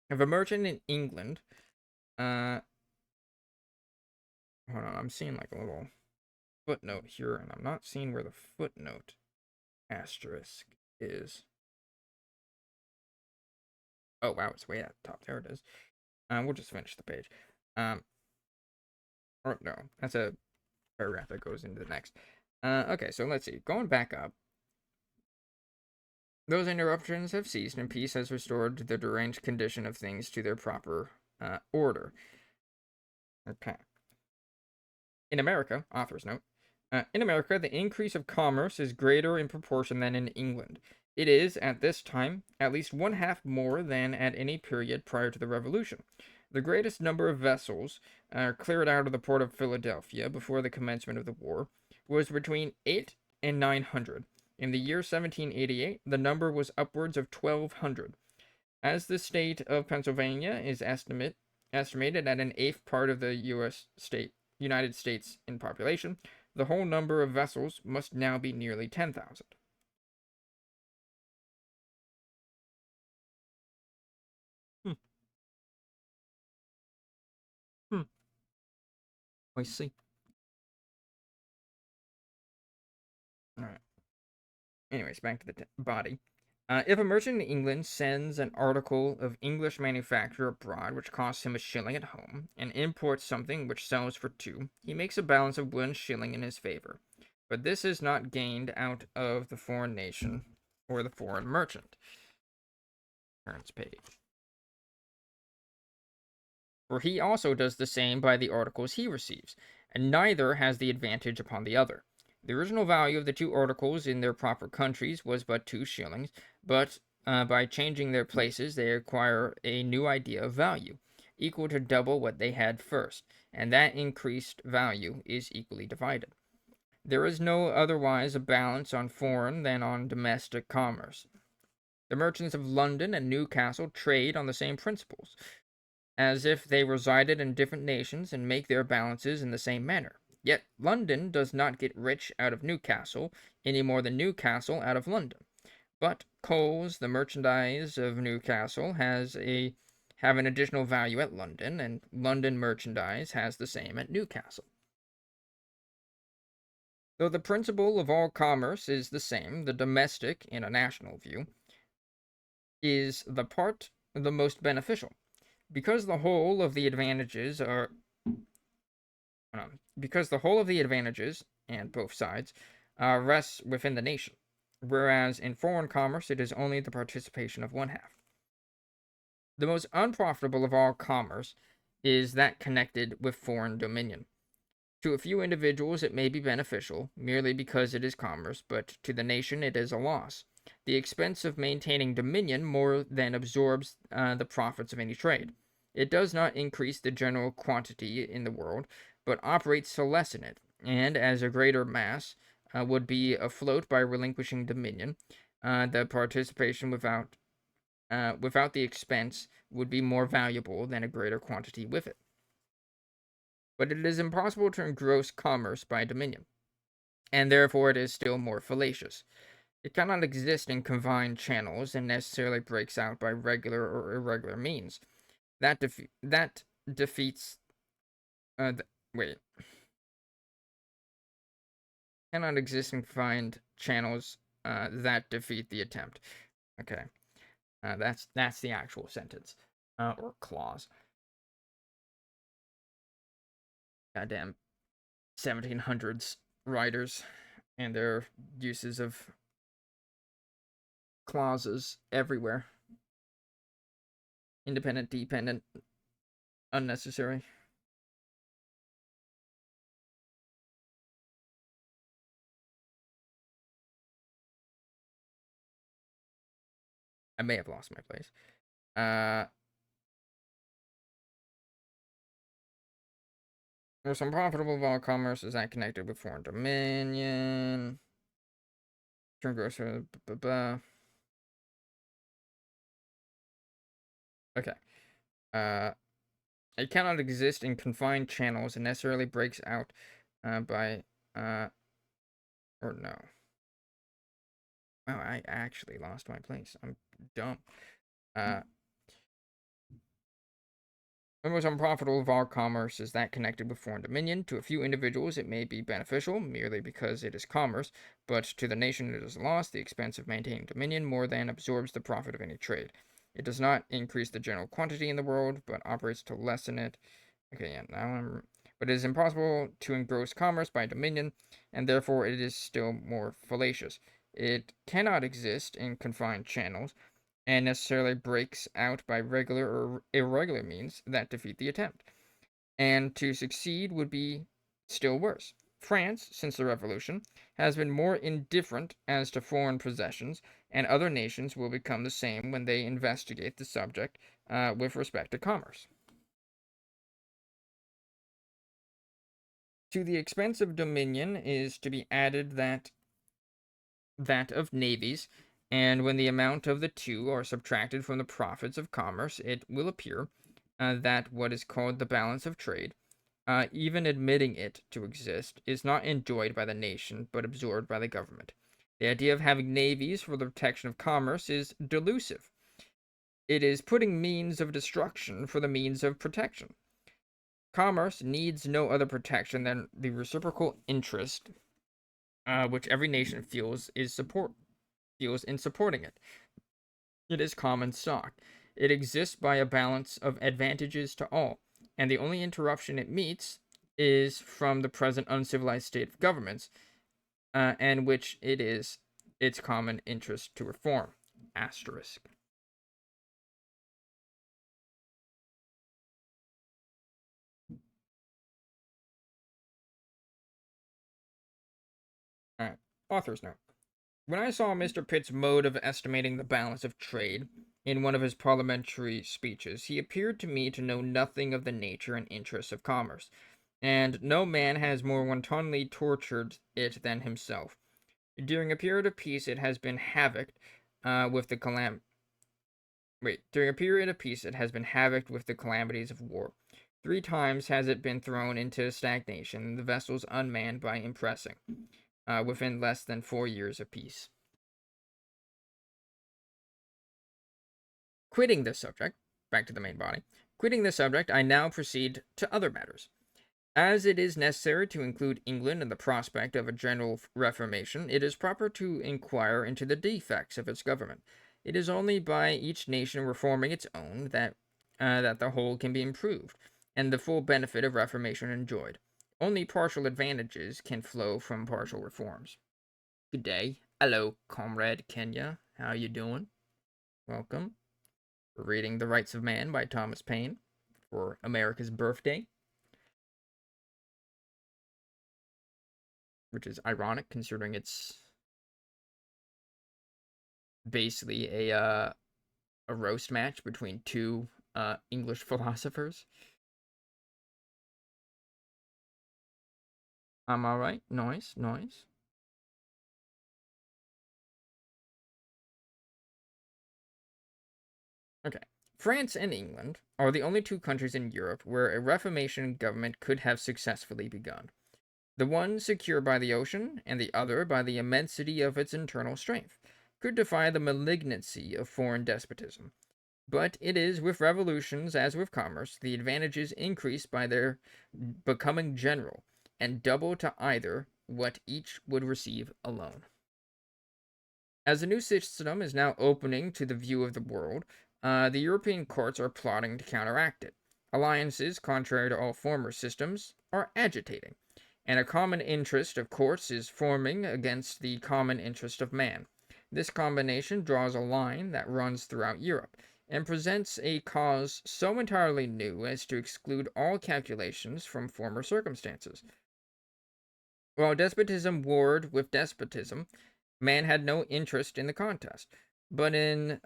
If a merchant in England hold on, I'm seeing like a little footnote here, and I'm not seeing where the footnote asterisk is. Oh wow, it's way at the top. There it is. We'll just finish the page. Or no, that's a paragraph that goes into the next. Okay, so let's see. Going back up. Those interruptions have ceased, and peace has restored the deranged condition of things to their proper order. Okay. In America, author's note, in America, the increase of commerce is greater in proportion than in England. It is, at this time, at least one half more than at any period prior to the Revolution. The greatest number of vessels cleared out of the port of Philadelphia before the commencement of the war was between 8 and 900. In the year 1788, the number was upwards of 1,200. As the state of Pennsylvania is estimated at an eighth part of the United States in population, the whole number of vessels must now be nearly 10,000. Hmm. Hmm. I see. All right. Anyways, back to the body. If a merchant in England sends an article of English manufacture abroad which costs him a shilling at home, and imports something which sells for 2, he makes a balance of 1 shilling in his favor. But this is not gained out of the foreign nation or the foreign merchant. Turns page. For he also does the same by the articles he receives, and neither has the advantage upon the other. The original value of the two articles in their proper countries was but 2 shillings, but by changing their places they acquire a new idea of value, equal to double what they had first, and that increased value is equally divided. There is no otherwise a balance on foreign than on domestic commerce. The merchants of London and Newcastle trade on the same principles, as if they resided in different nations, and make their balances in the same manner. Yet London does not get rich out of Newcastle any more than Newcastle out of London. But coals, the merchandise of Newcastle, have an additional value at London, and London merchandise has the same at Newcastle. Though the principle of all commerce is the same, the domestic, in a national view, is the part the most beneficial, because the whole of the advantages and both sides rests within the nation, whereas in foreign commerce it is only the participation of one half. The most unprofitable of all commerce is that connected with foreign dominion. To a few individuals it may be beneficial, merely because it is commerce, but to the nation it is a loss. The expense of maintaining dominion more than absorbs the profits of any trade. It does not increase the general quantity in the world, but operates to lessen it, and as a greater mass would be afloat by relinquishing dominion, the participation without the expense would be more valuable than a greater quantity with it. but it is impossible to engross commerce by dominion, and therefore it is still more fallacious. It cannot exist in confined channels and necessarily breaks out by regular or irregular means. That defeats. Wait. Cannot exist in confined channels that defeat the attempt. Okay. That's the actual sentence or clause. Goddamn 1700s writers and their uses of clauses everywhere. Independent, dependent, unnecessary. I may have lost my place. Most unprofitable of all commerce is that connected with foreign dominion. Turn grocer. Okay. It cannot exist in confined channels and necessarily breaks out by or no. Oh, I actually lost my place. I'm dumb. The most unprofitable of all commerce is that connected with foreign dominion. To a few individuals, it may be beneficial merely because it is commerce, but to the nation it is loss, the expense of maintaining dominion more than absorbs the profit of any trade. It does not increase the general quantity in the world, but operates to lessen it. Okay, yeah, now I'm. But it is impossible to engross commerce by dominion, and therefore it is still more fallacious. It cannot exist in confined channels, and necessarily breaks out by regular or irregular means that defeat the attempt. And to succeed would be still worse. France, since the Revolution, has been more indifferent as to foreign possessions, and other nations will become the same when they investigate the subject with respect to commerce. To the expense of dominion is to be added that of navies, and when the amount of the two are subtracted from the profits of commerce, it will appear that what is called the balance of trade, even admitting it to exist, is not enjoyed by the nation, but absorbed by the government. The idea of having navies for the protection of commerce is delusive. It is putting means of destruction for the means of protection. Commerce needs no other protection than the reciprocal interest which every nation feels in supporting it. It is common stock. It exists by a balance of advantages to all, and the only interruption it meets is from the present uncivilized state of governments, and which it is its common interest to reform. Asterisk. All right. Author's note. When I saw Mr. Pitt's mode of estimating the balance of trade in one of his parliamentary speeches, he appeared to me to know nothing of the nature and interests of commerce, and no man has more wantonly tortured it than himself. During a period of peace, it has been havocked with the During a period of peace, it has been havocked with the calamities of war. 3 times has it been thrown into stagnation, and the vessels unmanned by impressing, within less than 4 years of peace. Quitting this subject, back to the main body. Quitting this subject, I now proceed to other matters. As it is necessary to include England in the prospect of a general reformation, it is proper to inquire into the defects of its government. It is only by each nation reforming its own that the whole can be improved, and the full benefit of reformation enjoyed. Only partial advantages can flow from partial reforms. Good day. Hello, comrade Kenya. How you doing? Welcome. We're reading The Rights of Man by Thomas Paine for America's birthday, which is ironic considering it's basically a roast match between two English philosophers. I'm all right. Noise, noise. Okay. France and England are the only two countries in Europe where a Reformation government could have successfully begun. The one secure by the ocean, and the other by the immensity of its internal strength, could defy the malignancy of foreign despotism. But it is with revolutions as with commerce, the advantages increase by their becoming general, and double to either what each would receive alone. As the new system is now opening to the view of the world, the European courts are plotting to counteract it. Alliances, contrary to all former systems, are agitating, and a common interest of courts is forming against the common interest of man. This combination draws a line that runs throughout Europe, and presents a cause so entirely new as to exclude all calculations from former circumstances. While despotism warred with despotism, man had no interest in the contest, but in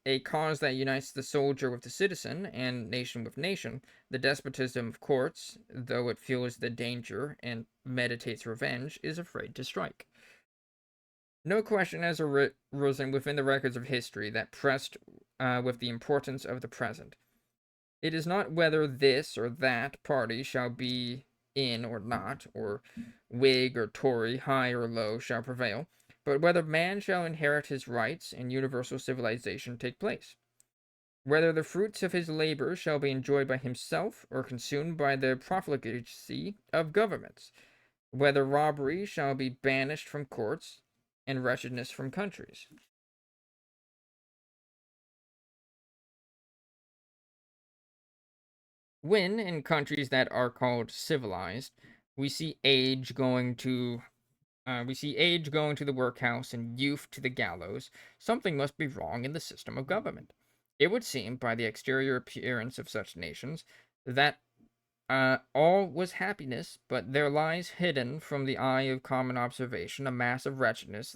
a cause that unites the soldier with the citizen and nation with nation. The despotism of courts, though it feels the danger and meditates revenge, is afraid to strike. No question has arisen within the records of history that pressed with the importance of the present. It is not whether this or that party shall be in or not, or Whig or Tory, high or low, shall prevail, but whether man shall inherit his rights and universal civilization take place. Whether the fruits of his labor shall be enjoyed by himself or consumed by the profligacy of governments. Whether robbery shall be banished from courts and wretchedness from countries. When, in countries that are called civilized, we see age going to the workhouse and youth to the gallows, something must be wrong in the system of government. It would seem, by the exterior appearance of such nations, that all was happiness, but there lies hidden from the eye of common observation a mass of wretchedness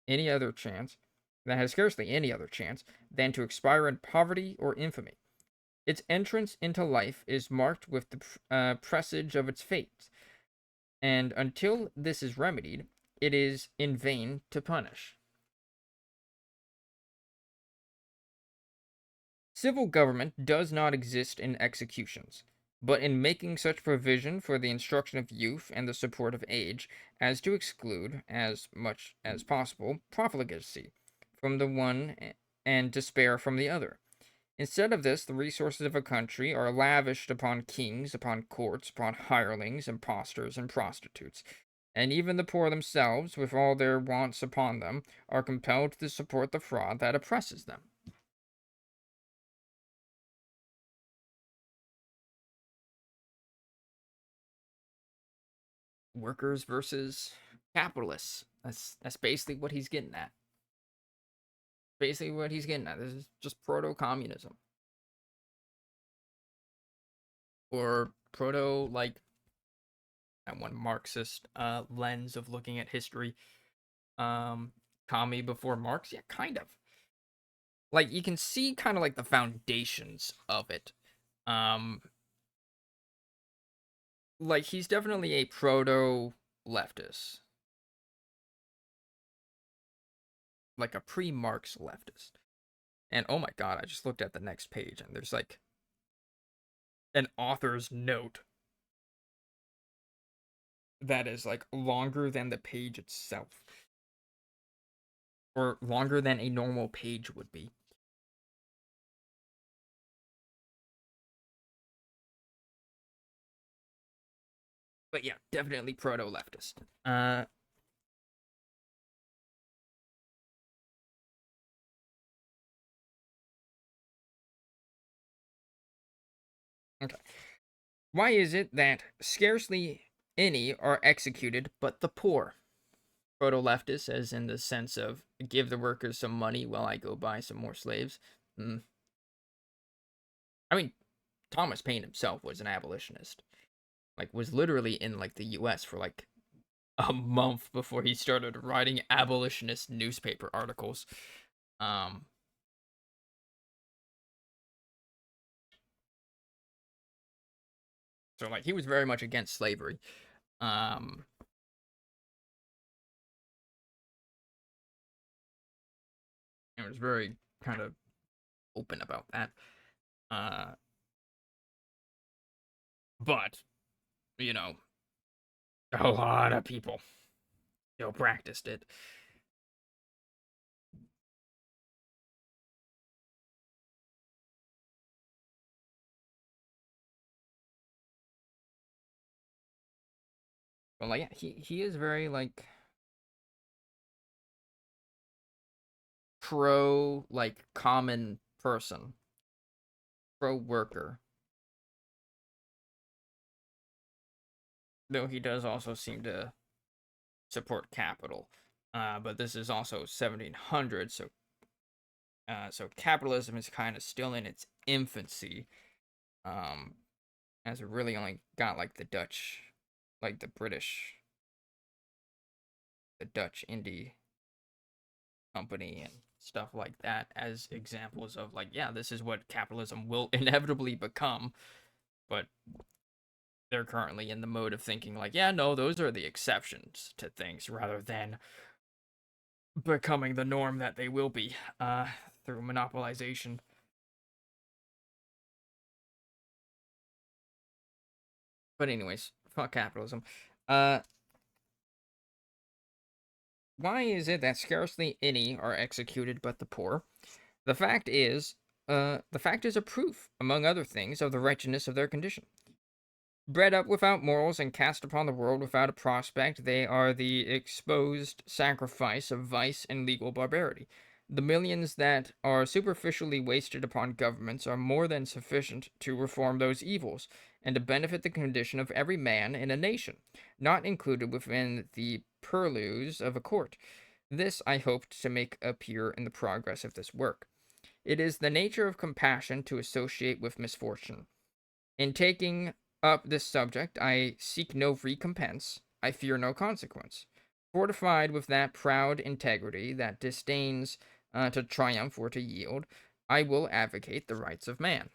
any other chance that has scarcely any other chance than to expire in poverty or infamy. Its entrance into life is marked with the presage of its fate, and until this is remedied, it is in vain to punish. Civil government does not exist in executions, but in making such provision for the instruction of youth and the support of age as to exclude, as much as possible, profligacy from the one and despair from the other. Instead of this, the resources of a country are lavished upon kings, upon courts, upon hirelings, impostors, and prostitutes, and even the poor themselves, with all their wants upon them, are compelled to support the fraud that oppresses them. Workers versus capitalists. That's basically what he's getting at. Basically what he's getting at. This is just proto-communism. Or proto, like, that one Marxist lens of looking at history. Commie before Marx? Yeah, kind of. Like, you can see kind of like the foundations of it. Um, like, he's definitely a proto-leftist. Like a pre-Marx leftist. And oh my god, I just looked at the next page and there's like an author's note that is like longer than the page itself. Or longer than a normal page would be. But yeah, definitely proto-leftist. Okay. Why is it that scarcely any are executed but the poor? Proto-leftist, as in the sense of give the workers some money while I go buy some more slaves. Mm. I mean, Thomas Paine himself was an abolitionist. Like, was literally in like the U.S. for like a month before he started writing abolitionist newspaper articles. Um, so like he was very much against slavery. Um, it was very kind of open about that. Uh, but you know, a lot of people still practiced it. But like, yeah, he is very like pro like common person, pro worker. Though he does also seem to support capital. But this is also 1700, so capitalism is kind of still in its infancy. Um, as it really only got like like the Dutch indie company and stuff like that as examples of like, yeah, this is what capitalism will inevitably become. But they're currently in the mode of thinking like, yeah, no, those are the exceptions to things rather than becoming the norm that they will be through monopolization. But anyways, fuck capitalism. Uh, why is it that scarcely any are executed but the poor? The fact is, the fact is a proof, among other things, of the wretchedness of their condition. Bred up without morals and cast upon the world without a prospect, they are the exposed sacrifice of vice and legal barbarity. The millions that are superficially wasted upon governments are more than sufficient to reform those evils, and to benefit the condition of every man in a nation, not included within the purlieus of a court. This I hoped to make appear in the progress of this work. It is the nature of compassion to associate with misfortune. In taking up this subject, I seek no recompense, I fear no consequence. Fortified with that proud integrity that disdains to triumph or to yield, I will advocate the rights of man.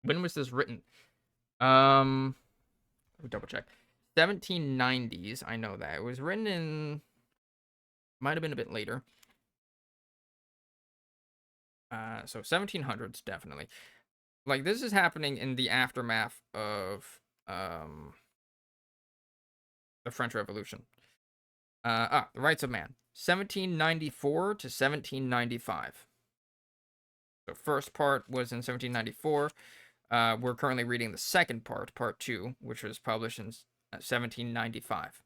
When was this written? Let me double check. 1790s, I know that. It was written in, might have been a bit later. So 1700s, definitely. Like, this is happening in the aftermath of the French Revolution. The Rights of Man, 1794 to 1795. The first part was in 1794. We're currently reading the second part, part two, which was published in 1795.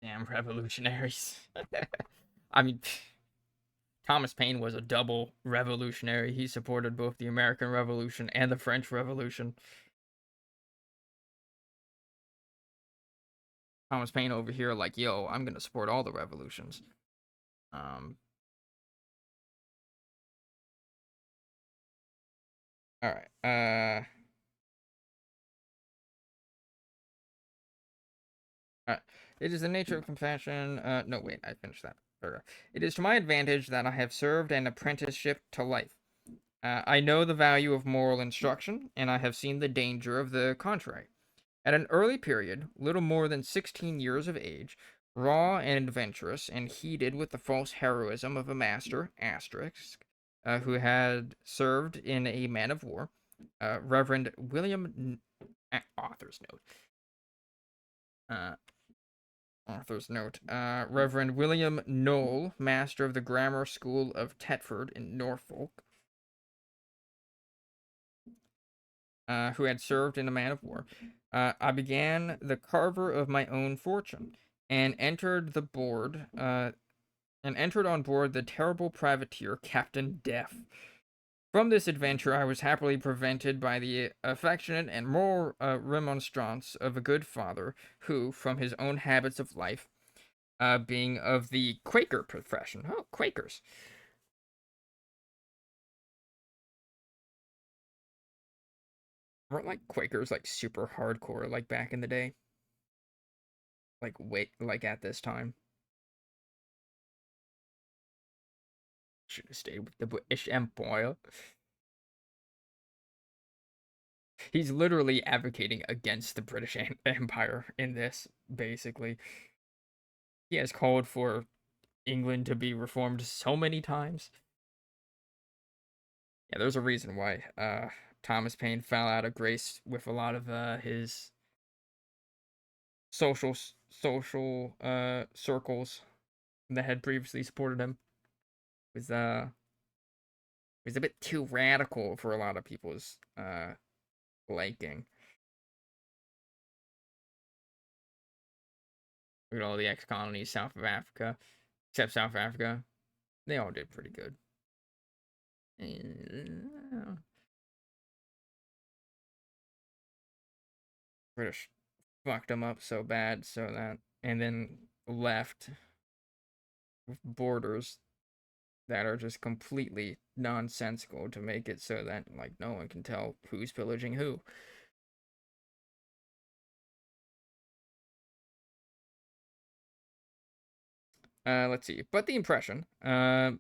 Damn revolutionaries. I mean, Thomas Paine was a double revolutionary. He supported both the American Revolution and the French Revolution. Thomas Paine over here, like, yo, I'm gonna support all the revolutions. Um, all right. It is the nature of compassion. No, wait, I finished that paragraph. It is to my advantage that I have served an apprenticeship to life. I know the value of moral instruction, and I have seen the danger of the contrary. At an early period, little more than 16 years of age, raw and adventurous, and heated with the false heroism of a master, asterisk, who had served in a man of war, Reverend William, author's note, uh, Reverend William Noel, master of the grammar school of Tetford in Norfolk, who had served in a man of war, I began the carver of my own fortune, and entered on board the terrible privateer Captain Death. From this adventure I was happily prevented by the affectionate and moral remonstrance of a good father, who, from his own habits of life, being of the Quaker profession. Oh, Quakers. Weren't like Quakers like super hardcore like back in the day? Like wait, like at this time. Should have stayed with the British Empire. He's literally advocating against the British Empire in this, basically. He has called for England to be reformed so many times. Yeah, there's a reason why Thomas Paine fell out of grace with a lot of his social circles that had previously supported him. Was was a bit too radical for a lot of people's liking. Look at all the ex-colonies south of Africa, except South Africa. They all did pretty good. British fucked them up so bad, so that, and then left with borders that are just completely nonsensical to make it so that like no one can tell who's pillaging who. Let's see. But the impression,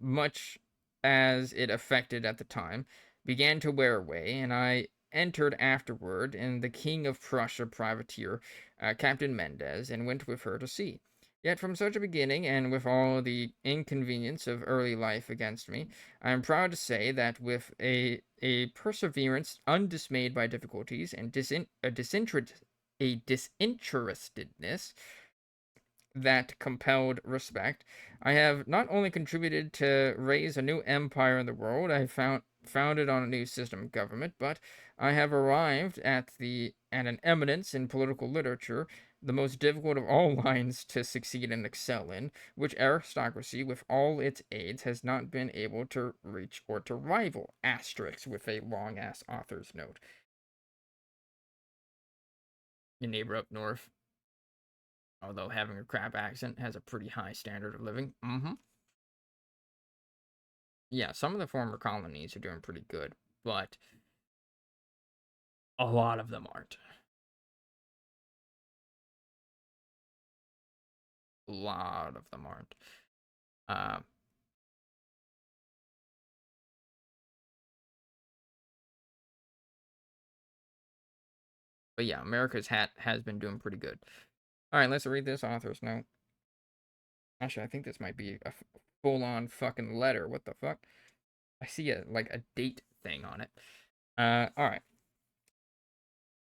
much as it affected at the time, began to wear away, and I entered afterward in the King of Prussia privateer, Captain Mendez, and went with her to sea. Yet from such a beginning, and with all the inconvenience of early life against me, I am proud to say that with a perseverance undismayed by difficulties and a disinterestedness that compelled respect, I have not only contributed to raise a new empire in the world, I founded on a new system of government, but I have arrived at an eminence in political literature, the most difficult of all lines to succeed and excel in, which aristocracy, with all its aids, has not been able to reach or to rival. Asterisk with a long ass author's note. Your neighbor up north, although having a crap accent, has a pretty high standard of living. Mm-hmm. Yeah, some of the former colonies are doing pretty good, but a lot of them aren't. A lot of them aren't. Uh, but yeah, America's hat has been doing pretty good. All right, let's read this author's note. Actually, I think this might be a full-on fucking letter. What the fuck? I see a date thing on it. All right.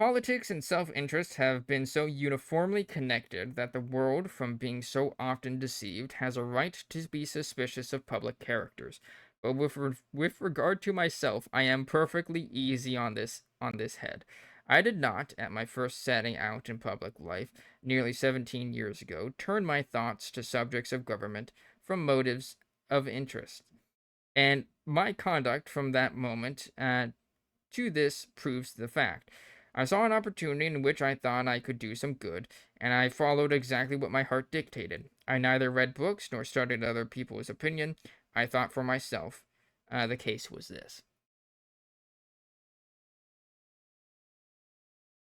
Politics and self-interest have been so uniformly connected that the world, from being so often deceived, has a right to be suspicious of public characters. But with regard to myself, I am perfectly easy on this head. I did not, at my first setting out in public life, nearly 17 years ago, turn my thoughts to subjects of government from motives of interest. And my conduct from that moment to this proves the fact. I saw an opportunity in which I thought I could do some good, and I followed exactly what my heart dictated. I neither read books nor studied other people's opinion. I thought for myself. The case was this.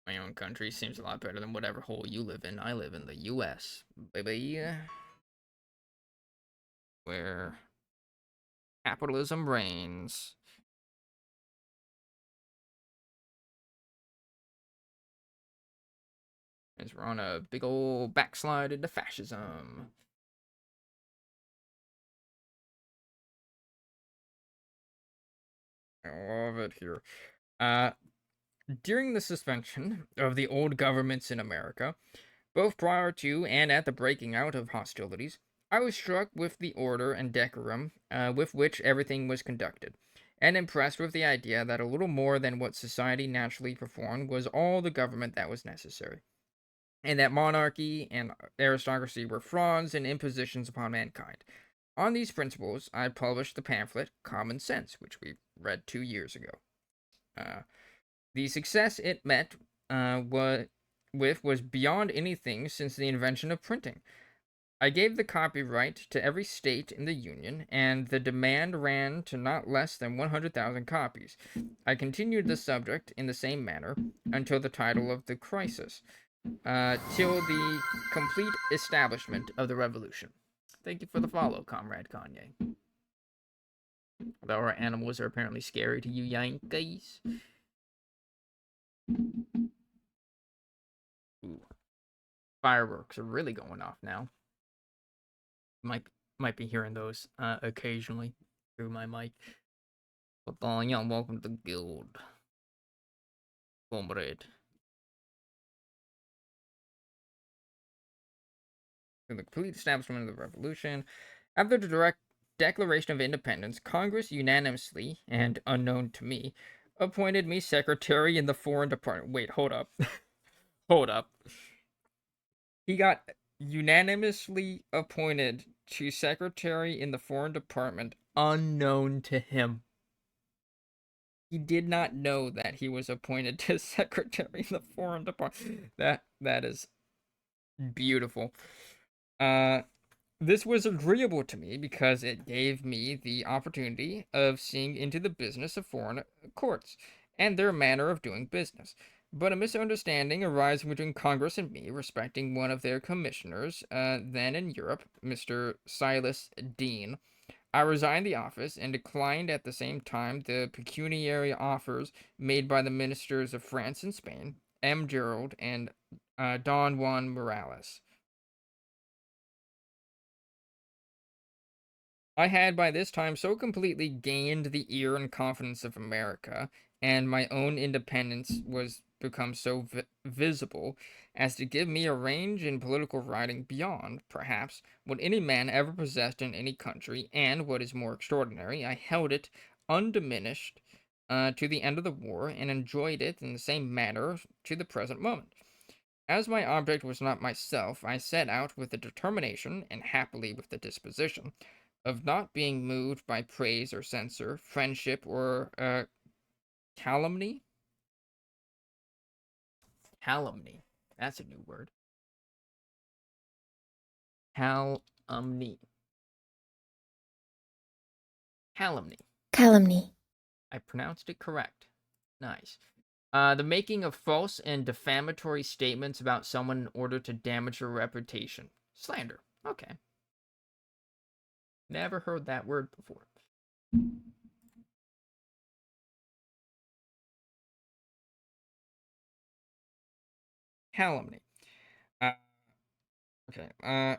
My own country seems a lot better than whatever hole you live in. I live in the US, baby, where capitalism reigns. As we're on a big old backslide into fascism. I love it here. Uh, During the suspension of the old governments in America, both prior to and at the breaking out of hostilities, I was struck with the order and decorum with which everything was conducted, and impressed with the idea that a little more than what society naturally performed was all the government that was necessary, and that monarchy and aristocracy were frauds and impositions upon mankind. On these principles, I published the pamphlet Common Sense, which we read 2 years ago. Uh, the success it met was beyond anything since the invention of printing. I gave the copyright to every state in the Union, and the demand ran to not less than 100,000 copies. I continued the subject in the same manner until the title of the crisis, till the complete establishment of the revolution. Thank you for the follow, Comrade Kanye. Although our animals are apparently scary to you Yankees. Ooh, fireworks are really going off now. Might might be hearing those occasionally through my mic. But yeah, welcome to the guild, comrade. In the complete establishment of the revolution, after the direct Declaration of Independence, Congress unanimously and unknown to me appointed me secretary in the Foreign Department. Wait, hold up, hold up. He got unanimously appointed to secretary in the Foreign Department unknown to him. He did not know that he was appointed to secretary in the Foreign Department. That is beautiful. Uh this was agreeable to me because it gave me the opportunity of seeing into the business of foreign courts and their manner of doing business. But a misunderstanding arising between Congress and me respecting one of their commissioners, then in Europe, Mr. Silas Dean, I resigned the office and declined at the same time the pecuniary offers made by the ministers of France and Spain, M. Gerald and Don Juan Morales. I had by this time so completely gained the ear and confidence of America, and my own independence was become so visible, as to give me a range in political writing beyond, perhaps, what any man ever possessed in any country, and, what is more extraordinary, I held it undiminished to the end of the war, and enjoyed it in the same manner to the present moment. As my object was not myself, I set out with the determination, and happily with the disposition, of not being moved by praise or censure, friendship or calumny. Calumny. That's a new word. Calumny. Calumny. Calumny. I pronounced it correct. Nice. The making of false and defamatory statements about someone in order to damage their reputation. Slander. Okay. Never heard that word before. Calumny. Uh, okay.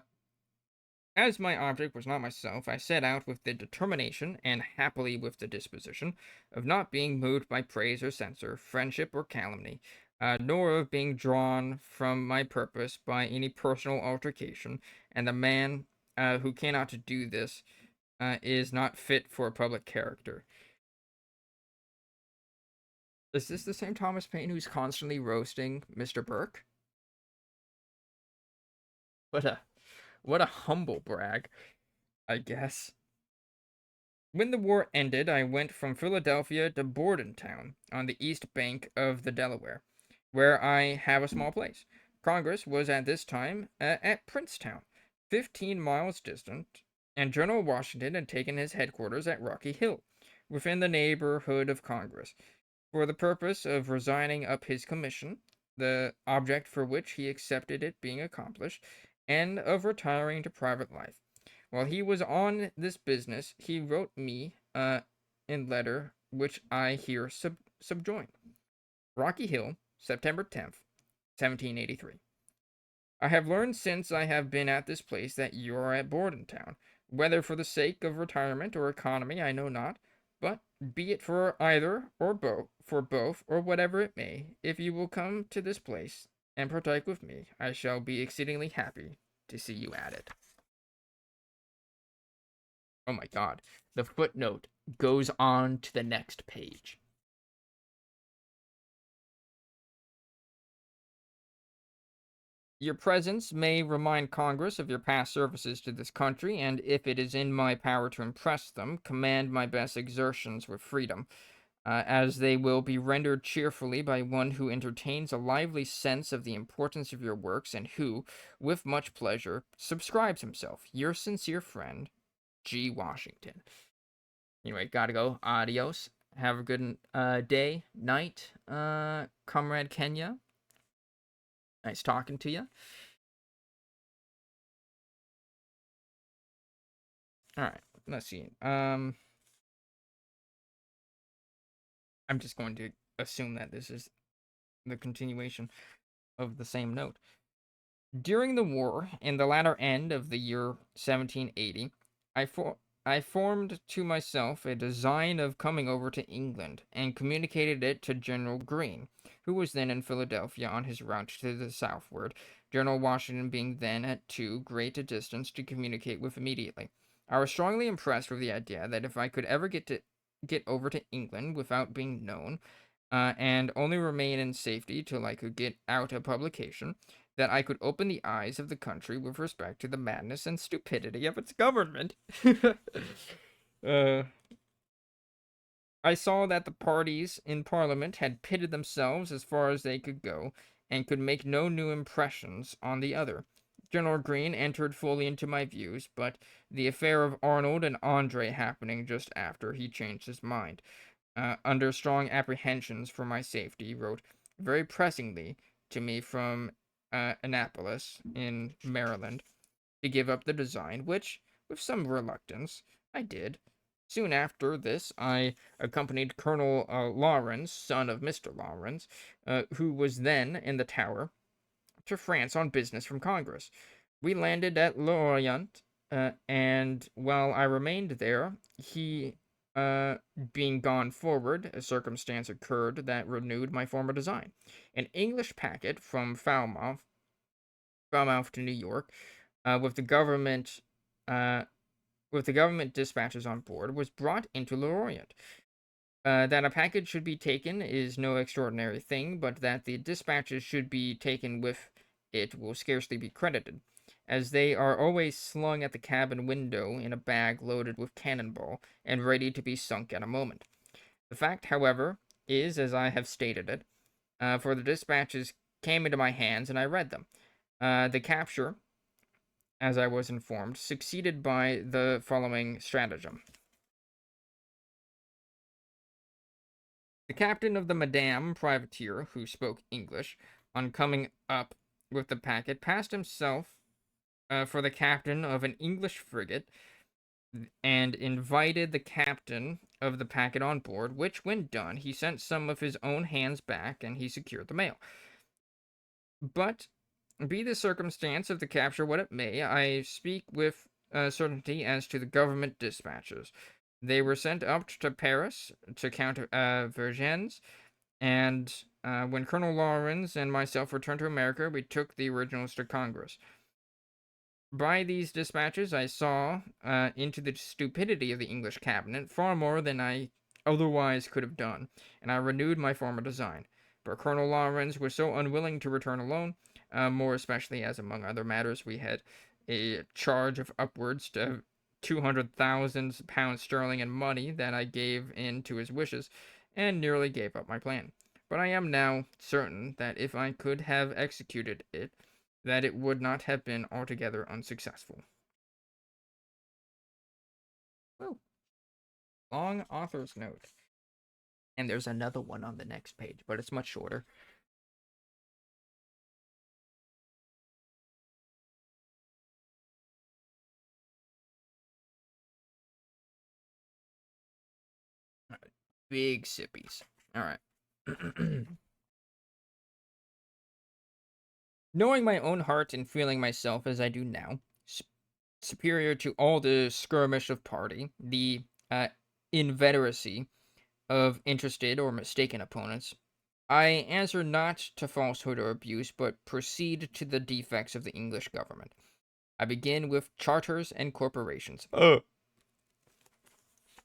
As my object was not myself, I set out with the determination, and happily with the disposition, of not being moved by praise or censure, friendship or calumny, nor of being drawn from my purpose by any personal altercation, and the man who cannot do this is not fit for a public character. Is this the same Thomas Paine who's constantly roasting Mr. Burke? What a what a humble brag, I guess. When the war ended, I went from Philadelphia to Bordentown on the east bank of the Delaware, where I have a small place. Congress was at this time at Princetown, 15 miles distant, and General Washington had taken his headquarters at Rocky Hill, within the neighborhood of Congress, for the purpose of resigning up his commission, the object for which he accepted it being accomplished, and of retiring to private life. While he was on this business, he wrote me in letter which I here subjoin. Rocky Hill, September 10th, 1783. I have learned since I have been at this place that you are at Bordentown. Whether for the sake of retirement or economy, I know not, but be it for either or both, or whatever it may, if you will come to this place and partake with me, I shall be exceedingly happy to see you at it. Oh my god. The footnote goes on to the next page. Your presence may remind Congress of your past services to this country, and if it is in my power to impress them, command my best exertions with freedom, as they will be rendered cheerfully by one who entertains a lively sense of the importance of your works, and who, with much pleasure, subscribes himself, your sincere friend, G. Washington. Anyway, gotta go. Adios. Have a good day, night, Comrade Kenya. Nice talking to you. All right, let's see. I'm just going to assume that this is the continuation of the same note. During the war, in the latter end of the year 1780, I, for- I formed to myself a design of coming over to England, and communicated it to General Greene, who was then in Philadelphia on his route to the southward, General Washington being then at too great a distance to communicate with immediately. I was strongly impressed with the idea that if I could ever get over to England without being known, and only remain in safety till I could get out a publication, that I could open the eyes of the country with respect to the madness and stupidity of its government. uh, I saw that the parties in Parliament had pitted themselves as far as they could go, and could make no new impressions on the other. General Greene entered fully into my views, but the affair of Arnold and Andre happening just after, he changed his mind. Under strong apprehensions for my safety, wrote very pressingly to me from Annapolis, in Maryland, to give up the design, which, with some reluctance, I did. Soon after this, I accompanied Colonel Lawrence, son of Mr. Lawrence, who was then in the Tower, to France on business from Congress. We landed at Lorient, and while I remained there, he being gone forward, a circumstance occurred that renewed my former design. An English packet from Falmouth to New York, with the uh, government dispatches on board, was brought into Lorient. That a package should be taken is no extraordinary thing, but that the dispatches should be taken with it will scarcely be credited, as they are always slung at the cabin window in a bag loaded with cannonball, and ready to be sunk at a moment. The fact, however, is as I have stated it, for the dispatches came into my hands and I read them. The capture, as I was informed, succeeded by the following stratagem. The captain of the Madame privateer, who spoke English, on coming up with the packet, passed himself for the captain of an English frigate, and invited the captain of the packet on board, which, when done, he sent some of his own hands back, and he secured the mail. But, be the circumstance of the capture what it may, I speak with certainty as to the government dispatches. They were sent up to Paris to Count Vergennes, and when Colonel Lawrence and myself returned to America, we took the originals to Congress. By these dispatches, I saw into the stupidity of the English cabinet far more than I otherwise could have done, and I renewed my former design. But Colonel Lawrence was so unwilling to return alone, more especially as, among other matters, we had a charge of upwards to £200,000 sterling in money, that I gave in to his wishes, and nearly gave up my plan. But I am now certain that if I could have executed it, that it would not have been altogether unsuccessful. Well, long author's note. And there's another one on the next page, but it's much shorter. Big sippies. All right. Knowing my own heart and feeling myself as I do now, superior to all the skirmish of party, the inveteracy of interested or mistaken opponents, I answer not to falsehood or abuse, but proceed to the defects of the English government. I begin with charters and corporations.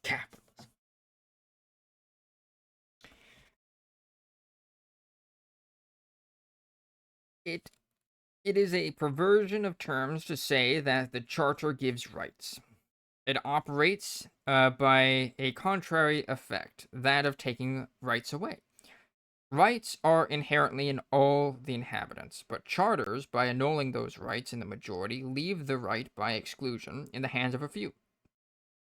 Capitals. It it is a perversion of terms to say that the charter gives rights. It operates by a contrary effect, that of taking rights away. Rights are inherently in all the inhabitants, but charters, by annulling those rights in the majority, leave the right by exclusion in the hands of a few.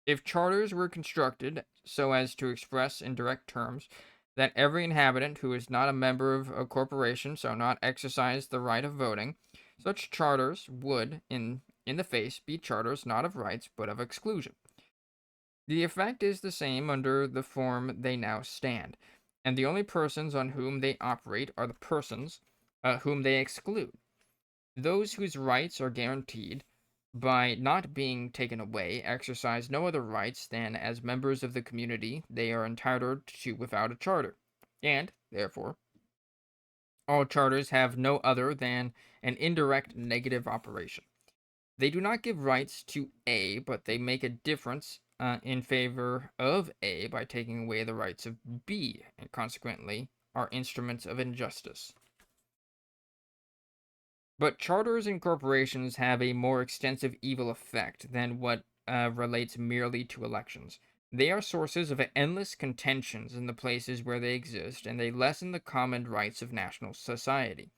If charters were constructed so as to express in direct terms that every inhabitant who is not a member of a corporation shall not exercise the right of voting, such charters would, in the face, be charters not of rights but of exclusion. The effect is the same under the form they now stand, and the only persons on whom they operate are the persons whom they exclude. Those whose rights are guaranteed by not being taken away exercise no other rights than as members of the community they are entitled to without a charter, and, therefore, all charters have no other than an indirect negative operation. They do not give rights to A, but they make a difference in favor of A by taking away the rights of B, and consequently are instruments of injustice. But charters and corporations have a more extensive evil effect than what relates merely to elections. They are sources of endless contentions in the places where they exist, and they lessen the common rights of national society.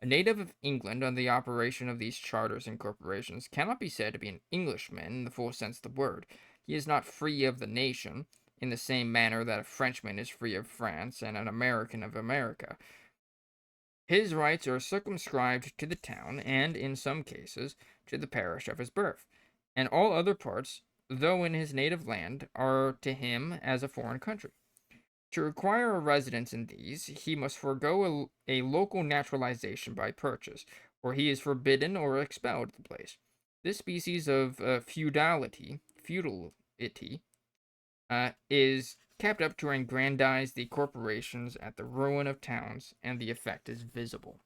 A native of England on the operation of these charters and corporations cannot be said to be an Englishman in the full sense of the word. He is not free of the nation, in the same manner that a Frenchman is free of France and an American of America. His rights are circumscribed to the town, and, in some cases, to the parish of his birth, and all other parts, though in his native land, are to him as a foreign country. To require a residence in these, he must forego a local naturalization by purchase, or he is forbidden or expelled the place. This species of feudality is kept up to aggrandize the corporations at the ruin of towns, and the effect is visible.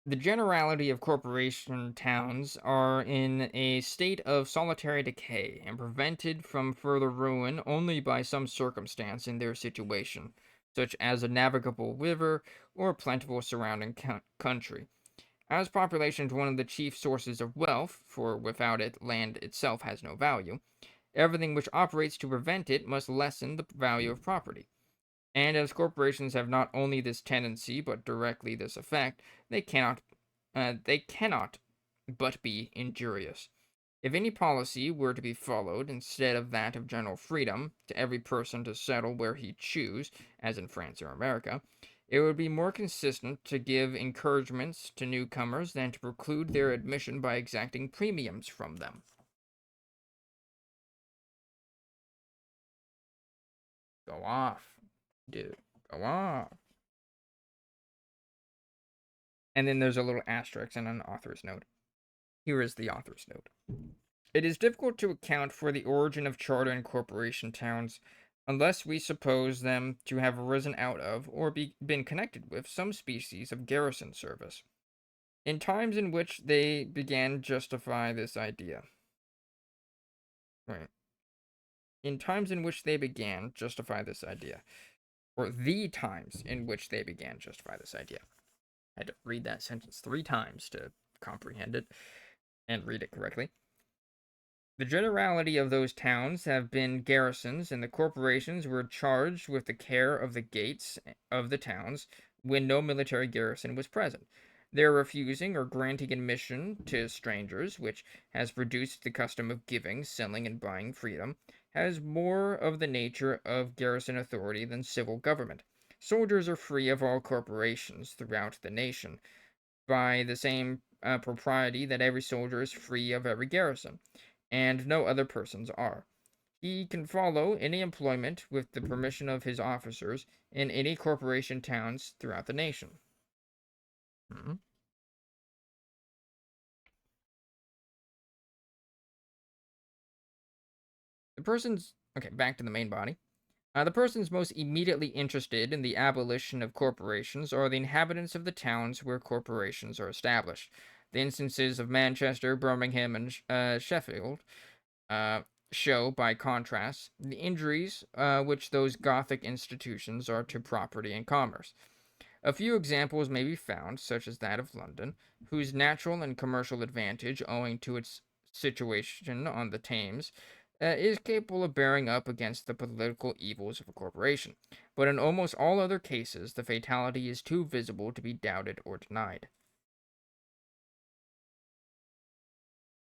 The generality of corporation towns are in a state of solitary decay, and prevented from further ruin only by some circumstance in their situation, such as a navigable river or a plentiful surrounding country. As population is one of the chief sources of wealth, for without it land itself has no value, everything which operates to prevent it must lessen the value of property. And as corporations have not only this tendency, but directly this effect, they cannot but be injurious. If any policy were to be followed instead of that of general freedom, to every person to settle where he choose, as in France or America, it would be more consistent to give encouragements to newcomers than to preclude their admission by exacting premiums from them. Go off, dude. Go off. And then there's a little asterisk and an author's note. Here is the author's note. It is difficult to account for the origin of charter and corporation towns unless we suppose them to have arisen out of, or been connected with, some species of garrison service. In times in which they began justify this idea. Right. In times in which they began justify this idea. Or the times in which they began justify this idea. I had to read that sentence 3 times to comprehend it and read it correctly. The generality of those towns have been garrisons, and the corporations were charged with the care of the gates of the towns when no military garrison was present. Their refusing or granting admission to strangers, which has produced the custom of giving, selling, and buying freedom, has more of the nature of garrison authority than civil government. Soldiers are free of all corporations throughout the nation, by the same propriety that every soldier is free of every garrison, and no other persons are. He can follow any employment with the permission of his officers in any corporation towns throughout the nation. Mm-hmm. Back to the main body. The persons most immediately interested in the abolition of corporations are the inhabitants of the towns where corporations are established. The instances of Manchester, Birmingham, and Sheffield show, by contrast, the injuries which those Gothic institutions are to property and commerce. A few examples may be found, such as that of London, whose natural and commercial advantage, owing to its situation on the Thames, is capable of bearing up against the political evils of a corporation. But in almost all other cases, the fatality is too visible to be doubted or denied.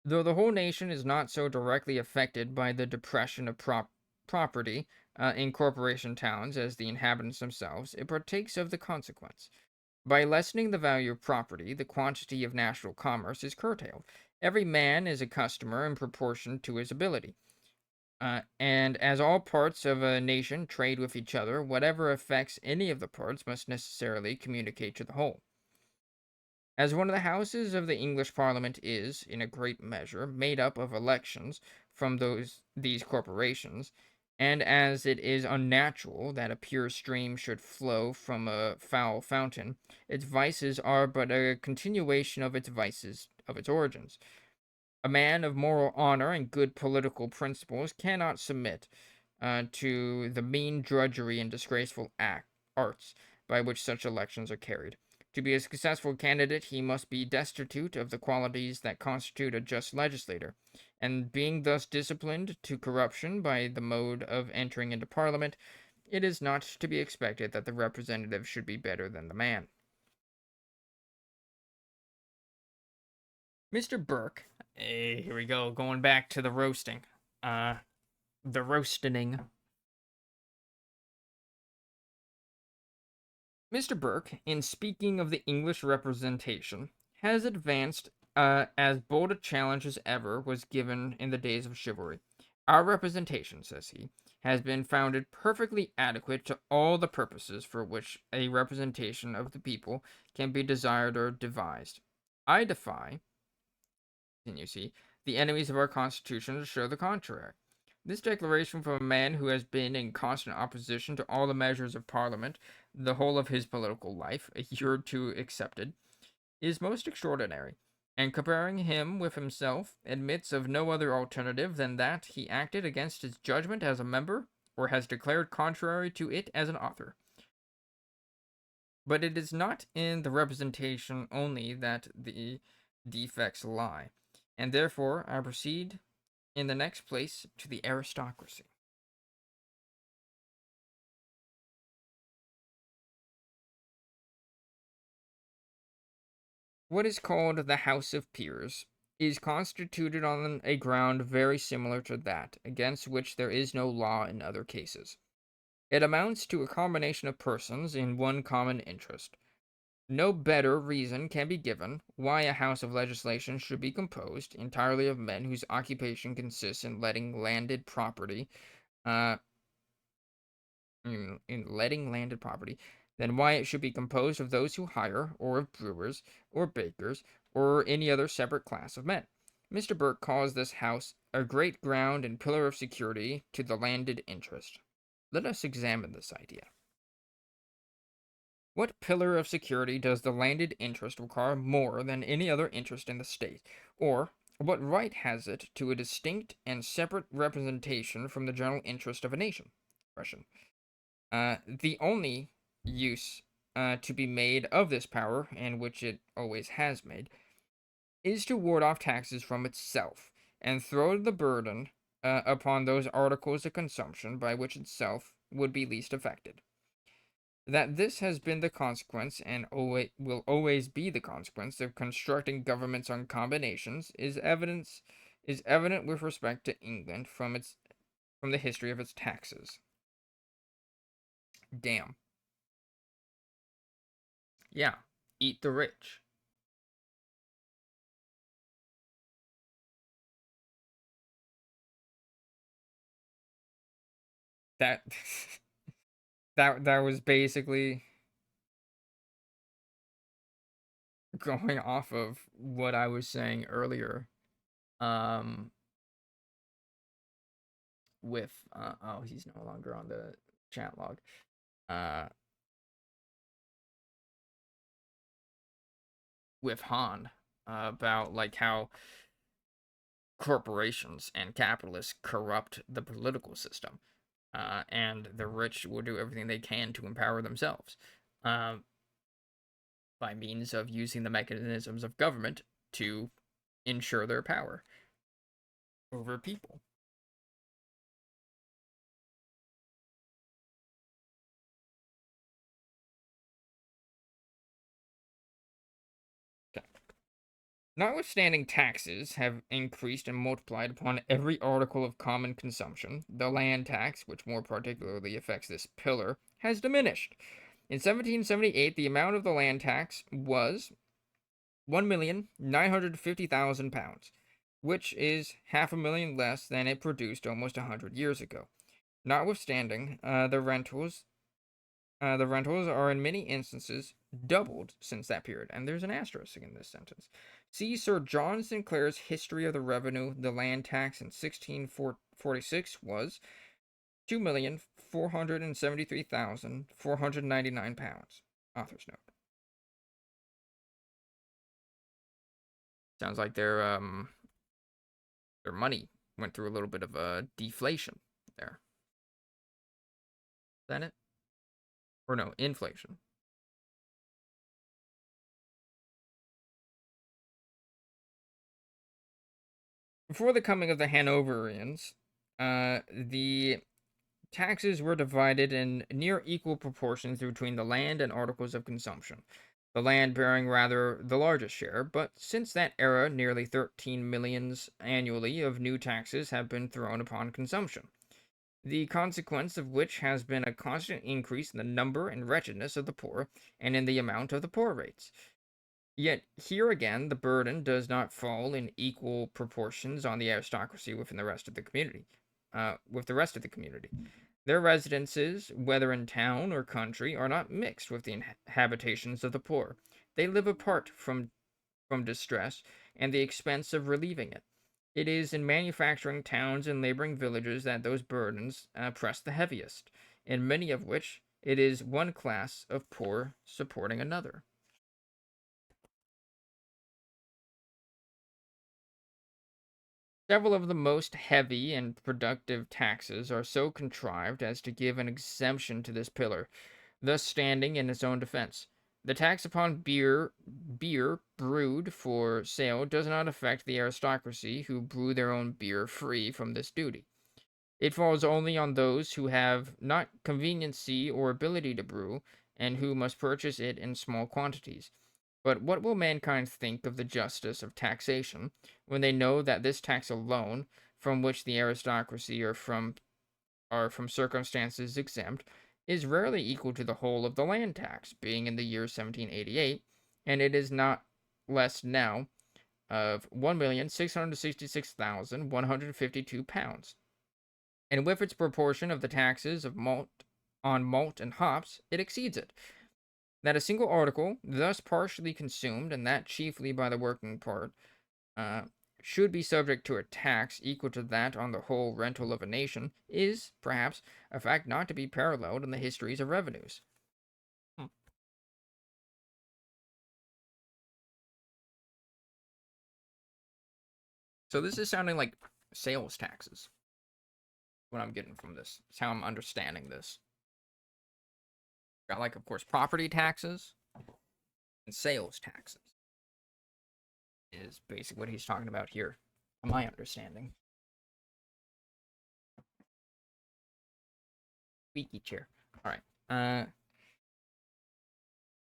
Though the whole nation is not so directly affected by the depression of property in corporation towns as the inhabitants themselves, it partakes of the consequence. By lessening the value of property, the quantity of national commerce is curtailed. Every man is a customer in proportion to his ability. And as all parts of a nation trade with each other, whatever affects any of the parts must necessarily communicate to the whole. As one of the houses of the English Parliament is, in a great measure, made up of elections from these corporations, and as it is unnatural that a pure stream should flow from a foul fountain, its vices are but a continuation of its vices of its origins. A man of moral honor and good political principles cannot submit to the mean drudgery and disgraceful arts by which such elections are carried. To be a successful candidate, he must be destitute of the qualities that constitute a just legislator, and being thus disciplined to corruption by the mode of entering into Parliament, it is not to be expected that the representative should be better than the man. Mr. Burke, here we go, going back to the roasting. The roastening. Mr. Burke, in speaking of the English representation, has advanced as bold a challenge as ever was given in the days of chivalry. Our representation, says he, has been founded perfectly adequate to all the purposes for which a representation of the people can be desired or devised. I defy, you see, the enemies of our Constitution to show the contrary. This declaration from a man who has been in constant opposition to all the measures of Parliament the whole of his political life, a year or two excepted, is most extraordinary, and comparing him with himself, admits of no other alternative than that he acted against his judgment as a member, or has declared contrary to it as an author. But it is not in the representation only that the defects lie, and therefore I proceed in the next place to the aristocracy. What is called the House of Peers is constituted on a ground very similar to that, against which there is no law in other cases. It amounts to a combination of persons in one common interest. No better reason can be given why a house of legislation should be composed entirely of men whose occupation consists in letting landed property, uh, than why it should be composed of those who hire, or of brewers, or bakers, or any other separate class of men. Mr. Burke calls this house a great ground and pillar of security to the landed interest. Let us examine this idea. What pillar of security does the landed interest require more than any other interest in the state? Or, what right has it to a distinct and separate representation from the general interest of a nation? Question. The only use to be made of this power, and which it always has made, is to ward off taxes from itself, and throw the burden upon those articles of consumption by which itself would be least affected. That this has been the consequence, and will always be the consequence, of constructing governments on combinations is evident with respect to England from the history of its taxes. Damn. Yeah, eat the rich. That that was basically going off of what I was saying earlier. Um, with oh, he's no longer on the chat log. Uh, with Han about like how corporations and capitalists corrupt the political system, and the rich will do everything they can to empower themselves, by means of using the mechanisms of government to ensure their power over people. Notwithstanding taxes have increased and multiplied upon every article of common consumption, the land tax, which more particularly affects this pillar, has diminished. In 1778, the amount of the land tax was £1,950,000, which is 500,000 less than it produced almost 100 years ago. Notwithstanding, the rentals are in many instances doubled since that period, and there's an asterisk in this sentence. See Sir John Sinclair's History of the Revenue. The land tax in 1646 was £2,473,499. Author's note. Sounds like their money went through a little bit of a deflation there. Is that it? Or no, inflation. Before the coming of the Hanoverians, the taxes were divided in near equal proportions between the land and articles of consumption, the land bearing rather the largest share, but since that era nearly 13 millions annually of new taxes have been thrown upon consumption, the consequence of which has been a constant increase in the number and wretchedness of the poor, and in the amount of the poor rates. Yet here again the burden does not fall in equal proportions on the aristocracy within the rest of the community. Their residences, whether in town or country, are not mixed with the habitations of the poor. They live apart from distress and the expense of relieving it. It is in manufacturing towns and laboring villages that those burdens press the heaviest, in many of which it is one class of poor supporting another. Several of the most heavy and productive taxes are so contrived as to give an exemption to this pillar, thus standing in its own defense. The tax upon beer brewed for sale does not affect the aristocracy who brew their own beer free from this duty. It falls only on those who have not conveniency or ability to brew, and who must purchase it in small quantities. But what will mankind think of the justice of taxation, when they know that this tax alone, from which the aristocracy are from circumstances exempt, is rarely equal to the whole of the land tax, being in the year 1788, and it is not less now, of £1,666,152, and with its proportion of the taxes of malt and hops, it exceeds it. That a single article, thus partially consumed, and that chiefly by the working part, should be subject to a tax equal to that on the whole rental of a nation, is, perhaps, a fact not to be paralleled in the histories of revenues. So this is sounding like sales taxes. What I'm getting from this. It's how I'm understanding this. Got, like, of course, property taxes and sales taxes. Is basically what he's talking about here, from my understanding. Squeaky chair. All right.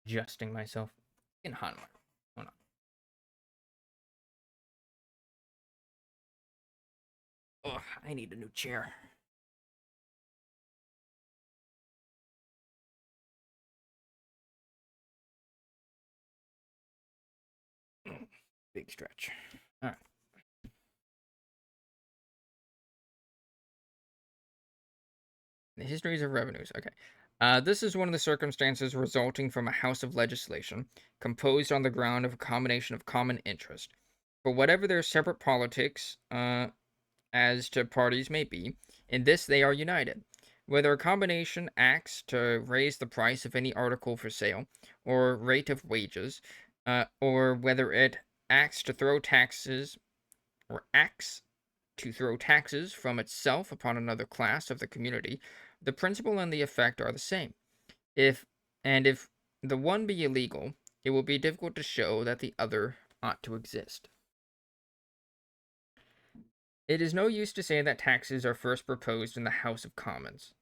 Adjusting myself. In hot. Hold on. Oh, I need a new chair. Big stretch. All right. The histories of revenues. Okay. This is one of the circumstances resulting from a house of legislation composed on the ground of a combination of common interest. For whatever their separate politics as to parties may be, in this they are united. Whether a combination acts to raise the price of any article for sale, or rate of wages, or whether it acts to throw taxes, or acts to throw taxes from itself upon another class of the community, the principle and the effect are the same. If the one be illegal, it will be difficult to show that the other ought to exist. It is no use to say that taxes are first proposed in the House of Commons.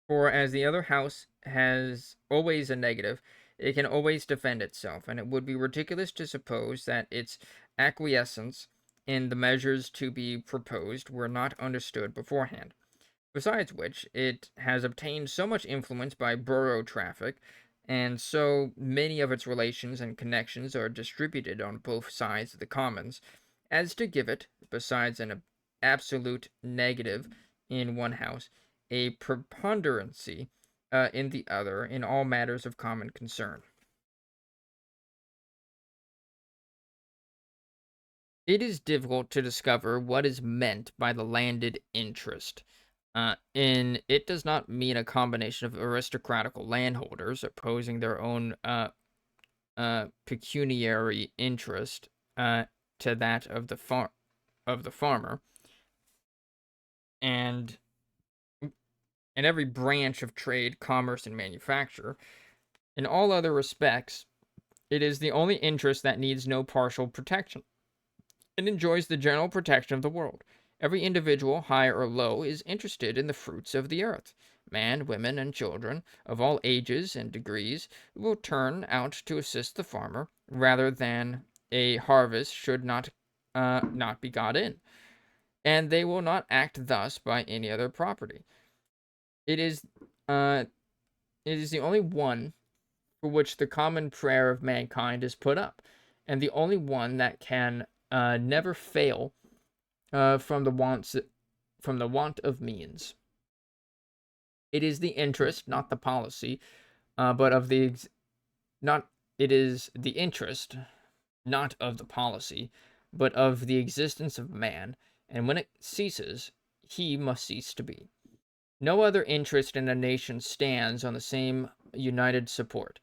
For as the other house has always a negative, it can always defend itself, and it would be ridiculous to suppose that its acquiescence in the measures to be proposed were not understood beforehand. Besides which, it has obtained so much influence by borough traffic, and so many of its relations and connections are distributed on both sides of the commons, as to give it, besides an absolute negative in one house, a preponderancy in the other in all matters of common concern. It is difficult to discover what is meant by the landed interest. It does not mean a combination of aristocratical landholders opposing their own pecuniary interest to that of the farmer, and in every branch of trade, commerce, and manufacture. In all other respects, it is the only interest that needs no partial protection. It enjoys the general protection of the world. Every individual, high or low, is interested in the fruits of the earth. Man, women, and children of all ages and degrees will turn out to assist the farmer rather than a harvest should not be got in, and they will not act thus by any other property. It is uh, it is the only one for which the common prayer of mankind is put up, and the only one that can never fail from the want of means. It is the interest, not the policy, but of the not. It is the interest, not of the policy, but of the existence of man, and when it ceases, he must cease to be. No other interest in a nation stands on the same united support.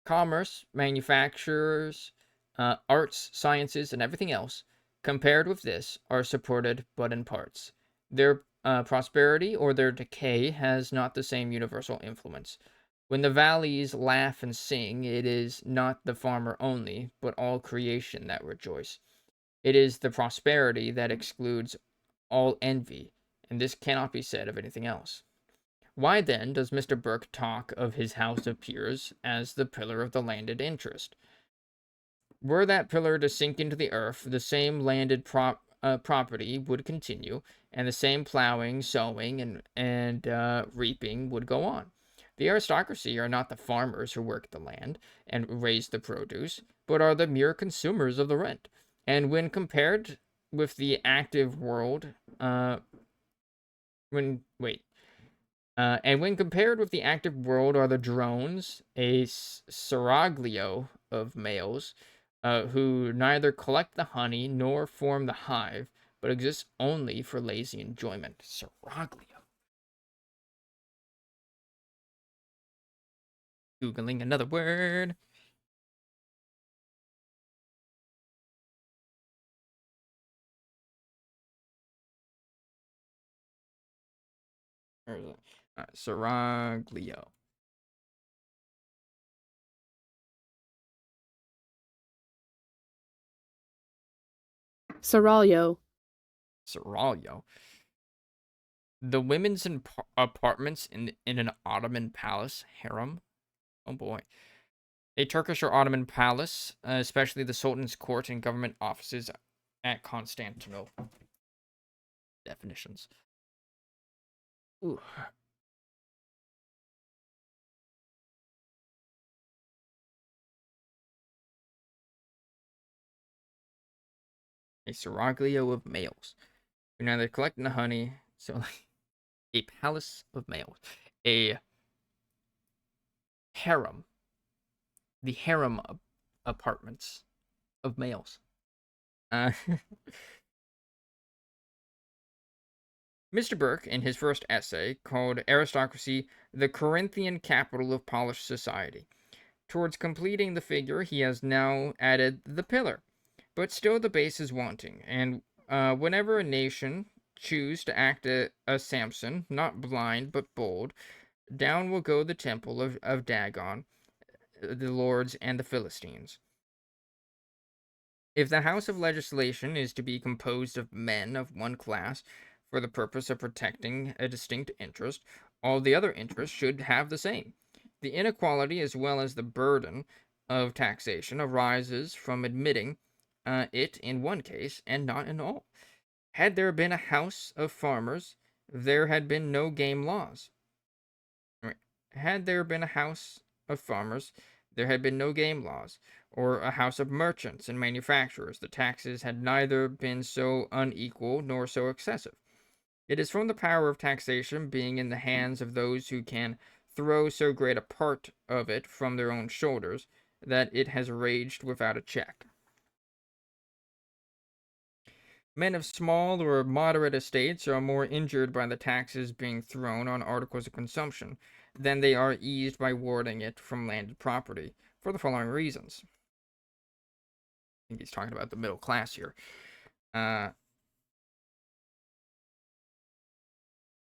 Commerce, manufacturers, arts, sciences, and everything else, compared with this, are supported but in parts. Their prosperity or their decay has not the same universal influence. When the valleys laugh and sing, it is not the farmer only, but all creation that rejoice. It is the prosperity that excludes all envy, and this cannot be said of anything else. Why, then, does Mr. Burke talk of his House of Peers as the pillar of the landed interest? Were that pillar to sink into the earth, the same landed property would continue, and the same plowing, sowing, and reaping would go on. The aristocracy are not the farmers who work the land and raise the produce, but are the mere consumers of the rent. And when compared with the active world, and when compared with the active world are the drones, a seraglio of males, who neither collect the honey nor form the hive, but exist only for lazy enjoyment. Seraglio. Googling another word. Seraglio. Seraglio. Seraglio. The women's apartments in an Ottoman palace harem. Oh boy. A Turkish or Ottoman palace, especially the Sultan's court and government offices at Constantinople. Definitions. Ooh. A seraglio of males who neither collect the honey, so like a palace of males. A harem. The harem apartments of males. Mr. Burke, in his first essay, called aristocracy the Corinthian capital of polished society. Towards completing the figure, he has now added the pillar, but still the base is wanting, and whenever a nation choose to act a Samson, not blind but bold, down will go the temple of Dagon, the lords, and the Philistines. If the House of Legislation is to be composed of men of one class for the purpose of protecting a distinct interest, all the other interests should have the same. The inequality as well as the burden of taxation arises from admitting it in one case and not in all. Had there been a house of farmers, there had been no game laws. Had there been a house of farmers, there had been no game laws, or a house of merchants and manufacturers. The taxes had neither been so unequal nor so excessive. It is from the power of taxation being in the hands of those who can throw so great a part of it from their own shoulders that it has raged without a check. Men of small or moderate estates are more injured by the taxes being thrown on articles of consumption than they are eased by warding it from landed property, for the following reasons. I think he's talking about the middle class here. Uh,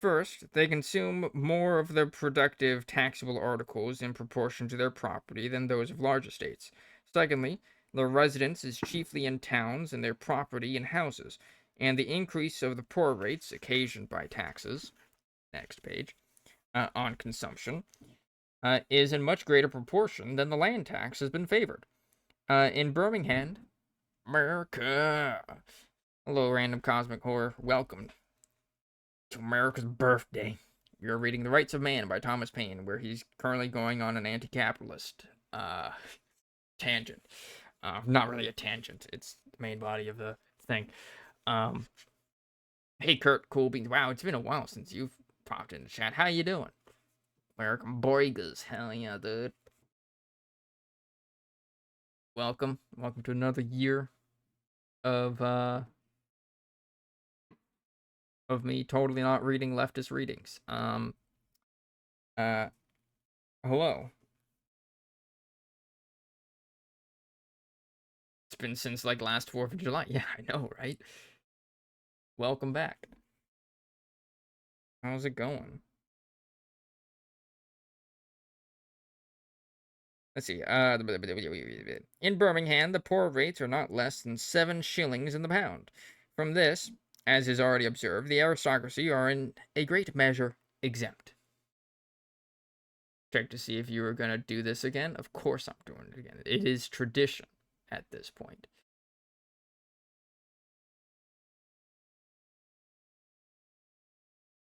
First, they consume more of the productive taxable articles in proportion to their property than those of large estates. Secondly, their residence is chiefly in towns and their property in houses, and the increase of the poor rates occasioned by taxes, next page, on consumption, is in much greater proportion than the land tax has been favored. In Birmingham, America, hello, random cosmic horror, welcome to America's birthday. You're reading The Rights of Man by Thomas Paine, where he's currently going on an anti-capitalist tangent. Not really a tangent; it's the main body of the thing. Um, hey, Kurt, cool beans. Wow, it's been a while since you've popped in the chat. How you doing? American Boygas, hell yeah, dude. Welcome to another year of me totally not reading leftist readings. Uh, Hello. It's been since like last 4th of July. Yeah, I know, right? Welcome back. How's it going? Let's see. In Birmingham, the poor rates are not less than 7 shillings in the pound. From this, as is already observed, the aristocracy are in a great measure exempt. Check to see if you were going to do this again. Of course I'm doing it again. It is tradition at this point.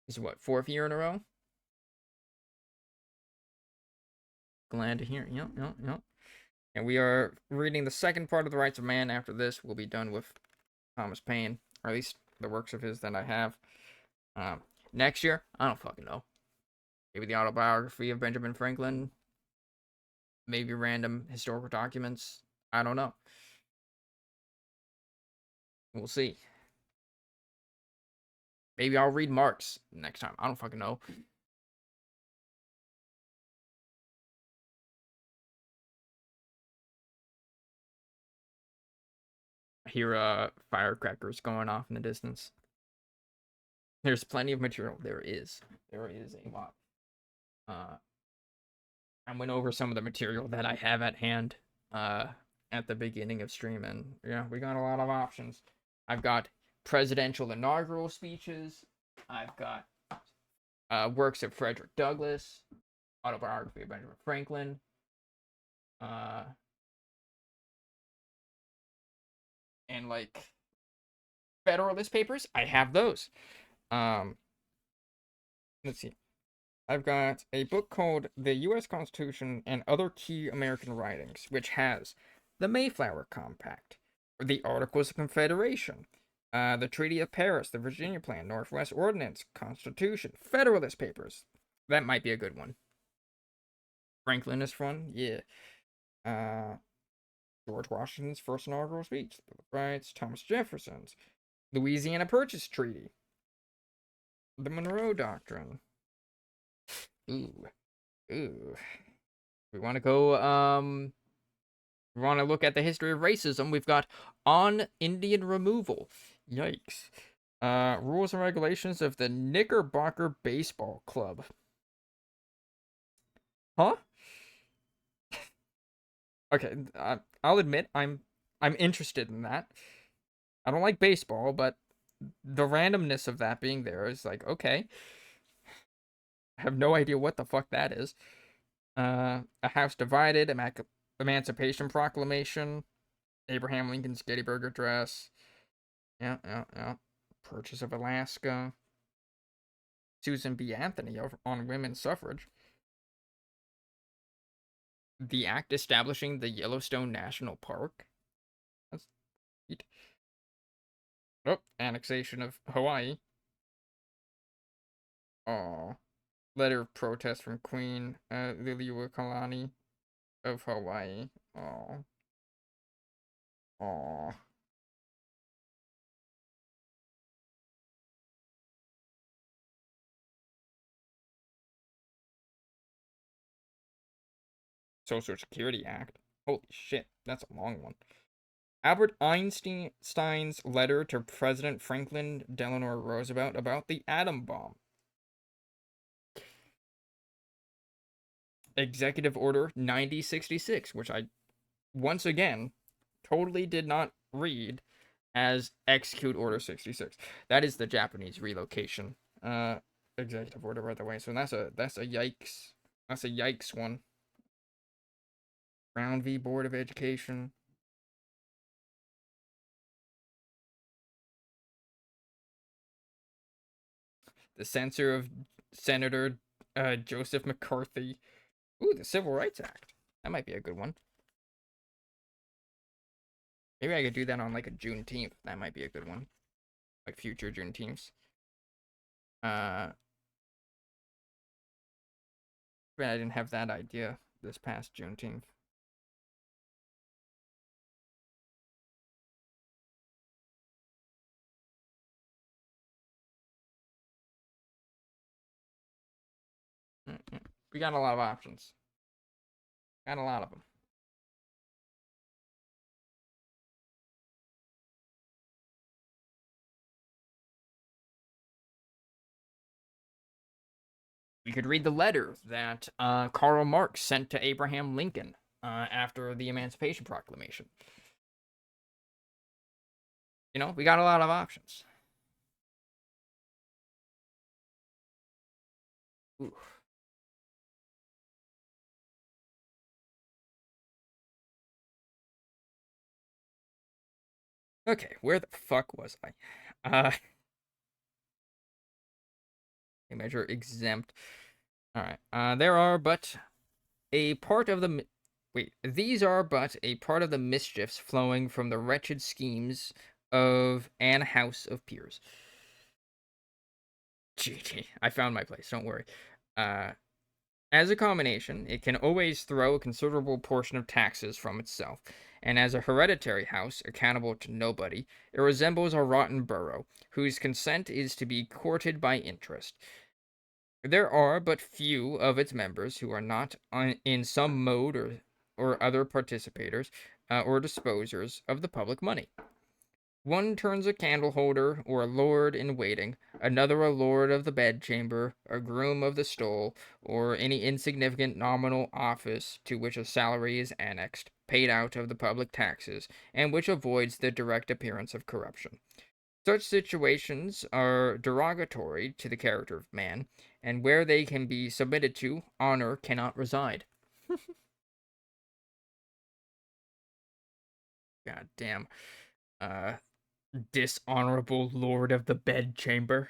This is what, 4th year in a row? Glad to hear. Yep. And we are reading the second part of The Rights of Man. After this, we'll be done with Thomas Paine, or at least the works of his that I have. Next year, I don't fucking know. Maybe the autobiography of Benjamin Franklin. Maybe random historical documents. I don't know. We'll see. Maybe I'll read Marx next time. I don't fucking know. I hear firecrackers going off in the distance. There's plenty of material. There is a lot. I went over some of the material that I have at hand at the beginning of stream, and yeah, we got a lot of options. I've got presidential inaugural speeches. I've got works of Frederick Douglass, autobiography of Benjamin Franklin, and like Federalist Papers. I have those. Let's see. I've got a book called The U.S. Constitution and Other Key American Writings, which has the Mayflower Compact, the Articles of Confederation, the Treaty of Paris, the Virginia Plan, Northwest Ordinance, Constitution, Federalist Papers. That might be a good one. Franklin is fun, yeah. George Washington's first inaugural speech, the Bill of Rights, Thomas Jefferson's, Louisiana Purchase Treaty, the Monroe Doctrine. Ooh. We want to go, we want to look at the history of racism. We've got On Indian Removal. Yikes. Rules and regulations of the Knickerbocker Baseball Club. Huh? Okay, I'll admit I'm interested in that. I don't like baseball, but the randomness of that being there is like, okay. I have no idea what the fuck that is. A House Divided, Emancipation Proclamation, Abraham Lincoln's Gettysburg Address. Yeah. Purchase of Alaska. Susan B. Anthony on women's suffrage. The act establishing the Yellowstone National Park. That's neat. Oh, annexation of Hawaii. Oh, letter of protest from Queen Liliuokalani of Hawaii. Oh, oh. Social Security Act. Holy shit, that's a long one. Albert Einstein's letter to President Franklin Delano Roosevelt about the atom bomb. Executive Order 9066, which I, once again, totally did not read as Execute Order 66. That is the Japanese relocation executive order, by the way. So that's a yikes. That's a yikes one. Brown v. Board of Education. The censor of Senator Joseph McCarthy. Ooh, the Civil Rights Act. That might be a good one. Maybe I could do that on like a Juneteenth. That might be a good one. Like future Juneteenths. But I didn't have that idea this past Juneteenth. We got a lot of options. Got a lot of them. We could read the letter that Karl Marx sent to Abraham Lincoln after the Emancipation Proclamation. You know, we got a lot of options. Ooh. Okay, where the fuck was I? A measure exempt. All right. There are but a part of the these are but a part of the mischiefs flowing from the wretched schemes of an house of peers. GG. I found my place. Don't worry. Uh, as a combination, it can always throw a considerable portion of taxes from itself, and as a hereditary house accountable to nobody, it resembles a rotten borough, whose consent is to be courted by interest. There are but few of its members who are not in some mode or other participators or disposers of the public money. One turns a candle holder or a lord in waiting, another a lord of the bedchamber, a groom of the stole, or any insignificant nominal office to which a salary is annexed, paid out of the public taxes, and which avoids the direct appearance of corruption. Such situations are derogatory to the character of man, and where they can be submitted to, honor cannot reside. God damn. Uh, dishonorable lord of the bedchamber.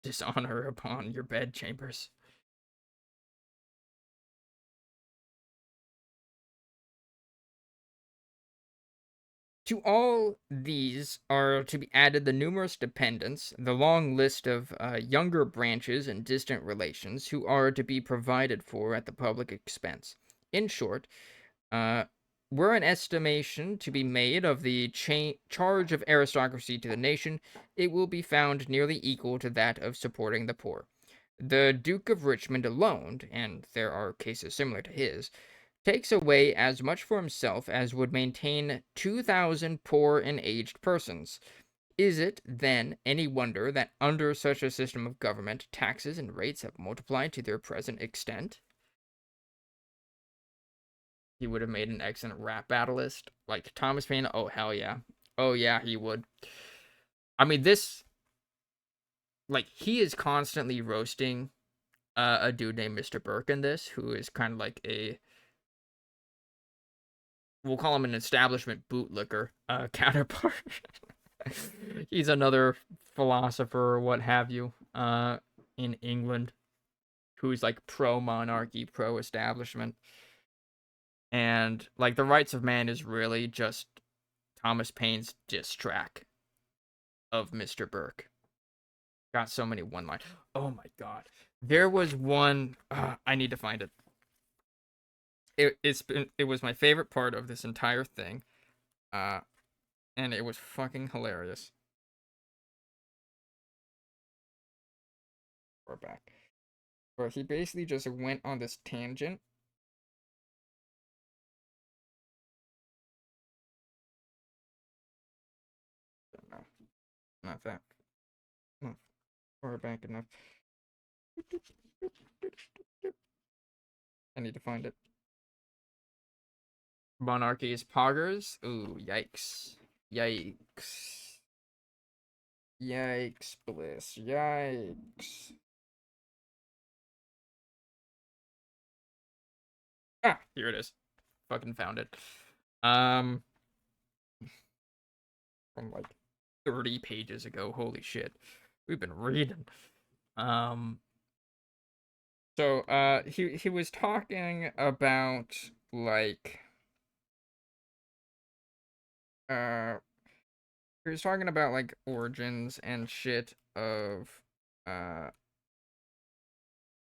Dishonor upon your bedchambers. To all these are to be added the numerous dependents, the long list of younger branches and distant relations who are to be provided for at the public expense. In short, were an estimation to be made of the charge of aristocracy to the nation, it will be found nearly equal to that of supporting the poor. The Duke of Richmond alone, and there are cases similar to his, takes away as much for himself as would maintain 2,000 poor and aged persons. Is it, then, any wonder that under such a system of government, taxes and rates have multiplied to their present extent? He would have made an excellent rap battlist. Like Thomas Paine, oh hell yeah. Oh yeah, he would. I mean, this, like, he is constantly roasting a dude named Mr. Burke in this, who is kind of like a, we'll call him an establishment bootlicker counterpart. He's another philosopher or what have you. in England who's like pro-monarchy, pro-establishment. And like The Rights of Man is really just Thomas Paine's diss track of Mr. Burke. Got so many one line. Oh my god. There was one I need to find it. It was my favorite part of this entire thing. Uh and it was fucking hilarious. We're back. Where he basically just went on this tangent. No, not that. Not far back enough. I need to find it. Monarchy is poggers. Ooh, yikes. Yikes. Yikes, Bliss. Yikes. Ah, here it is. Fucking found it. From like 30 pages ago. Holy shit. We've been reading. He was talking about like uh he was talking about like origins and shit of uh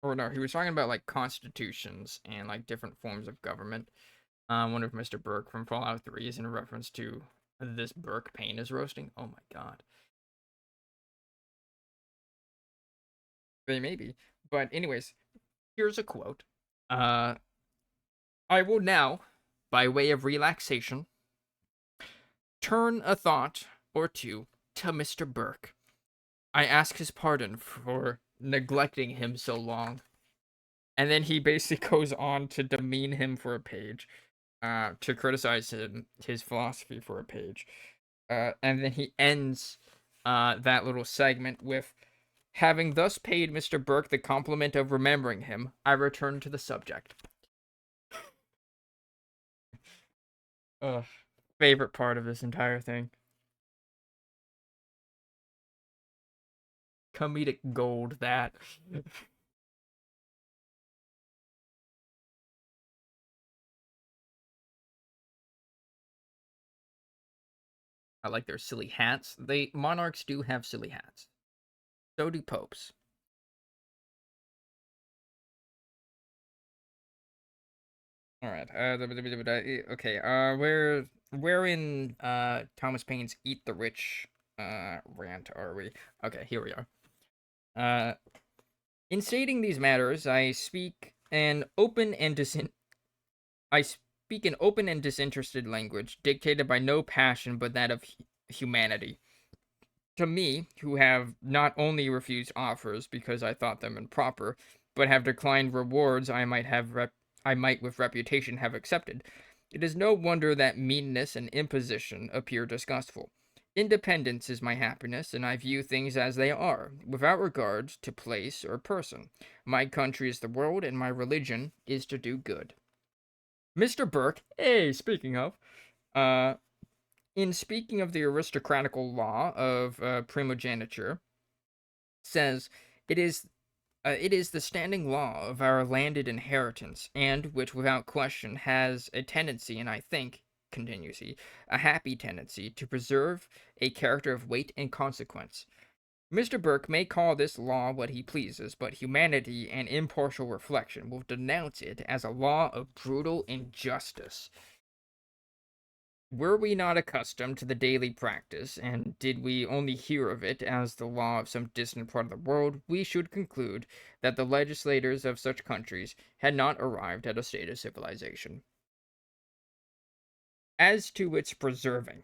or no, he was talking about like constitutions and like different forms of government. One of Mr. Burke from Fallout 3 is in reference to this Burke Paine is roasting. Oh my god. They may be. But anyways, here's a quote. Uh I will now, by way of relaxation, turn a thought or two to Mr. Burke. I ask his pardon for neglecting him so long. And then he basically goes on to demean him for a page, to criticize his philosophy for a page. And then he ends that little segment with, having thus paid Mr. Burke the compliment of remembering him, I return to the subject. Ugh. Favorite part of this entire thing. Comedic gold, that. I like their silly hats. Monarchs do have silly hats. So do popes. All right. Okay. Where in Thomas Paine's "Eat the Rich" rant are we? Okay, here we are. Uh, in stating these matters, I speak in open and disinterested language, dictated by no passion but that of humanity. To me, who have not only refused offers because I thought them improper, but have declined rewards I might with reputation have accepted, it is no wonder that meanness and imposition appear disgustful. Independence is my happiness, and I view things as they are, without regard to place or person. My country is the world, and my religion is to do good. Mr. Burke, hey, speaking of, uh, in speaking of the aristocratical law of primogeniture, says it is the standing law of our landed inheritance, and which without question has a tendency, and I think, continues he, a happy tendency, to preserve a character of weight and consequence. Mr. Burke may call this law what he pleases, but humanity and impartial reflection will denounce it as a law of brutal injustice. Were we not accustomed to the daily practice, and did we only hear of it as the law of some distant part of the world, we should conclude that the legislators of such countries had not arrived at a state of civilization. As to its preserving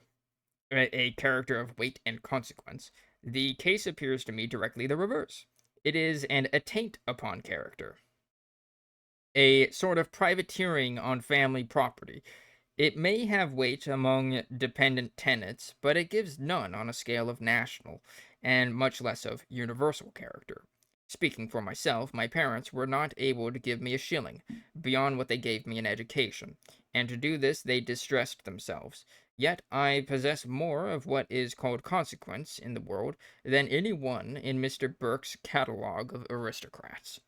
a character of weight and consequence, the case appears to me directly the reverse. It is an attaint upon character, a sort of privateering on family property. It may have weight among dependent tenants, but it gives none on a scale of national, and much less of universal character. Speaking for myself, my parents were not able to give me a shilling, beyond what they gave me in education, and to do this they distressed themselves. Yet I possess more of what is called consequence in the world than any one in Mr. Burke's catalogue of aristocrats.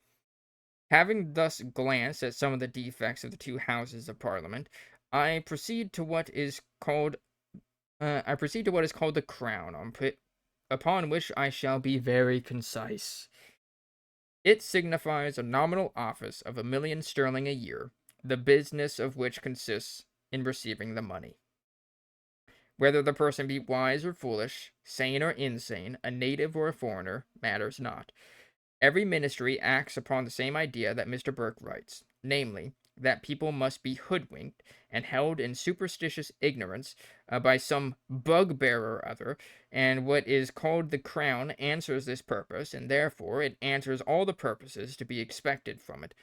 Having thus glanced at some of the defects of the two houses of Parliament, I proceed to what is called the crown, upon which I shall be very concise. It signifies a nominal office of £1,000,000 a year, the business of which consists in receiving the money. Whether the person be wise or foolish, sane or insane, a native or a foreigner, matters not. Every ministry acts upon the same idea that Mr. Burke writes, namely, that people must be hoodwinked and held in superstitious ignorance by some bugbear or other, and what is called the crown answers this purpose, and therefore it answers all the purposes to be expected from it.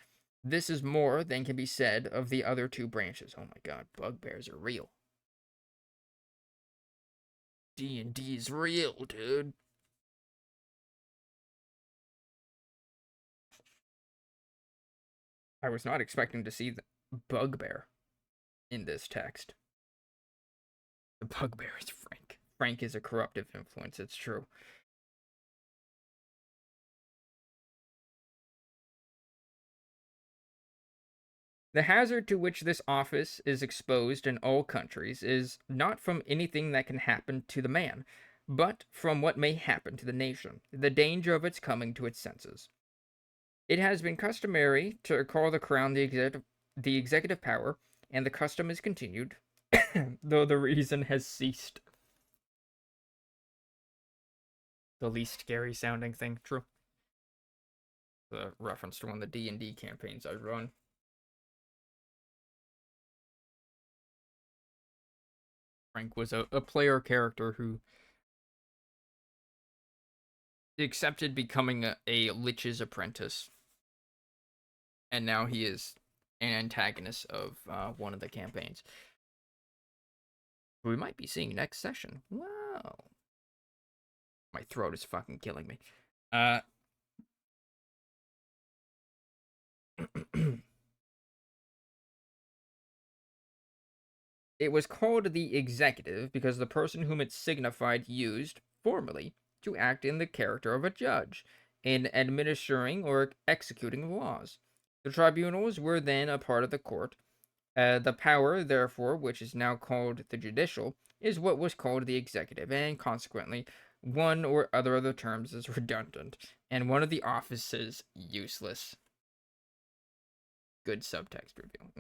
This is more than can be said of the other two branches. Oh my god, bugbears are real. D&D is real, dude. I was not expecting to see the bugbear in this text. The bugbear is Frank. Frank is a corruptive influence, it's true. The hazard to which this office is exposed in all countries is not from anything that can happen to the man, but from what may happen to the nation, the danger of its coming to its senses. It has been customary to call the crown the executive power, and the custom is continued, though the reason has ceased. The least scary sounding thing, true. The reference to one of the D&D campaigns I run. Frank was a player character who accepted becoming a lich's apprentice, and now he is an antagonist of one of the campaigns. We might be seeing next session. Wow. My throat is fucking killing me. It was called the executive because the person whom it signified used, formerly, to act in the character of a judge, in administering or executing the laws. The tribunals were then a part of the court. The power, therefore, which is now called the judicial, is what was called the executive, and consequently, one or other of the terms is redundant, and one of the offices useless. Good subtext reveal.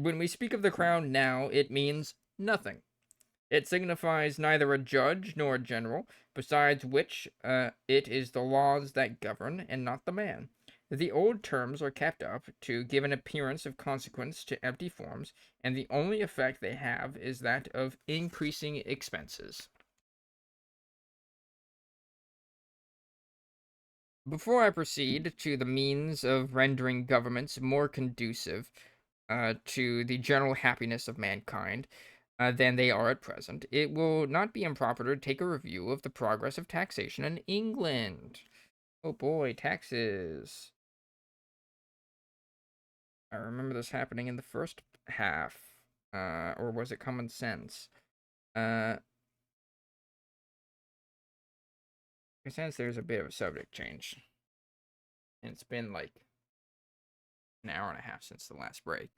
When we speak of the crown now, it means nothing. It signifies neither a judge nor a general, besides which it is the laws that govern, and not the man. The old terms are kept up to give an appearance of consequence to empty forms, and the only effect they have is that of increasing expenses. Before I proceed to the means of rendering governments more conducive to the general happiness of mankind than they are at present, it will not be improper to take a review of the progress of taxation in England. Oh boy, taxes. I remember this happening in the first half. Or was it common sense? Common sense, there's a bit of a subject change. And it's been like an hour and a half since the last break.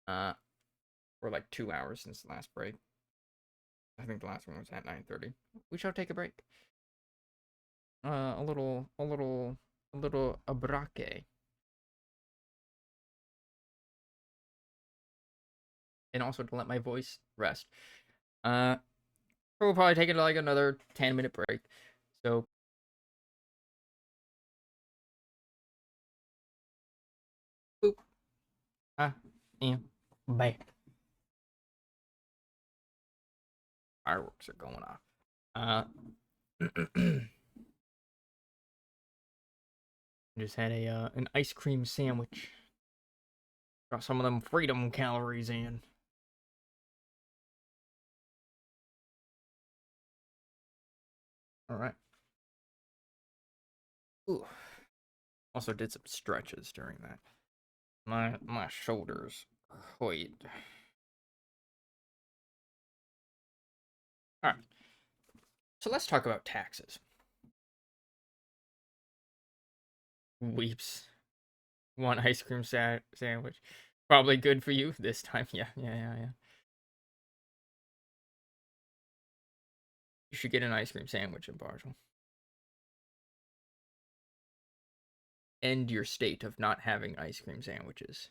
Or like 2 hours since the last break. I think the last one was at 9:30. We shall take a break. A little abraque. And also to let my voice rest. We'll probably take it like another 10-minute break. So, boop. And bam. Fireworks are going off. Just had an ice cream sandwich. Got some of them freedom calories in. All right. Ooh. Also did some stretches during that. My shoulders Wait. Alright. So let's talk about taxes. Weeps. One ice cream sandwich. Probably good for you this time. Yeah. You should get an ice cream sandwich, Impartial. End your state of not having ice cream sandwiches.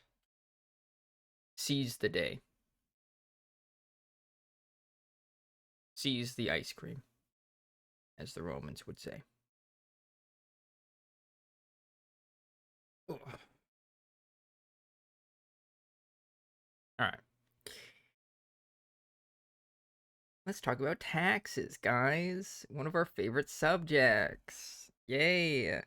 Seize the day. Seize the ice cream, as the Romans would say. Alright. Let's talk about taxes, guys. One of our favorite subjects. Yay.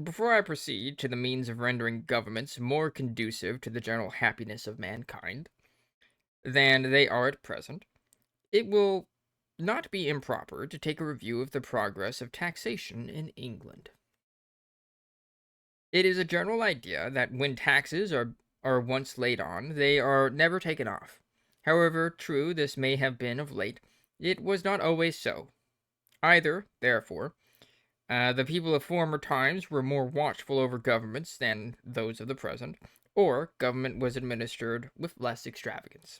Before I proceed to the means of rendering governments more conducive to the general happiness of mankind than they are at present, it will not be improper to take a review of the progress of taxation in England. It is a general idea that when taxes are once laid on, they are never taken off. However true this may have been of late, it was not always so. Either, therefore, the people of former times were more watchful over governments than those of the present, or government was administered with less extravagance.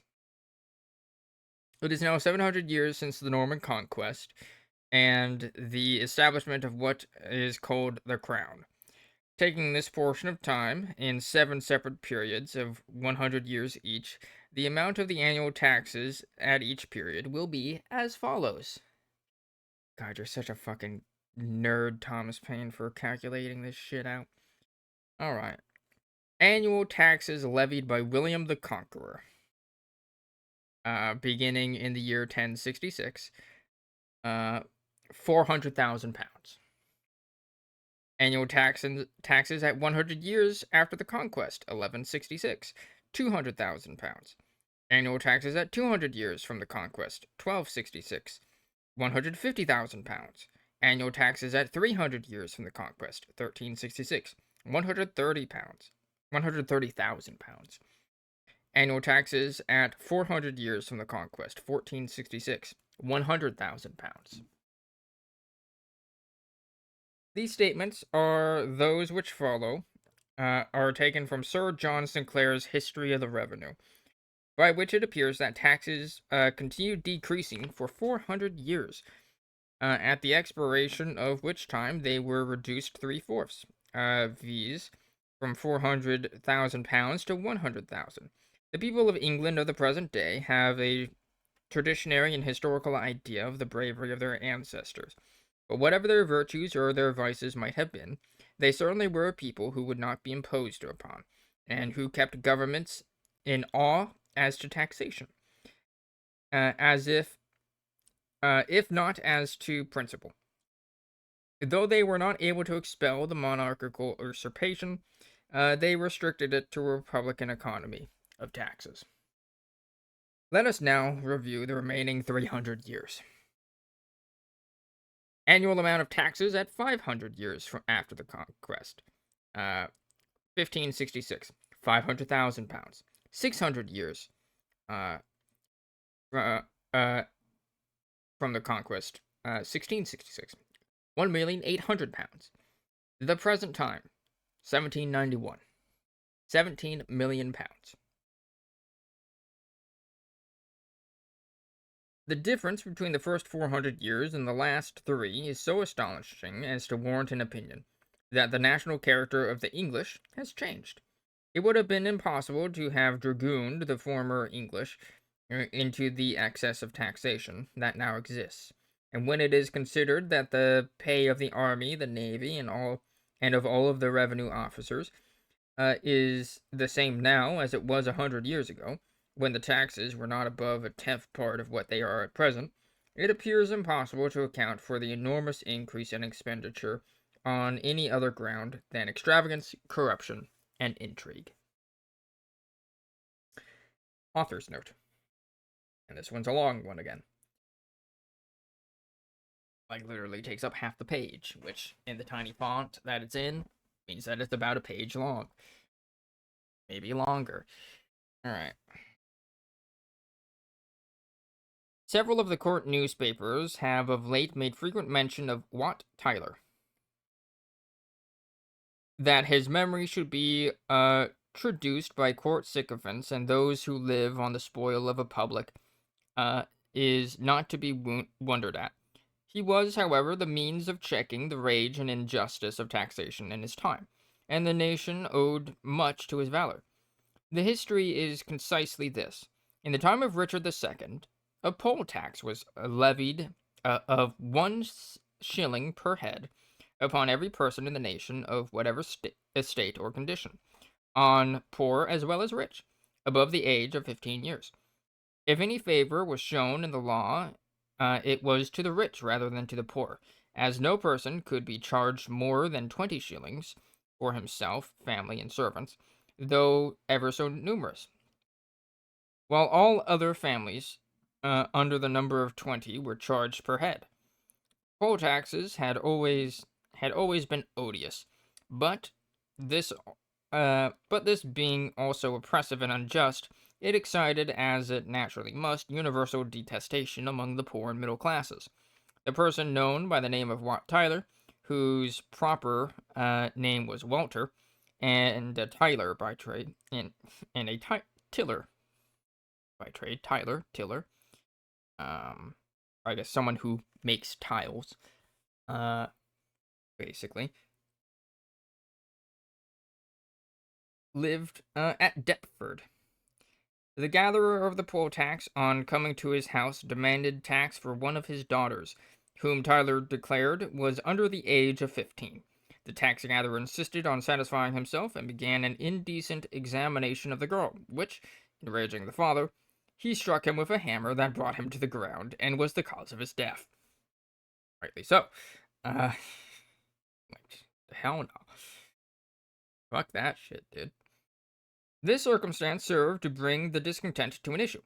It is now 700 years since the Norman conquest and the establishment of what is called the Crown. Taking this portion of time in 7 separate periods of 100 years each, the amount of the annual taxes at each period will be as follows. God, you're such a fucking nerd, Thomas Paine, for calculating this shit out. Alright. Annual taxes levied by William the Conqueror. Beginning in the year 1066. 400,000 pounds. Annual taxes at 100 years after the conquest, 1166, 200,000 pounds. Annual taxes at 200 years from the conquest, 1266, 150,000 pounds. Annual taxes at 300 years from the conquest, 1366, 130 pounds, 130,000 pounds. Annual taxes at 400 years from the conquest, 1466, 100,000 pounds. These statements are those which follow, are taken from Sir John Sinclair's History of the Revenue, by which it appears that taxes continued decreasing for 400 years, at the expiration of which time they were reduced 3/4, viz., from 400,000 pounds to 100,000. The people of England of the present day have a traditionary and historical idea of the bravery of their ancestors. But whatever their virtues or their vices might have been, they certainly were a people who would not be imposed upon, and who kept governments in awe as to taxation, as if not as to principle. Though they were not able to expel the monarchical usurpation, they restricted it to a republican economy of taxes. Let us now review the remaining 300 years. Annual amount of taxes at 500 years from after the conquest. 1566, 500,000 pounds. 600 years uh, uh, from the conquest. 1666, 1,800,000 pounds. The present time, 1791, 17 million pounds. The difference between the first 400 years and the last 3 is so astonishing as to warrant an opinion that the national character of the English has changed. It would have been impossible to have dragooned the former English into the excess of taxation that now exists. And when it is considered that the pay of the army, the navy, and of all of the revenue officers is the same now as it was 100 years ago, when the taxes were not above a 10th part of what they are at present, it appears impossible to account for the enormous increase in expenditure on any other ground than extravagance, corruption, and intrigue. Author's note. And this one's a long one again. Like, literally takes up half the page, which, in the tiny font that it's in, Means that it's about a page long. Maybe longer. Alright. Several of the court newspapers have of late made frequent mention of Wat Tyler. That his memory should be traduced by court sycophants and those who live on the spoil of a public uh, is not to be wondered at. He was, however, the means of checking the rage and injustice of taxation in his time, and the nation owed much to his valor. The history is concisely this. In the time of Richard II, a poll tax was levied of 1 shilling per head upon every person in the nation of whatever estate or condition, on poor as well as rich, above the age of 15 years. If any favor was shown in the law, it was to the rich rather than to the poor, as no person could be charged more than 20 shillings for himself, family, and servants, though ever so numerous, while all other families under the number of 20 were charged per head. Poll taxes had always been odious, but this this being also oppressive and unjust, it excited, as it naturally must, universal detestation among the poor and middle classes. The person known by the name of Wat Tyler, whose proper name was Walter, and a Tyler by trade, and a tiller by trade, tiller, I guess someone who makes tiles, uh, basically, lived at Deptford. The gatherer of the poll tax, on coming to his house, demanded tax for one of his daughters, whom Tyler declared was under the age of 15. The tax gatherer insisted on satisfying himself and began an indecent examination of the girl, which, enraging the father, he struck him with a hammer that brought him to the ground and was the cause of his death. Rightly so. Uh, hell no. Fuck that shit, dude. This circumstance served to bring the discontent to an issue.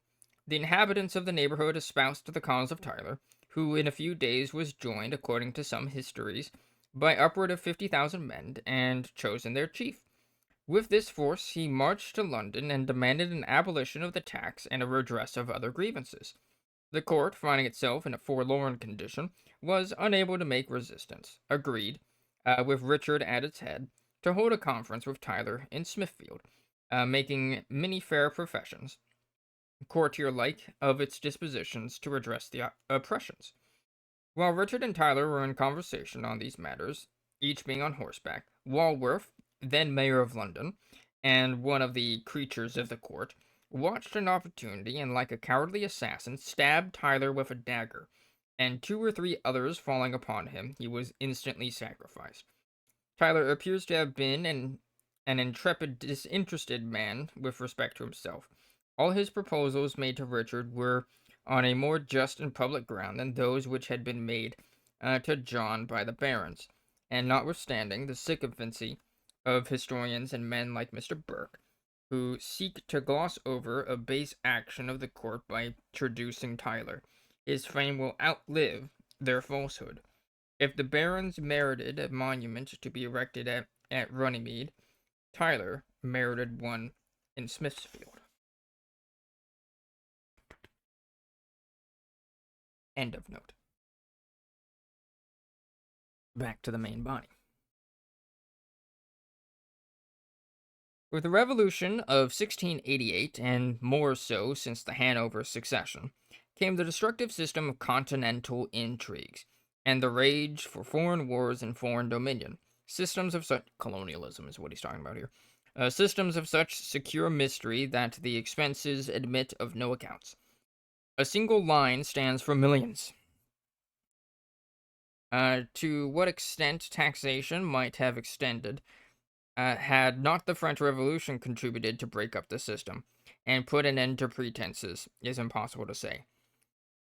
The inhabitants of the neighborhood espoused the cause of Tyler, who in a few days was joined, according to some histories, by upward of 50,000 men, and chosen their chief. With this force he marched to London and demanded an abolition of the tax and a redress of other grievances. The court, finding itself in a forlorn condition, was unable to make resistance, agreed, with Richard at its head, to hold a conference with Tyler in Smithfield, making many fair professions, courtier-like, of its dispositions to redress the oppressions. While Richard and Tyler were in conversation on these matters, each being on horseback, Walworth, then mayor of London, and one of the creatures of the court, watched an opportunity and, like a cowardly assassin, stabbed Tyler with a dagger, and 2 or 3 others falling upon him, he was instantly sacrificed. Tyler appears to have been an intrepid, disinterested man with respect to himself. All his proposals made to Richard were on a more just and public ground than those which had been made to John by the barons, and notwithstanding the sycophancy of historians and men like Mr. Burke, who seek to gloss over a base action of the court by traducing Tyler, his fame will outlive their falsehood. If the barons merited a monument to be erected at Runnymede, Tyler merited one in Smithfield. End of note. Back to the main body. With the Revolution of 1688, and more so since the Hanover succession, came the destructive system of continental intrigues, and the rage for foreign wars and foreign dominion. Systems of such colonialism is what he's talking about here. Systems of such secure mystery that the expenses admit of no accounts. A single line stands for millions. To what extent taxation might have extended had not the French Revolution contributed to break up the system and put an end to pretenses is impossible to say.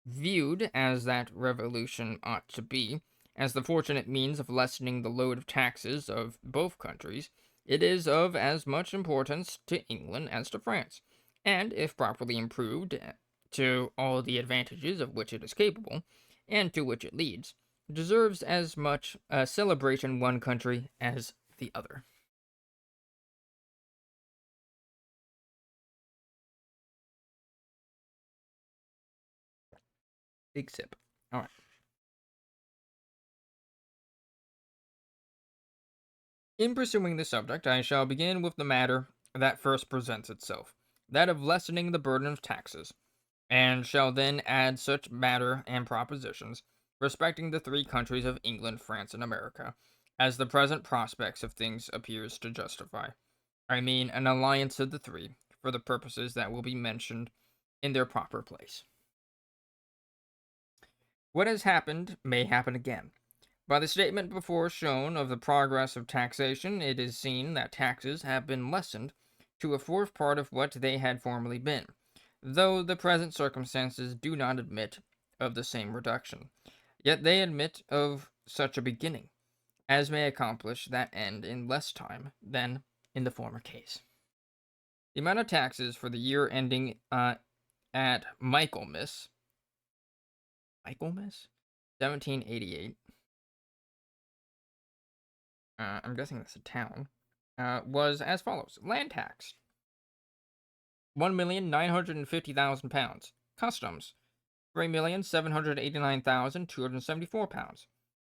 Viewed, as that revolution ought to be, as the fortunate means of lessening the load of taxes of both countries, it is of as much importance to England as to France, and, if properly improved, to all the advantages of which it is capable, and to which it leads, deserves as much celebration one country as the other. Big sip. All right. In pursuing the subject, I shall begin with the matter that first presents itself, that of lessening the burden of taxes, and shall then add such matter and propositions respecting the three countries of England, France, and America, as the present prospects of things appears to justify. I mean an alliance of the three, for the purposes that will be mentioned in their proper place. What has happened may happen again. By the statement before shown of the progress of taxation, it is seen that taxes have been lessened to a fourth part of what they had formerly been, though the present circumstances do not admit of the same reduction. Yet they admit of such a beginning, as may accomplish that end in less time than in the former case. The amount of taxes for the year ending at Michaelmas, 1788. I'm guessing that's a town. Was as follows: land tax, £1,950,000. Customs, £3,789,274.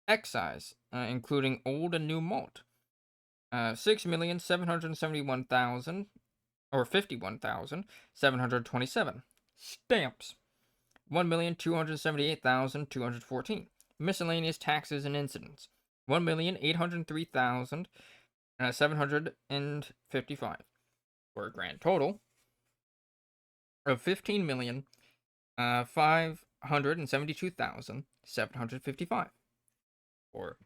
Excise, including old and new malt, 6,771,000 or 51,727. Stamps, 1,278,214. Miscellaneous taxes and incidents, 1,803,755, for a grand total of 15,572,755, for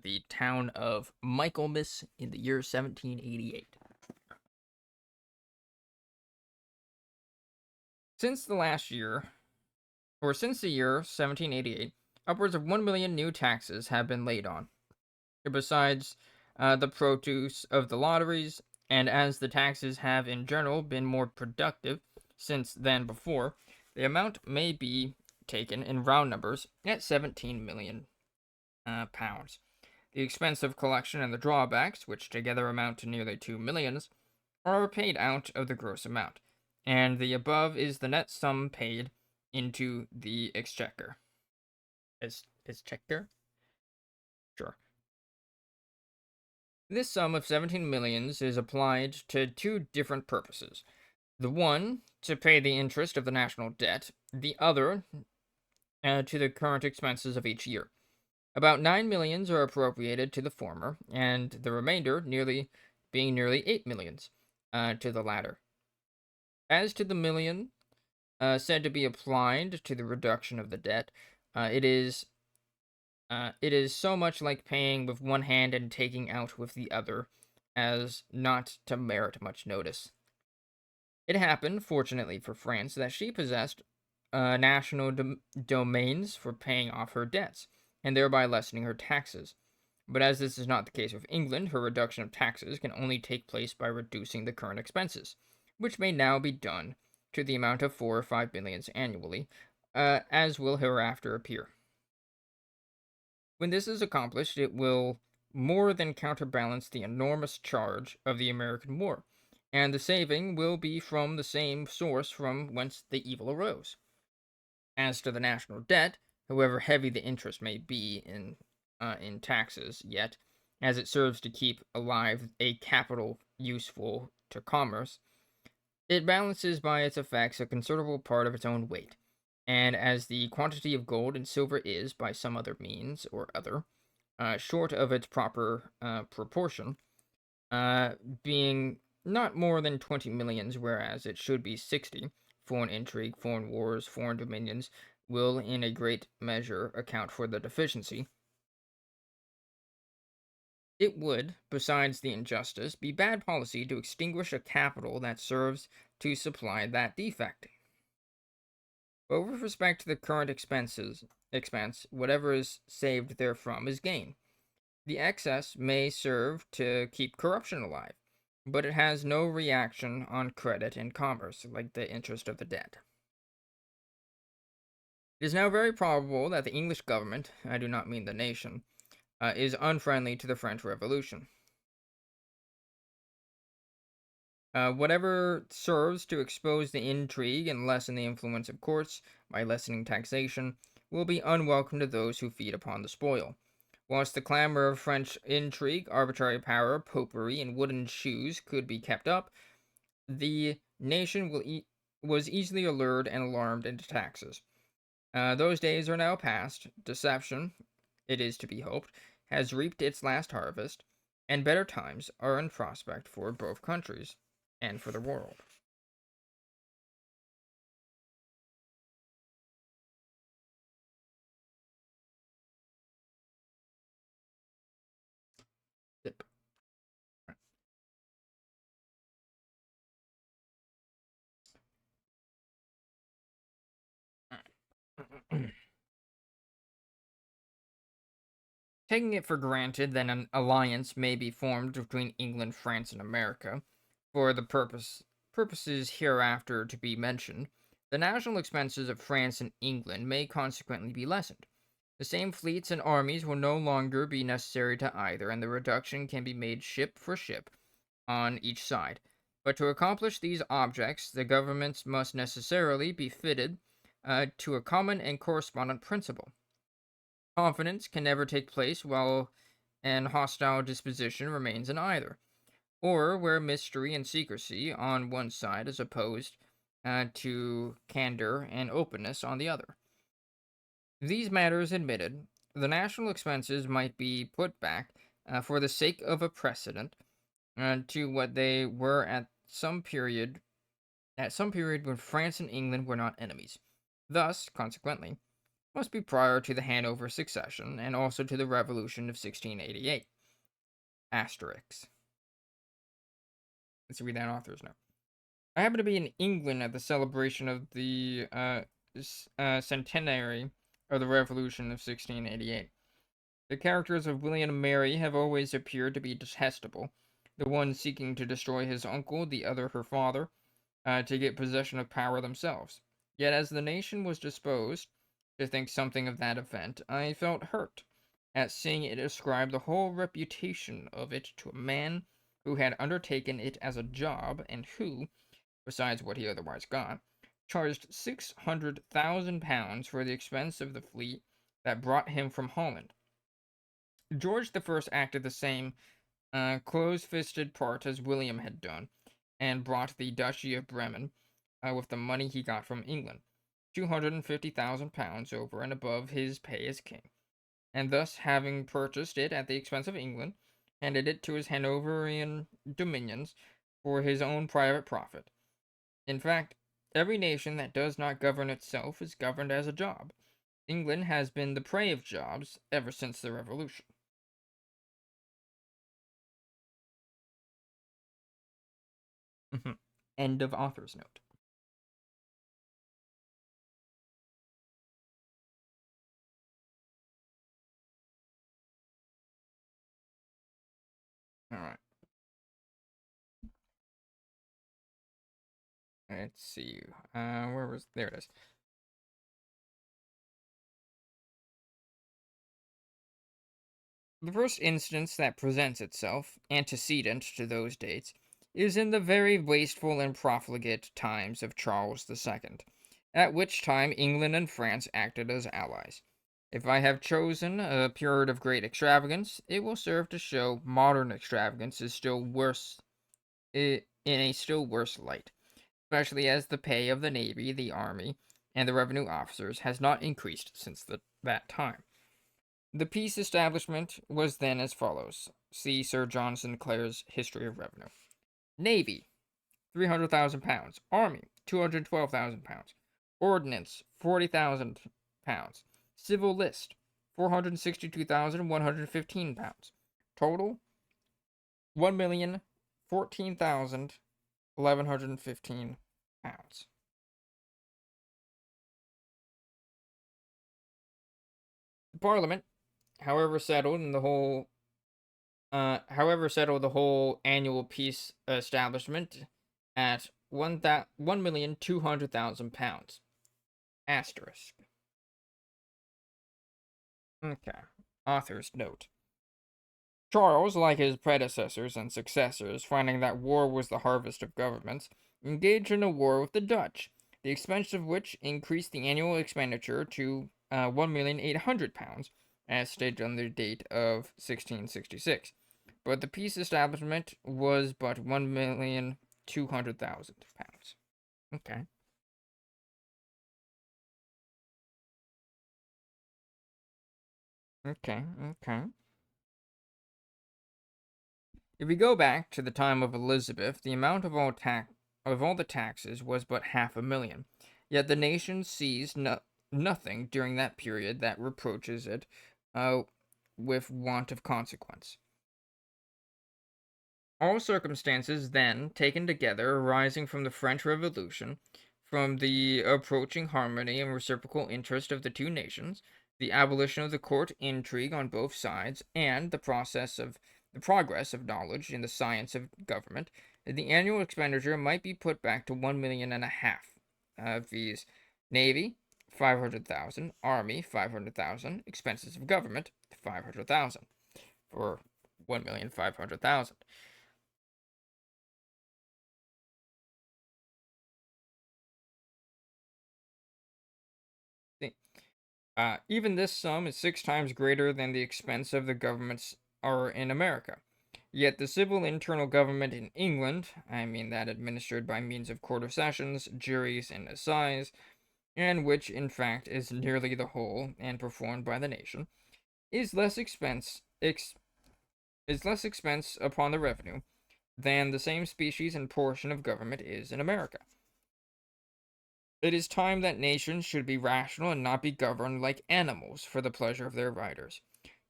the town of Michaelmas in the year 1788. Since the year 1788, upwards of 1 million new taxes have been laid on. Besides the produce of the lotteries, and as the taxes have in general been more productive since than before, the amount may be taken in round numbers at 17 million pounds. The expense of collection and the drawbacks, which together amount to nearly 2 millions, are paid out of the gross amount, and the above is the net sum paid into the exchequer. Exchequer? Sure. This sum of 17 millions is applied to two different purposes. The one, to pay the interest of the national debt, the other, to the current expenses of each year. About 9 millions are appropriated to the former, and the remainder nearly 8 millions to the latter. As to the million said to be applied to the reduction of the debt, it is so much like paying with one hand and taking out with the other as not to merit much notice. It happened, fortunately for France, that she possessed national domains for paying off her debts, and thereby lessening her taxes. But as this is not the case with England, her reduction of taxes can only take place by reducing the current expenses, which may now be done to the amount of 4 or 5 millions annually, as will hereafter appear. When this is accomplished, it will more than counterbalance the enormous charge of the American War, and the saving will be from the same source from whence the evil arose. As to the national debt, however heavy the interest may be in taxes, yet, as it serves to keep alive a capital useful to commerce, it balances by its effects a considerable part of its own weight, and as the quantity of gold and silver is, by some other means or other, short of its proper proportion, being not more than 20 millions, whereas it should be 60, foreign intrigue, foreign wars, foreign dominions, will in a great measure account for the deficiency. It would, besides the injustice, be bad policy to extinguish a capital that serves to supply that defect. But with respect to the current expense, whatever is saved therefrom is gain. The excess may serve to keep corruption alive, but it has no reaction on credit and commerce, like the interest of the debt. It is now very probable that the English government, I do not mean the nation, is unfriendly to the French Revolution. Whatever serves to expose the intrigue and lessen the influence of courts by lessening taxation will be unwelcome to those who feed upon the spoil. Whilst the clamor of French intrigue, arbitrary power, popery, and wooden shoes could be kept up, the nation was easily allured and alarmed into taxes. Those days are now past. Deception, it is to be hoped, has reaped its last harvest, and better times are in prospect for both countries and for the world. Yep. Taking it for granted that an alliance may be formed between England, France, and America, for the purposes hereafter to be mentioned, the national expenses of France and England may consequently be lessened. The same fleets and armies will no longer be necessary to either, and the reduction can be made ship for ship on each side. But to accomplish these objects, the governments must necessarily be fitted to a common and correspondent principle. Confidence can never take place while an hostile disposition remains in either, or where mystery and secrecy on one side is opposed to candor and openness on the other. These matters admitted, the national expenses might be put back for the sake of a precedent to what they were at some period when France and England were not enemies. Thus, consequently, must be prior to the Hanover succession and also to the Revolution of 1688. Asterix. Let's read that author's note. I happened to be in England at the celebration of the centenary of the Revolution of 1688. The characters of William and Mary have always appeared to be detestable, the one seeking to destroy his uncle, the other her father, to get possession of power themselves. Yet, as the nation was disposed to think something of that event, I felt hurt at seeing it ascribe the whole reputation of it to a man who had undertaken it as a job, and who, besides what he otherwise got, charged £600,000 for the expense of the fleet that brought him from Holland. George I acted the same close-fisted part as William had done, and brought the Duchy of Bremen with the money he got from England, £250,000 over and above his pay as king, and thus having purchased it at the expense of England, handed it to his Hanoverian dominions for his own private profit. In fact, every nation that does not govern itself is governed as a job. England has been the prey of jobs ever since the Revolution. End of author's note. All right. Let's see. Where was there? It is. The first instance that presents itself, antecedent to those dates, is in the very wasteful and profligate times of Charles II, at which time England and France acted as allies. If I have chosen a period of great extravagance, it will serve to show modern extravagance is still worse in a still worse light, especially as the pay of the Navy, the Army, and the revenue officers has not increased since that time. The peace establishment was then as follows. See Sir John Sinclair's History of Revenue. Navy, £300,000. Army, £212,000. Ordnance, £40,000. Civil list, £462,115. Total, £1,014,1115. The Parliament, however settled the whole annual peace establishment at £1,200,000. Asterisk. Okay. Author's note. Charles, like his predecessors and successors, finding that war was the harvest of governments, engaged in a war with the Dutch, the expense of which increased the annual expenditure to £1,800,000, as stated on the date of 1666. But the peace establishment was but £1,200,000. Okay. Okay. Okay. If we go back to the time of Elizabeth, the amount of all the taxes was but 500,000. Yet the nation sees nothing during that period that reproaches it uh, with want of consequence. All circumstances, then, taken together, arising from the French Revolution, from the approaching harmony and reciprocal interest of the two nations, the abolition of the court intrigue on both sides, and the progress of knowledge in the science of government, the annual expenditure might be put back to 1,500,000, viz., Navy 500,000, Army 500,000, expenses of government 500,000, for 1,500,000. Even this sum is 6 times greater than the expense of the governments are in America. Yet the civil internal government in England, I mean that administered by means of court of sessions, juries, and assize, and which in fact is nearly the whole and performed by the nation, is less expense upon the revenue than the same species and portion of government is in America. It is time that nations should be rational and not be governed like animals for the pleasure of their riders.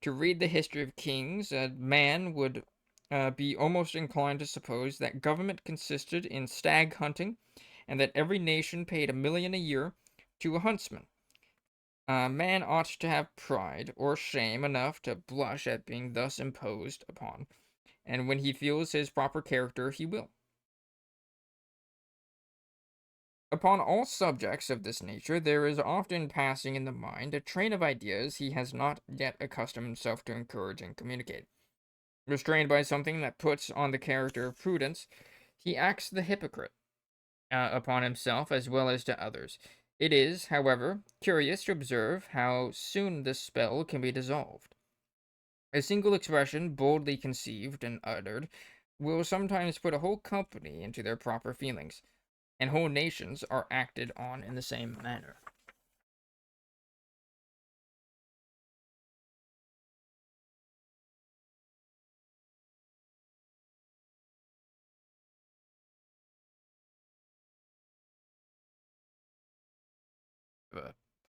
To read the history of kings, a man would be almost inclined to suppose that government consisted in stag hunting, and that every nation paid 1,000,000 a year to a huntsman. A man ought to have pride or shame enough to blush at being thus imposed upon, and when he feels his proper character, he will. Upon all subjects of this nature, there is often passing in the mind a train of ideas he has not yet accustomed himself to encourage and communicate. Restrained by something that puts on the character of prudence, he acts the hypocrite upon himself as well as to others. It is, however, curious to observe how soon this spell can be dissolved. A single expression, boldly conceived and uttered, will sometimes put a whole company into their proper feelings, and whole nations are acted on in the same manner.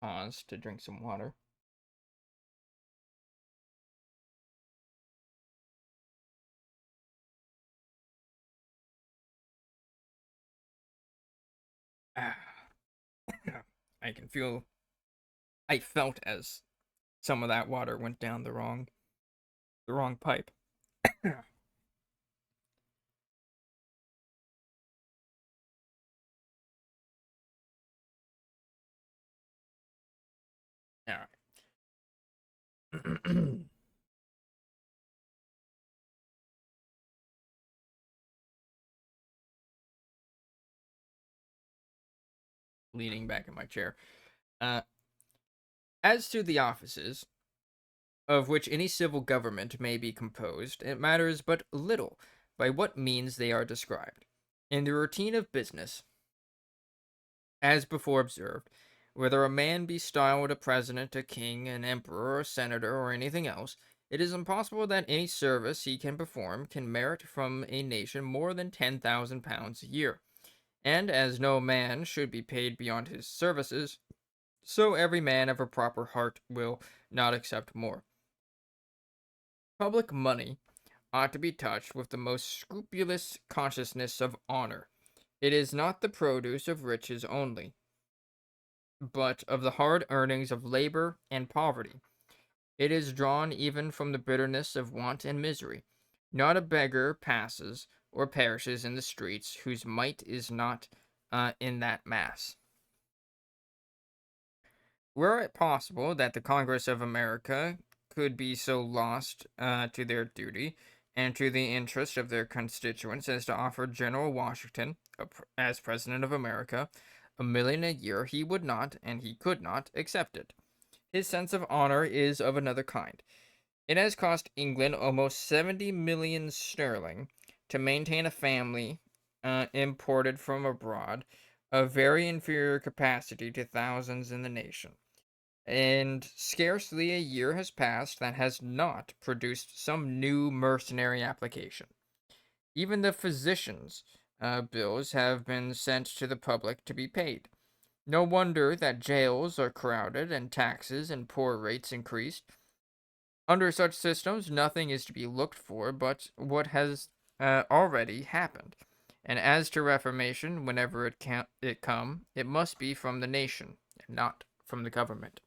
Pause to drink some water. I can feel. I felt as some of that water went down the wrong pipe. All right. Leaning back in my chair. Uh, as to the offices of which any civil government may be composed, it matters but little by what means they are described. In the routine of business, as before observed, whether a man be styled a president, a king, an emperor, a senator, or anything else, it is impossible that any service he can perform can merit from a nation more than £10,000 a year. And as no man should be paid beyond his services, so every man of a proper heart will not accept more. Public money ought to be touched with the most scrupulous consciousness of honor. It is not the produce of riches only, but of the hard earnings of labor and poverty. It is drawn even from the bitterness of want and misery. Not a beggar passes or perishes in the streets whose mite is not in that mass. Were it possible that the Congress of America could be so lost to their duty and to the interest of their constituents as to offer General Washington, as President of America, $1 million a year, he would not, and he could not, accept it. His sense of honor is of another kind. It has cost England almost 70 million sterling to maintain a family imported from abroad of very inferior capacity to thousands in the nation. And scarcely a year has passed that has not produced some new mercenary application. Even the physicians' bills have been sent to the public to be paid. No wonder that jails are crowded and taxes and poor rates increased. Under such systems, nothing is to be looked for but what has already happened. And as to reformation, whenever it come, it must be from the nation, and not from the government.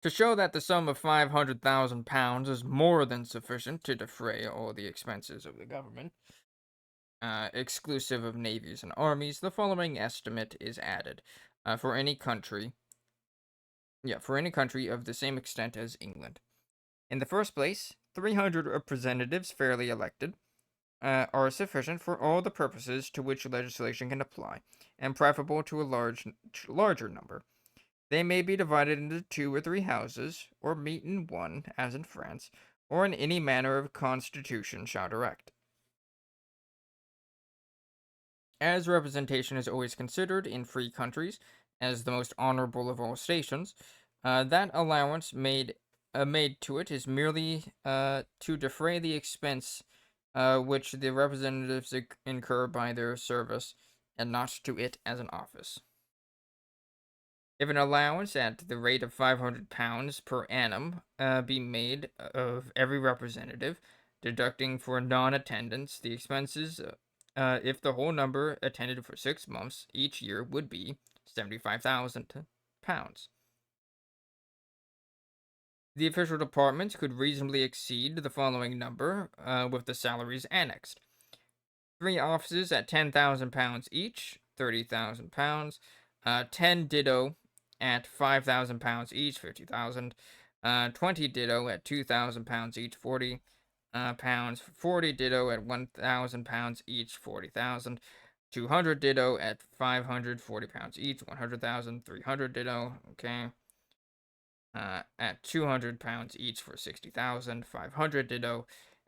To show that the sum of £500,000 is more than sufficient to defray all the expenses of the government, exclusive of navies and armies, the following estimate is added for any country. For any country of the same extent as England. In the first place, 300 representatives fairly elected are sufficient for all the purposes to which legislation can apply, and preferable to a larger number. They may be divided into 2 or 3 houses, or meet in one, as in France, or in any manner of constitution shall direct. As representation is always considered in free countries as the most honorable of all stations, that allowance made to it is merely to defray the expense which the representatives incur by their service, and not to it as an office. If an allowance at the rate of £500 per annum be made of every representative, deducting for non-attendance the expenses, if the whole number attended for 6 months each year would be £75,000. The official departments could reasonably exceed the following number, with the salaries annexed: 3 offices at £10,000 each, £30,000. 10 ditto at £5,000 each, £50,000. 20 ditto at £2,000 each, £40,000. 40 ditto at £1,000 each, £40,000. 200 ditto at £540 each, £100,000. 300 ditto, okay, at £200 each for £60,000. 500 ditto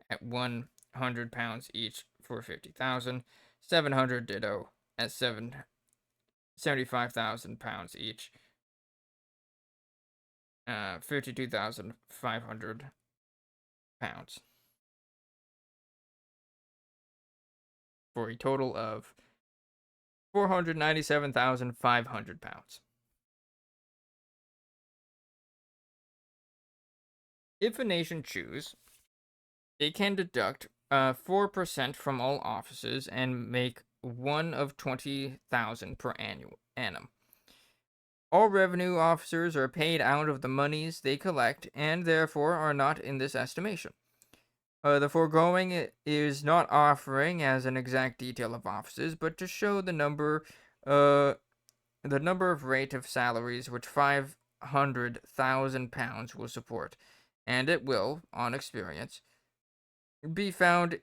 at £100 each for £50,000. 700 ditto at £75,000 each, £52,500, for a total of £497,500. If a nation choose, it can deduct 4% from all offices and make one of 20,000 per annum. All revenue officers are paid out of the moneys they collect, and therefore are not in this estimation. The foregoing is not offering as an exact detail of offices, but to show the number of rate of salaries which £500,000 will support, and it will, on experience, be found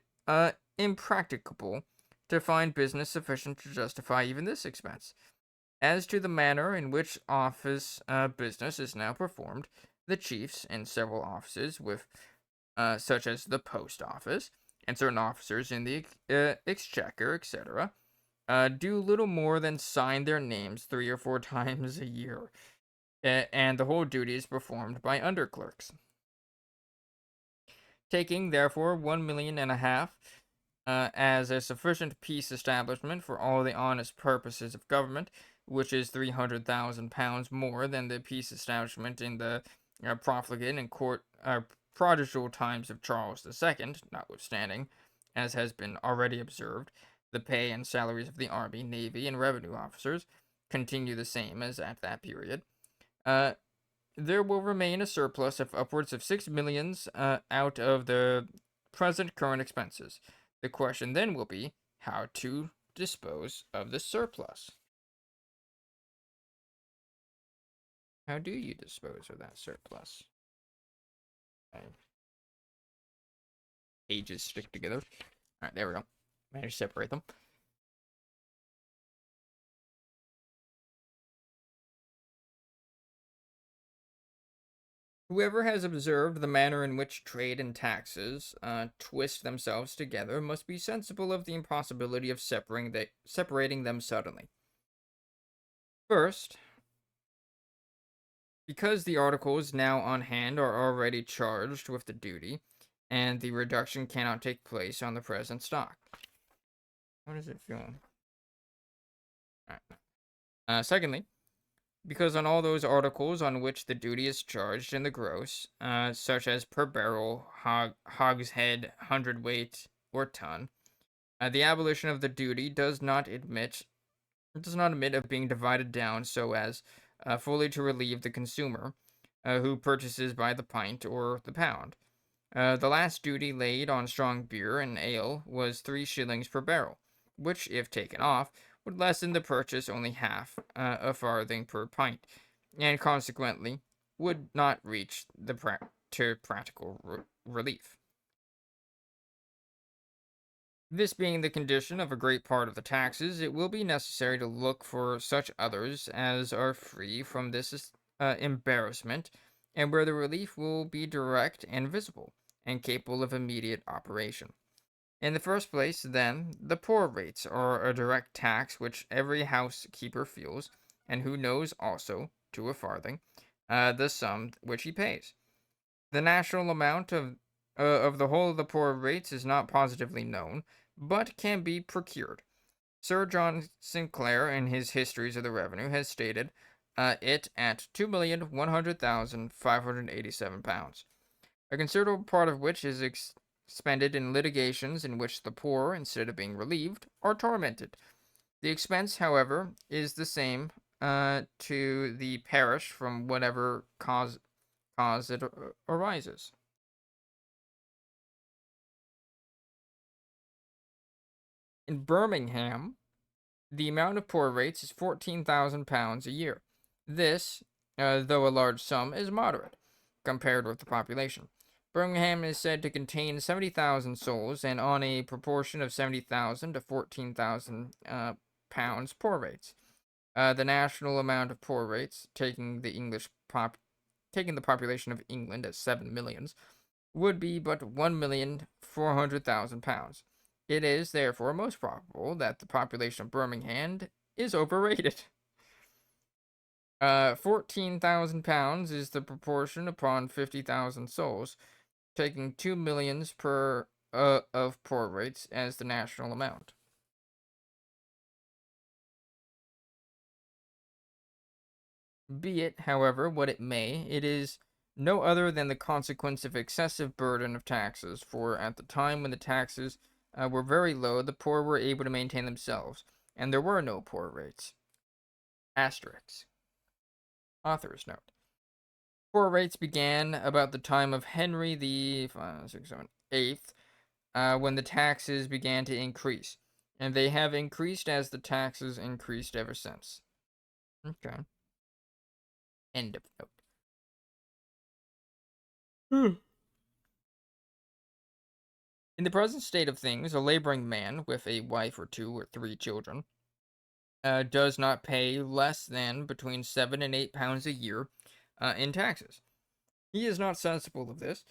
impracticable to find business sufficient to justify even this expense. As to the manner in which office business is now performed, the chiefs in several offices, with such as the post office, and certain officers in the exchequer, etc., do little more than sign their names 3 or 4 times a year, and the whole duty is performed by underclerks. Taking, therefore, 1,500,000 as a sufficient peace establishment for all the honest purposes of government, which is £300,000 more than the peace establishment in the profligate and prodigal times of Charles II, notwithstanding, as has been already observed, the pay and salaries of the army, navy, and revenue officers continue the same as at that period. There will remain a surplus of upwards of 6 millions out of the present current expenses. The question then will be how to dispose of the surplus. How do you dispose of that surplus? Pages stick together. All right, there we go. Managed to separate them. Whoever has observed the manner in which trade and taxes twist themselves together must be sensible of the impossibility of separating them suddenly. First, because the articles now on hand are already charged with the duty, and the reduction cannot take place on the present stock. How does it feel? All right. Secondly, because on all those articles on which the duty is charged in the gross, such as per barrel, hogshead, hundredweight, or ton, the abolition of the duty does not admit of being divided down so as fully to relieve the consumer, who purchases by the pint or the pound. The last duty laid on strong beer and ale was 3 shillings per barrel, which, if taken off, would lessen the purchase only half a farthing per pint, and consequently would not reach to practical relief. This being the condition of a great part of the taxes, it will be necessary to look for such others as are free from this embarrassment, and where the relief will be direct and visible, and capable of immediate operation. In the first place, then, the poor rates are a direct tax which every housekeeper feels, and who knows also, to a farthing, the sum which he pays. The national amount of the whole of the poor rates is not positively known, but can be procured. Sir John Sinclair, in his Histories of the Revenue, has stated it at £2,100,587, a considerable part of which is expended in litigations in which the poor, instead of being relieved, are tormented. The expense, however, is the same to the parish from whatever cause it arises. In Birmingham, the amount of poor rates is £14,000 a year. This, though a large sum, is moderate compared with the population. Birmingham is said to contain 70,000 souls, and on a proportion of 70,000 to 14,000 pounds poor rates. The national amount of poor rates, taking the population of England at 7 millions, would be but £1,400,000. It is, therefore, most probable that the population of Birmingham is overrated. £14,000 is the proportion upon 50,000 souls, taking 2 millions per of poor rates as the national amount. Be it, however, what it may, it is no other than the consequence of excessive burden of taxes, for at the time when the taxes were very low, the poor were able to maintain themselves, and there were no poor rates. Asterisks. Author's note. Poor rates began about the time of Henry the 8th, when the taxes began to increase, and they have increased as the taxes increased ever since. Okay. End of note. In the present state of things, a laboring man with a wife or 2 or 3 children does not pay less than between £7 and £8 a year in taxes. He is not sensible of this,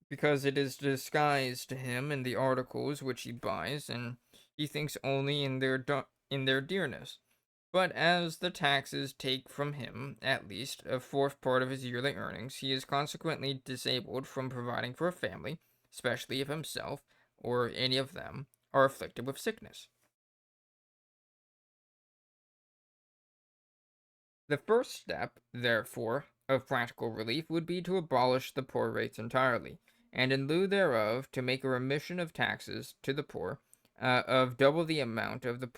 because it is disguised to him in the articles which he buys, and he thinks only in their dearness. But as the taxes take from him at least a fourth part of his yearly earnings, he is consequently disabled from providing for a family, especially if himself or any of them are afflicted with sickness. The first step, therefore, of practical relief would be to abolish the poor rates entirely, and in lieu thereof to make a remission of taxes to the poor of double the amount of the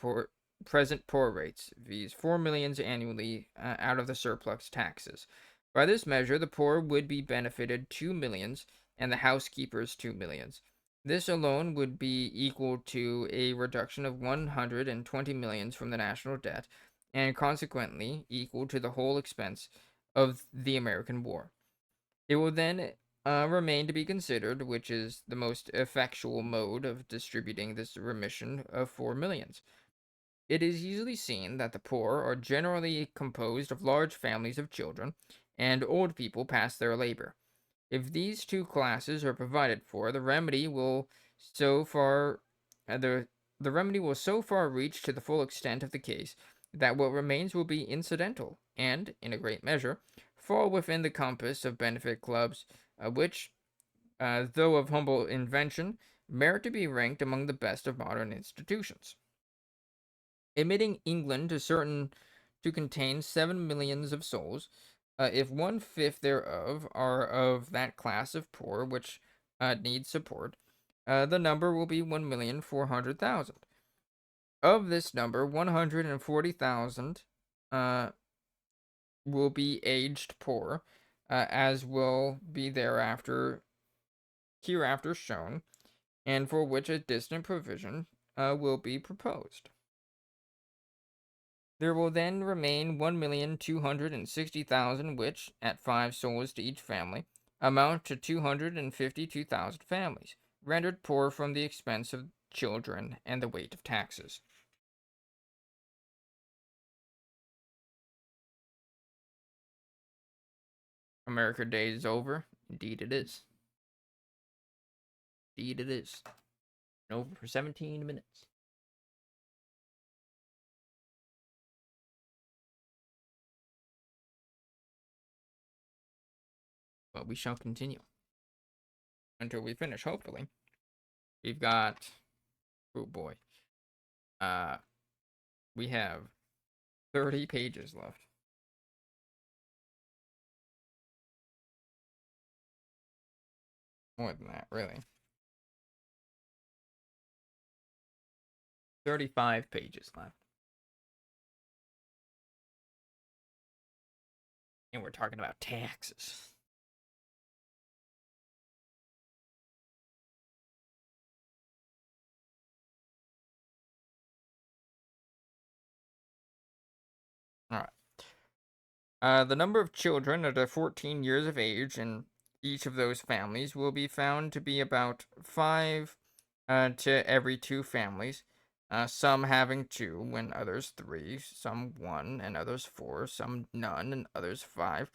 present poor rates, viz., 4 millions annually out of the surplus taxes. By this measure, the poor would be benefited 2 millions, and the housekeepers 2 millions. This alone would be equal to a reduction of 120 millions from the national debt, and consequently equal to the whole expense of the American War. It will then remain to be considered which is the most effectual mode of distributing this remission of 4 millions. It is easily seen that the poor are generally composed of large families of children, and old people past their labor. If these two classes are provided for, the remedy will so far the remedy will so far reach to the full extent of the case that what remains will be incidental and, in a great measure, fall within the compass of benefit clubs, which, though of humble invention, merit to be ranked among the best of modern institutions. Admitting England to contain 7 millions of souls, if 1/5 thereof are of that class of poor which needs support, the number will be 1,400,000. Of this number, 140,000 will be aged poor, as will be hereafter shown, and for which a distant provision will be proposed. There will then remain 1,260,000, which, at 5 souls to each family, amount to 252,000 families, rendered poor from the expense of children and the weight of taxes. America Day is over. Indeed it is. Indeed it is. And over for 17 minutes. But we shall continue until we finish, hopefully. We've got, oh boy, we have 30 pages left. More than that, really. 35 pages left. And we're talking about taxes. All right. The number of children under 14 years of age in each of those families will be found to be about 5 to every 2 families, some having 2 and others 3, some 1 and others 4, some none and others 5.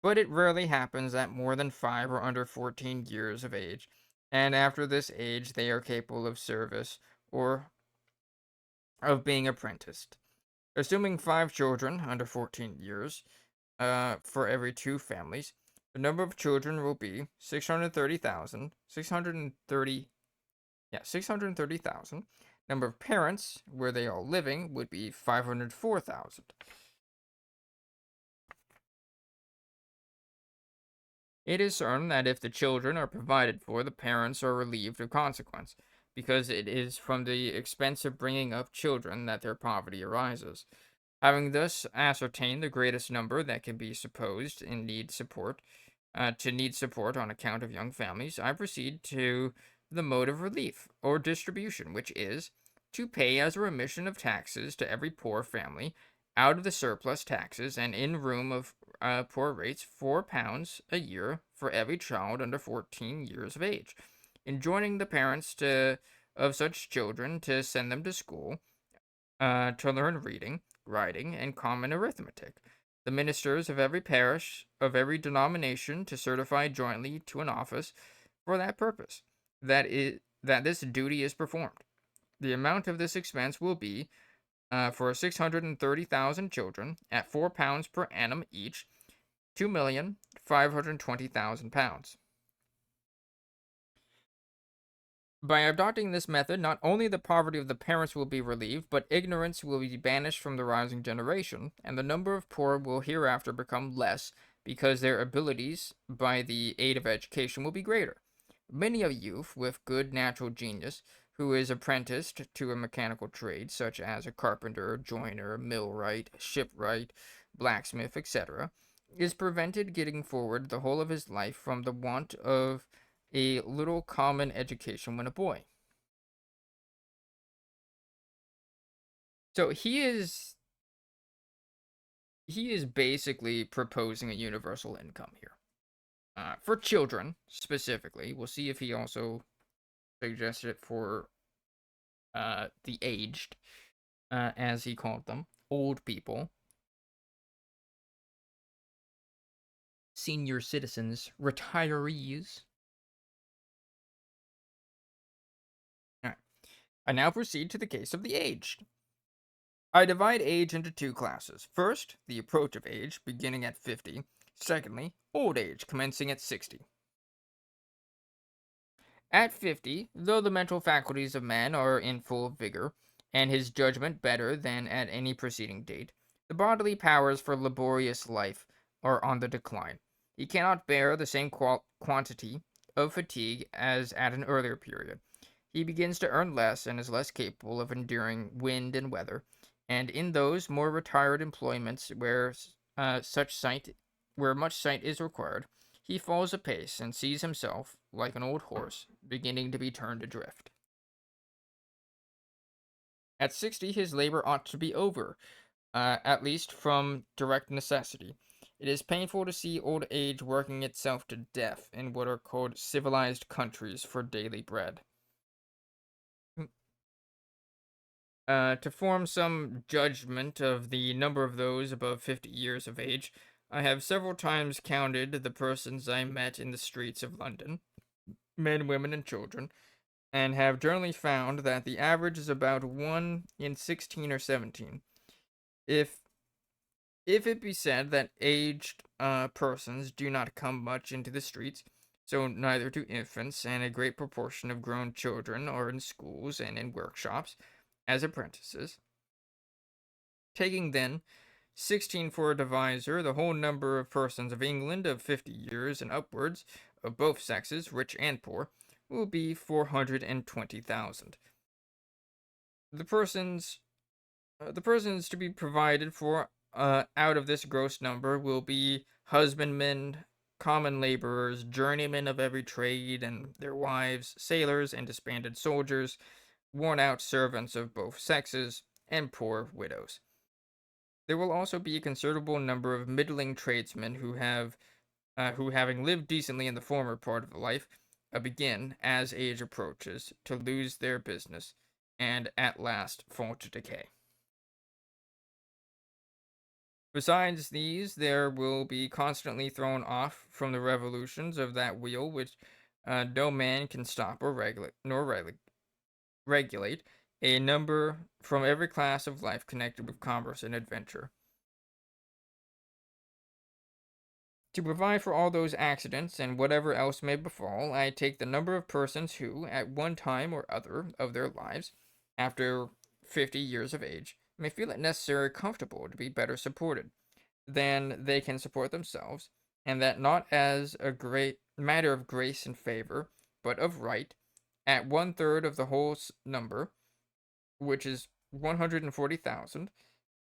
But it rarely happens that more than 5 are under 14 years of age, and after this age they are capable of service or of being apprenticed. Assuming 5 children under 14 years for every 2 families, the number of children will be 630,000. 630,000. Number of parents, where they are living, would be 504,000. It is certain that if the children are provided for, the parents are relieved of consequence, because it is from the expense of bringing up children that their poverty arises. Having thus ascertained the greatest number that can be supposed in need support, to need support on account of young families, I proceed to the mode of relief or distribution, which is to pay as a remission of taxes to every poor family out of the surplus taxes and in room of poor rates £4 a year for every child under 14 years of age, enjoining the parents of such children to send them to school to learn reading, writing, and common arithmetic. The ministers of every parish, of every denomination, to certify jointly to an office for that purpose, that this duty is performed. The amount of this expense will be, for 630,000 children, at £4 per annum each, £2,520,000. By adopting this method, not only the poverty of the parents will be relieved, but ignorance will be banished from the rising generation, and the number of poor will hereafter become less, because their abilities, by the aid of education, will be greater. Many a youth with good natural genius, who is apprenticed to a mechanical trade, such as a carpenter, joiner, millwright, shipwright, blacksmith, etc., is prevented getting forward the whole of his life from the want of a little common education when a boy. So he is basically proposing a universal income here. For children, specifically. We'll see if he also suggested it for the aged, as he called them, old people, senior citizens, retirees. All right. I now proceed to the case of the aged. I divide age into two classes. First, the approach of age, beginning at 50. Secondly, old age, commencing at 60. At 50, though the mental faculties of man are in full vigor, and his judgment better than at any preceding date, the bodily powers for laborious life are on the decline. He cannot bear the same quantity of fatigue as at an earlier period. He begins to earn less and is less capable of enduring wind and weather, and in those more retired employments where much sight is required, he falls apace and sees himself, like an old horse, beginning to be turned adrift. At 60, his labor ought to be over, at least from direct necessity. It is painful to see old age working itself to death in what are called civilized countries for daily bread. To form some judgment of the number of those above 50 years of age, I have several times counted the persons I met in the streets of London, men, women, and children, and have generally found that the average is about 1 in 16 or 17. If if it be said that aged persons do not come much into the streets, so neither do infants, and a great proportion of grown children are in schools and in workshops as apprentices. Taking then 16 for a divisor, the whole number of persons of England of 50 years and upwards, of both sexes, rich and poor, will be 420,000. The persons, the persons to be provided for out of this gross number will be husbandmen, common laborers, journeymen of every trade, and their wives, sailors and disbanded soldiers, worn-out servants of both sexes, and poor widows. There will also be a considerable number of middling tradesmen who, having lived decently in the former part of life, begin, as age approaches, to lose their business, and at last fall to decay. Besides these, there will be constantly thrown off from the revolutions of that wheel which no man can stop or regulate, a number from every class of life connected with commerce and adventure. To provide for all those accidents and whatever else may befall, I take the number of persons who, at one time or other of their lives, after 50 years of age, may feel it necessary or comfortable to be better supported than they can support themselves, and that not as a great matter of grace and favor, but of right, at 1/3 of the whole number, which is 140,000,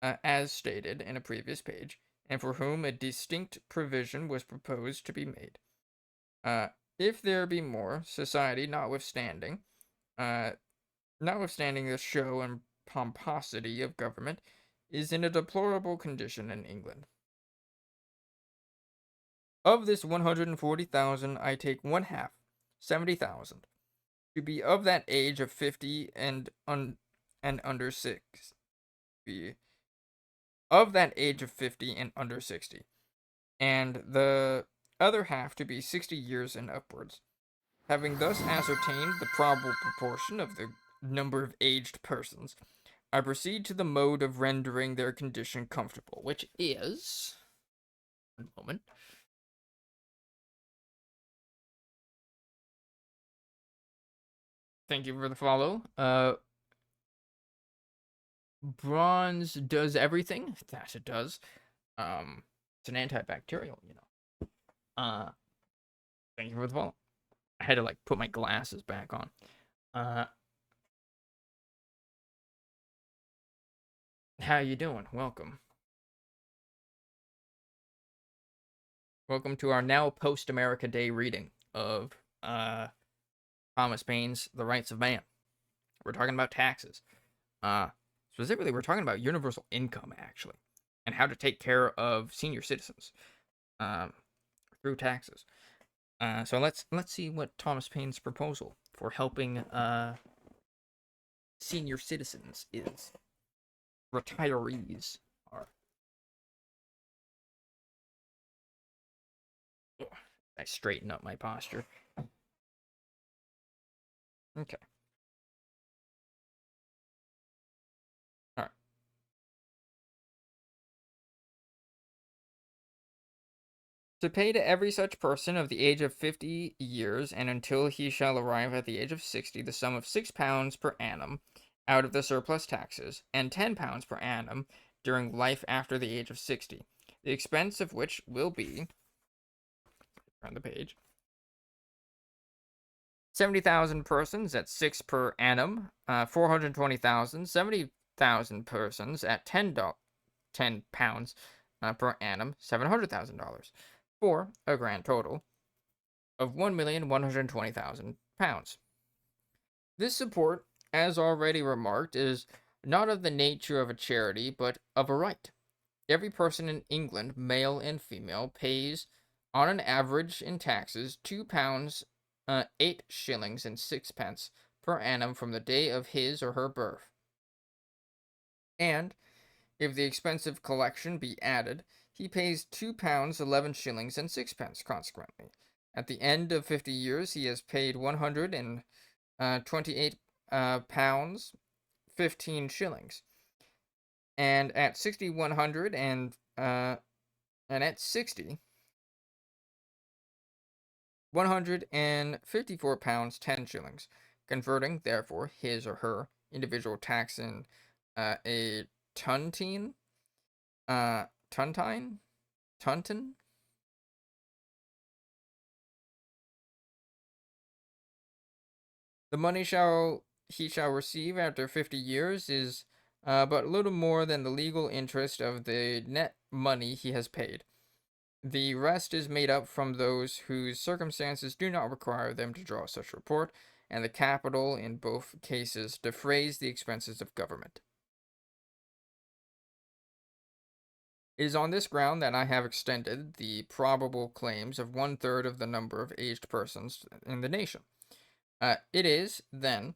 as stated in a previous page, and for whom a distinct provision was proposed to be made. Uh, if there be more, society uh, notwithstanding the show and pomposity of government, is in a deplorable condition in England. Of this 140,000, I take one half, 70,000, to be of that age of 50 and under 60. Of that age of 50 and under 60, and the other half to be 60 years and upwards. Having thus ascertained the probable proportion of the number of aged persons, I proceed to the mode of rendering their condition comfortable, which is. One moment. Thank you for the follow. Bronze does everything. That it does. It's an antibacterial, Uh, thank you for the follow. I had to like put my glasses back on. Uh, how you doing? Welcome. Welcome to our now post-America Day reading of Thomas Paine's The Rights of Man. We're talking about taxes. Specifically, we're talking about universal income, actually. and how to take care of senior citizens um, through taxes. So let's see what Thomas Paine's proposal for helping senior citizens is. Retirees are. I straighten up my posture. Okay. All right. To pay to every such person of the age of 50 years and until he shall arrive at the age of 60 the sum of £6 per annum out of the surplus taxes, and £10 per annum during life after the age of 60, the expense of which will be, on the page, 70,000 persons at 6 per annum, 420,000, 70,000 persons at £10 per annum, $700,000, for a grand total of £1,120,000. This support, as already remarked, is not of the nature of a charity, but of a right. Every person in England, male and female, pays, on an average in taxes, £2, 8 shillings and 6 pence per annum from the day of his or her birth. And, if the expensive collection be added, he pays £2, 11 shillings and 6 pence consequently. At the end of 50 years, he has paid £128, 15 shillings. And at 60, 100, and at 60, £154, 10 shillings, converting, therefore, his or her individual tax in a tuntine, tuntin. The money he shall receive after 50 years is but little more than the legal interest of the net money he has paid. The rest is made up from those whose circumstances do not require them to draw such report, and the capital in both cases defrays the expenses of government. It is on this ground that I have extended the probable claims of 1/3 of the number of aged persons in the nation. It is, then,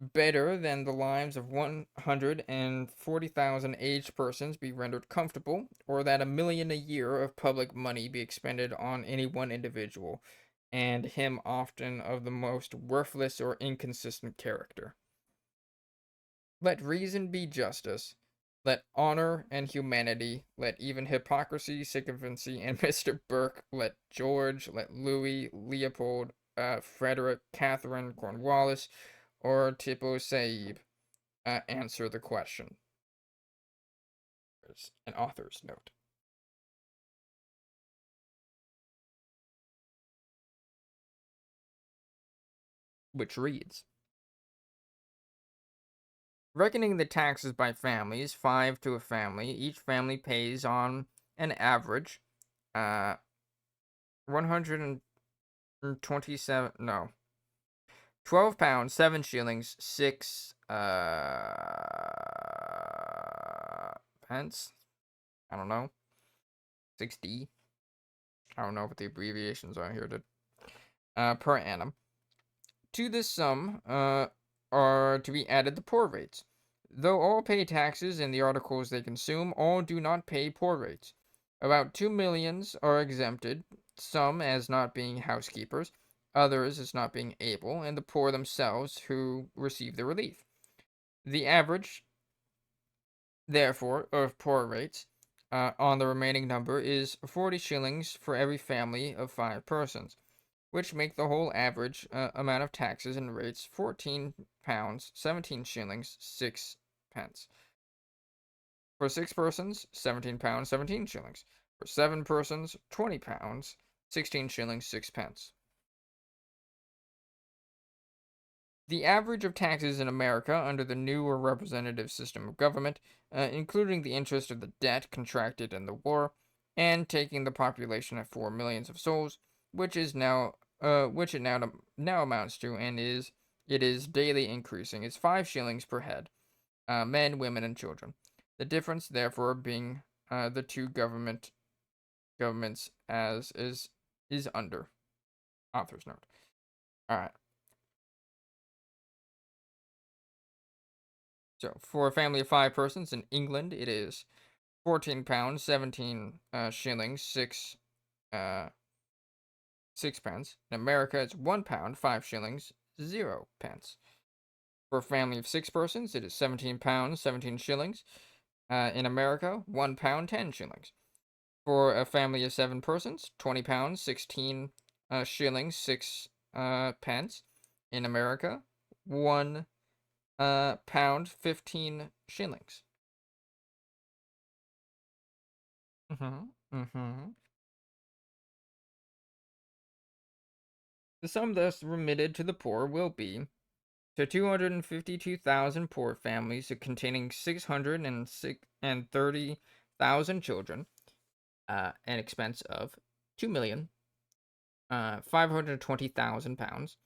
better than the lives of 140,000 aged persons be rendered comfortable, or that 1,000,000 a year of public money be expended on any one individual, and him often of the most worthless or inconsistent character. Let reason be justice, let honor and humanity, let even hypocrisy, sycophancy, and Mr. Burke, let George, let Louis, Leopold, Frederick, Catherine, Cornwallis, or Tipo Saib answer the question. There's an author's note. Which reads, reckoning the taxes by families, 5 to a family, each family pays on an average 127, no, £12, 7 shillings, 6 pence. I don't know. 6D. I don't know what the abbreviations are here per annum. To this sum are to be added the poor rates. Though all pay taxes in the articles they consume, all do not pay poor rates. About 2 millions are exempted, some as not being housekeepers, others as not being able, and the poor themselves who receive the relief. The average, therefore, of poor rates on the remaining number is 40 shillings for every family of 5 persons, which make the whole average amount of taxes and rates £14, 17 shillings, 6 pence. For 6 persons, £17, 17 shillings. For 7 persons, £20, 16 shillings, 6 pence. The average of taxes in America under the new or representative system of government, including the interest of the debt contracted in the war, and taking the population at 4 millions of souls, which it now amounts to, and it is daily increasing, is 5 shillings per head, men, women, and children. The difference, therefore, being the two governments as is under. Author's note. All right. So for a family of 5 persons in England, it is £14, 17 shillings, 6 pence. In America, it's £1, 5 shillings, 0 pence. For a family of 6 persons, it is £17, 17 shillings. In America, £1, 10 shillings. For a family of 7 persons, £20, 16 shillings, 6 pence. In America, £1, 15 shillings. The sum thus remitted to the poor will be to 252,000 poor families containing 630,000 children, an expense of £2,520,000.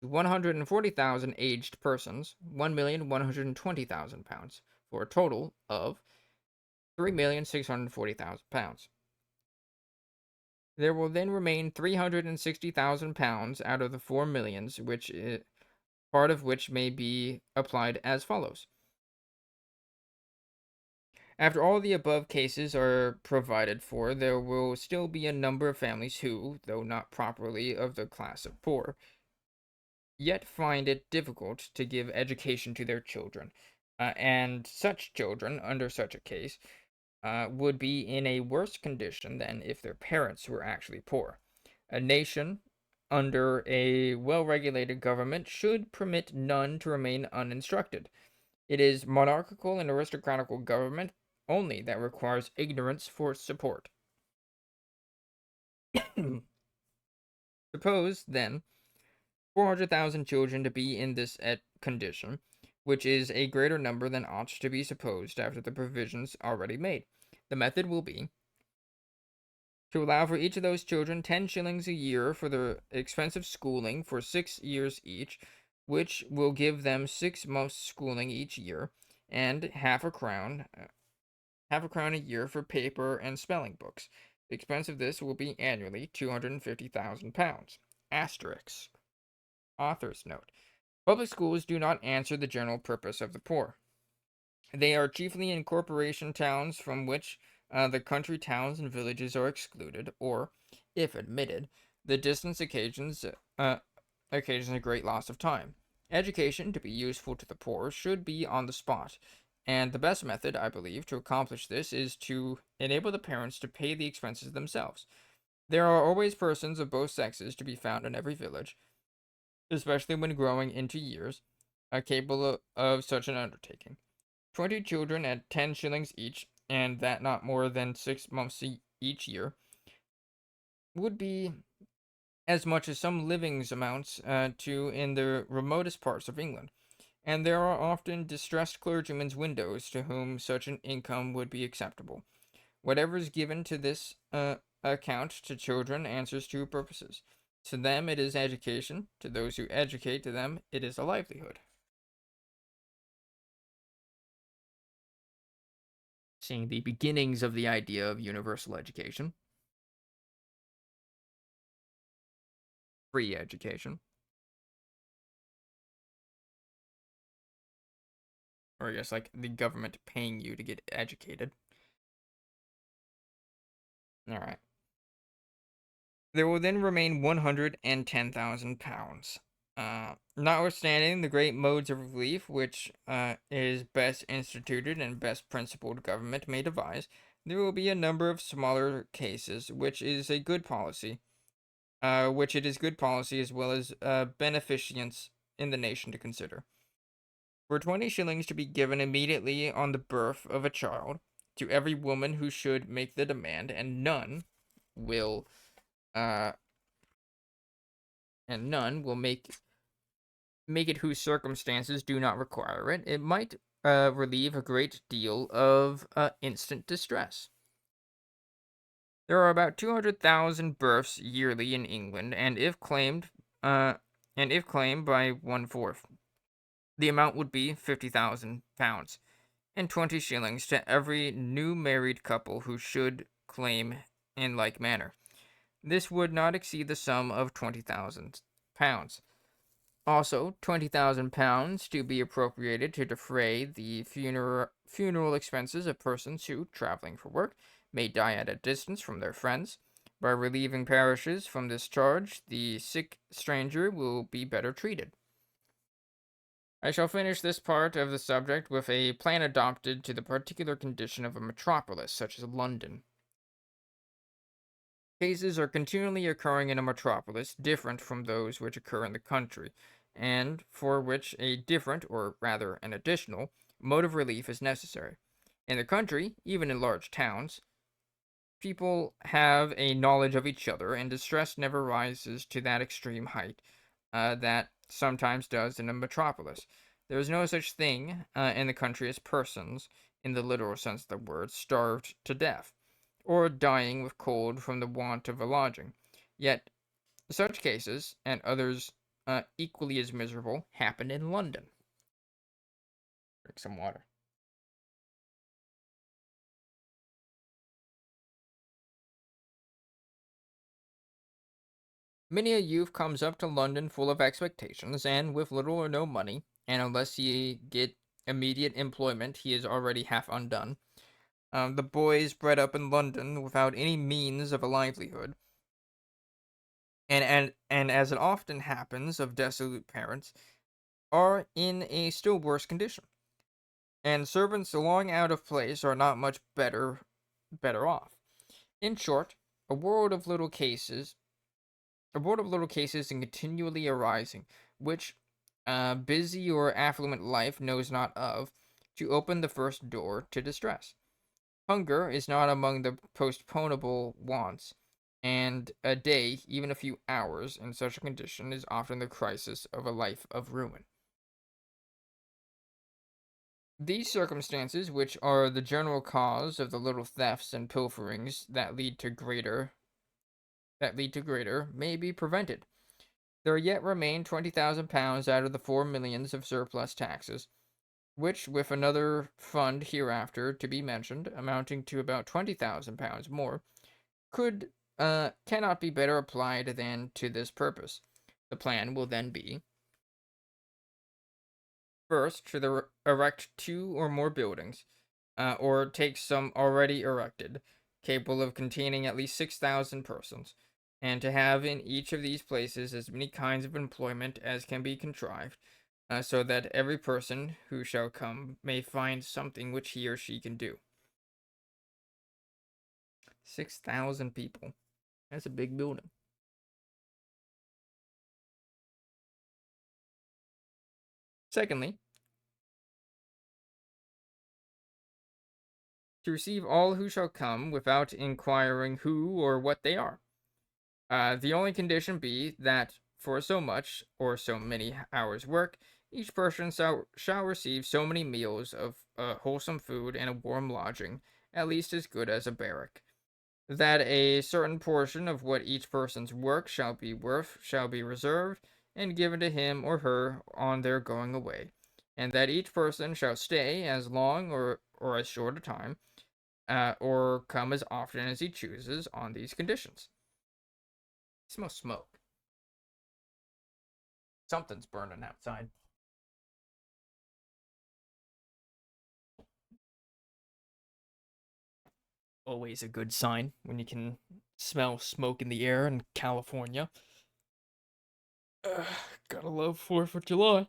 140,000 aged persons, £1,120,000, for a total of £3,640,000. There will then remain £360,000 out of the 4 millions, part of which may be applied as follows. After all the above cases are provided for, there will still be a number of families who, though not properly of the class of poor, yet find it difficult to give education to their children. And such children, under such a case, would be in a worse condition than if their parents were actually poor. A nation under a well-regulated government should permit none to remain uninstructed. It is monarchical and aristocratical government only that requires ignorance for support. Suppose, then, 400,000 children to be in this condition, which is a greater number than ought to be supposed after the provisions already made. The method will be to allow for each of those children 10 shillings a year for their expensive schooling for 6 years each, which will give them 6 months' schooling each year, and half a crown a year for paper and spelling books. The expense of this will be annually £250,000. Asterisk. Author's note. Public schools do not answer the general purpose of the poor. They are chiefly in corporation towns from which the country towns and villages are excluded, or, if admitted, the distance occasions a great loss of time. Education, to be useful to the poor, should be on the spot, and the best method, I believe, to accomplish this is to enable the parents to pay the expenses themselves. There are always persons of both sexes to be found in every village, especially when growing into years, capable of such an undertaking. 20 children at 10 shillings each, and that not more than 6 months each year, would be as much as some livings amounts to in the remotest parts of England, and there are often distressed clergymen's widows to whom such an income would be acceptable. Whatever is given to this account to children answers two purposes. To them it is education, to those who educate to them it is a livelihood. Seeing the beginnings of the idea of universal education. Free education. Or I guess like the government paying you to get educated. Alright. There will then remain £110,000. Notwithstanding the great modes of relief which is best instituted and best principled government may devise, there will be a number of smaller cases which is a good policy, which it is good policy as well as beneficence in the nation to consider. For 20 shillings to be given immediately on the birth of a child to every woman who should make the demand, and none will make it whose circumstances do not require it, it might relieve a great deal of instant distress. There are about 200,000 births yearly in England, and if claimed by 1/4, the amount would be £50,000. and 20 shillings to every new married couple who should claim in like manner. This would not exceed the sum of £20,000. Also, £20,000 to be appropriated to defray the funeral expenses of persons who, traveling for work, may die at a distance from their friends. By relieving parishes from this charge, the sick stranger will be better treated. I shall finish this part of the subject with a plan adopted to the particular condition of a metropolis such as London. Cases are continually occurring in a metropolis different from those which occur in the country, and for which a different, or rather an additional, mode of relief is necessary. In the country, even in large towns, people have a knowledge of each other, and distress never rises to that extreme height that sometimes does in a metropolis. There is no such thing in the country as persons, in the literal sense of the word, starved to death, or dying with cold from the want of a lodging. Yet such cases, and others equally as miserable, happen in London. Drink some water. Many a youth comes up to London full of expectations, and with little or no money, and unless he get immediate employment, he is already half undone. The boys bred up in London without any means of a livelihood, and as it often happens of desolate parents, are in a still worse condition. And servants long out of place are not much better off. In short, a world of little cases, and continually arising, which busy or affluent life knows not of, to open the first door to distress. Hunger is not among the postponable wants, and a day, even a few hours, in such a condition is often the crisis of a life of ruin. These circumstances, which are the general cause of the little thefts and pilferings that lead to greater, may be prevented. There yet remain £20,000 out of the 4 millions of surplus taxes, which, with another fund hereafter to be mentioned, amounting to about £20,000 more, could cannot be better applied than to this purpose. The plan will then be: first, to erect 2 or more buildings, or take some already erected, capable of containing at least 6,000 persons, and to have in each of these places as many kinds of employment as can be contrived, so that every person who shall come may find something which he or she can do. 6,000 people. That's a big building. Secondly, to receive all who shall come without inquiring who or what they are. The only condition be that for so much or so many hours' work, each person shall receive so many meals of wholesome food and a warm lodging, at least as good as a barrack. That a certain portion of what each person's work shall be worth shall be reserved and given to him or her on their going away, and that each person shall stay as long or as short a time, or come as often as he chooses on these conditions. I smell smoke. Something's burning outside. Always a good sign when you can smell smoke in the air in California. Uh, Gotta love 4th of July.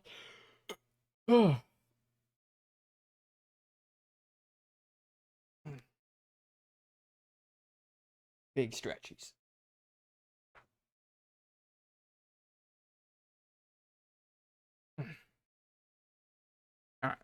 Big stretchies. All right.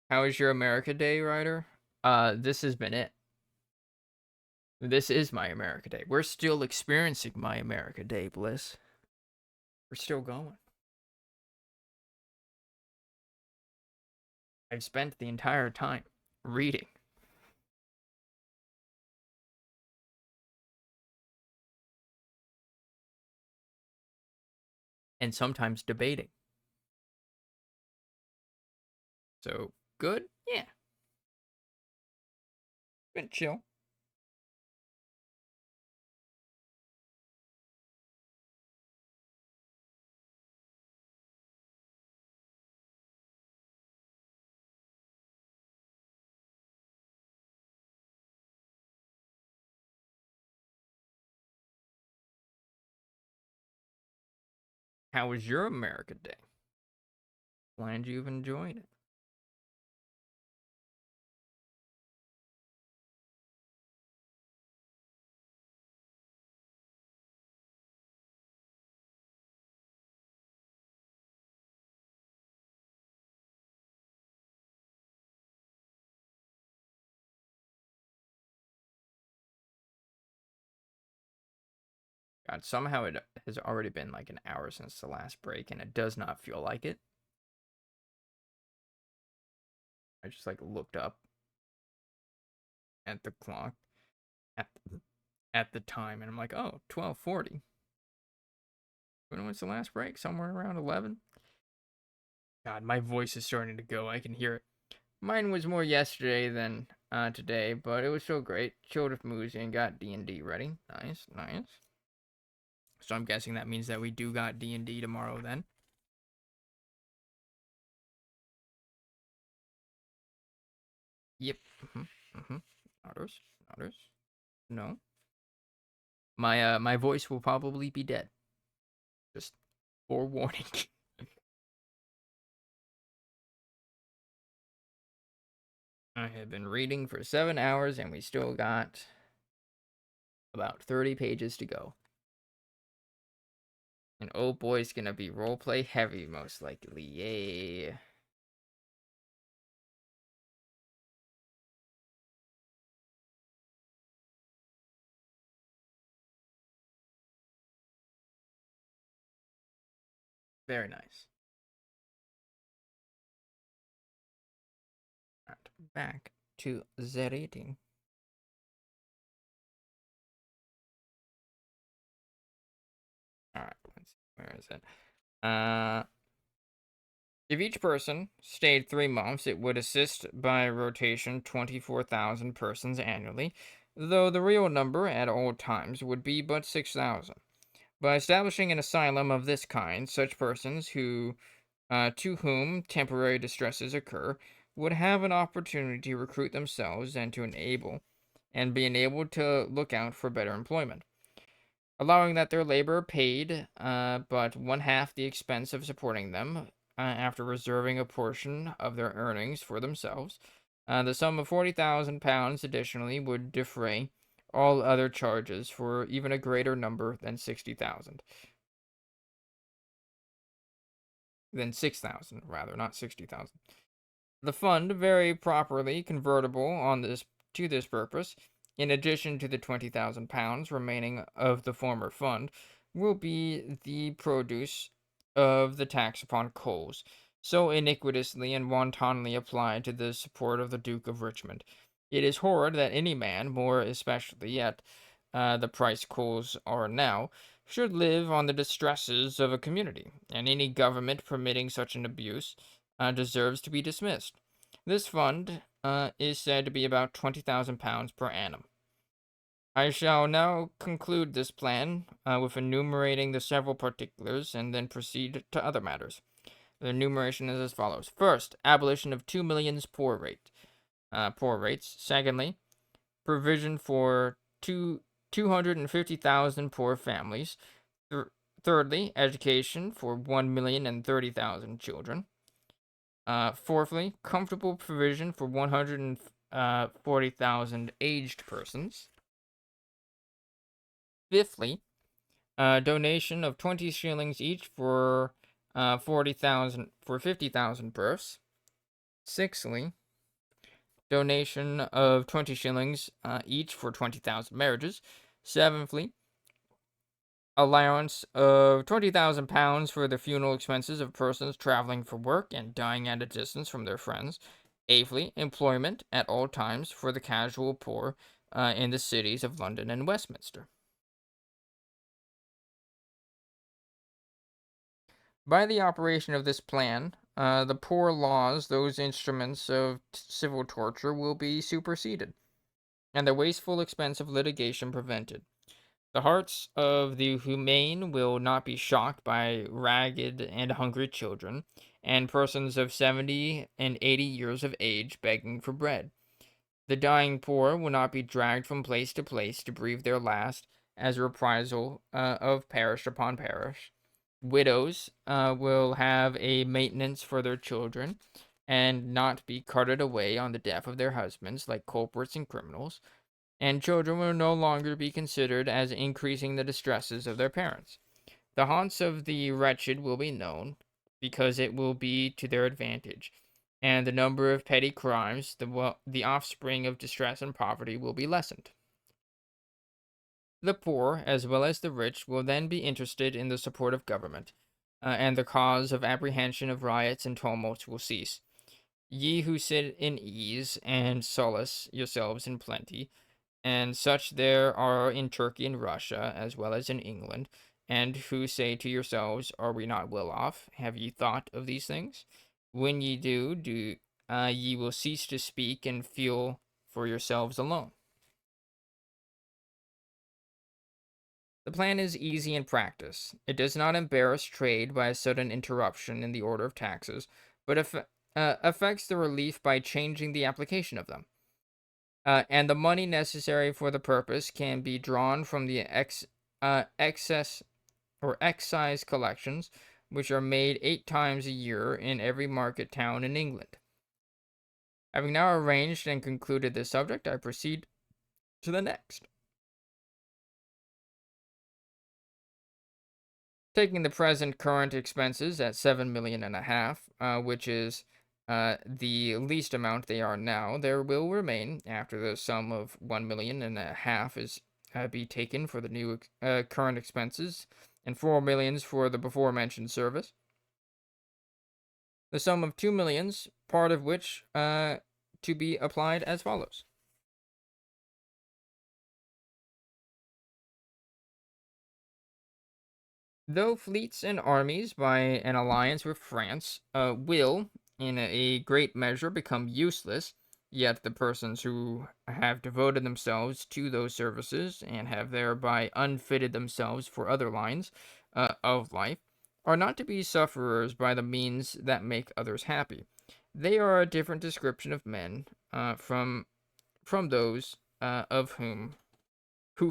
How is your America Day, Ryder? This has been it. This is my America Day. We're still experiencing my America Day, Bliss. We're still going. I've spent the entire time reading. and sometimes debating. So, good? Yeah. Been chill. How was your America Day? Glad you've enjoyed it. God, somehow it has already been like an hour since the last break, and it does not feel like it. I just like looked up at the clock at at the time, and I'm like, oh, 12:40. When was the last break? Somewhere around 11. God, my voice is starting to go. I can hear it. Mine was more yesterday than today, but it was so great. Chilled with Moosey and got D&D ready. Nice, nice. So I'm guessing that means that we do got D&D tomorrow then. Yep. Others. Others. No. My voice will probably be dead. Just forewarning. I have been reading for 7 hours and we still got about 30 pages to go. And oh boy, it's gonna be roleplay heavy most likely. Yay. Very nice. Alright, back to the reading. Alright, let's see. Where is it? If each person stayed 3 months, it would assist by rotation 24,000 persons annually, though the real number at all times would be but 6,000. By establishing an asylum of this kind, such persons to whom temporary distresses occur would have an opportunity to recruit themselves and be enabled to look out for better employment, allowing that their labor paid but one half the expense of supporting them after reserving a portion of their earnings for themselves. The sum of £40,000 additionally would defray all other charges for even a greater number than 60,000. Than 6,000, rather, not 60,000. The fund, very properly convertible on this to this purpose, in addition to the £20,000 remaining of the former fund, will be the produce of the tax upon coals, so iniquitously and wantonly applied to the support of the Duke of Richmond. It is horrid that any man, more especially at the price coals are now, should live on the distresses of a community, and any government permitting such an abuse deserves to be dismissed. This fund is said to be about £20,000 per annum. I shall now conclude this plan with enumerating the several particulars and then proceed to other matters. The enumeration is as follows. First, abolition of 2 millions poor rates. Secondly, provision for 250,000 poor families. Thirdly, education for 1,030,000 children. Fourthly, comfortable provision for 140,000 aged persons. Fifthly, donation of 20 shillings each for 50,000 births. Sixthly, donation of 20 shillings each for 20,000 marriages. Seventhly, allowance of £20,000 for the funeral expenses of persons traveling for work and dying at a distance from their friends. Eighthly, employment at all times for the casual poor in the cities of London and Westminster. By the operation of this plan, the poor laws, those instruments of civil torture, will be superseded, and the wasteful expense of litigation prevented. The hearts of the humane will not be shocked by ragged and hungry children, and persons of 70 and 80 years of age begging for bread. The dying poor will not be dragged from place to place to breathe their last as a reprisal of parish upon parish. Widows will have a maintenance for their children and not be carted away on the death of their husbands like culprits and criminals, and children will no longer be considered as increasing the distresses of their parents. The haunts of the wretched will be known, because it will be to their advantage, and the number of petty crimes, the offspring of distress and poverty, will be lessened. The poor, as well as the rich, will then be interested in the support of government, and the cause of apprehension of riots and tumults will cease. Ye who sit in ease and solace yourselves in plenty, and such there are in Turkey and Russia, as well as in England, and who say to yourselves, are we not well off? Have ye thought of these things? When ye do ye will cease to speak and feel for yourselves alone. The plan is easy in practice. It does not embarrass trade by a sudden interruption in the order of taxes, but affects the relief by changing the application of them. And the money necessary for the purpose can be drawn from the excess or excise collections, which are made 8 times a year in every market town in England. Having now arranged and concluded this subject, I proceed to the next. Taking the present current expenses at 7 million and a half, which is the least amount they are now, there will remain, after the sum of 1 million and a half is be taken for the new current expenses, and 4 millions for the before mentioned service, the sum of 2 millions, part of which to be applied as follows. Though fleets and armies, by an alliance with France, will, in a great measure, become useless, yet the persons who have devoted themselves to those services, and have thereby unfitted themselves for other lines of life, are not to be sufferers by the means that make others happy. They are a different description of men from those of who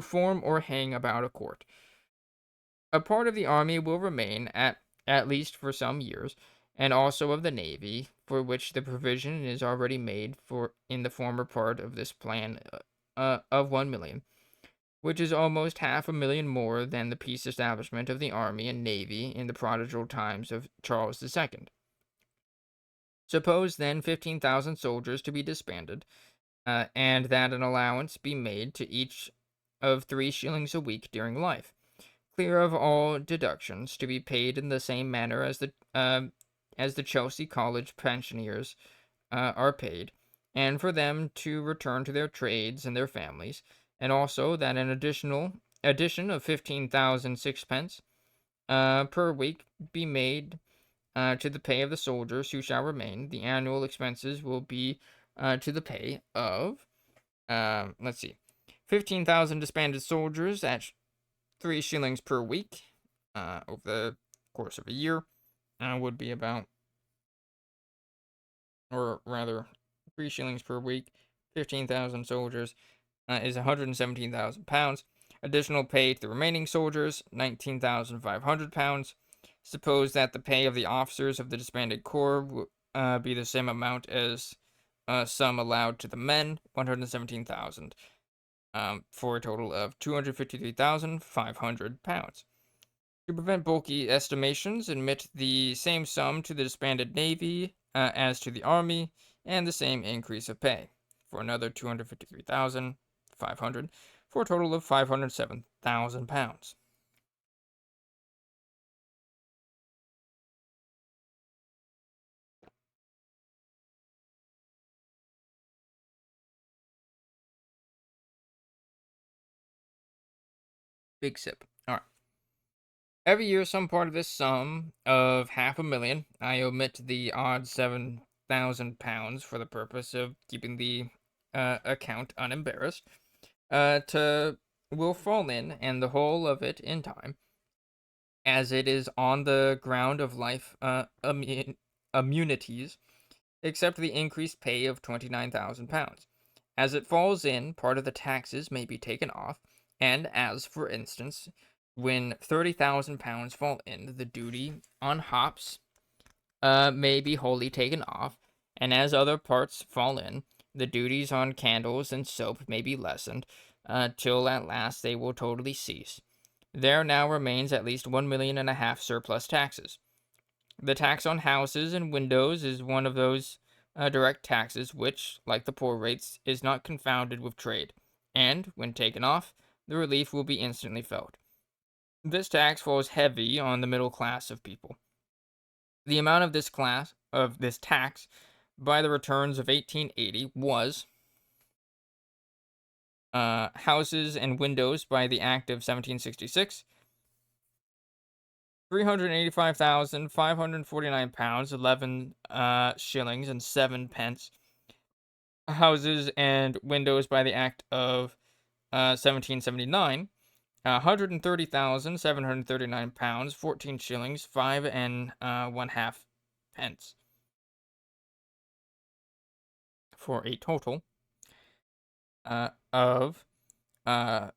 form or hang about a court. A part of the army will remain at least for some years, and also of the navy, for which the provision is already made for in the former part of this plan of 1 million, which is almost 500,000 more than the peace establishment of the army and navy in the prodigal times of Charles II. Suppose then 15,000 soldiers to be disbanded, and that an allowance be made to each of 3 shillings a week during life, clear of all deductions, to be paid in the same manner as the Chelsea College pensioners are paid, and for them to return to their trades and their families, and also that an addition of 15,000 sixpence per week be made to the pay of the soldiers who shall remain. The annual expenses will be to the pay of, let's see, 15,000 disbanded soldiers at 3 shillings per week over the course of a year would be about, or rather, 3 shillings per week, 15,000 soldiers is £117,000. Additional pay to the remaining soldiers, £19,500. Suppose that the pay of the officers of the disbanded corps be the same amount as sum allowed to the men, 117,000, for a total of £253,500. To prevent bulky estimations, admit the same sum to the disbanded navy as to the army, and the same increase of pay, for another 253,500, for a total of £507,000. Big sip. All right. Every year, some part of this sum of $500,000, I omit the odd £7,000 for the purpose of keeping the account unembarrassed, to will fall in, and the whole of it in time, as it is on the ground of life immunities, except the increased pay of £29,000. As it falls in, part of the taxes may be taken off, and as, for instance, when £30,000 fall in, the duty on hops may be wholly taken off, and as other parts fall in, the duties on candles and soap may be lessened, till at last they will totally cease. There now remains at least 1,500,000 surplus taxes. The tax on houses and windows is one of those direct taxes which, like the poor rates, is not confounded with trade, and, when taken off, the relief will be instantly felt. This tax falls heavy on the middle class of people. The amount of this tax by the returns of 1880 was houses and windows by the Act of 1766, £385,549, 11 shillings and 7 pence. Houses and windows by the Act of 1779, £130,739, 14 shillings, 5 and 1/2 pence, for a total of uh,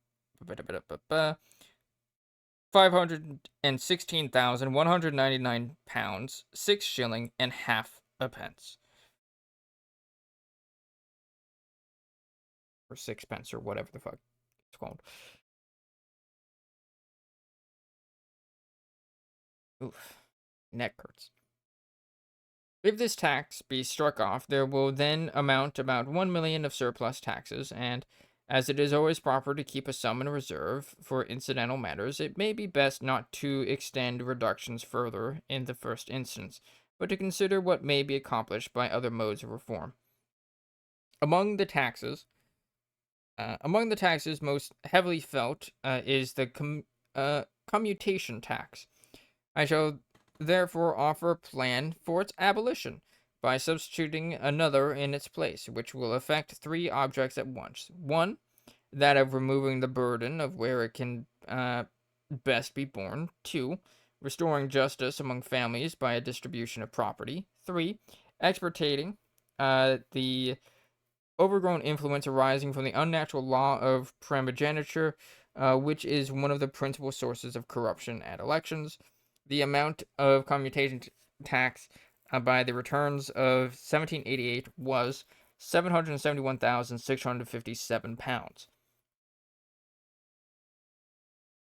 £516,199, 6 shilling and half a pence, or 6 pence, or whatever the fuck it's called. Oof, neck hurts. If this tax be struck off, there will then amount about 1,000,000 of surplus taxes, and as it is always proper to keep a sum in reserve for incidental matters, it may be best not to extend reductions further in the first instance, but to consider what may be accomplished by other modes of reform. Among the taxes, most heavily felt is the commutation tax. I shall therefore offer a plan for its abolition, by substituting another in its place, which will effect 3 objects at once. 1. That of removing the burden of where it can best be borne. 2. Restoring justice among families by a distribution of property. 3. Extirpating the overgrown influence arising from the unnatural law of primogeniture, which is one of the principal sources of corruption at elections. The amount of commutation tax by the returns of 1788 was £771,657.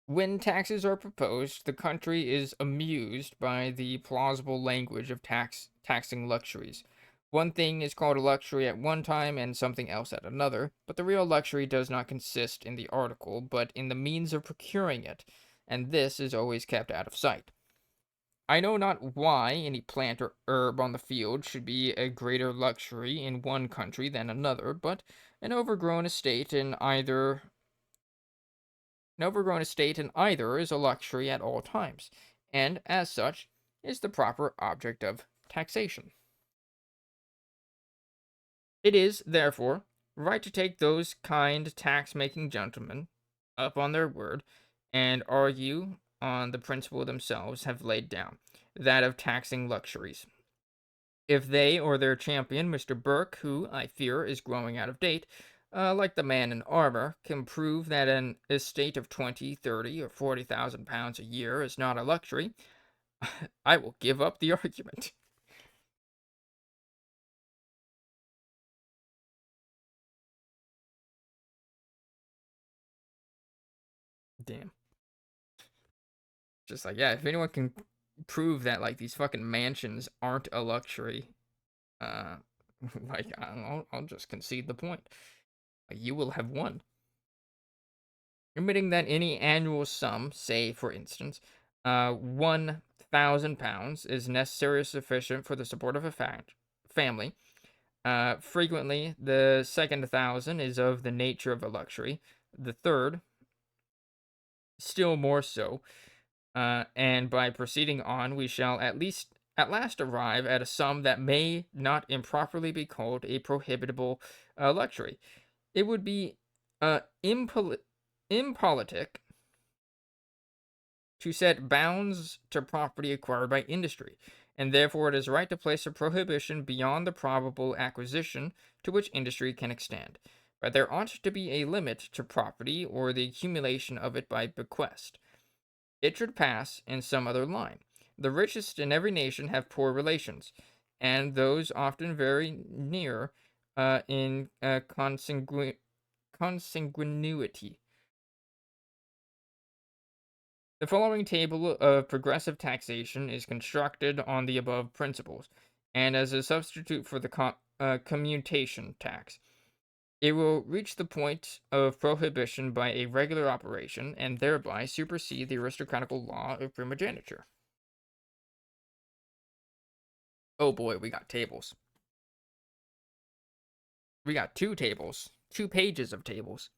When taxes are proposed, the country is amused by the plausible language of taxing luxuries. One thing is called a luxury at one time and something else at another, but the real luxury does not consist in the article, but in the means of procuring it, and this is always kept out of sight. I know not why any plant or herb on the field should be a greater luxury in one country than another, but an overgrown estate in either is a luxury at all times, and as such is the proper object of taxation. It is, therefore, right to take those kind tax-making gentlemen up on their word, and argue on the principle themselves have laid down, that of taxing luxuries. If they or their champion, Mr. Burke, who, I fear, is growing out of date, like the man in armor, can prove that an estate of 20, 30, or 40,000 pounds a year is not a luxury, I will give up the argument. Damn. Just like, yeah, if anyone can prove that, like, these fucking mansions aren't a luxury, uh, like, I'll just concede the point. Like, you will have won. Admitting that any annual sum, say, for instance, £1,000 is necessary or sufficient for the support of a family. Frequently, the second 1,000 is of the nature of a luxury. The third, still more so. And by proceeding on, we shall at last arrive at a sum that may not improperly be called a prohibitable luxury. It would be impolitic to set bounds to property acquired by industry, and therefore it is right to place a prohibition beyond the probable acquisition to which industry can extend. But there ought to be a limit to property or the accumulation of it by bequest. It should pass in some other line. The richest in every nation have poor relations, and those often very near in consanguinity. The following table of progressive taxation is constructed on the above principles, and as a substitute for the commutation tax. It will reach the point of prohibition by a regular operation, and thereby supersede the aristocratical law of primogeniture. Oh boy, we got tables. We got two tables, 2 pages of tables.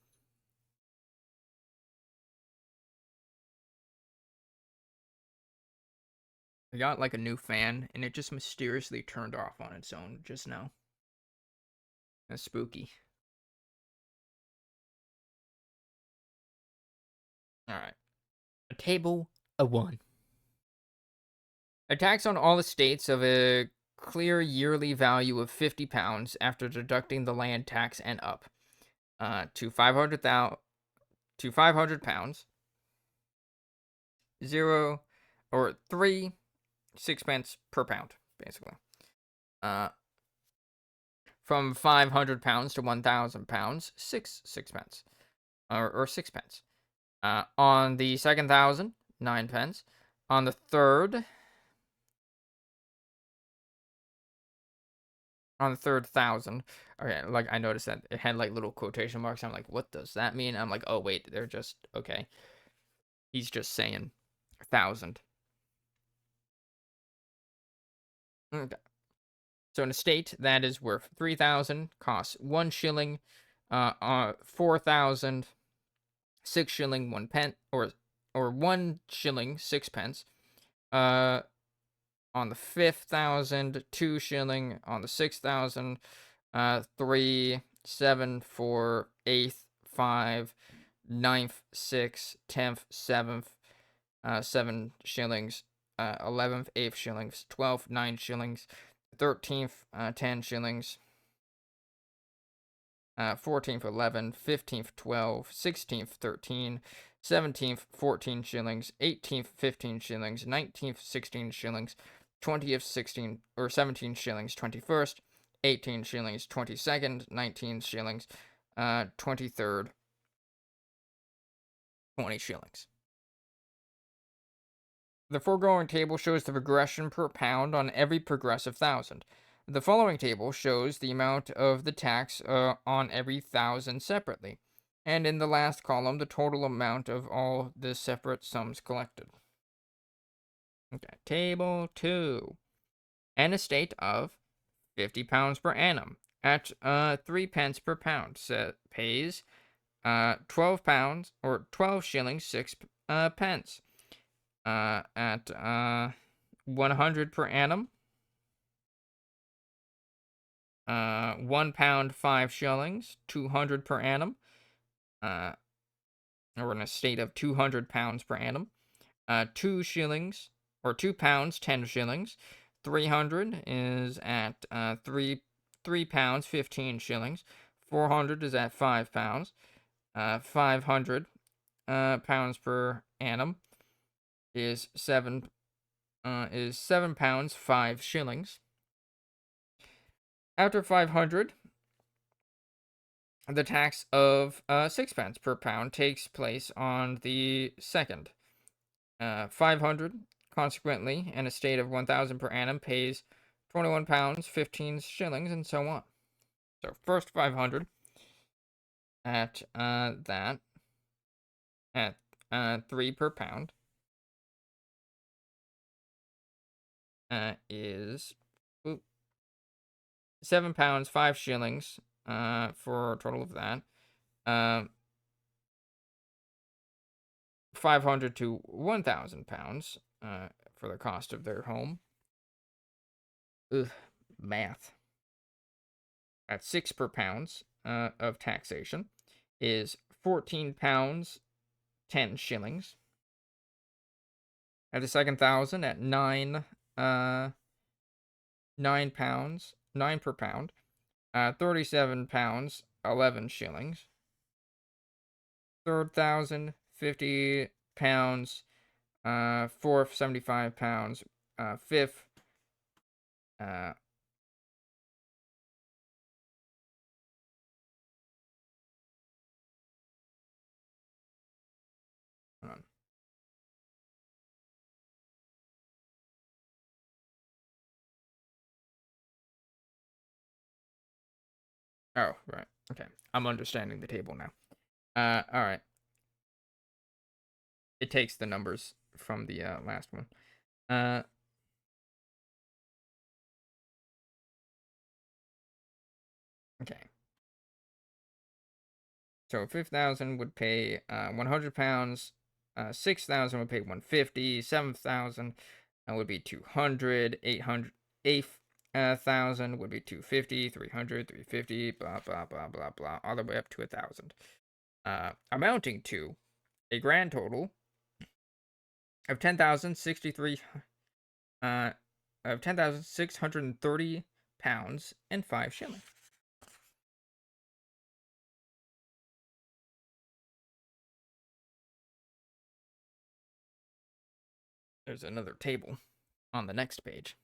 I got like a new fan, and it just mysteriously turned off on its own just now. That's spooky. Alright. A table of one. A tax on all estates of a clear yearly value of £50 after deducting the land tax and up to 500 pounds, 0 or 3 sixpence per pound, basically. From 500 pounds to 1,000 pounds, 6 sixpence, or 6 pence. On the second 1,000, 9 pence. On the third 1,000, okay, like I noticed that it had like little quotation marks. I'm like, what does that mean? I'm like, oh wait, they're just okay. He's just saying 1,000. Okay. So an estate that is worth 3,000 costs 1 shilling, 4,000, 6 shilling 1 pence, or 1 shilling 6 pence. On the 5,000, 2 shilling. On the 6,000, 3, 7, 4, 8th, 5, 9th, 6th, 10th, 7th, 7 shillings, 11th, 8 shillings, 12th, 9 shillings, 13th, 10 shillings, 14th, 11, 15th, 12, 16th, 13, 17th, 14 shillings, 18th, 15 shillings, 19th, 16 shillings, 20th, 16 or 17 shillings, 21st, 18 shillings, 22nd, 19 shillings, 23rd, 20 shillings. The foregoing table shows the progression per pound on every progressive 1,000. The following table shows the amount of the tax on every 1,000 separately, and in the last column, the total amount of all the separate sums collected. Okay, table 2. An estate of £50 per annum at 3 pence per pound pays 12 pounds or 12 shillings 6 pence. At 100 per annum, 1 pound 5 shillings, 200 per annum, or an estate of 200 pounds per annum, 2 shillings or 2 pounds 10 shillings, 300 is at 3 pounds 15 shillings, 400 is at 5 pounds, 500 pounds per annum is 7 pounds 5 shillings. After 500, the tax of 6 pence per pound takes place on the second. 500, consequently, an estate of 1,000 per annum pays 21 pounds 15 shillings, and so on. So first 500 at that at 3 per pound is 7 pounds 5 shillings for a total of that. £500 to £1,000 for the cost of their home. Ugh, math. At 6 per pounds of taxation is £14, 10 shillings. At the second thousand, at 9 per pound, £37, 11 shillings. Third thousand, £50, fourth, £75, fifth, hold on. Oh, right. Okay. I'm understanding the table now. All right. It takes the numbers from the last one. Okay. So 5,000 would pay £100. 6,000 would pay 150. 7,000 would be 200. 800. 8,000 would be 250. 300. 350. Blah blah blah blah blah. All the way up to 1,000. Amounting to a grand total of 10,063. Of £10,630 and 5 shillings. There's another table on the next page.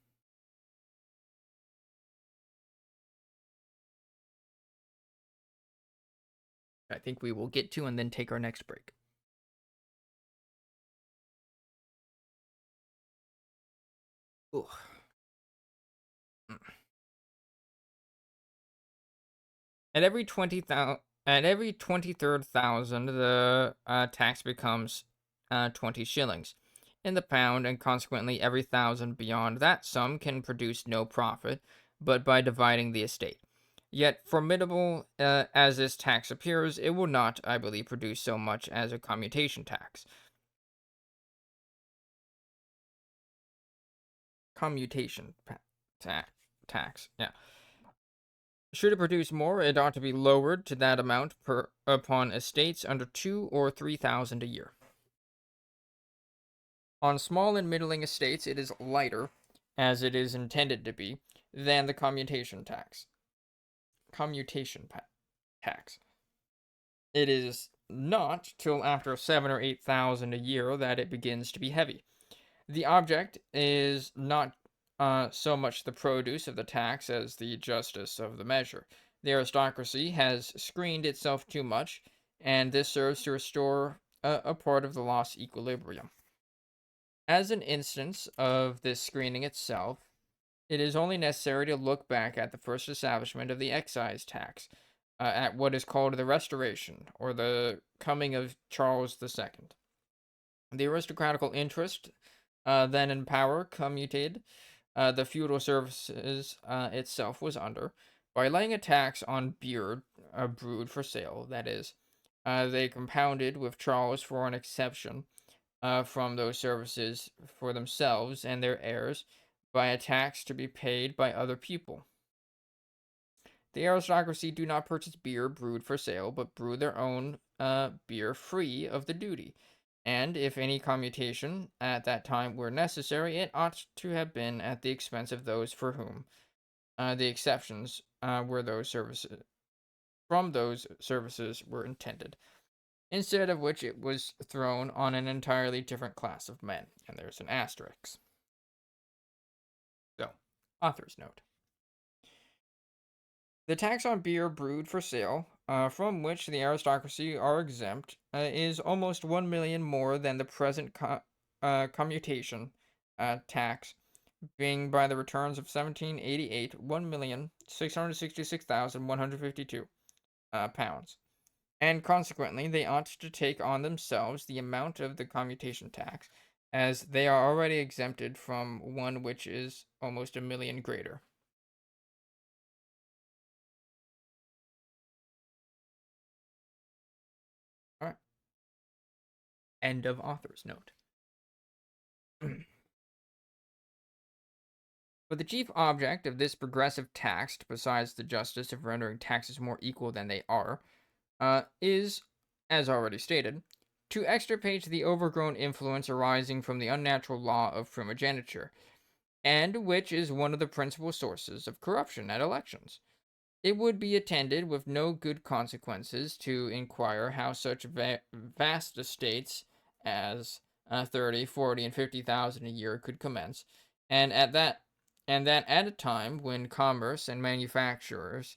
I think we will get to and then take our next break. Ugh. At every 23rd thousand, the tax becomes 20 shillings in the pound, and consequently, every thousand beyond that sum can produce no profit, but by dividing the estate. Yet, formidable as this tax appears, it will not, I believe, produce so much as a commutation tax. Commutation tax, yeah. Should it produce more, it ought to be lowered to that amount upon estates under 2 or 3,000 a year. On small and middling estates, it is lighter, as it is intended to be, than the commutation tax. Tax. It is not till after 7 or 8,000 a year that it begins to be heavy. The object is not so much the produce of the tax as the justice of the measure. The aristocracy has screened itself too much, and this serves to restore a part of the lost equilibrium. As an instance of this screening itself, it is only necessary to look back at the first establishment of the excise tax, at what is called the Restoration, or the coming of Charles II. The aristocratical interest then in power commuted the feudal services itself was under by laying a tax on beer brewed for sale. That is, they compounded with Charles for an exception from those services for themselves and their heirs by a tax to be paid by other people. The aristocracy do not purchase beer brewed for sale, but brew their own beer free of the duty. And if any commutation at that time were necessary, it ought to have been at the expense of those for whom the exceptions were those services from those services were intended. Instead of which, it was thrown on an entirely different class of men. And there's an asterisk. So, author's note. The tax on beer brewed for sale, from which the aristocracy are exempt, is almost 1 million more than the present commutation tax, being by the returns of 1788 £1,666,152 pounds. And consequently, they ought to take on themselves the amount of the commutation tax, as they are already exempted from one which is almost 1 million greater. All right. End of author's note. But the chief object of this progressive tax, besides the justice of rendering taxes more equal than they are, is, as already stated, to extirpate the overgrown influence arising from the unnatural law of primogeniture, and which is one of the principal sources of corruption at elections. It would be attended with no good consequences to inquire how such vast estates as 30, 40, and 50,000 a year could commence, and that at a time when commerce and manufacturers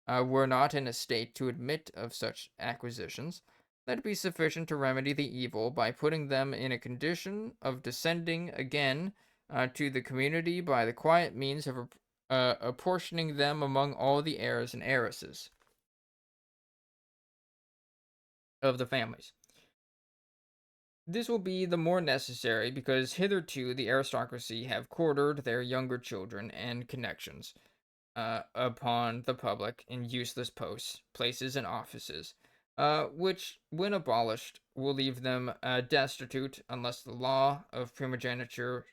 were not in a state to admit of such acquisitions, that it be sufficient to remedy the evil by putting them in a condition of descending again to the community by the quiet means of apportioning them among all the heirs and heiresses of the families. This will be the more necessary because hitherto the aristocracy have quartered their younger children and connections upon the public in useless posts, places, and offices, which, when abolished, will leave them destitute unless the law of primogeniture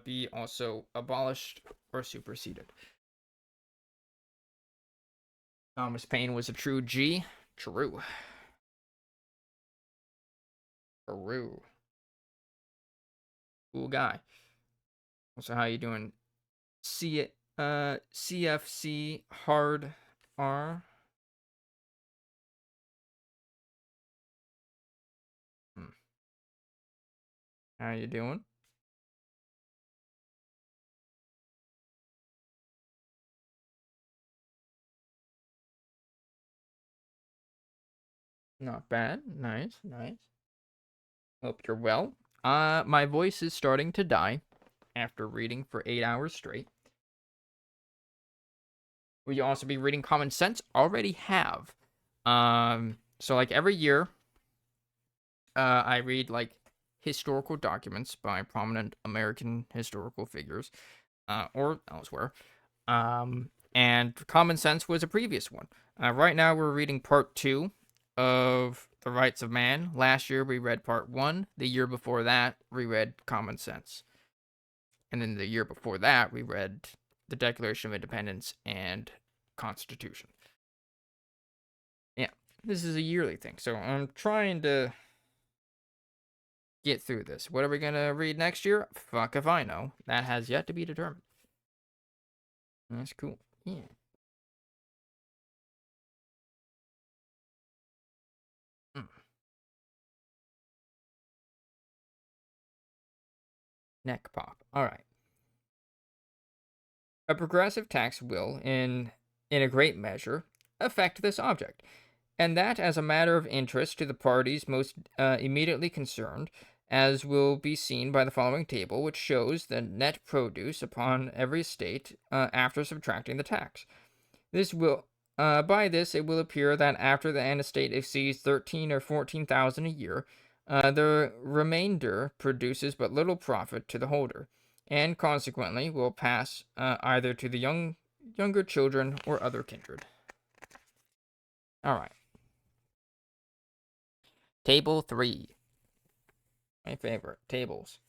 be also abolished or superseded. Thomas Paine was a true G. True. True. Cool guy. So how you doing? CFC Hard R. How you doing? Not bad. Nice, nice. Hope you're well. My voice is starting to die after reading for 8 hours straight. Will you also be reading Common Sense? Already have. So like every year, I read like historical documents by prominent American historical figures, or elsewhere. And Common Sense was a previous one. Right now we're reading part 2 of The Rights of Man. Last year we read part 1. The year before that we read Common Sense. And then the year before that we read the Declaration of Independence and Constitution. Yeah, this is a yearly thing. So I'm trying to get through this. What are we going to read next year? Fuck if I know. That has yet to be determined. That's cool. Yeah. Neck pop. All right. A progressive tax will, in a great measure, affect this object, and that as a matter of interest to the parties most immediately concerned, as will be seen by the following table, which shows the net produce upon every estate after subtracting the tax. This will, by this, it will appear that after an estate exceeds 13 or 14,000 a year, the remainder produces but little profit to the holder, and consequently will pass either to the younger children or other kindred. All right. Table 3. My favorite tables.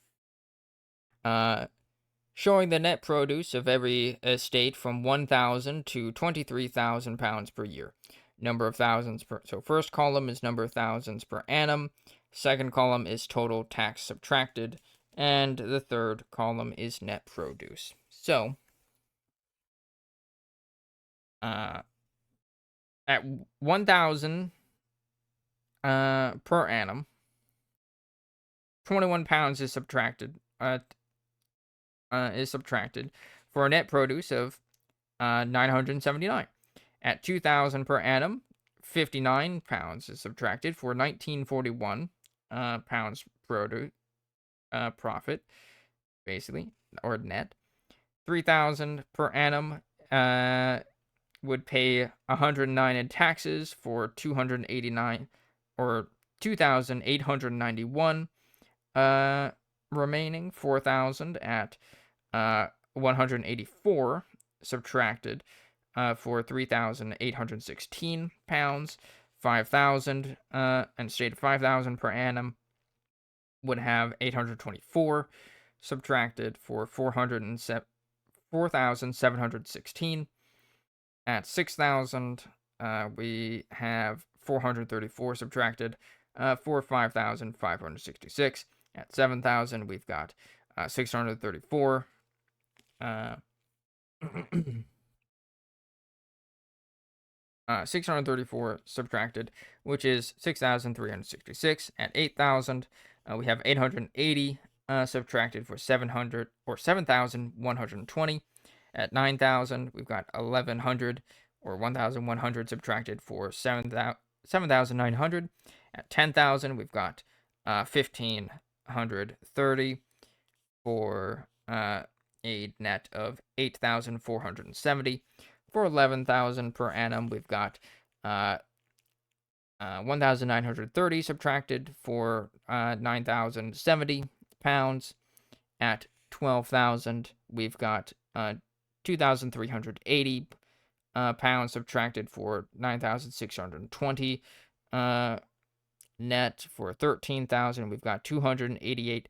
Showing the net produce of every estate from 1,000 to 23,000 pounds per year. Number of thousands per. So first column is number of thousands per annum. Second column is total tax subtracted. And the third column is net produce. So, at 1,000 per annum, 21 pounds is subtracted. For a net produce of 979. At 2,000 per annum, 59 pounds is subtracted for 1941 pounds produce profit, basically, or net. 3,000 per annum would pay 109 in taxes for 289 or 2,891. Remaining 4,000 at 184 subtracted for 3,816 pounds. 5,000 and stated 5,000 per annum would have 824 subtracted for 4,716. At 6,000, we have 434 subtracted for 5,566. At 7,000, we've got 634. Uh, 634 subtracted, which is 6,366. At 8,000, we have 880 subtracted for 700 or 7,120. At 9,000, we've got 1,100 or 1,100 subtracted for 7,900. At 10,000, we've got 1,530 for a net of 8,470. For 11,000 per annum, we've got 1,930 subtracted for 9,070 pounds. At 12,000, we've got 2,380 pounds subtracted for 9,620 net. For 13,000, we've got 288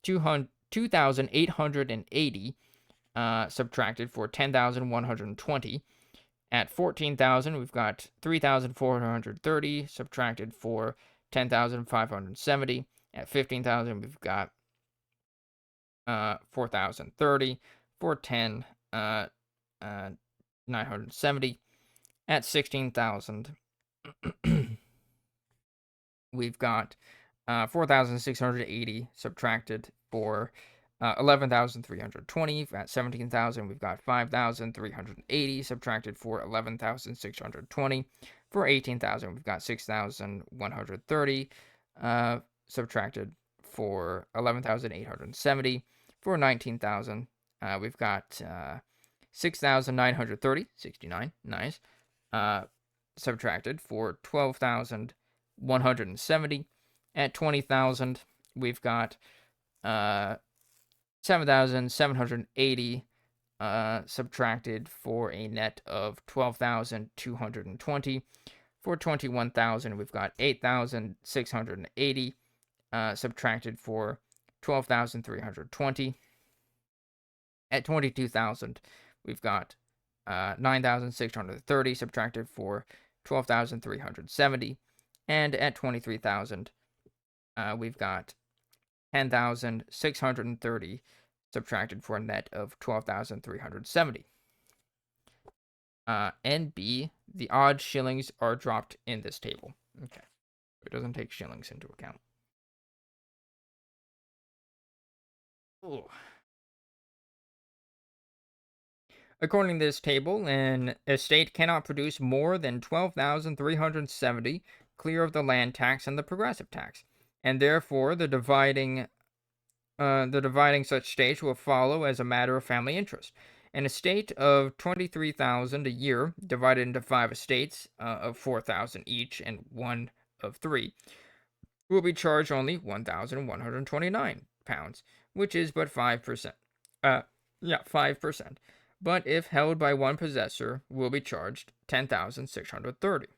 2,880 subtracted for 10,120. At 14,000, we've got 3,430 subtracted for 10,570. At 15,000, we've got 4,030 for 10,970. At 16,000, we've got 4,680 subtracted for 11,320. At 17,000, we've got 5,380 subtracted for 11,620. For 18,000, we've got 6,130 subtracted for 11,870. For 19,000, we've got 6,930, 69, nice, subtracted for 12,170. At 20,000, we've got 7,780 subtracted for a net of 12,220. For 21,000, we've got 8,680 subtracted for 12,320. At 22,000, we've got 9,630 subtracted for 12,370. And at 23,000, we've got 10,630 subtracted for a net of 12,370. NB, the odd shillings are dropped in this table. Okay. It doesn't take shillings into account. Ooh. According to this table, an estate cannot produce more than 12,370 clear of the land tax and the progressive tax, and therefore the dividing such states will follow as a matter of family interest. An estate of 23,000 a year divided into 5 estates of 4,000 each and one of 3 will be charged only 1,129 pounds, which is but 5%. 5%. But if held by one possessor, will be charged 10,630.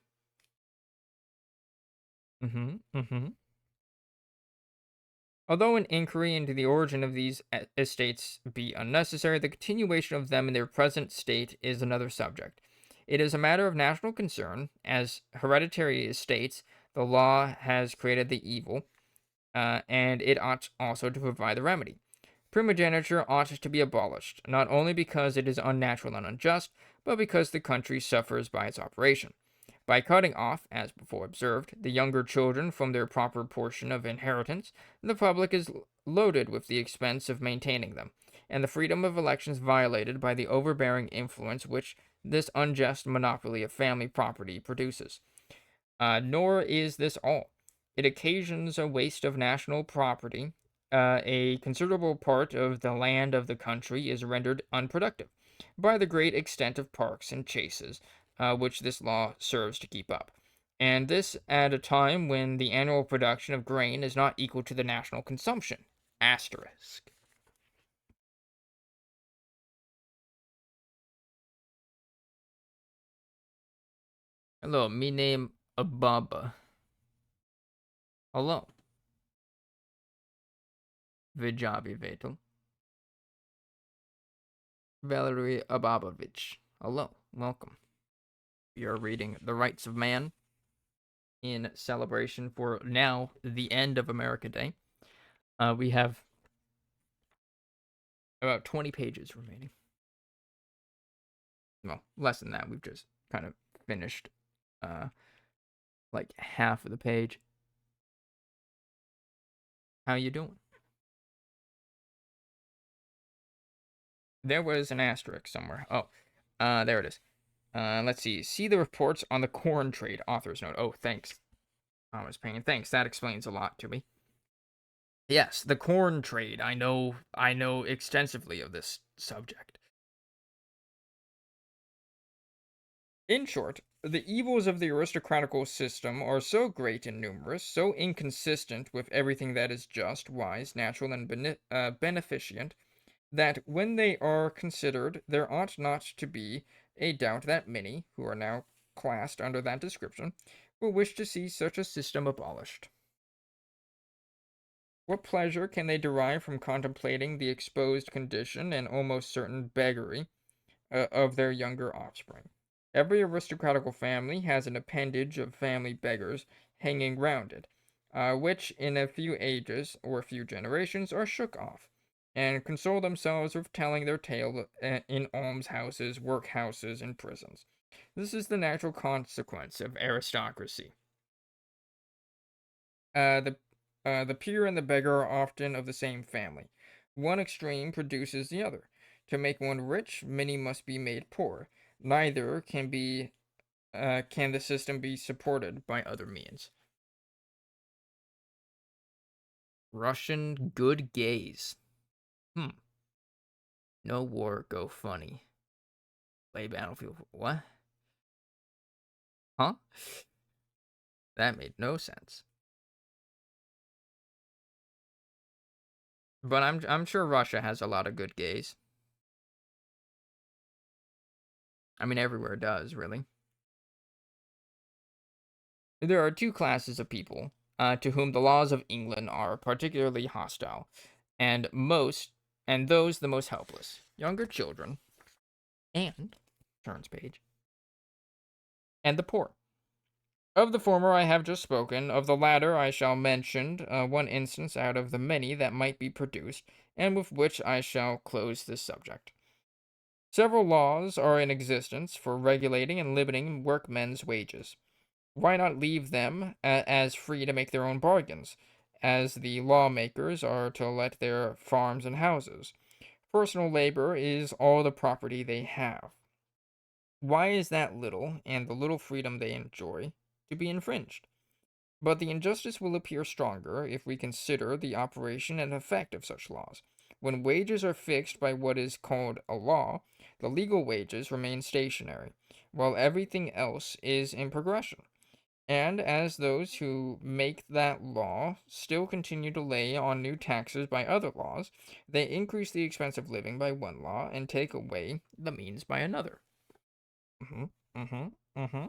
Although an inquiry into the origin of these estates be unnecessary, the continuation of them in their present state is another subject. It is a matter of national concern. As hereditary estates, the law has created the evil, and it ought also to provide the remedy. Primogeniture ought to be abolished, not only because it is unnatural and unjust, but because the country suffers by its operation. By cutting off, as before observed, the younger children from their proper portion of inheritance, the public is loaded with the expense of maintaining them, and the freedom of elections violated by the overbearing influence which this unjust monopoly of family property produces. Nor is this all. It occasions a waste of national property. A considerable part of the land of the country is rendered unproductive by the great extent of parks and chases, which this law serves to keep up. And this at a time when the annual production of grain is not equal to the national consumption. Asterisk. Hello, me name Ababa. Hello. Vijabi Vetel. Valery Ababovich. Hello, welcome. We are reading The Rights of Man in celebration for now the end of America Day. We have about 20 pages remaining. Well, less than that. We've just kind of finished like half of the page. How you doing? There was an asterisk somewhere. Oh, there it is. Let's see. See the reports on the corn trade. Author's note. Oh, thanks, Thomas Paine. Thanks. That explains a lot to me. Yes, the corn trade. I know extensively of this subject. In short, the evils of the aristocratical system are so great and numerous, so inconsistent with everything that is just, wise, natural, and beneficent, that when they are considered, there ought not to be a doubt that many, who are now classed under that description, will wish to see such a system abolished. What pleasure can they derive from contemplating the exposed condition and almost certain beggary of their younger offspring? Every aristocratical family has an appendage of family beggars hanging round it, which in a few ages or a few generations are shook off, and console themselves with telling their tale in almshouses, workhouses, and prisons. This is the natural consequence of aristocracy. The peer and the beggar are often of the same family. One extreme produces the other. To make one rich, many must be made poor. Neither can the system be supported by other means. Russian good gays. No war, go funny. Play Battlefield. What? Huh? That made no sense. But I'm sure Russia has a lot of good gays. I mean, everywhere does, really. There are two classes of people to whom the laws of England are particularly hostile, and those the most helpless: younger children, and turns page, and the poor. Of the former I have just spoken; of the latter I shall mention one instance out of the many that might be produced, and with which I shall close this subject. Several laws are in existence for regulating and limiting workmen's wages. Why not leave them as free to make their own bargains, as the lawmakers are to let their farms and houses? Personal labor is all the property they have. Why is that little, and the little freedom they enjoy, to be infringed? But the injustice will appear stronger if we consider the operation and effect of such laws. When wages are fixed by what is called a law, the legal wages remain stationary, while everything else is in progression. And as those who make that law still continue to lay on new taxes by other laws, they increase the expense of living by one law and take away the means by another. Mm-hmm, mm-hmm, mm-hmm.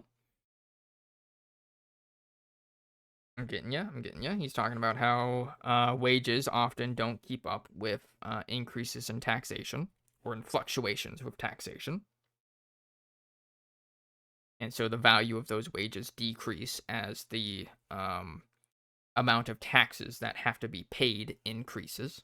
I'm getting you. He's talking about how wages often don't keep up with increases in taxation or in fluctuations with taxation. And so the value of those wages decrease as the amount of taxes that have to be paid increases.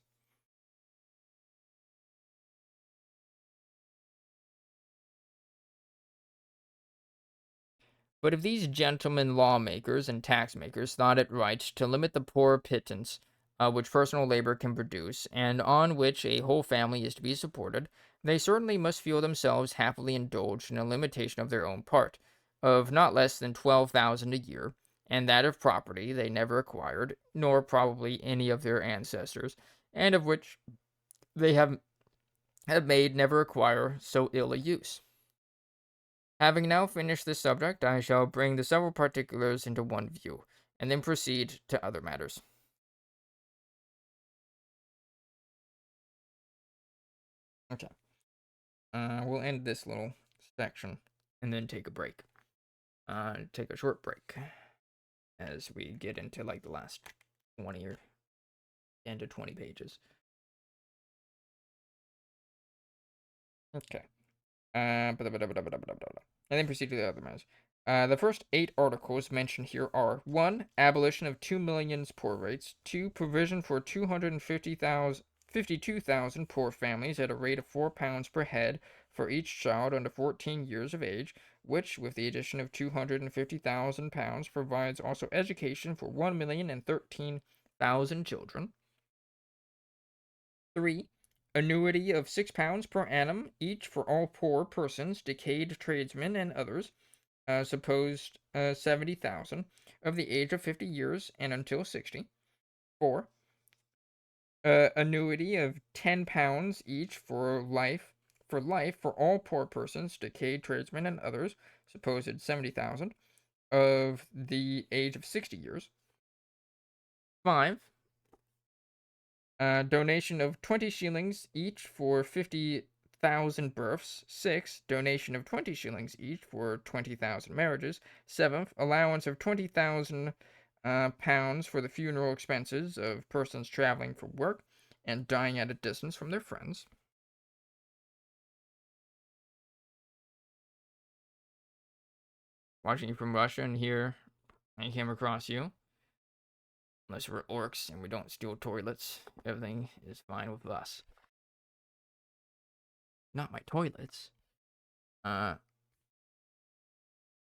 But if these gentlemen lawmakers and tax makers thought it right to limit the poor pittance which personal labor can produce, and on which a whole family is to be supported, they certainly must feel themselves happily indulged in a limitation of their own part, of not less than 12,000 a year, and that of property they never acquired, nor probably any of their ancestors, and of which they have made never acquire so ill a use. Having now finished this subject, I shall bring the several particulars into one view, and then proceed to other matters. Okay. We'll end this little section, and then take a break. Take a short break, as we get into, like, the last 20 or 10 to 20 pages. Okay. And then proceed to the other matters. The first 8 articles mentioned here are 1. Abolition of 2 million poor rates. 2. Provision for 52,000 poor families at a rate of £4 per head for each child under 14 years of age, which, with the addition of £250,000, provides also education for 1,013,000 children. 3. Annuity of £6 per annum each for all poor persons, decayed tradesmen, and others, supposed 70,000, of the age of 50 years and until 60. 4. Annuity of £10 each for life for all poor persons, decayed tradesmen, and others, supposed 70,000, of the age of 60 years. 5. Donation of 20 shillings each for 50,000 births. 6. Donation of 20 shillings each for 20,000 marriages. 7th. Allowance of 20,000 pounds for the funeral expenses of persons traveling for work and dying at a distance from their friends. Watching you from Russia, and here I came across you. Unless we're orcs and we don't steal toilets, everything is fine with us. Not my toilets. Yeah,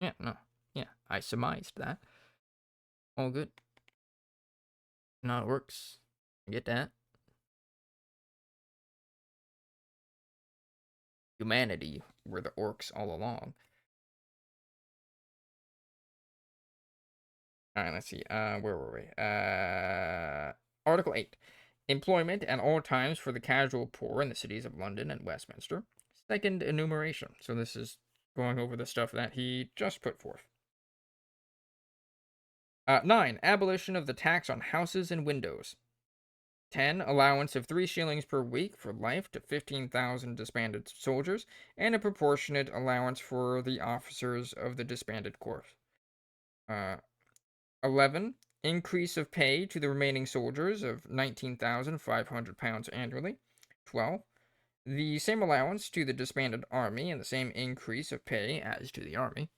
no. Yeah, I surmised that. All good. Not orcs. Get that? Humanity were the orcs all along. Alright, let's see. Where were we? Article 8. Employment at all times for the casual poor in the cities of London and Westminster. Second enumeration. So this is going over the stuff that he just put forth. 9. Abolition of the tax on houses and windows. 10. Allowance of 3 shillings per week for life to 15,000 disbanded soldiers, and a proportionate allowance for the officers of the disbanded corps. 11. Increase of pay to the remaining soldiers of £19,500 annually. 12. The same allowance to the disbanded army and the same increase of pay as to the army.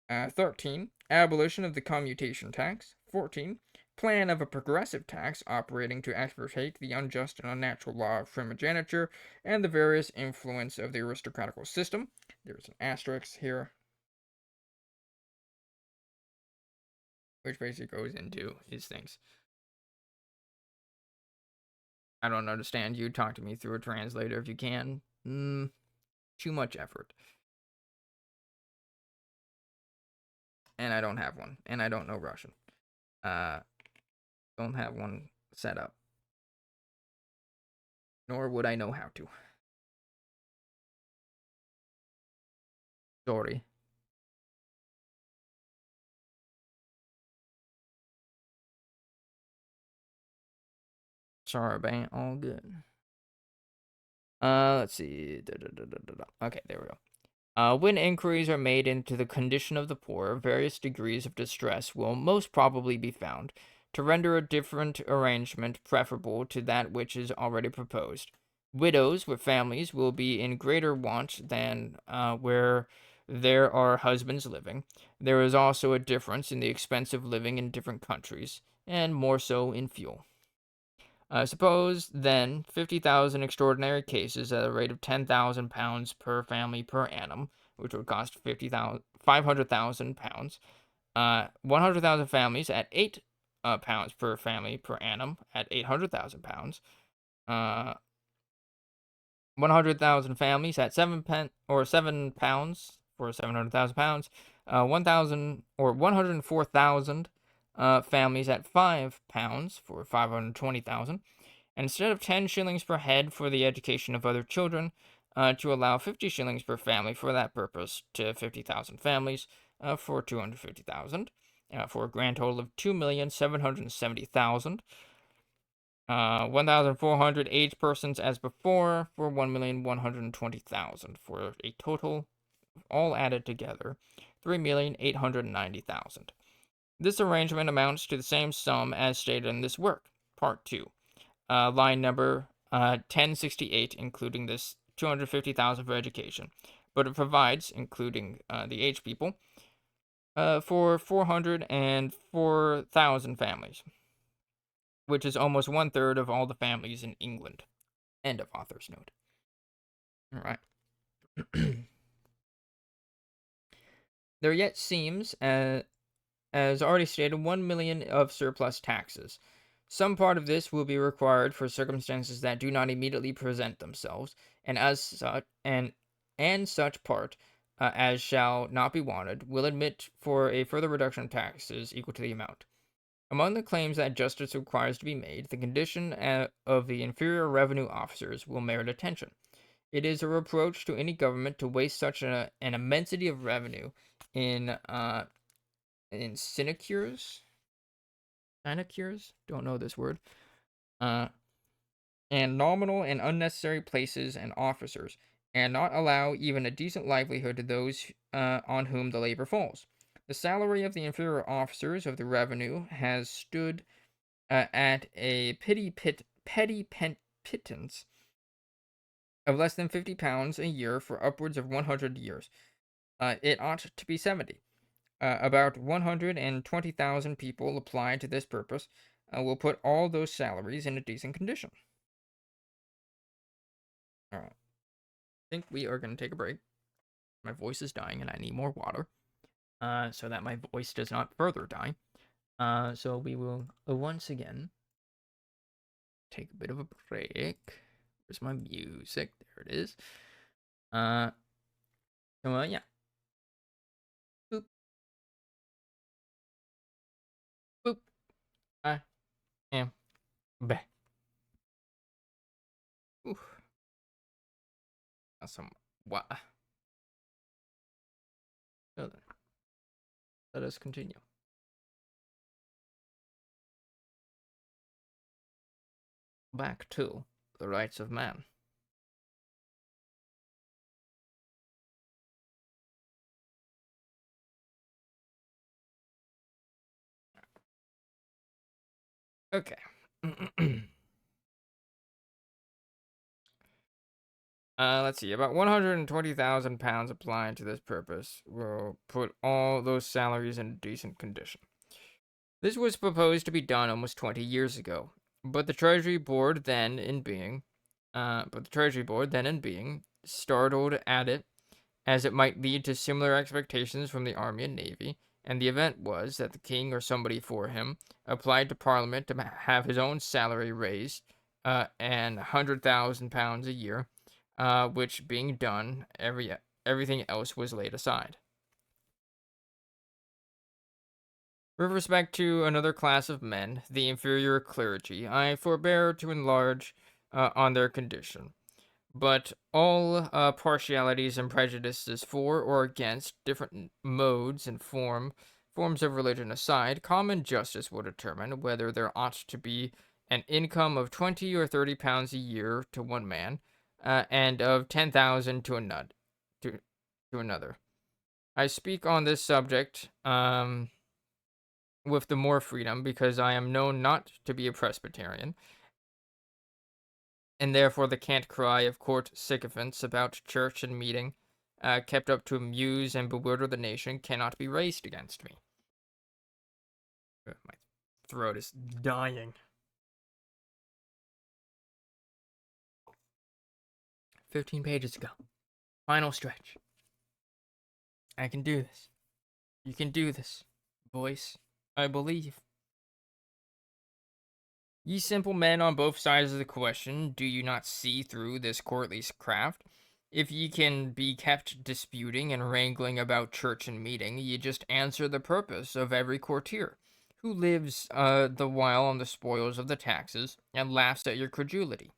13. Abolition of the commutation tax. 14. Plan of a progressive tax operating to extirpate the unjust and unnatural law of primogeniture and the various influence of the aristocratical system. There's an asterisk here, which basically goes into these things. I don't understand you. Talk to me through a translator if you can. Too much effort. And I don't have one. And I don't know Russian. Don't have one set up. Nor would I know how to. Sorry. Sorry, man. All good. Let's see. Okay, there we go. When inquiries are made into the condition of the poor, various degrees of distress will most probably be found, to render a different arrangement preferable to that which is already proposed. Widows with families will be in greater want than where there are husbands living. There is also a difference in the expense of living in different countries, and more so in fuel. Suppose, then, 50,000 extraordinary cases at a rate of £10,000 per family per annum, which would cost £500,000. 100,000 families at £8 per family per annum at £800,000. 100,000 families at £7 for £700,000. 104,000 families at £5 for 520,000. Instead of 10 shillings per head for the education of other children, to allow 50 shillings per family for that purpose to 50,000 families for 250,000, for a grand total of 2,770,000. 1,400 aged persons as before for 1,120,000, for a total, all added together, 3,890,000. This arrangement amounts to the same sum as stated in this work. Part 2. line number 1068, including this 250,000 for education. But it provides, including the H people, for 404,000 families, which is almost 1/3 of all the families in England. End of author's note. All right. There yet seems, as already stated, 1 million of surplus taxes. Some part of this will be required for circumstances that do not immediately present themselves, and as such, and such part as shall not be wanted will admit for a further reduction of taxes equal to the amount. Among the claims that justice requires to be made, the condition of the inferior revenue officers will merit attention. It is a reproach to any government to waste such an immensity of revenue in sinecures. Sinecures? Don't know this word. Uh, and nominal and unnecessary places and officers, and not allow even a decent livelihood to those on whom the labor falls. The salary of the inferior officers of the revenue has stood at a petty pittance of less than £50 a year for upwards of 100 years. It ought to be 70. About 120,000 people applied to this purpose will put all those salaries in a decent condition. All right. I think we are going to take a break. My voice is dying and I need more water so that my voice does not further die. So we will once again take a bit of a break. Where's my music? There it is. Yeah. Boop. Boop. I am back. Oof. Some what? So then, let us continue. Back to the rights of man. Okay. Let's see. About 120,000 pounds applied to this purpose will put all those salaries in decent condition. This was proposed to be done almost 20 years ago, but the Treasury Board then in being, startled at it, as it might lead to similar expectations from the Army and Navy, and the event was that the King or somebody for him applied to Parliament to have his own salary raised, and £100,000 a year, which being done, everything else was laid aside. With respect to another class of men, the inferior clergy, I forbear to enlarge on their condition. But all partialities and prejudices for or against different modes and forms of religion aside, common justice will determine whether there ought to be an income of 20 or 30 pounds a year to one man, and of 10,000 to another. I speak on this subject with the more freedom because I am known not to be a Presbyterian, and therefore the cant cry of court sycophants about church and meeting, kept up to amuse and bewilder the nation, cannot be raised against me. My throat is dying. 15 pages ago. Final stretch. I can do this. You can do this. Voice, I believe. Ye simple men on both sides of the question, do you not see through this courtly craft? If ye can be kept disputing and wrangling about church and meeting, ye just answer the purpose of every courtier, who lives the while on the spoils of the taxes, and laughs at your credulity.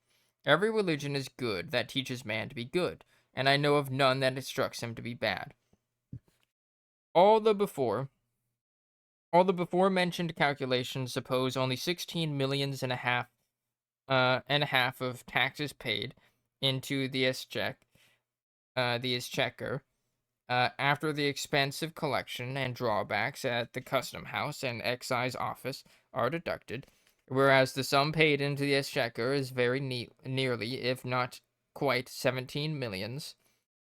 Every religion is good that teaches man to be good, and I know of none that instructs him to be bad. All the before mentioned calculations suppose only 16 millions and a half of taxes paid into the exchequer, after the expensive collection and drawbacks at the custom house and excise office are deducted. whereas the sum paid into the exchequer is very nearly, if not quite, 17 millions.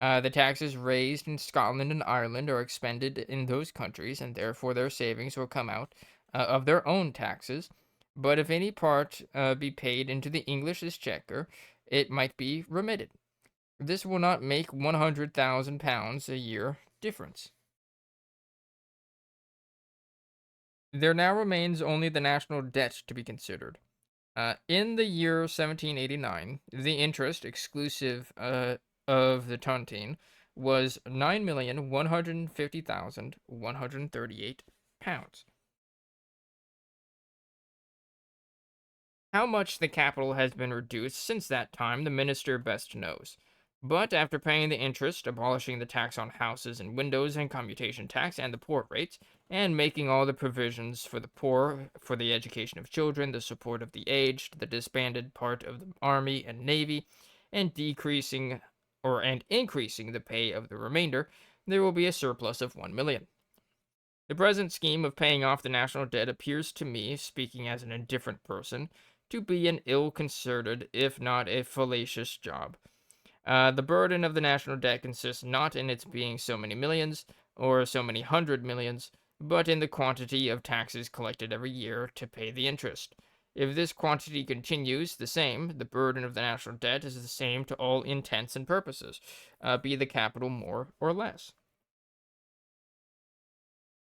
The taxes raised in Scotland and Ireland are expended in those countries, and therefore their savings will come out of their own taxes. But if any part be paid into the English exchequer, it might be remitted. This will not make £100,000 a year difference. There now remains only the national debt to be considered. In the year 1789, the interest, exclusive of the tontine, was £9,150,138. How much the capital has been reduced since that time, the minister best knows. But after paying the interest, abolishing the tax on houses and windows and commutation tax and the poor rates, and making all the provisions for the poor, for the education of children, the support of the aged, the disbanded part of the army and navy, and increasing the pay of the remainder, there will be a surplus of 1 million. The present scheme of paying off the national debt appears to me, speaking as an indifferent person, to be an ill-concerted, if not a fallacious job. The burden of the national debt consists not in its being so many millions, or so many hundred millions, but in the quantity of taxes collected every year to pay the interest. If this quantity continues the same, the burden of the national debt is the same to all intents and purposes, be the capital more or less.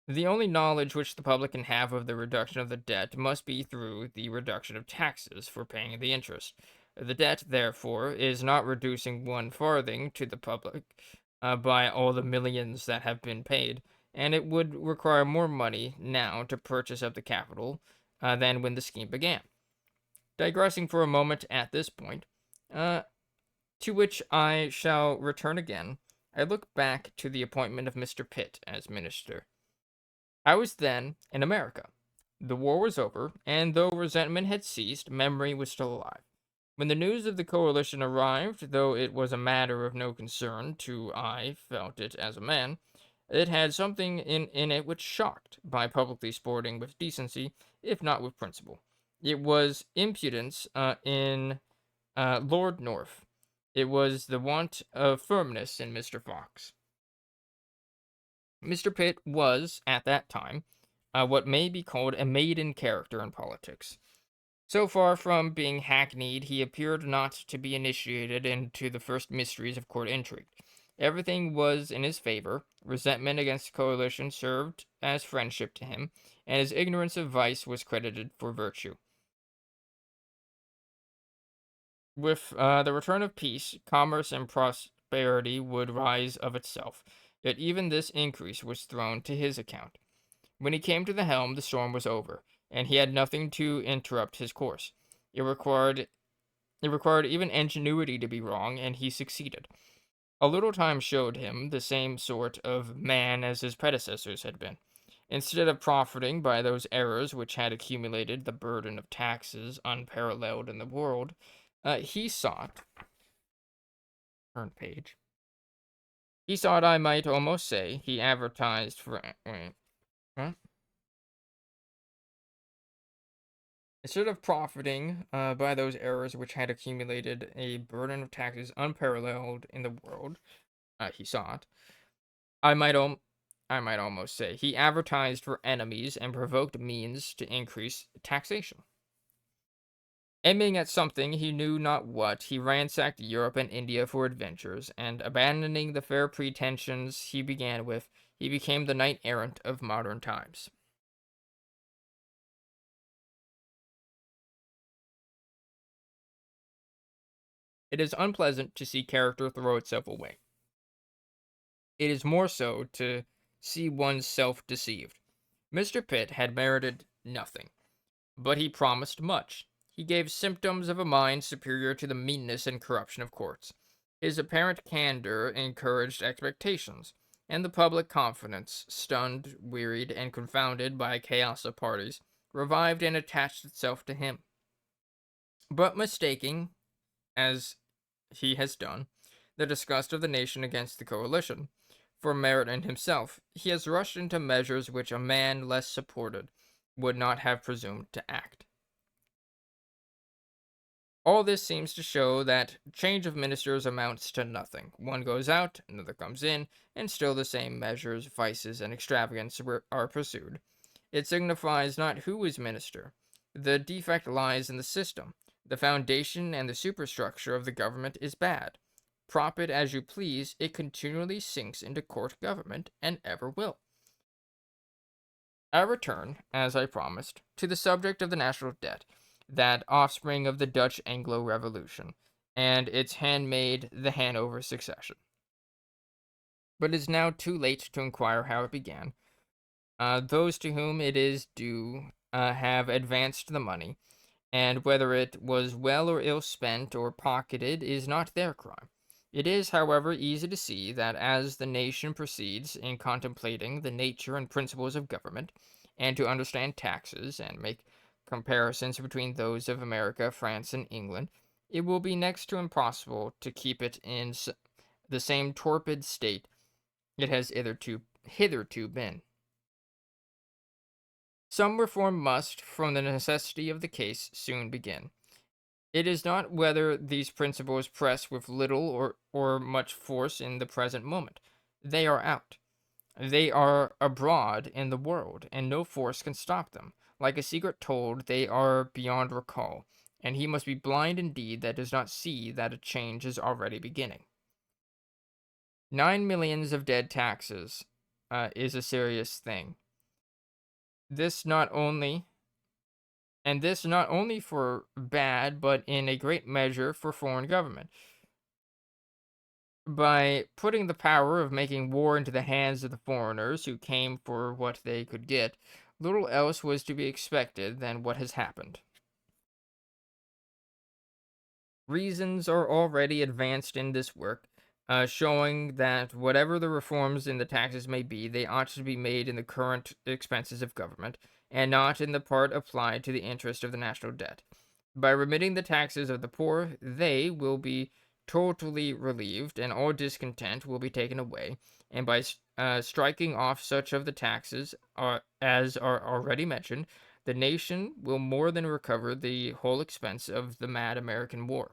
The only knowledge which the public can have of the reduction of the debt must be through the reduction of taxes for paying the interest. The debt, therefore, is not reducing one farthing to the public by all the millions that have been paid, and it would require more money now to purchase up the capital than when the scheme began. Digressing for a moment at this point, uh, to which I shall return again, I look back to the appointment of Mr. Pitt as minister. I was then in America. The war was over, and though resentment had ceased, memory was still alive. When the news of the coalition arrived, though it was a matter of no concern to I felt it as a man, it had something in it which shocked, by publicly sporting with decency, if not with principle. It was impudence in Lord North. It was the want of firmness in Mr. Fox. Mr. Pitt was, at that time, what may be called a maiden character in politics. So far from being hackneyed, he appeared not to be initiated into the first mysteries of court intrigue. Everything was in his favor. Resentment against the coalition served as friendship to him, and his ignorance of vice was credited for virtue. With the return of peace, commerce and prosperity would rise of itself, yet even this increase was thrown to his account. When he came to the helm, the storm was over, and he had nothing to interrupt his course. It required even ingenuity to be wrong, and he succeeded. A little time showed him the same sort of man as his predecessors had been. Instead of profiting by those errors which had accumulated the burden of taxes unparalleled in the world, he sought. Turn page. He sought, I might almost say, he advertised for. Wait, what? Instead of profiting by those errors which had accumulated a burden of taxes unparalleled in the world, he sought, I might, I might almost say, he advertised for enemies and provoked means to increase taxation. Aiming at something he knew not what, he ransacked Europe and India for adventures, and abandoning the fair pretensions he began with, he became the knight errant of modern times. It is unpleasant to see character throw itself away. It is more so to see one's self deceived. Mr. Pitt had merited nothing, but he promised much. He gave symptoms of a mind superior to the meanness and corruption of courts. His apparent candor encouraged expectations, and the public confidence, stunned, wearied, and confounded by a chaos of parties, revived and attached itself to him. But mistaking, as he has done, the disgust of the nation against the coalition, for merit in himself, he has rushed into measures which a man less supported would not have presumed to act. All this seems to show that change of ministers amounts to nothing. One goes out, another comes in, and still the same measures, vices, and extravagance are pursued. It signifies not who is minister. The defect lies in the system. The foundation and the superstructure of the government is bad. Prop it as you please, it continually sinks into court government, and ever will. I return, as I promised, to the subject of the national debt, that offspring of the Dutch Anglo Revolution, and its handmaid, the Hanover succession. But it is now too late to inquire how it began. Those to whom it is due have advanced the money, and whether it was well or ill spent or pocketed is not their crime. It is, however, easy to see that as the nation proceeds in contemplating the nature and principles of government, and to understand taxes, and make comparisons between those of America, France, and England, it will be next to impossible to keep it in the same torpid state it has hitherto been. Some reform must, from the necessity of the case, soon begin. It is not whether these principles press with little or much force in the present moment. They are out. They are abroad in the world, and no force can stop them. Like a secret told, they are beyond recall, and he must be blind indeed that does not see that a change is already beginning. 9 millions of dead taxes is a serious thing. This not only this not only for bad, but in a great measure for foreign government. By putting the power of making war into the hands of the foreigners who came for what they could get, little else was to be expected than what has happened. Reasons are already advanced in this work, showing that whatever the reforms in the taxes may be, they ought to be made in the current expenses of government, and not in the part applied to the interest of the national debt. By remitting the taxes of the poor, they will be totally relieved, and all discontent will be taken away. And by striking off such of the taxes as are already mentioned, the nation will more than recover the whole expense of the mad American war.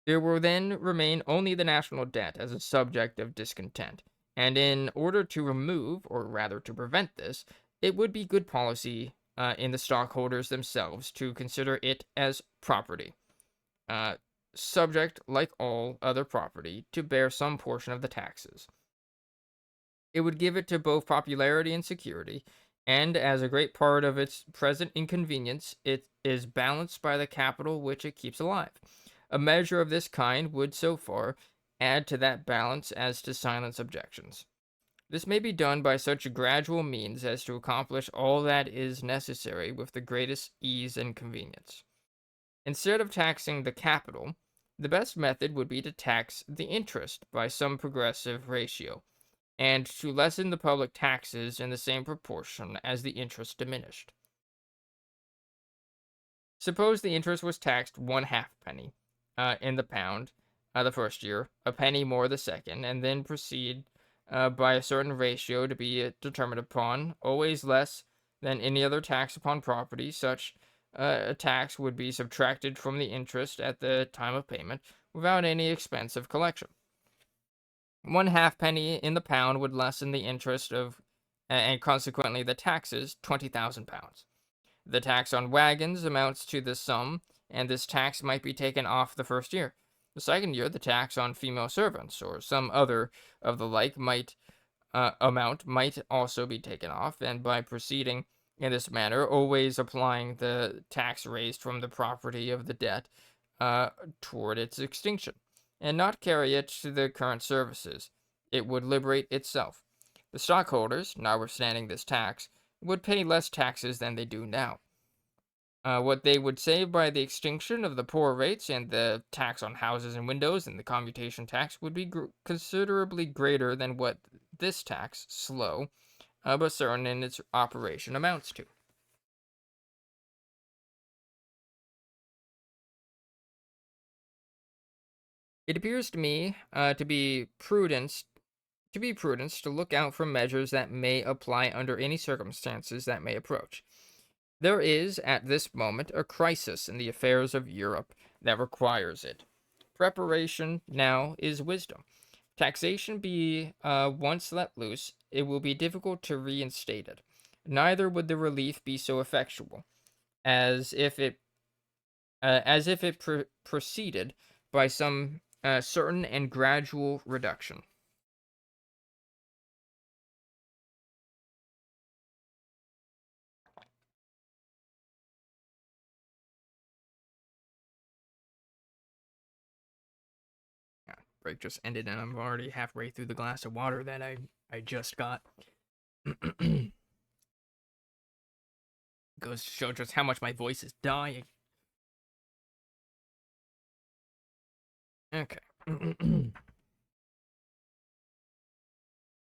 There will then remain only the national debt as a subject of discontent, and in order to remove, or rather to prevent this, it would be good policy in the stockholders themselves to consider it as property, uh, subject, like all other property, to bear some portion of the taxes. It would give it to both popularity and security, and as a great part of its present inconvenience, it is balanced by the capital which it keeps alive. A measure of this kind would, so far, add to that balance as to silence objections. This may be done by such gradual means as to accomplish all that is necessary with the greatest ease and convenience. Instead of taxing the capital, the best method would be to tax the interest by some progressive ratio, and to lessen the public taxes in the same proportion as the interest diminished. Suppose the interest was taxed 1/2 penny in the pound the first year, a penny more the second, and then proceed by a certain ratio to be determined upon, always less than any other tax upon property. Such a tax would be subtracted from the interest at the time of payment, without any expense of collection. 1/2 penny in the pound would lessen the interest of, and consequently the taxes, £20,000. The tax on wagons amounts to this sum, and this tax might be taken off the first year. The second year, the tax on female servants, or some other of the like amount, might also be taken off, and by proceeding in this manner, always applying the tax raised from the property of the debt toward its extinction, and not carry it to the current services, it would liberate itself. The stockholders, notwithstanding this tax, would pay less taxes than they do now. What they would save by the extinction of the poor rates and the tax on houses and windows and the commutation tax would be considerably greater than what this tax, slow but certain in its operation, amounts to. It appears to me to be prudence to look out for measures that may apply under any circumstances that may approach. There is, at this moment, a crisis in the affairs of Europe that requires it. Preparation now is wisdom. Taxation be once let loose, it will be difficult to reinstate it. Neither would the relief be so effectual as if it proceeded by some certain and gradual reduction. Break just ended, and I'm already halfway through the glass of water that I just got. Goes to show just how much my voice is dying. Okay.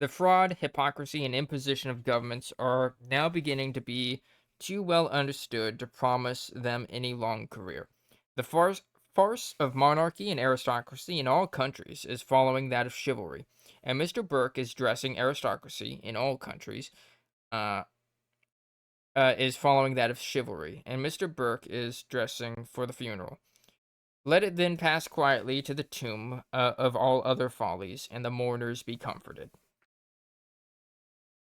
The fraud, hypocrisy, and imposition of governments are now beginning to be too well understood to promise them any long career. The farce of monarchy and aristocracy in all countries is following that of chivalry, and Mr. Burke is dressing aristocracy in all countries uh, is following that of chivalry, and Mr. Burke is dressing for the funeral. Let it then pass quietly to the tomb of all other follies, and the mourners be comforted.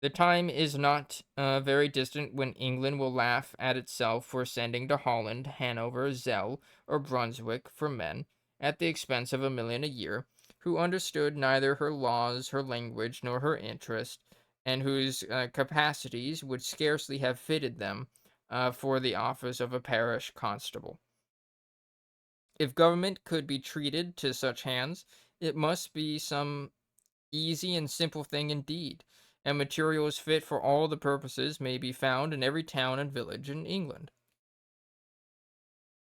The time is not very distant when England will laugh at itself for sending to Holland, Hanover, Zell, or Brunswick for men, at the expense of 1,000,000 a year, who understood neither her laws, her language, nor her interest, and whose capacities would scarcely have fitted them for the office of a parish constable. If government could be treated to such hands, it must be some easy and simple thing indeed, and materials fit for all the purposes may be found in every town and village in England.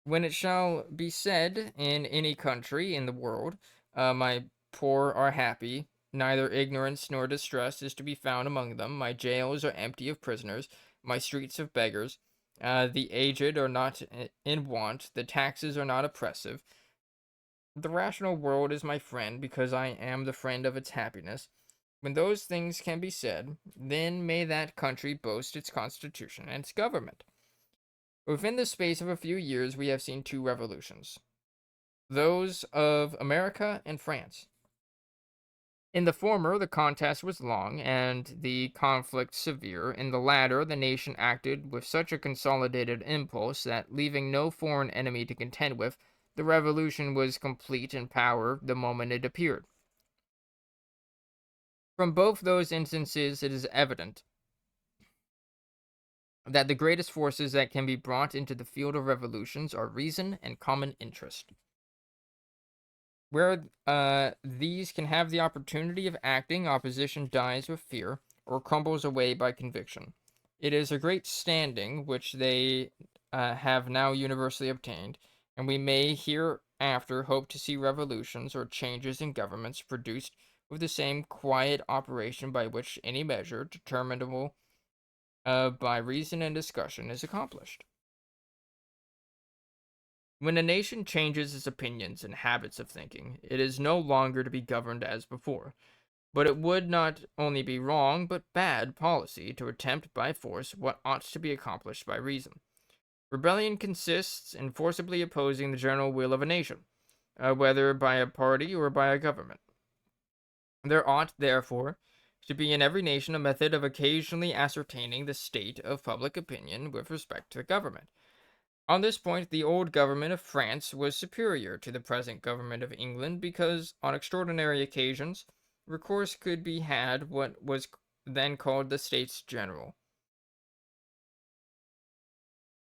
When it shall be said in any country in the world, my poor are happy, neither ignorance nor distress is to be found among them, my jails are empty of prisoners, my streets of beggars, the aged are not in want, the taxes are not oppressive, the rational world is my friend because I am the friend of its happiness. When those things can be said, then may that country boast its constitution and its government. Within the space of a few years, we have seen two revolutions, those of America and France. In the former, the contest was long and the conflict severe. In the latter, the nation acted with such a consolidated impulse that, leaving no foreign enemy to contend with, the revolution was complete in power the moment it appeared. From both those instances, it is evident that the greatest forces that can be brought into the field of revolutions are reason and common interest. Where these can have the opportunity of acting, opposition dies with fear or crumbles away by conviction. It is a great standing which they have now universally obtained, and we may hereafter hope to see revolutions or changes in governments produced with the same quiet operation by which any measure determinable by reason and discussion is accomplished. When a nation changes its opinions and habits of thinking, it is no longer to be governed as before. But it would not only be wrong, but bad policy to attempt by force what ought to be accomplished by reason. Rebellion consists in forcibly opposing the general will of a nation, whether by a party or by a government. There ought, therefore, to be in every nation a method of occasionally ascertaining the state of public opinion with respect to the government. On this point, the old government of France was superior to the present government of England because, on extraordinary occasions, recourse could be had what was then called the States General.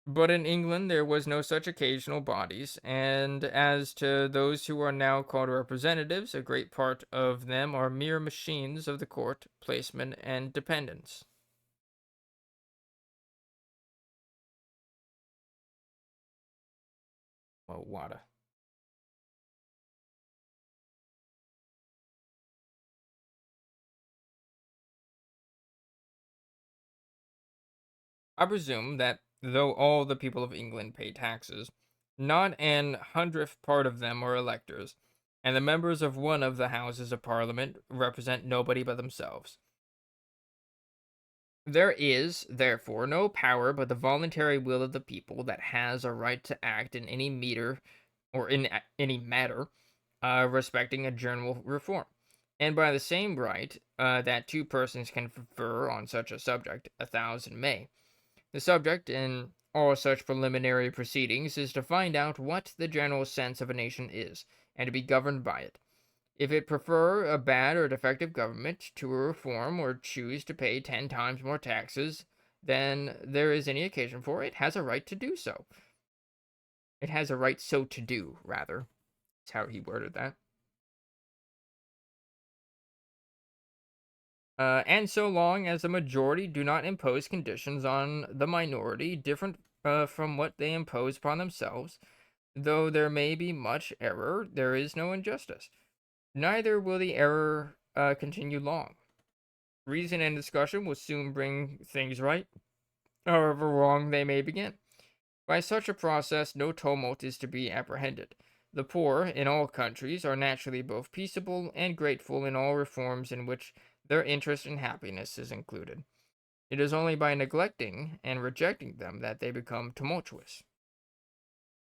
But in England there was no such occasional bodies, and as to those who are now called representatives, a great part of them are mere machines of the court, placemen, and dependents. Oh, water. I presume that though all the people of England pay taxes, not an hundredth part of them are electors, and the members of one of the houses of Parliament represent nobody but themselves. There is, therefore, no power but the voluntary will of the people that has a right to act in any meter or in any matter respecting a general reform. And by the same right that two persons can confer on such a subject, 1,000 may. The subject in all such preliminary proceedings is to find out what the general sense of a nation is, and to be governed by it. If it prefer a bad or defective government to a reform, or choose to pay 10 times more taxes than there is any occasion for, it has a right to do so. It has a right so to do, rather. That's how he worded that. And so long as the majority do not impose conditions on the minority different from what they impose upon themselves, though there may be much error, there is no injustice. Neither will the error continue long. Reason and discussion will soon bring things right, however wrong they may begin. By such a process, no tumult is to be apprehended. The poor, in all countries, are naturally both peaceable and grateful in all reforms in which their interest and happiness is included. It is only by neglecting and rejecting them that they become tumultuous.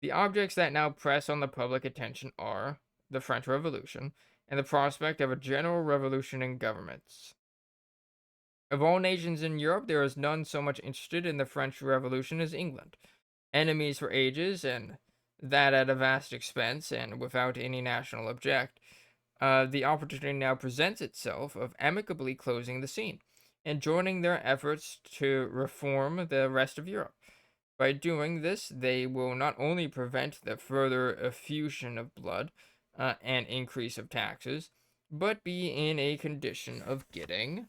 The objects that now press on the public attention are the French Revolution and the prospect of a general revolution in governments. Of all nations in Europe, there is none so much interested in the French Revolution as England. Enemies for ages, and that at a vast expense and without any national object, the opportunity now presents itself of amicably closing the scene and joining their efforts to reform the rest of Europe. By doing this, they will not only prevent the further effusion of blood and increase of taxes, but be in a condition of getting,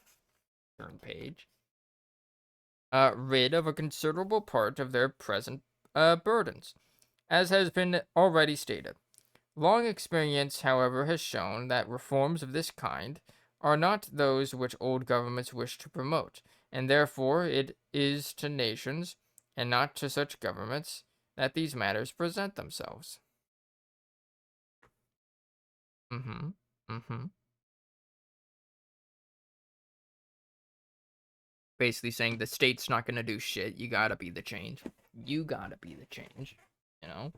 turn page, rid of a considerable part of their present burdens, as has been already stated. Long experience, however, has shown that reforms of this kind are not those which old governments wish to promote, and therefore it is to nations, and not to such governments, that these matters present themselves. Mm-hmm. Mm-hmm. Basically saying the state's not gonna do shit. You gotta be the change. You gotta be the change. You know?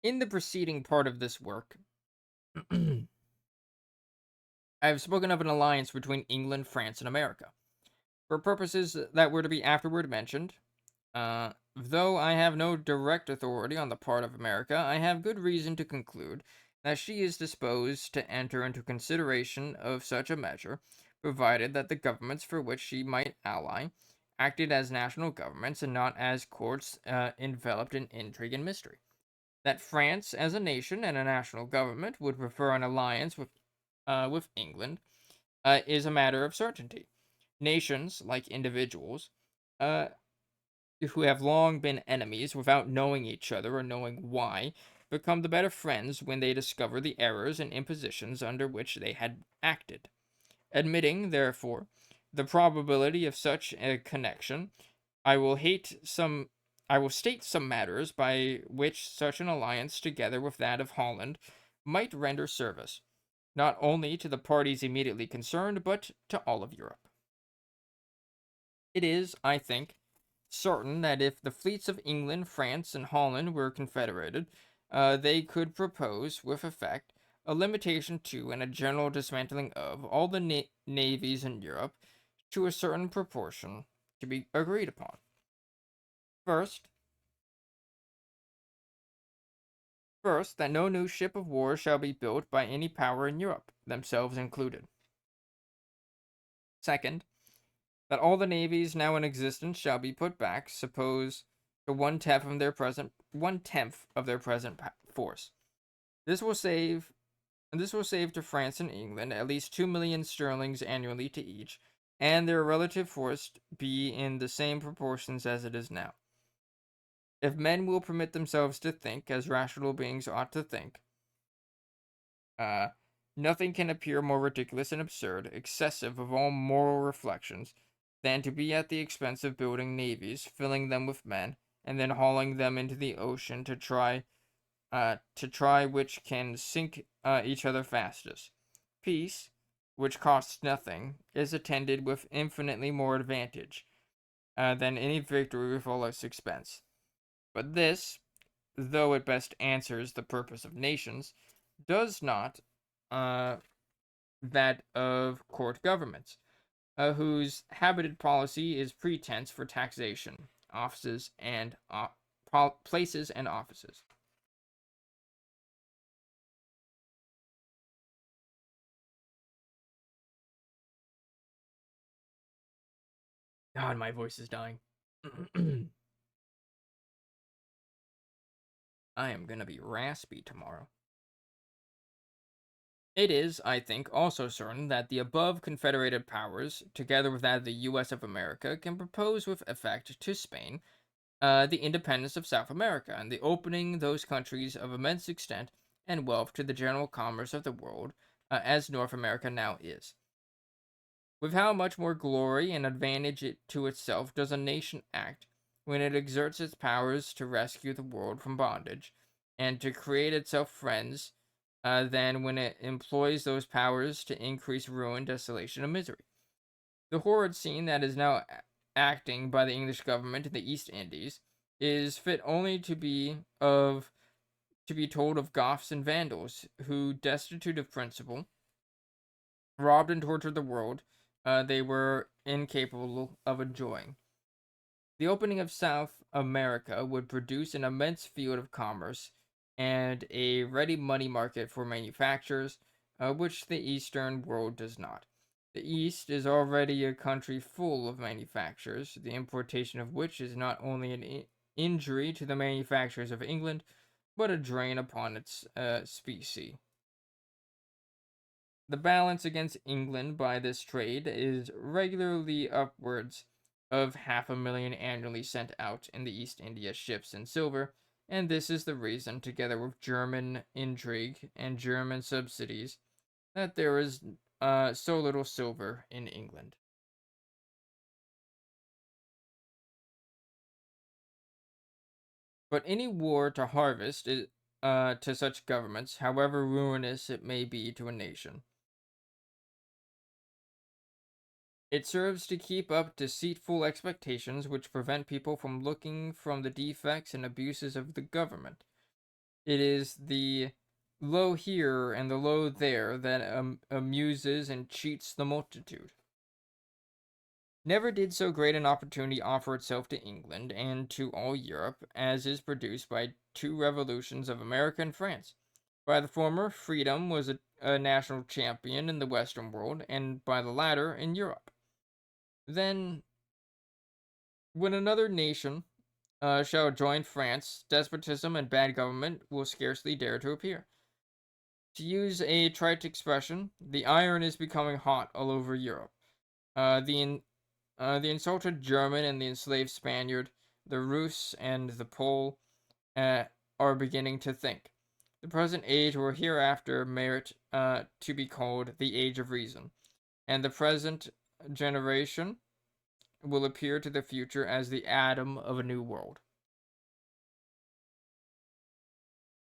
In the preceding part of this work, I have spoken of an alliance between England, France, and America. For purposes that were to be afterward mentioned, though I have no direct authority on the part of America, I have good reason to conclude that she is disposed to enter into consideration of such a measure, provided that the governments for which she might ally acted as national governments and not as courts enveloped in intrigue and mystery. That France, as a nation and a national government, would prefer an alliance with England is a matter of certainty. Nations, like individuals, uh, who have long been enemies without knowing each other or knowing why, become the better friends when they discover the errors and impositions under which they had acted. Admitting, therefore, the probability of such a connection, I will hate some. I will state some matters by which such an alliance, together with that of Holland, might render service, not only to the parties immediately concerned, but to all of Europe. It is, I think, certain that if the fleets of England, France, and Holland were confederated, they could propose, with effect, a limitation to and a general dismantling of all the navies in Europe to a certain proportion to be agreed upon. First, that no new ship of war shall be built by any power in Europe, themselves included. Second, that all the navies now in existence shall be put back, suppose, to 1/10 of their present force. This will save to France and England at least 2,000,000 sterlings annually to each, and their relative force be in the same proportions as it is now. If men will permit themselves to think as rational beings ought to think, uh, nothing can appear more ridiculous and absurd, excessive of all moral reflections, than to be at the expense of building navies, filling them with men, and then hauling them into the ocean to try which can sink each other fastest. Peace, which costs nothing, is attended with infinitely more advantage than any victory with all its expense. But this, though it best answers the purpose of nations, does not that of court governments, whose habited policy is pretense for taxation, offices and places and offices. God, my voice is dying. I am gonna be raspy tomorrow. It is, I think, also certain that the above confederated powers, together with that of the U.S. of America, can propose with effect to Spain the independence of South America and the opening those countries of immense extent and wealth to the general commerce of the world, as North America now is. With how much more glory and advantage to itself does a nation act when it exerts its powers to rescue the world from bondage and to create itself friends than when it employs those powers to increase ruin, desolation, and misery. The horrid scene that is now acting by the English government in the East Indies is fit only to be told of Goths and Vandals who, destitute of principle, robbed and tortured the world they were incapable of enjoying. The opening of South America would produce an immense field of commerce and a ready money market for manufactures, which the Eastern world does not. The East is already a country full of manufactures, the importation of which is not only an injury to the manufacturers of England, but a drain upon its specie. The balance against England by this trade is regularly upwards of 500,000 annually sent out in the East India ships in silver, and this is the reason, together with German intrigue and German subsidies, that there is so little silver in England. But any war to harvest is, to such governments, however ruinous it may be to a nation. It serves to keep up deceitful expectations which prevent people from looking from the defects and abuses of the government. It is the low here and the low there that amuses and cheats the multitude. Never did so great an opportunity offer itself to England and to all Europe as is produced by two revolutions of America and France. By the former, freedom was a national champion in the Western world, and by the latter, in Europe. Then, when another nation shall join France, despotism and bad government will scarcely dare to appear. To use a trite expression, the iron is becoming hot all over Europe. The insulted German and the enslaved Spaniard, the Russ and the Pole, are beginning to think. The present age will hereafter merit to be called the age of reason, and the present generation will appear to the future as the Adam of a new world.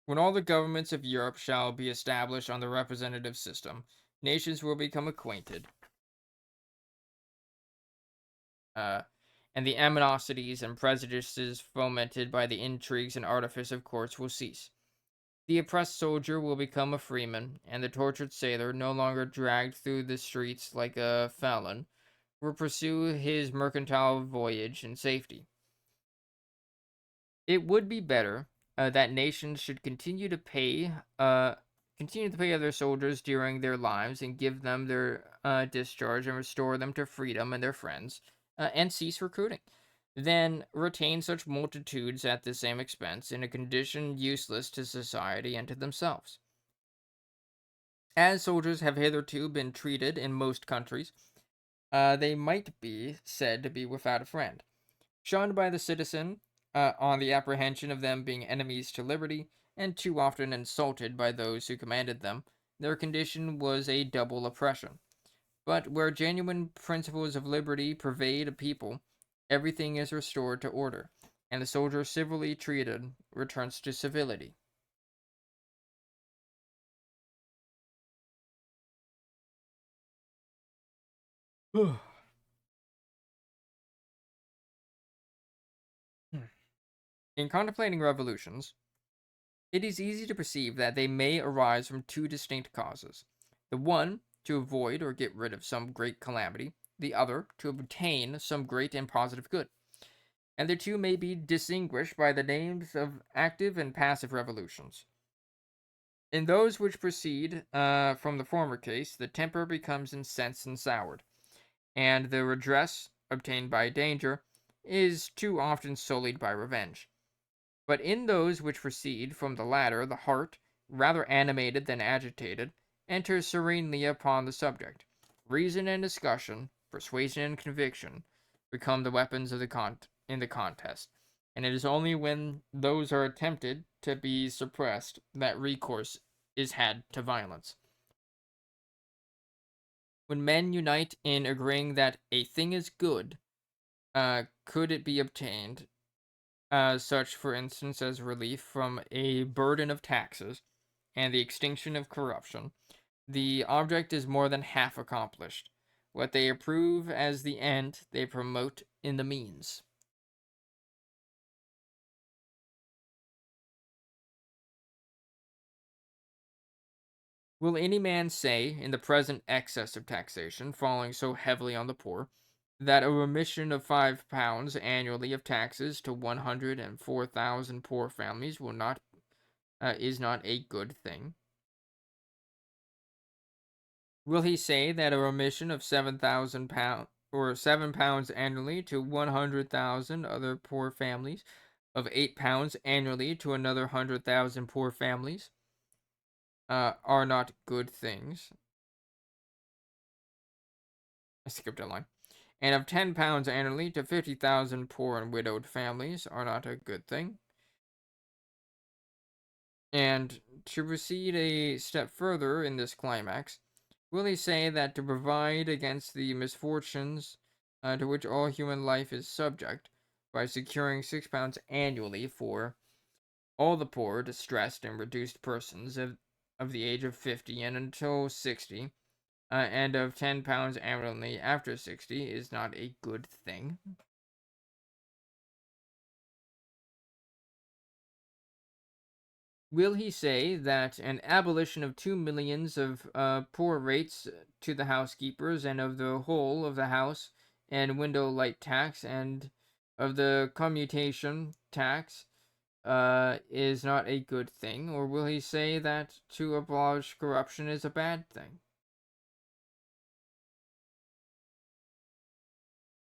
When all the governments of Europe shall be established on the representative system, nations will become acquainted, uh, and the animosities and prejudices fomented by the intrigues and artifice of courts will cease. The oppressed soldier will become a freeman, and the tortured sailor, no longer dragged through the streets like a felon, will pursue his mercantile voyage in safety. It would be better that nations should continue to pay their soldiers during their lives and give them their discharge and restore them to freedom and their friends, and cease recruiting. Then retain such multitudes at the same expense in a condition useless to society and to themselves. As soldiers have hitherto been treated in most countries, they might be said to be without a friend. Shunned by the citizen on the apprehension of them being enemies to liberty, and too often insulted by those who commanded them, their condition was a double oppression. But where genuine principles of liberty pervade a people, everything is restored to order, and the soldier civilly treated returns to civility. In contemplating revolutions, it is easy to perceive that they may arise from two distinct causes. The one, to avoid or get rid of some great calamity, the other, to obtain some great and positive good. And the two may be distinguished by the names of active and passive revolutions. In those which proceed from the former case, the temper becomes incensed and soured, and the redress obtained by danger is too often sullied by revenge. But in those which proceed from the latter, the heart, rather animated than agitated, enters serenely upon the subject. Reason and discussion, persuasion and conviction, become the weapons of in the contest, and it is only when those are attempted to be suppressed that recourse is had to violence. When men unite in agreeing that a thing is good, could it be obtained, such, for instance, as relief from a burden of taxes and the extinction of corruption, the object is more than half accomplished. What they approve as the end, they promote in the means. Will any man say, in the present excess of taxation falling so heavily on the poor, that a remission of £5 annually of taxes to 104,000 poor families is not a good thing? Will he say that a remission of £7,000 or £7 annually to 100,000 other poor families, of £8 annually to another 100,000 poor families, are not good things? I skipped a line. And of £10 annually to 50,000 poor and widowed families are not a good thing? And to proceed a step further in this climax, will he say that to provide against the misfortunes to which all human life is subject, by securing £6 annually for all the poor, distressed, and reduced persons of the age of 50 and until 60, and of £10 annually after 60, is not a good thing? Will he say that an abolition of 2 millions of poor rates to the housekeepers, and of the whole of the house and window light tax, and of the commutation tax, is not a good thing? Or will he say that to abolish corruption is a bad thing?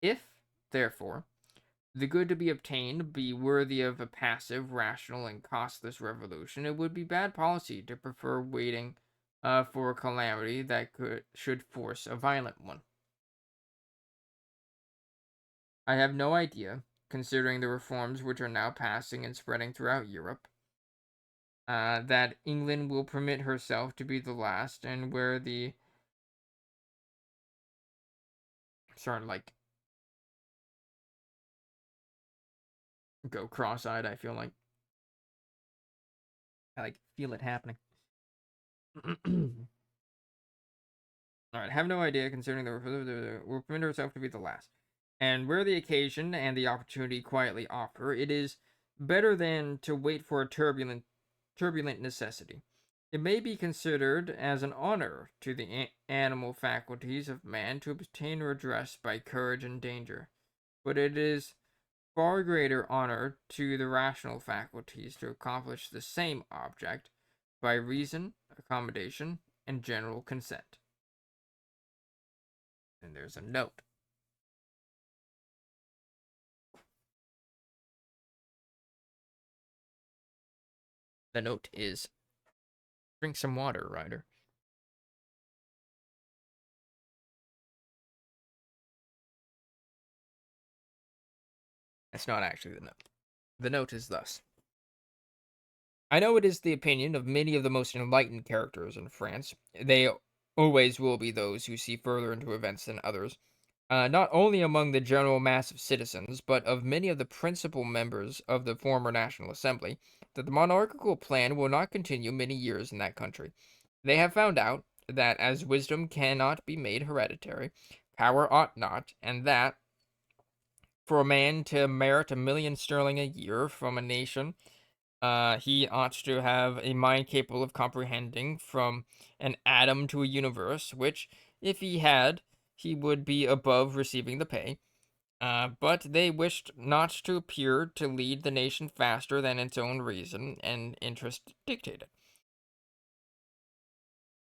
If, therefore, the good to be obtained be worthy of a passive, rational, and costless revolution, it would be bad policy to prefer waiting for a calamity that should force a violent one. I have no idea, considering the reforms which are now passing and spreading throughout Europe, that England will permit herself to be the last, and where the sorry, like go cross-eyed. I feel like I feel it happening. All right, have no idea considering the will permit herself to be the last. And where the occasion and the opportunity quietly offer, it is better than to wait for a turbulent necessity. It may be considered as an honor to the animal faculties of man to obtain redress by courage and danger, but it is far greater honor to the rational faculties to accomplish the same object by reason, accommodation, and general consent. And there's a note. The note is, drink some water, Ryder. That's not actually the note. The note is thus: I know it is the opinion of many of the most enlightened characters in France. They always will be those who see further into events than others, not only among the general mass of citizens, but of many of the principal members of the former National Assembly, that the monarchical plan will not continue many years in that country. They have found out that as wisdom cannot be made hereditary, power ought not, and that, for a man to merit 1,000,000 sterling a year from a nation, he ought to have a mind capable of comprehending from an atom to a universe, which, if he had, he would be above receiving the pay. But they wished not to appear to lead the nation faster than its own reason and interest dictated.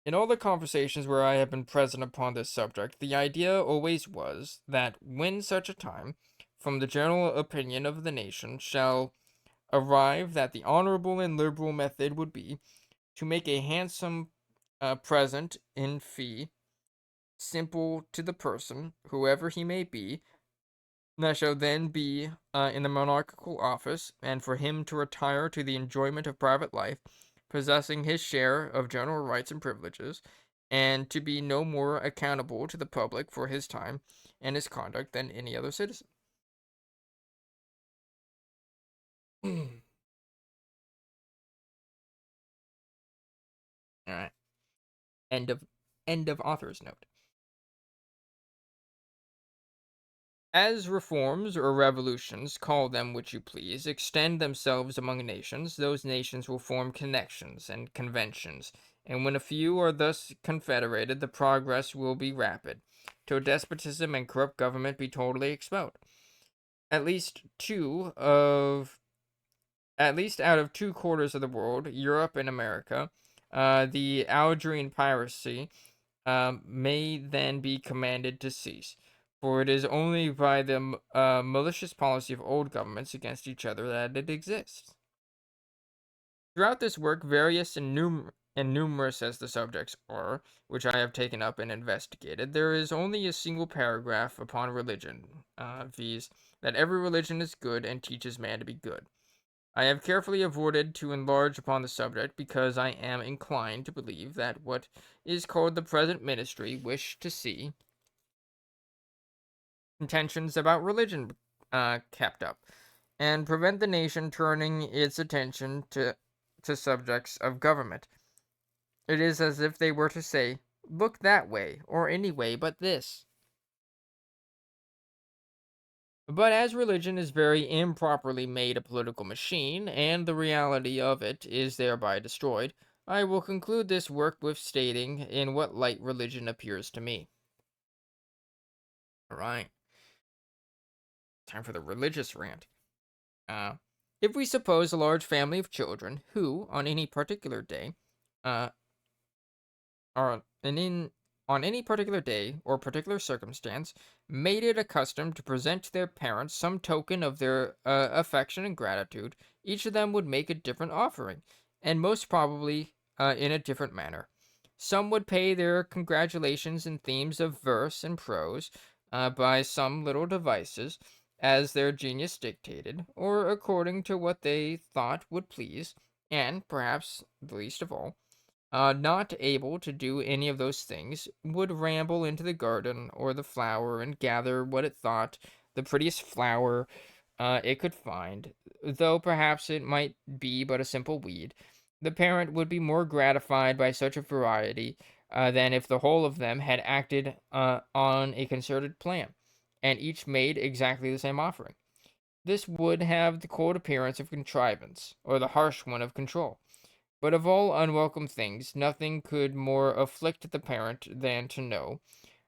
In all the conversations where I have been present upon this subject, the idea always was that when such a time, from the general opinion of the nation, shall arrive, that the honorable and liberal method would be to make a handsome present in fee, simple to the person, whoever he may be, that shall then be in the monarchical office, and for him to retire to the enjoyment of private life, possessing his share of general rights and privileges, and to be no more accountable to the public for his time and his conduct than any other citizen. All right. End of author's note. As reforms or revolutions, call them which you please, extend themselves among nations, those nations will form connections and conventions, and when a few are thus confederated, the progress will be rapid, till despotism and corrupt government be totally expelled. At least out of 2 quarters of the world, Europe and America, the Algerine piracy may then be commanded to cease, for it is only by the malicious policy of old governments against each other that it exists. Throughout this work, various and numerous as the subjects are, which I have taken up and investigated, there is only a single paragraph upon religion, viz., that every religion is good and teaches man to be good. I have carefully avoided to enlarge upon the subject because I am inclined to believe that what is called the present ministry wish to see intentions about religion kept up, and prevent the nation turning its attention to subjects of government. It is as if they were to say, look that way, or any way but this. But as religion is very improperly made a political machine, and the reality of it is thereby destroyed, I will conclude this work with stating in what light religion appears to me. Alright, time for the religious rant. Uh, if we suppose a large family of children who, on any particular day, uh, are on any particular day or particular circumstance, made it a custom to present to their parents some token of their affection and gratitude, each of them would make a different offering, and most probably in a different manner. Some would pay their congratulations in themes of verse and prose, by some little devices, as their genius dictated, or according to what they thought would please, and, perhaps the least of all, not able to do any of those things, would ramble into the garden or the flower and gather what it thought the prettiest flower it could find, though perhaps it might be but a simple weed. The parent would be more gratified by such a variety than if the whole of them had acted on a concerted plan, and each made exactly the same offering. This would have the cold appearance of contrivance, or the harsh one of control. But of all unwelcome things, nothing could more afflict the parent than to know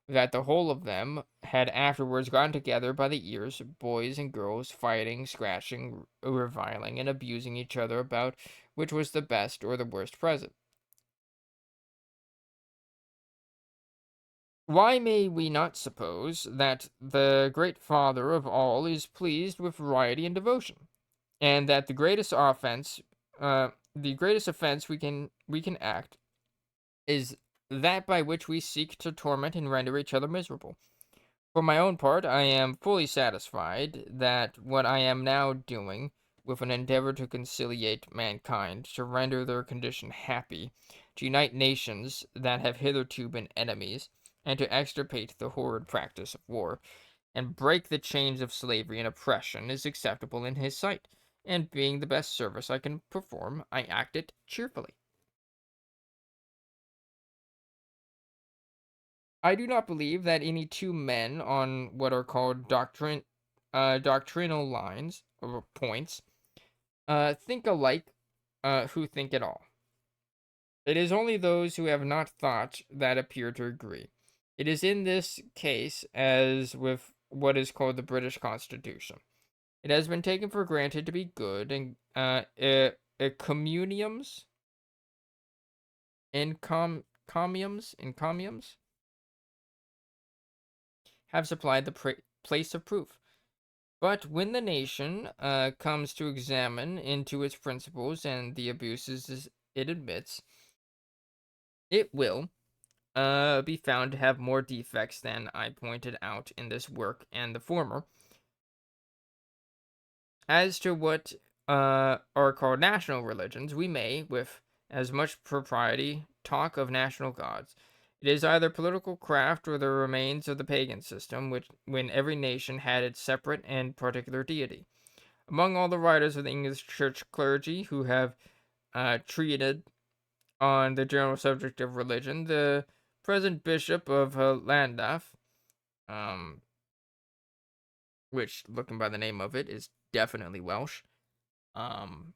that the whole of them had afterwards gotten together by the ears, boys and girls, fighting, scratching, reviling, and abusing each other about which was the best or the worst present. Why may we not suppose that the great Father of all is pleased with variety and devotion, and that the greatest offense we can act is that by which we seek to torment and render each other miserable. For my own part, I am fully satisfied that what I am now doing, with an endeavor to conciliate mankind, to render their condition happy, to unite nations that have hitherto been enemies, and to extirpate the horrid practice of war, and break the chains of slavery and oppression, is acceptable in his sight, and being the best service I can perform, I act it cheerfully. I do not believe that any two men on what are called doctrinal lines or points think alike who think at all. It is only those who have not thought that appear to agree. It is in this case as with what is called the British Constitution. It has been taken for granted to be good, and communiums, encomiums have supplied the place of proof. But when the nation comes to examine into its principles and the abuses it admits, it will be found to have more defects than I pointed out in this work and the former. As to what are called national religions, we may, with as much propriety, talk of national gods. It is either political craft or the remains of the pagan system, which, when every nation had its separate and particular deity. Among all the writers of the English church clergy who have treated on the general subject of religion, the present Bishop of Llandaff, um, which, looking by the name of it, is definitely Welsh, um,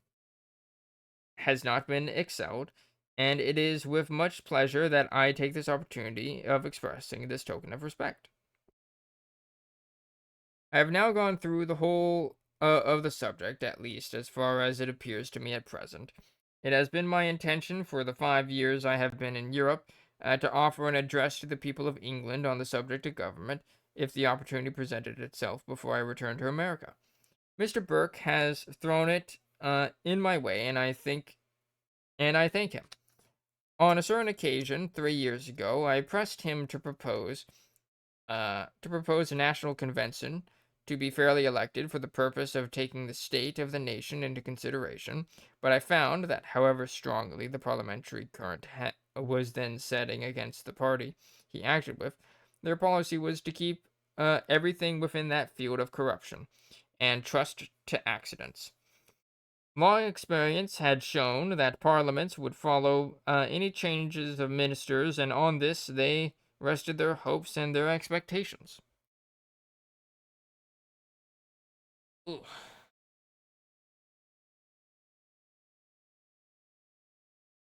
has not been excelled, and it is with much pleasure that I take this opportunity of expressing this token of respect. I have now gone through the whole of the subject, at least as far as it appears to me at present. It has been my intention for the 5 years I have been in Europe to offer an address to the people of England on the subject of government, if the opportunity presented itself before I returned to America. Mr. Burke has thrown it in my way, and I thank him. On a certain occasion, 3 years ago, I pressed him to propose a national convention to be fairly elected for the purpose of taking the state of the nation into consideration, but I found that however strongly the parliamentary current was then setting against the party he acted with, their policy was to keep everything within that field of corruption, and trust to accidents. Long experience had shown that parliaments would follow any changes of ministers, and on this they rested their hopes and their expectations. Ooh,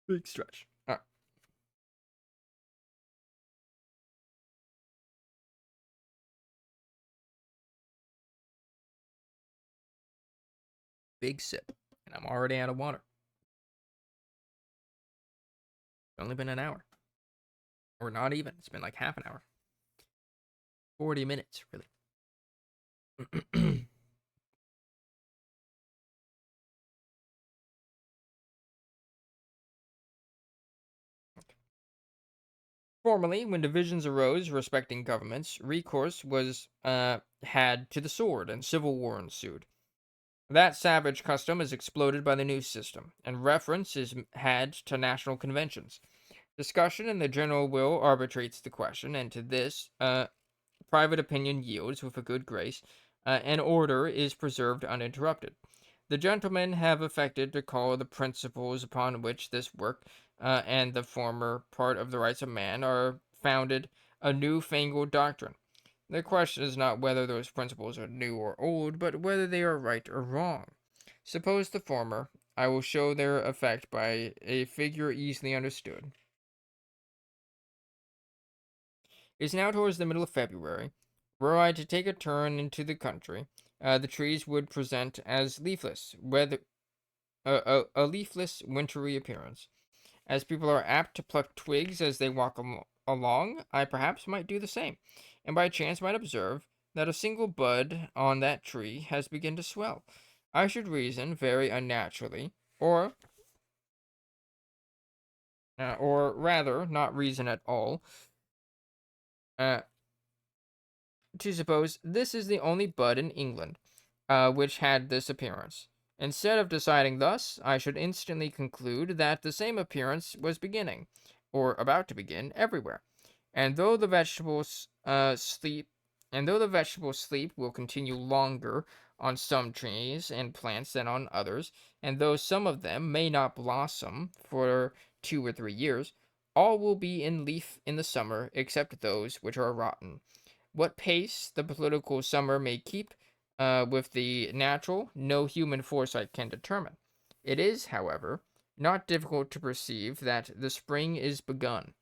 big stretch. Big sip, and I'm already out of water. It's only been an hour, or not even. It's been like half an hour, 40 minutes, really. Formerly, when divisions arose respecting governments, recourse was had to the sword, and civil war ensued. That savage custom is exploded by the new system, and reference is had to national conventions. Discussion and the general will arbitrates the question, and to this, private opinion yields with a good grace, and order is preserved uninterrupted. The gentlemen have affected to call the principles upon which this work and the former part of the rights of man are founded a new-fangled doctrine. The question is not whether those principles are new or old, but whether they are right or wrong. Suppose the former, I will show their effect by a figure easily understood. It is now towards the middle of February. Were I to take a turn into the country, the trees would present as leafless, a leafless, wintry appearance. As people are apt to pluck twigs as they walk along, I perhaps might do the same, and by chance might observe that a single bud on that tree has begun to swell. I should reason very unnaturally, or rather, not reason at all, uh, to suppose this is the only bud in England, which had this appearance. Instead of deciding thus, I should instantly conclude that the same appearance was beginning, or about to begin, everywhere. And though the vegetables sleep, and though the vegetable sleep will continue longer on some trees and plants than on others, and though some of them may not blossom for 2 or 3 years, All will be in leaf in the summer, except those which are rotten. What pace the political summer may keep with the natural, no human foresight can determine. It is, however, not difficult to perceive that the spring is begun.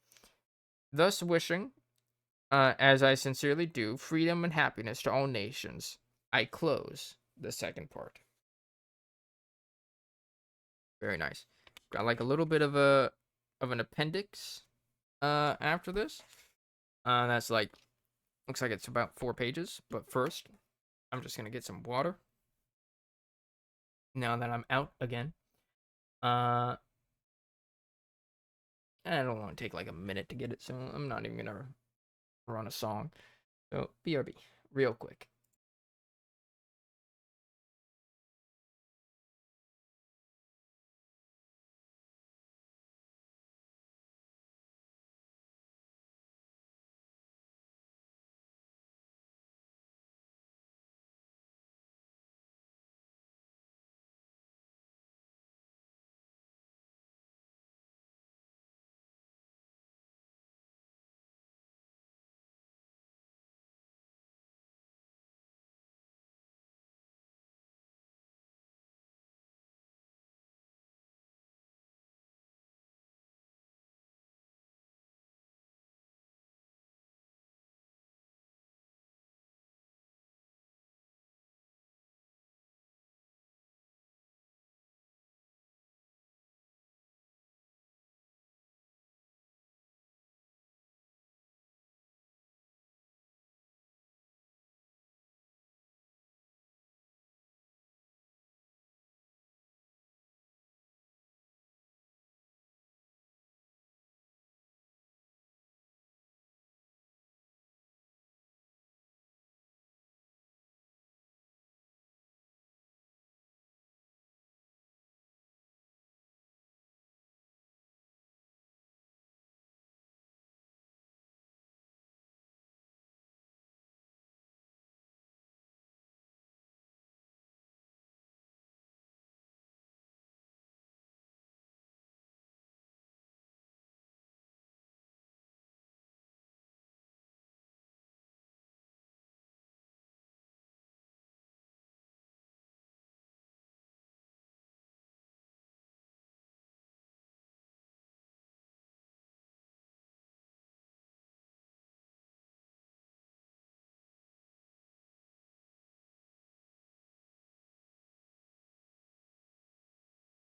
Thus wishing, as I sincerely do, freedom and happiness to all nations, I close the second part. Very nice. Got like a little bit of an appendix after this. That's like looks like it's about 4 pages. But first, I'm just gonna get some water. Now that I'm out again. Uh, I don't want to take like a minute to get it, so I'm not even gonna run a song. So BRB, real quick.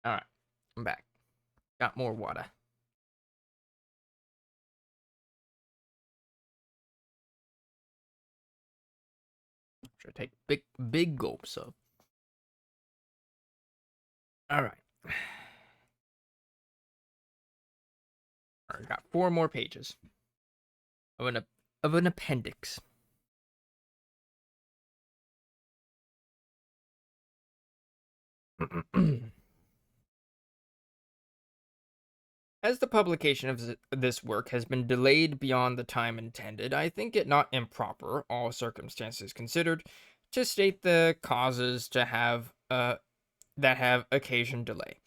All right, I'm back. Got more water. Should take big gulps of. All right. All right, got 4 more pages of an appendix. As the publication of this work has been delayed beyond the time intended, I think it not improper, all circumstances considered, to state the causes to have that have occasioned delay.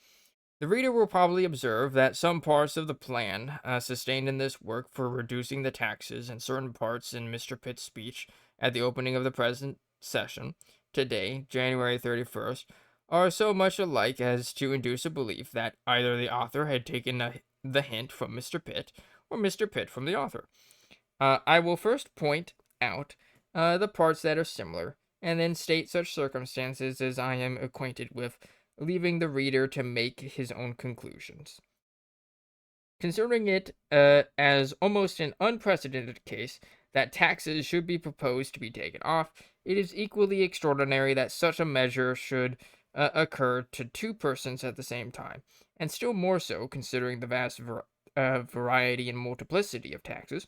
The reader will probably observe that some parts of the plan sustained in this work for reducing the taxes and certain parts in Mr. Pitt's speech at the opening of the present session, today, January 31st, are so much alike as to induce a belief that either the author had taken the hint from Mr. Pitt or Mr. Pitt from the author. I will first point out the parts that are similar, and then state such circumstances as I am acquainted with, leaving the reader to make his own conclusions. Considering it as almost an unprecedented case that taxes should be proposed to be taken off, it is equally extraordinary that such a measure should occur to 2 persons at the same time, and still more so considering the vast variety and multiplicity of taxes,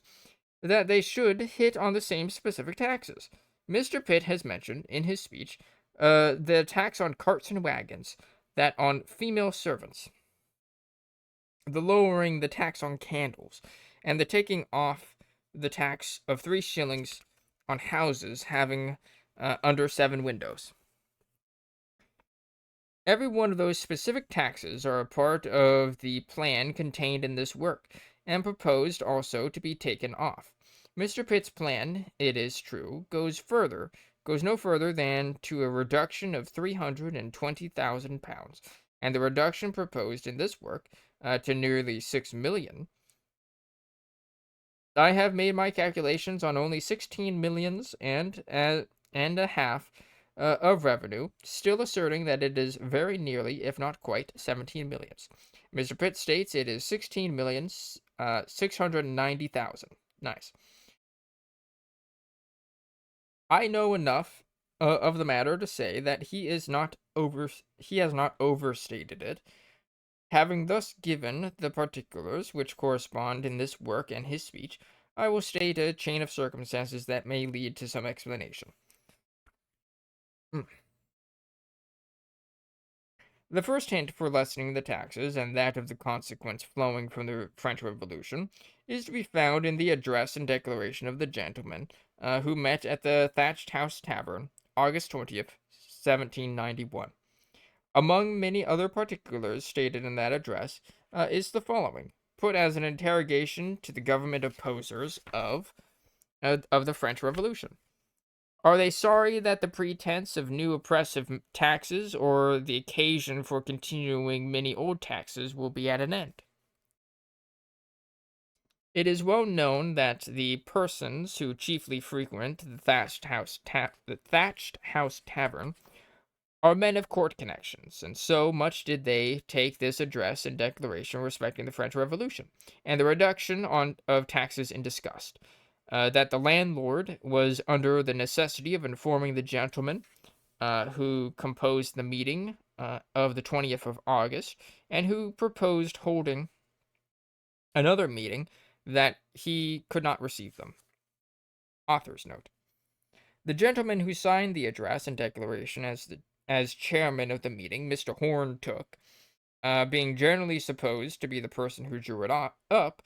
that they should hit on the same specific taxes. Mr. Pitt has mentioned in his speech the tax on carts and wagons, that on female servants, the lowering the tax on candles, and the taking off the tax of 3 shillings on houses having under 7 windows. Every one of those specific taxes are a part of the plan contained in this work, and proposed also to be taken off. Mr. Pitt's plan, it is true, goes no further than to a reduction of £320,000, and the reduction proposed in this work to nearly 6 million. I have made my calculations on only 16 millions and a half of revenue, still asserting that it is very nearly, if not quite, 17 millions. Mr. Pitt states it is 16 millions, 690,000. Nice. I know enough of the matter to say that he has not overstated it, having thus given the particulars which correspond in this work and his speech. I will state a chain of circumstances that may lead to some explanation. The first hint for lessening the taxes, and that of the consequence flowing from the French Revolution, is to be found in the address and declaration of the gentlemen who met at the Thatched House Tavern, August 20th, 1791. Among many other particulars stated in that address is the following, put as an interrogation to the government opposers of the French Revolution. Are they sorry that the pretense of new oppressive taxes or the occasion for continuing many old taxes will be at an end? It is well known that the persons who chiefly frequent the Thatched House Tavern are men of court connections, and so much did they take this address and declaration respecting the French Revolution, and the reduction of taxes in disgust, that the landlord was under the necessity of informing the gentlemen who composed the meeting of the 20th of August, and who proposed holding another meeting, that he could not receive them. Author's note. The gentleman who signed the address and declaration as chairman of the meeting, Mr. Horne took, being generally supposed to be the person who drew it up,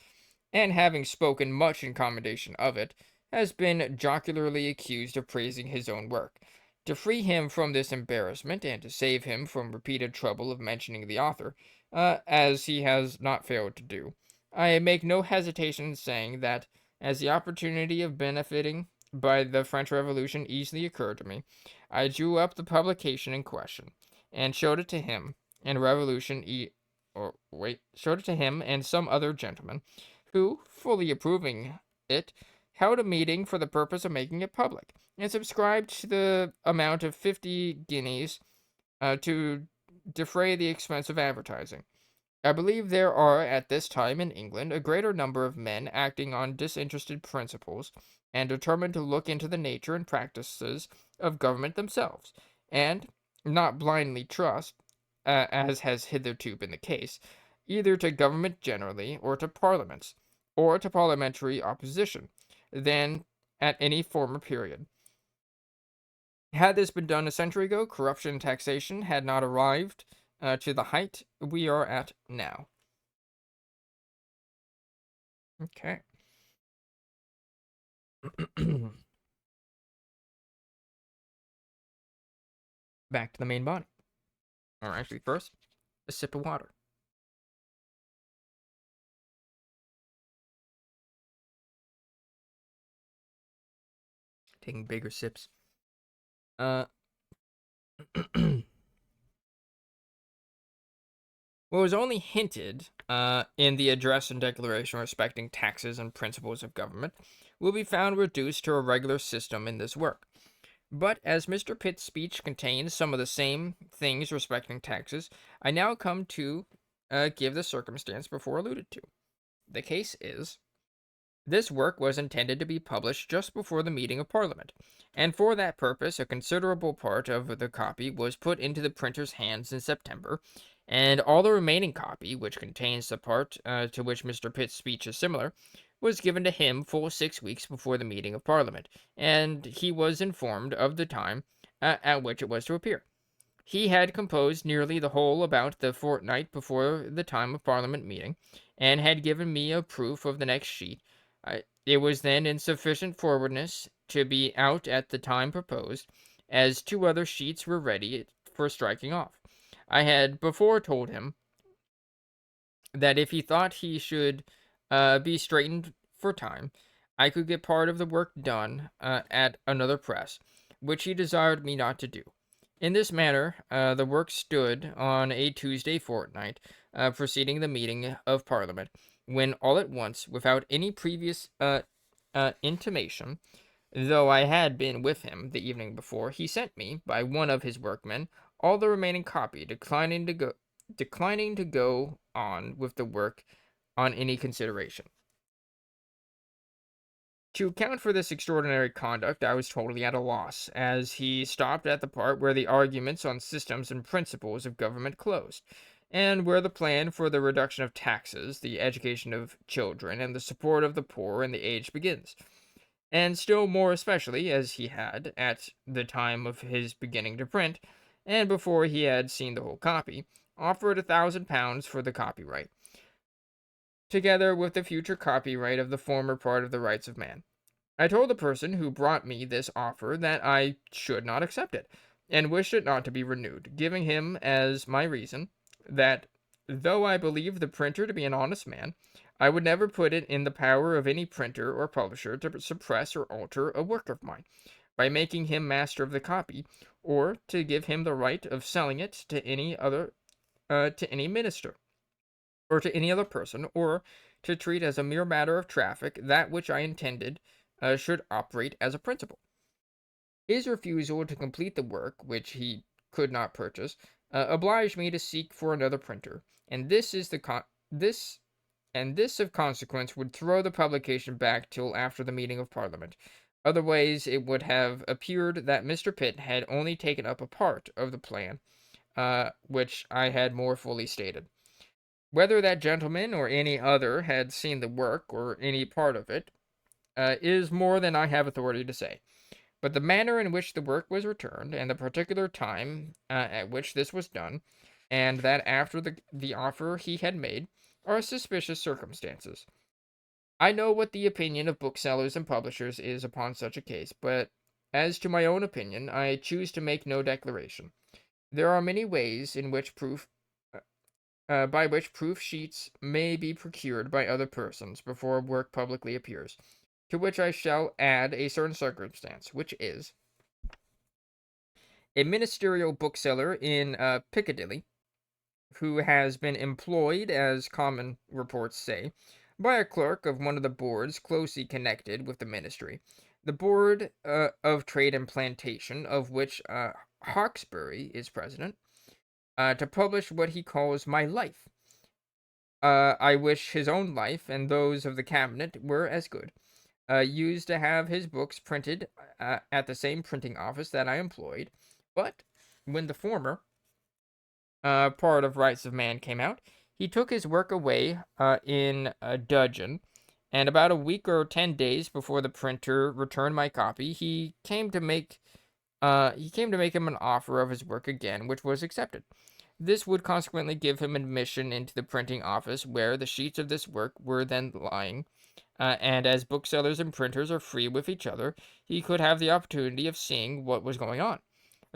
and having spoken much in commendation of it, has been jocularly accused of praising his own work. To free him from this embarrassment, and to save him from repeated trouble of mentioning the author, as he has not failed to do, I make no hesitation in saying that, as the opportunity of benefiting by the French Revolution easily occurred to me, I drew up the publication in question, and showed it to him, and showed it to him and some other gentlemen, who, fully approving it, held a meeting for the purpose of making it public, and subscribed to the amount of 50 guineas to defray the expense of advertising. I believe there are at this time in England a greater number of men acting on disinterested principles, and determined to look into the nature and practices of government themselves, and not blindly trust, as has hitherto been the case, either to government generally, or to parliaments, or to parliamentary opposition, than at any former period. Had this been done a century ago, corruption and taxation had not arrived to the height we are at now. Okay. Back to the main body. Or actually, first, a sip of water. Taking bigger sips. What was only hinted in the address and declaration respecting taxes and principles of government will be found reduced to a regular system in this work. But as Mr. Pitt's speech contains some of the same things respecting taxes, I now come to give the circumstance before alluded to. The case is, this work was intended to be published just before the meeting of Parliament, and for that purpose a considerable part of the copy was put into the printer's hands in September, and all the remaining copy, which contains the part to which Mr. Pitt's speech is similar, was given to him full 6 weeks before the meeting of Parliament, and he was informed of the time at which it was to appear. He had composed nearly the whole about the fortnight before the time of Parliament meeting, and had given me a proof of the next sheet. It was then in sufficient forwardness to be out at the time proposed, as 2 other sheets were ready for striking off. I had before told him that if he thought he should be straightened for time, I could get part of the work done at another press, which he desired me not to do. In this manner, the work stood on a Tuesday fortnight preceding the meeting of Parliament, when all at once, without any previous intimation, though I had been with him the evening before, he sent me, by one of his workmen, all the remaining copy, declining to go on with the work on any consideration. To account for this extraordinary conduct, I was totally at a loss, as he stopped at the part where the arguments on systems and principles of government closed, and where the plan for the reduction of taxes, the education of children, and the support of the poor and the aged begins. And still more especially as he had, at the time of his beginning to print, and before he had seen the whole copy, offered £1,000 for the copyright, together with the future copyright of the former part of the Rights of Man. I told the person who brought me this offer that I should not accept it, and wished it not to be renewed, giving him as my reason that, though I believed the printer to be an honest man, I would never put it in the power of any printer or publisher to suppress or alter a work of mine, by making him master of the copy, or to give him the right of selling it to any minister, or to any other person, or to treat as a mere matter of traffic that which I intended should operate as a principle. His refusal to complete the work, which he could not purchase, obliged me to seek for another printer, and this of consequence would throw the publication back till after the meeting of Parliament. Otherwise, it would have appeared that Mr. Pitt had only taken up a part of the plan, which I had more fully stated. Whether that gentleman or any other had seen the work, or any part of it, is more than I have authority to say. But the manner in which the work was returned, and the particular time at which this was done, and that after the offer he had made, are suspicious circumstances. I know what the opinion of booksellers and publishers is upon such a case, but as to my own opinion, I choose to make no declaration. There are many ways in which by which proof sheets may be procured by other persons before a work publicly appears, to which I shall add a certain circumstance, which is, a ministerial bookseller in Piccadilly, who has been employed, as common reports say, by a clerk of one of the boards closely connected with the ministry, the Board of Trade and Plantation, of which Hawkesbury is president, to publish what he calls my life. I wish his own life and those of the cabinet were as good. Used to have his books printed at the same printing office that I employed, but when the former part of Rights of Man came out, he took his work away in a dudgeon, and about a week or 10 days before the printer returned my copy, he came to make him an offer of his work again, which was accepted. This would consequently give him admission into the printing office, where the sheets of this work were then lying, and as booksellers and printers are free with each other, he could have the opportunity of seeing what was going on.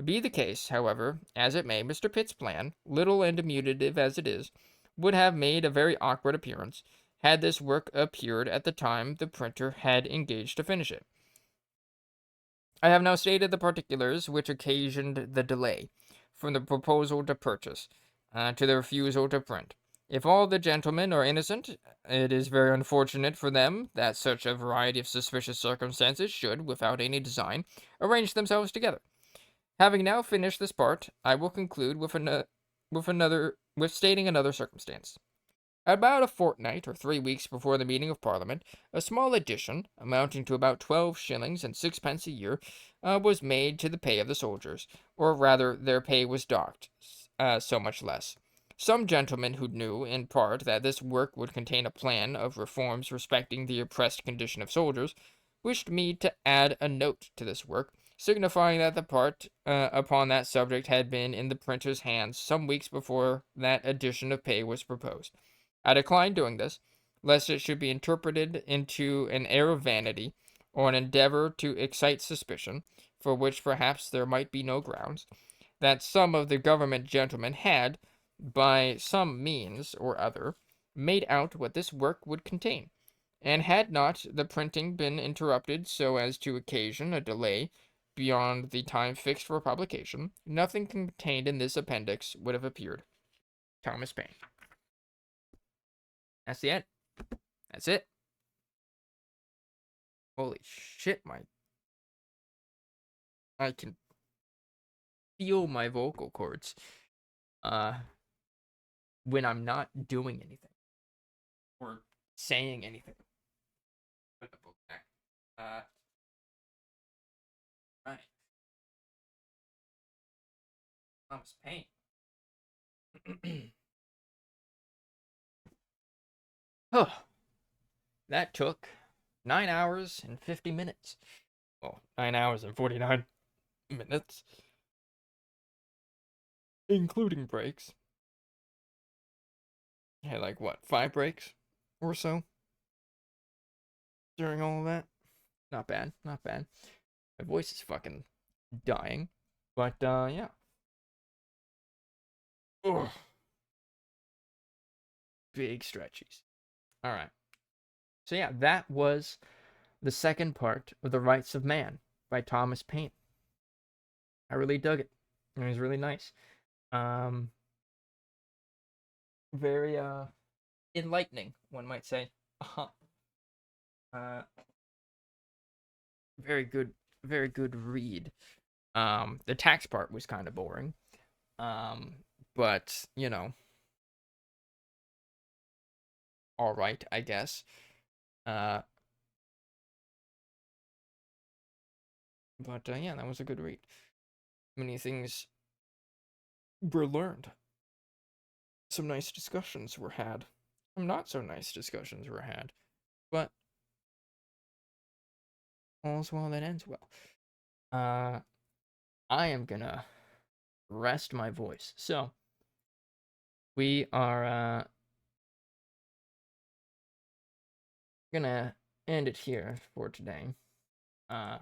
Be the case, however, as it may, Mr. Pitt's plan, little and diminutive as it is, would have made a very awkward appearance, had this work appeared at the time the printer had engaged to finish it. I have now stated the particulars which occasioned the delay, from the proposal to purchase, to the refusal to print. If all the gentlemen are innocent, it is very unfortunate for them that such a variety of suspicious circumstances should, without any design, arrange themselves together. Having now finished this part, I will conclude with stating another circumstance. About a fortnight or 3 weeks before the meeting of Parliament, a small addition, amounting to about 12 shillings and sixpence a year, was made to the pay of the soldiers, or rather their pay was docked so much less. Some gentlemen who knew, in part, that this work would contain a plan of reforms respecting the oppressed condition of soldiers, wished me to add a note to this work, signifying that the part upon that subject had been in the printer's hands some weeks before that addition of pay was proposed. I declined doing this, lest it should be interpreted into an air of vanity, or an endeavor to excite suspicion, for which perhaps there might be no grounds, that some of the government gentlemen had, by some means or other, made out what this work would contain, and had not the printing been interrupted so as to occasion a delay beyond the time fixed for publication, nothing contained in this appendix would have appeared. Thomas Paine. That's the end. That's it. Holy shit, I can feel my vocal cords when I'm not doing anything or saying anything. Put the book back. Right. Thomas Paine. Oh, that took 9 hours and 50 minutes. Well, 9 hours and 49 minutes, including breaks. I had like what, 5 breaks or so during all of that. Not bad, not bad. My voice is fucking dying, but yeah. Ugh. Big stretchies. All right. So yeah, that was the second part of The Rights of Man by Thomas Paine. I really dug it. It was really nice. Um, very enlightening, one might say. Uh, very good read. The tax part was kind of boring. But you know, all right, I guess. Uh, but yeah, that was a good read. Many things were learned. Some nice discussions were had. Some not so nice discussions were had. But all's well that ends well. I am gonna rest my voice. So we are gonna end it here for today. Uh